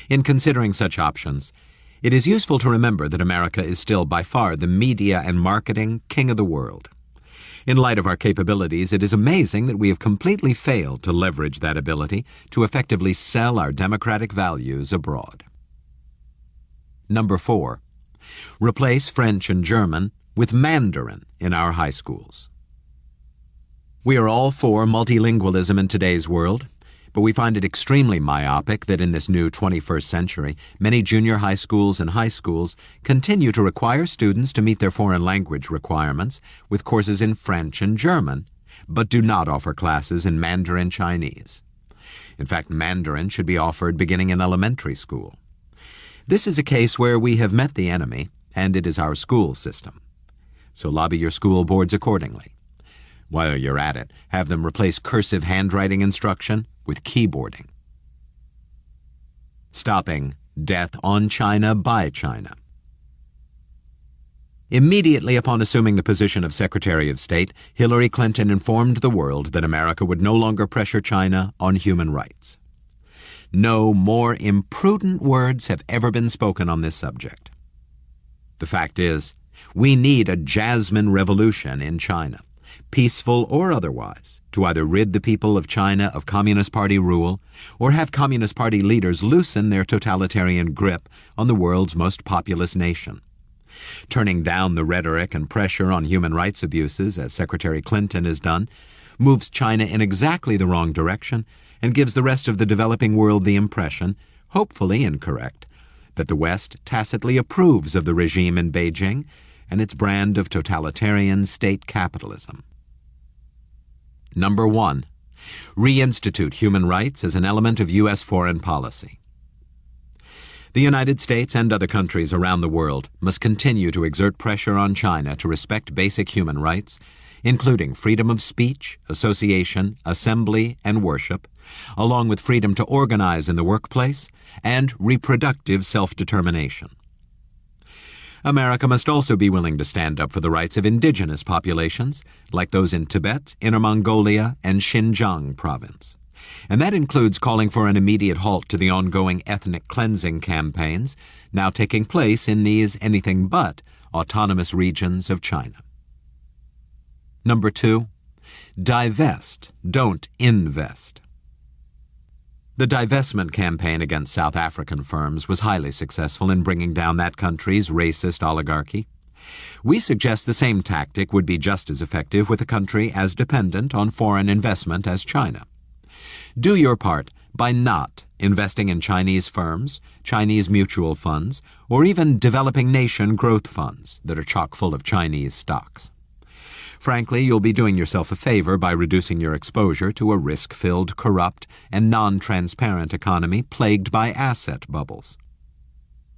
In considering such options, it is useful to remember that America is still by far the media and marketing king of the world. In light of our capabilities, it is amazing that we have completely failed to leverage that ability to effectively sell our democratic values abroad. Number 4, replace French and German with Mandarin in our high schools. We are all for multilingualism in today's world, but we find it extremely myopic that in this new 21st century, many junior high schools and high schools continue to require students to meet their foreign language requirements with courses in French and German, but do not offer classes in Mandarin Chinese. In fact, Mandarin should be offered beginning in elementary school. This is a case where we have met the enemy, and it is our school system. So lobby your school boards accordingly. While you're at it, have them replace cursive handwriting instruction with keyboarding. Stopping death on China by China. Immediately upon assuming the position of Secretary of State, Hillary Clinton informed the world that America would no longer pressure China on human rights. No more imprudent words have ever been spoken on this subject. The fact is, we need a Jasmine revolution in China, peaceful or otherwise, to either rid the people of China of Communist Party rule or have Communist Party leaders loosen their totalitarian grip on the world's most populous nation. Turning down the rhetoric and pressure on human rights abuses, as Secretary Clinton has done, moves China in exactly the wrong direction and gives the rest of the developing world the impression, hopefully incorrect, that the West tacitly approves of the regime in Beijing and its brand of totalitarian state capitalism. Number 1, reinstitute human rights as an element of U.S. foreign policy. The United States and other countries around the world must continue to exert pressure on China to respect basic human rights, including freedom of speech, association, assembly, and worship, along with freedom to organize in the workplace and reproductive self-determination. America must also be willing to stand up for the rights of indigenous populations, like those in Tibet, Inner Mongolia, and Xinjiang province. And that includes calling for an immediate halt to the ongoing ethnic cleansing campaigns now taking place in these anything but autonomous regions of China. Number 2, divest, don't invest. The divestment campaign against South African firms was highly successful in bringing down that country's racist oligarchy. We suggest the same tactic would be just as effective with a country as dependent on foreign investment as China. Do your part by not investing in Chinese firms, Chinese mutual funds, or even developing nation growth funds that are chock full of Chinese stocks. Frankly, you'll be doing yourself a favor by reducing your exposure to a risk-filled, corrupt, and non-transparent economy plagued by asset bubbles.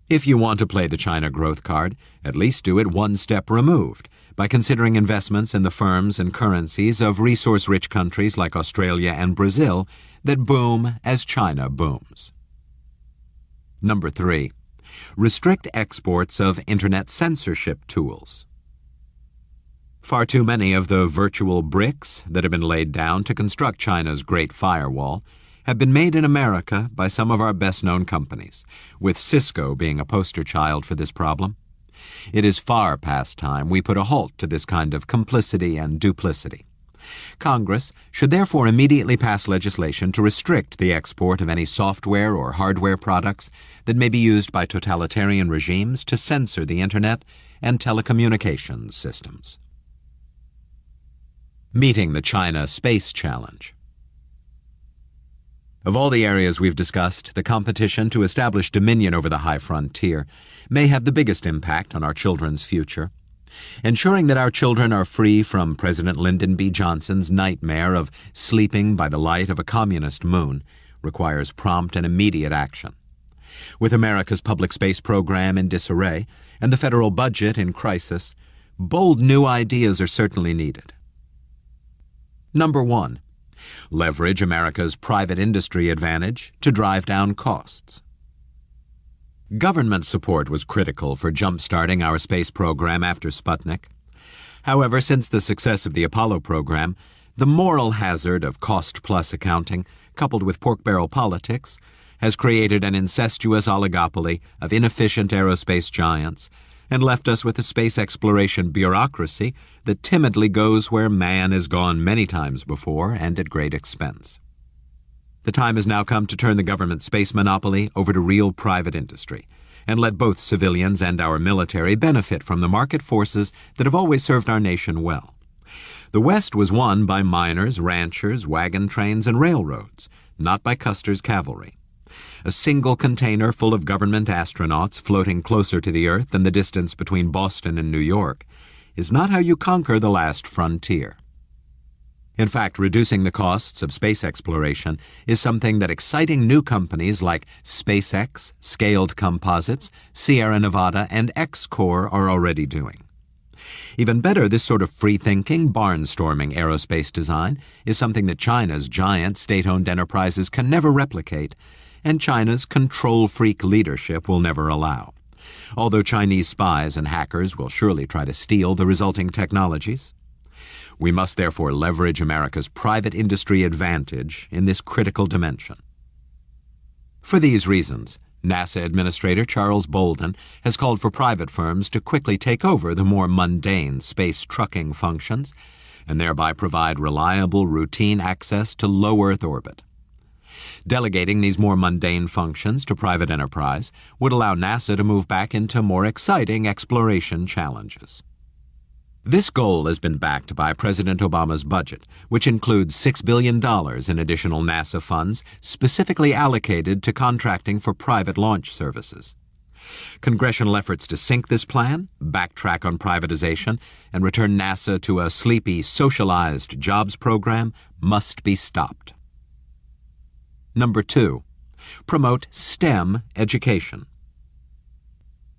If you want to play the China growth card, at least do it one step removed, by considering investments in the firms and currencies of resource-rich countries like Australia and Brazil that boom as China booms. Number 3. Restrict exports of Internet censorship tools. Far too many of the virtual bricks that have been laid down to construct China's Great Firewall have been made in America by some of our best-known companies, with Cisco being a poster child for this problem. It is far past time we put a halt to this kind of complicity and duplicity. Congress should therefore immediately pass legislation to restrict the export of any software or hardware products that may be used by totalitarian regimes to censor the Internet and telecommunications systems. Meeting the China Space Challenge. Of all the areas we've discussed, the competition to establish dominion over the high frontier may have the biggest impact on our children's future. Ensuring that our children are free from President Lyndon B. Johnson's nightmare of sleeping by the light of a communist moon requires prompt and immediate action. With America's public space program in disarray and the federal budget in crisis, bold new ideas are certainly needed. Number 1. Leverage America's private industry advantage to drive down costs. Government support was critical for jump-starting our space program after Sputnik. However, since the success of the Apollo program, the moral hazard of cost-plus accounting, coupled with pork-barrel politics, has created an incestuous oligopoly of inefficient aerospace giants and left us with a space exploration bureaucracy that timidly goes where man has gone many times before and at great expense. The time has now come to turn the government space monopoly over to real private industry and let both civilians and our military benefit from the market forces that have always served our nation well. The West was won by miners, ranchers, wagon trains, and railroads, not by Custer's cavalry. A single container full of government astronauts floating closer to the Earth than the distance between Boston and New York is not how you conquer the last frontier. In fact, reducing the costs of space exploration is something that exciting new companies like SpaceX, Scaled Composites, Sierra Nevada, and X-Corp are already doing. Even better, this sort of free-thinking, barnstorming aerospace design is something that China's giant state-owned enterprises can never replicate, and China's control-freak leadership will never allow. Although Chinese spies and hackers will surely try to steal the resulting technologies. We must therefore leverage America's private industry advantage in this critical dimension. For these reasons, NASA Administrator Charles Bolden has called for private firms to quickly take over the more mundane space trucking functions and thereby provide reliable, routine access to low Earth orbit. Delegating these more mundane functions to private enterprise would allow NASA to move back into more exciting exploration challenges. This goal has been backed by President Obama's budget, which includes $6 billion in additional NASA funds specifically allocated to contracting for private launch services. Congressional efforts to sink this plan, backtrack on privatization, and return NASA to a sleepy, socialized jobs program must be stopped. Number 2. Promote STEM education.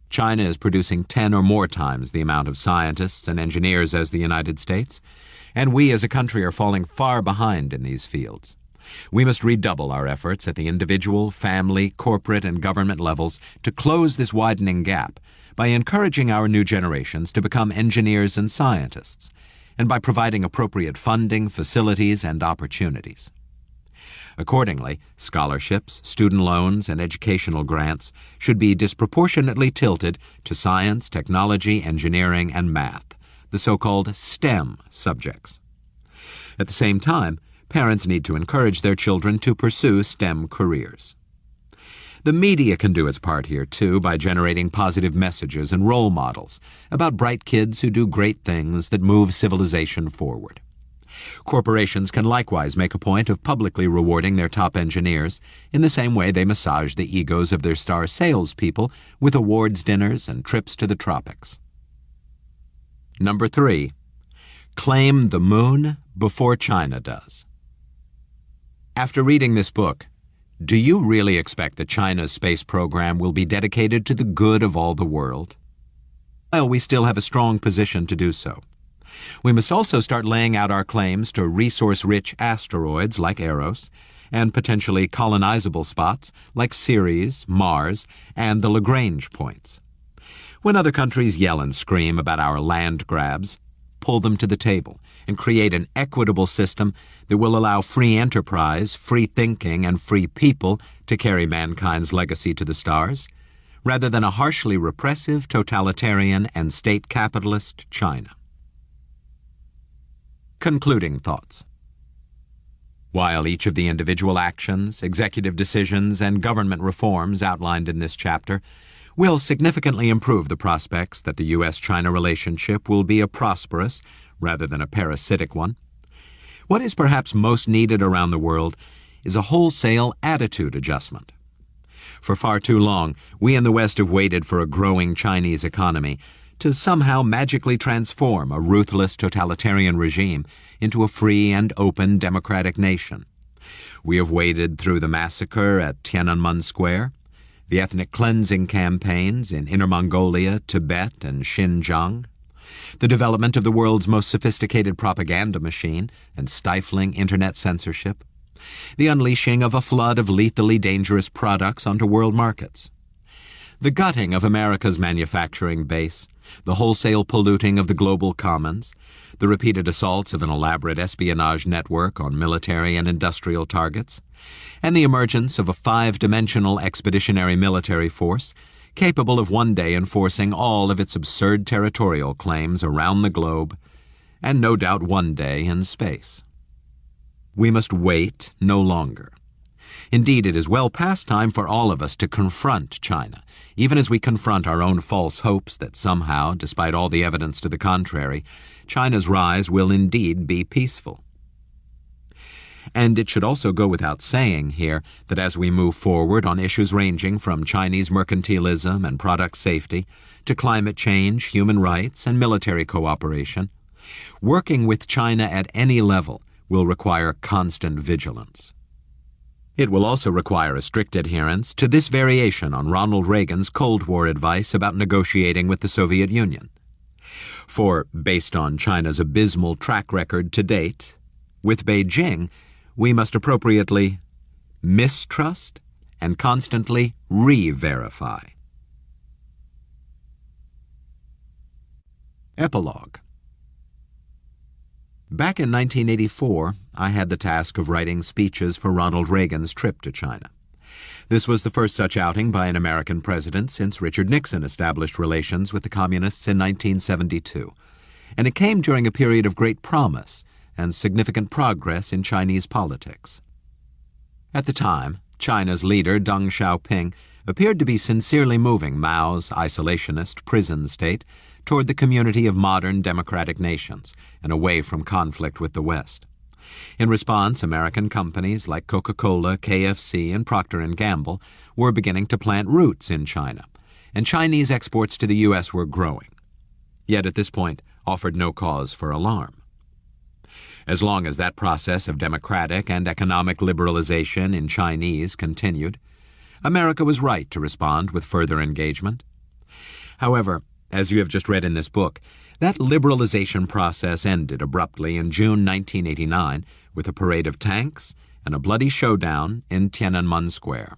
China is producing 10 or more times the amount of scientists and engineers as the United States, and we as a country are falling far behind in these fields. We must redouble our efforts at the individual, family, corporate, and government levels to close this widening gap by encouraging our new generations to become engineers and scientists, and by providing appropriate funding, facilities, and opportunities. Accordingly, scholarships, student loans, and educational grants should be disproportionately tilted to science, technology, engineering, and math, the so-called STEM subjects. At the same time, parents need to encourage their children to pursue STEM careers. The media can do its part here, too, by generating positive messages and role models about bright kids who do great things that move civilization forward. Corporations can likewise make a point of publicly rewarding their top engineers in the same way they massage the egos of their star salespeople with awards dinners and trips to the tropics. Number 3. claim the moon before China does. After reading this book, do you really expect that China's space program will be dedicated to the good of all the world? Well, we still have a strong position to do so. We must also start laying out our claims to resource-rich asteroids like Eros and potentially colonizable spots like Ceres, Mars, and the Lagrange points. When other countries yell and scream about our land grabs, pull them to the table and create an equitable system that will allow free enterprise, free thinking, and free people to carry mankind's legacy to the stars, rather than a harshly repressive, totalitarian, and state capitalist China. Concluding thoughts. While each of the individual actions, executive decisions, and government reforms outlined in this chapter will significantly improve the prospects that the U.S.-China relationship will be a prosperous rather than a parasitic one, what is perhaps most needed around the world is a wholesale attitude adjustment. For far too long, we in the West have waited for a growing Chinese economy to somehow magically transform a ruthless totalitarian regime into a free and open democratic nation. We have waded through the massacre at Tiananmen Square, the ethnic cleansing campaigns in Inner Mongolia, Tibet, and Xinjiang, the development of the world's most sophisticated propaganda machine and stifling internet censorship, the unleashing of a flood of lethally dangerous products onto world markets, the gutting of America's manufacturing base, the wholesale polluting of the global commons, the repeated assaults of an elaborate espionage network on military and industrial targets, and the emergence of a five-dimensional expeditionary military force capable of one day enforcing all of its absurd territorial claims around the globe, and no doubt one day in space. We must wait no longer. Indeed, it is well past time for all of us to confront China, even as we confront our own false hopes that somehow, despite all the evidence to the contrary, China's rise will indeed be peaceful. And it should also go without saying here that as we move forward on issues ranging from Chinese mercantilism and product safety to climate change, human rights, and military cooperation, working with China at any level will require constant vigilance. It will also require a strict adherence to this variation on Ronald Reagan's Cold War advice about negotiating with the Soviet Union. For, based on China's abysmal track record to date, with Beijing, we must appropriately mistrust and constantly re-verify. Epilogue. Back in 1984, I had the task of writing speeches for Ronald Reagan's trip to China. This was the first such outing by an American president since Richard Nixon established relations with the Communists in 1972, and it came during a period of great promise and significant progress in Chinese politics. At the time, China's leader, Deng Xiaoping, appeared to be sincerely moving Mao's isolationist prison state toward the community of modern democratic nations and away from conflict with the West. In response, American companies like Coca-Cola, KFC, and Procter & Gamble were beginning to plant roots in China, and Chinese exports to the U.S. were growing, yet at this point offered no cause for alarm. As long as that process of democratic and economic liberalization in Chinese continued, America was right to respond with further engagement. However, as you have just read in this book, that liberalization process ended abruptly in June 1989 with a parade of tanks and a bloody showdown in Tiananmen Square.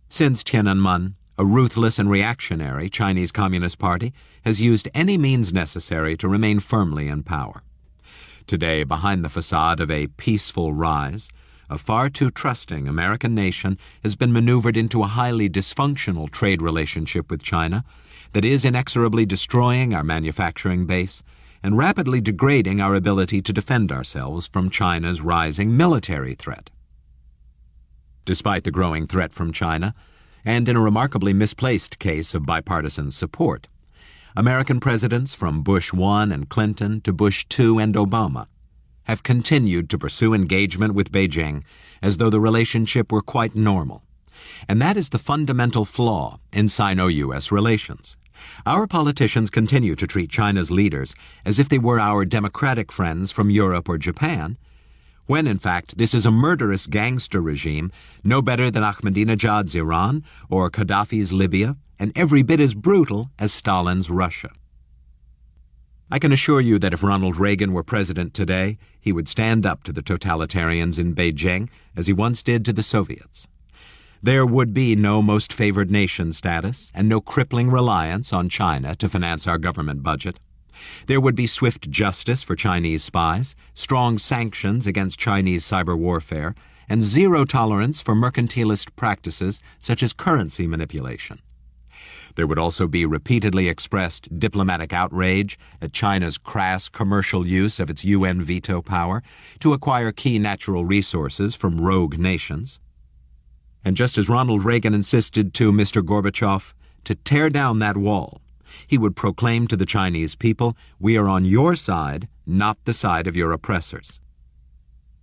Since Tiananmen, a ruthless and reactionary Chinese Communist Party has used any means necessary to remain firmly in power. Today, behind the facade of a peaceful rise, a far too trusting American nation has been maneuvered into a highly dysfunctional trade relationship with China that is inexorably destroying our manufacturing base and rapidly degrading our ability to defend ourselves from China's rising military threat. Despite the growing threat from China, and in a remarkably misplaced case of bipartisan support, American presidents from Bush I and Clinton to Bush II and Obama have continued to pursue engagement with Beijing as though the relationship were quite normal. And that is the fundamental flaw in Sino-U.S. relations, Our politicians continue to treat China's leaders as if they were our democratic friends from Europe or Japan, when in fact this is a murderous gangster regime no better than Ahmadinejad's Iran or Gaddafi's Libya, and every bit as brutal as Stalin's Russia. I can assure you that if Ronald Reagan were president today, he would stand up to the totalitarians in Beijing as he once did to the Soviets. There would be no most favored nation status and no crippling reliance on China to finance our government budget. There would be swift justice for Chinese spies, strong sanctions against Chinese cyber warfare, and zero tolerance for mercantilist practices such as currency manipulation. There would also be repeatedly expressed diplomatic outrage at China's crass commercial use of its UN veto power to acquire key natural resources from rogue nations. And just as Ronald Reagan insisted to Mr. Gorbachev to tear down that wall, he would proclaim to the Chinese people, "We are on your side, not the side of your oppressors."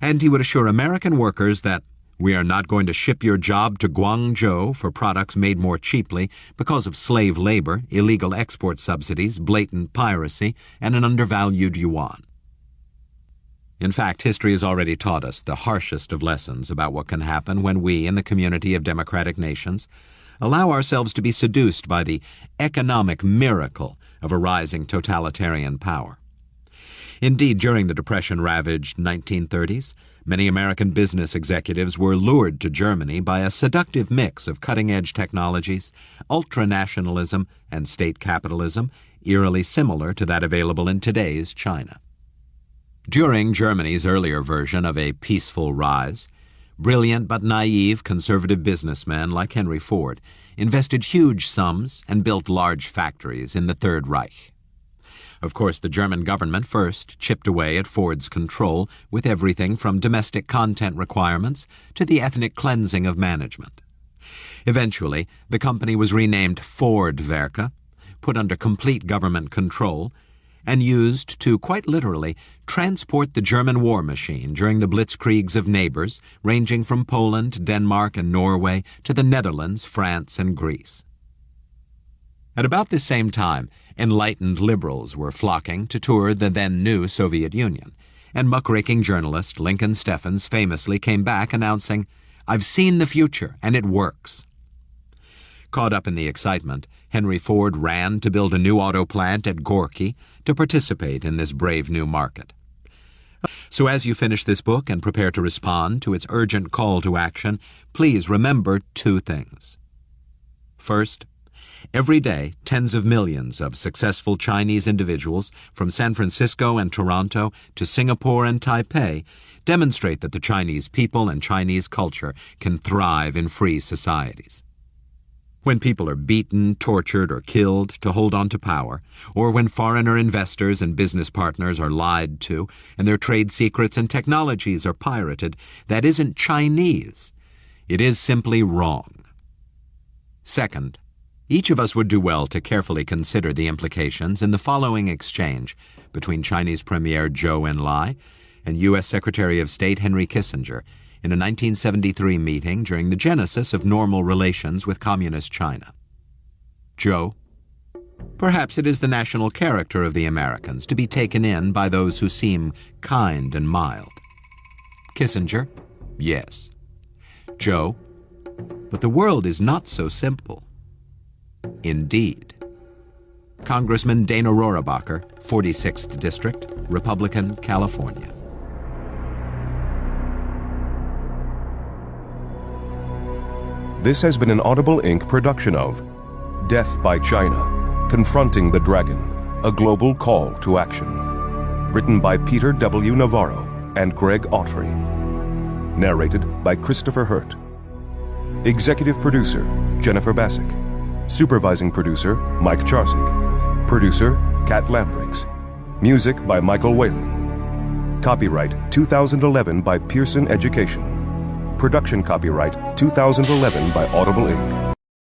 And he would assure American workers that we are not going to ship your job to Guangzhou for products made more cheaply because of slave labor, illegal export subsidies, blatant piracy, and an undervalued yuan. In fact, history has already taught us the harshest of lessons about what can happen when we, in the community of democratic nations, allow ourselves to be seduced by the economic miracle of a rising totalitarian power. Indeed, during the Depression-ravaged 1930s, many American business executives were lured to Germany by a seductive mix of cutting-edge technologies, ultranationalism, and state capitalism, eerily similar to that available in today's China. During Germany's earlier version of a peaceful rise, brilliant but naive conservative businessmen like Henry Ford invested huge sums and built large factories in the Third Reich. Of course, the German government first chipped away at Ford's control with everything from domestic content requirements to the ethnic cleansing of management. Eventually, the company was renamed Fordwerke, put under complete government control, and used to, quite literally, transport the German war machine during the blitzkriegs of neighbors ranging from Poland, Denmark, and Norway to the Netherlands, France, and Greece. At about this same time, enlightened liberals were flocking to tour the then-new Soviet Union, and muckraking journalist Lincoln Steffens famously came back announcing, "I've seen the future, and it works." Caught up in the excitement, Henry Ford ran to build a new auto plant at Gorky to participate in this brave new market. So as you finish this book and prepare to respond to its urgent call to action, please remember two things. First, every day, tens of millions of successful Chinese individuals from San Francisco and Toronto to Singapore and Taipei demonstrate that the Chinese people and Chinese culture can thrive in free societies. When people are beaten, tortured, or killed to hold on to power, or when foreigner investors and business partners are lied to and their trade secrets and technologies are pirated, that isn't Chinese. It is simply wrong. Second, each of us would do well to carefully consider the implications in the following exchange between Chinese Premier Zhou Enlai and U.S. Secretary of State Henry Kissinger in a 1973 meeting during the genesis of normal relations with Communist China. Zhou, perhaps it is the national character of the Americans to be taken in by those who seem kind and mild. Kissinger, yes. Zhou, but the world is not so simple. Indeed. Congressman Dana Rohrabacher, 46th District, Republican, California. This has been an Audible Inc. production of Death by China, Confronting the Dragon, A Global Call to Action. Written by Peter W. Navarro and Greg Autry. Narrated by Christopher Hurt. Executive Producer, Jennifer Bassick. Supervising Producer, Mike Charsik. Producer, Kat Lambrix. Music by Michael Whalen. Copyright 2011 by Pearson Education. Production copyright 2011 by Audible Inc.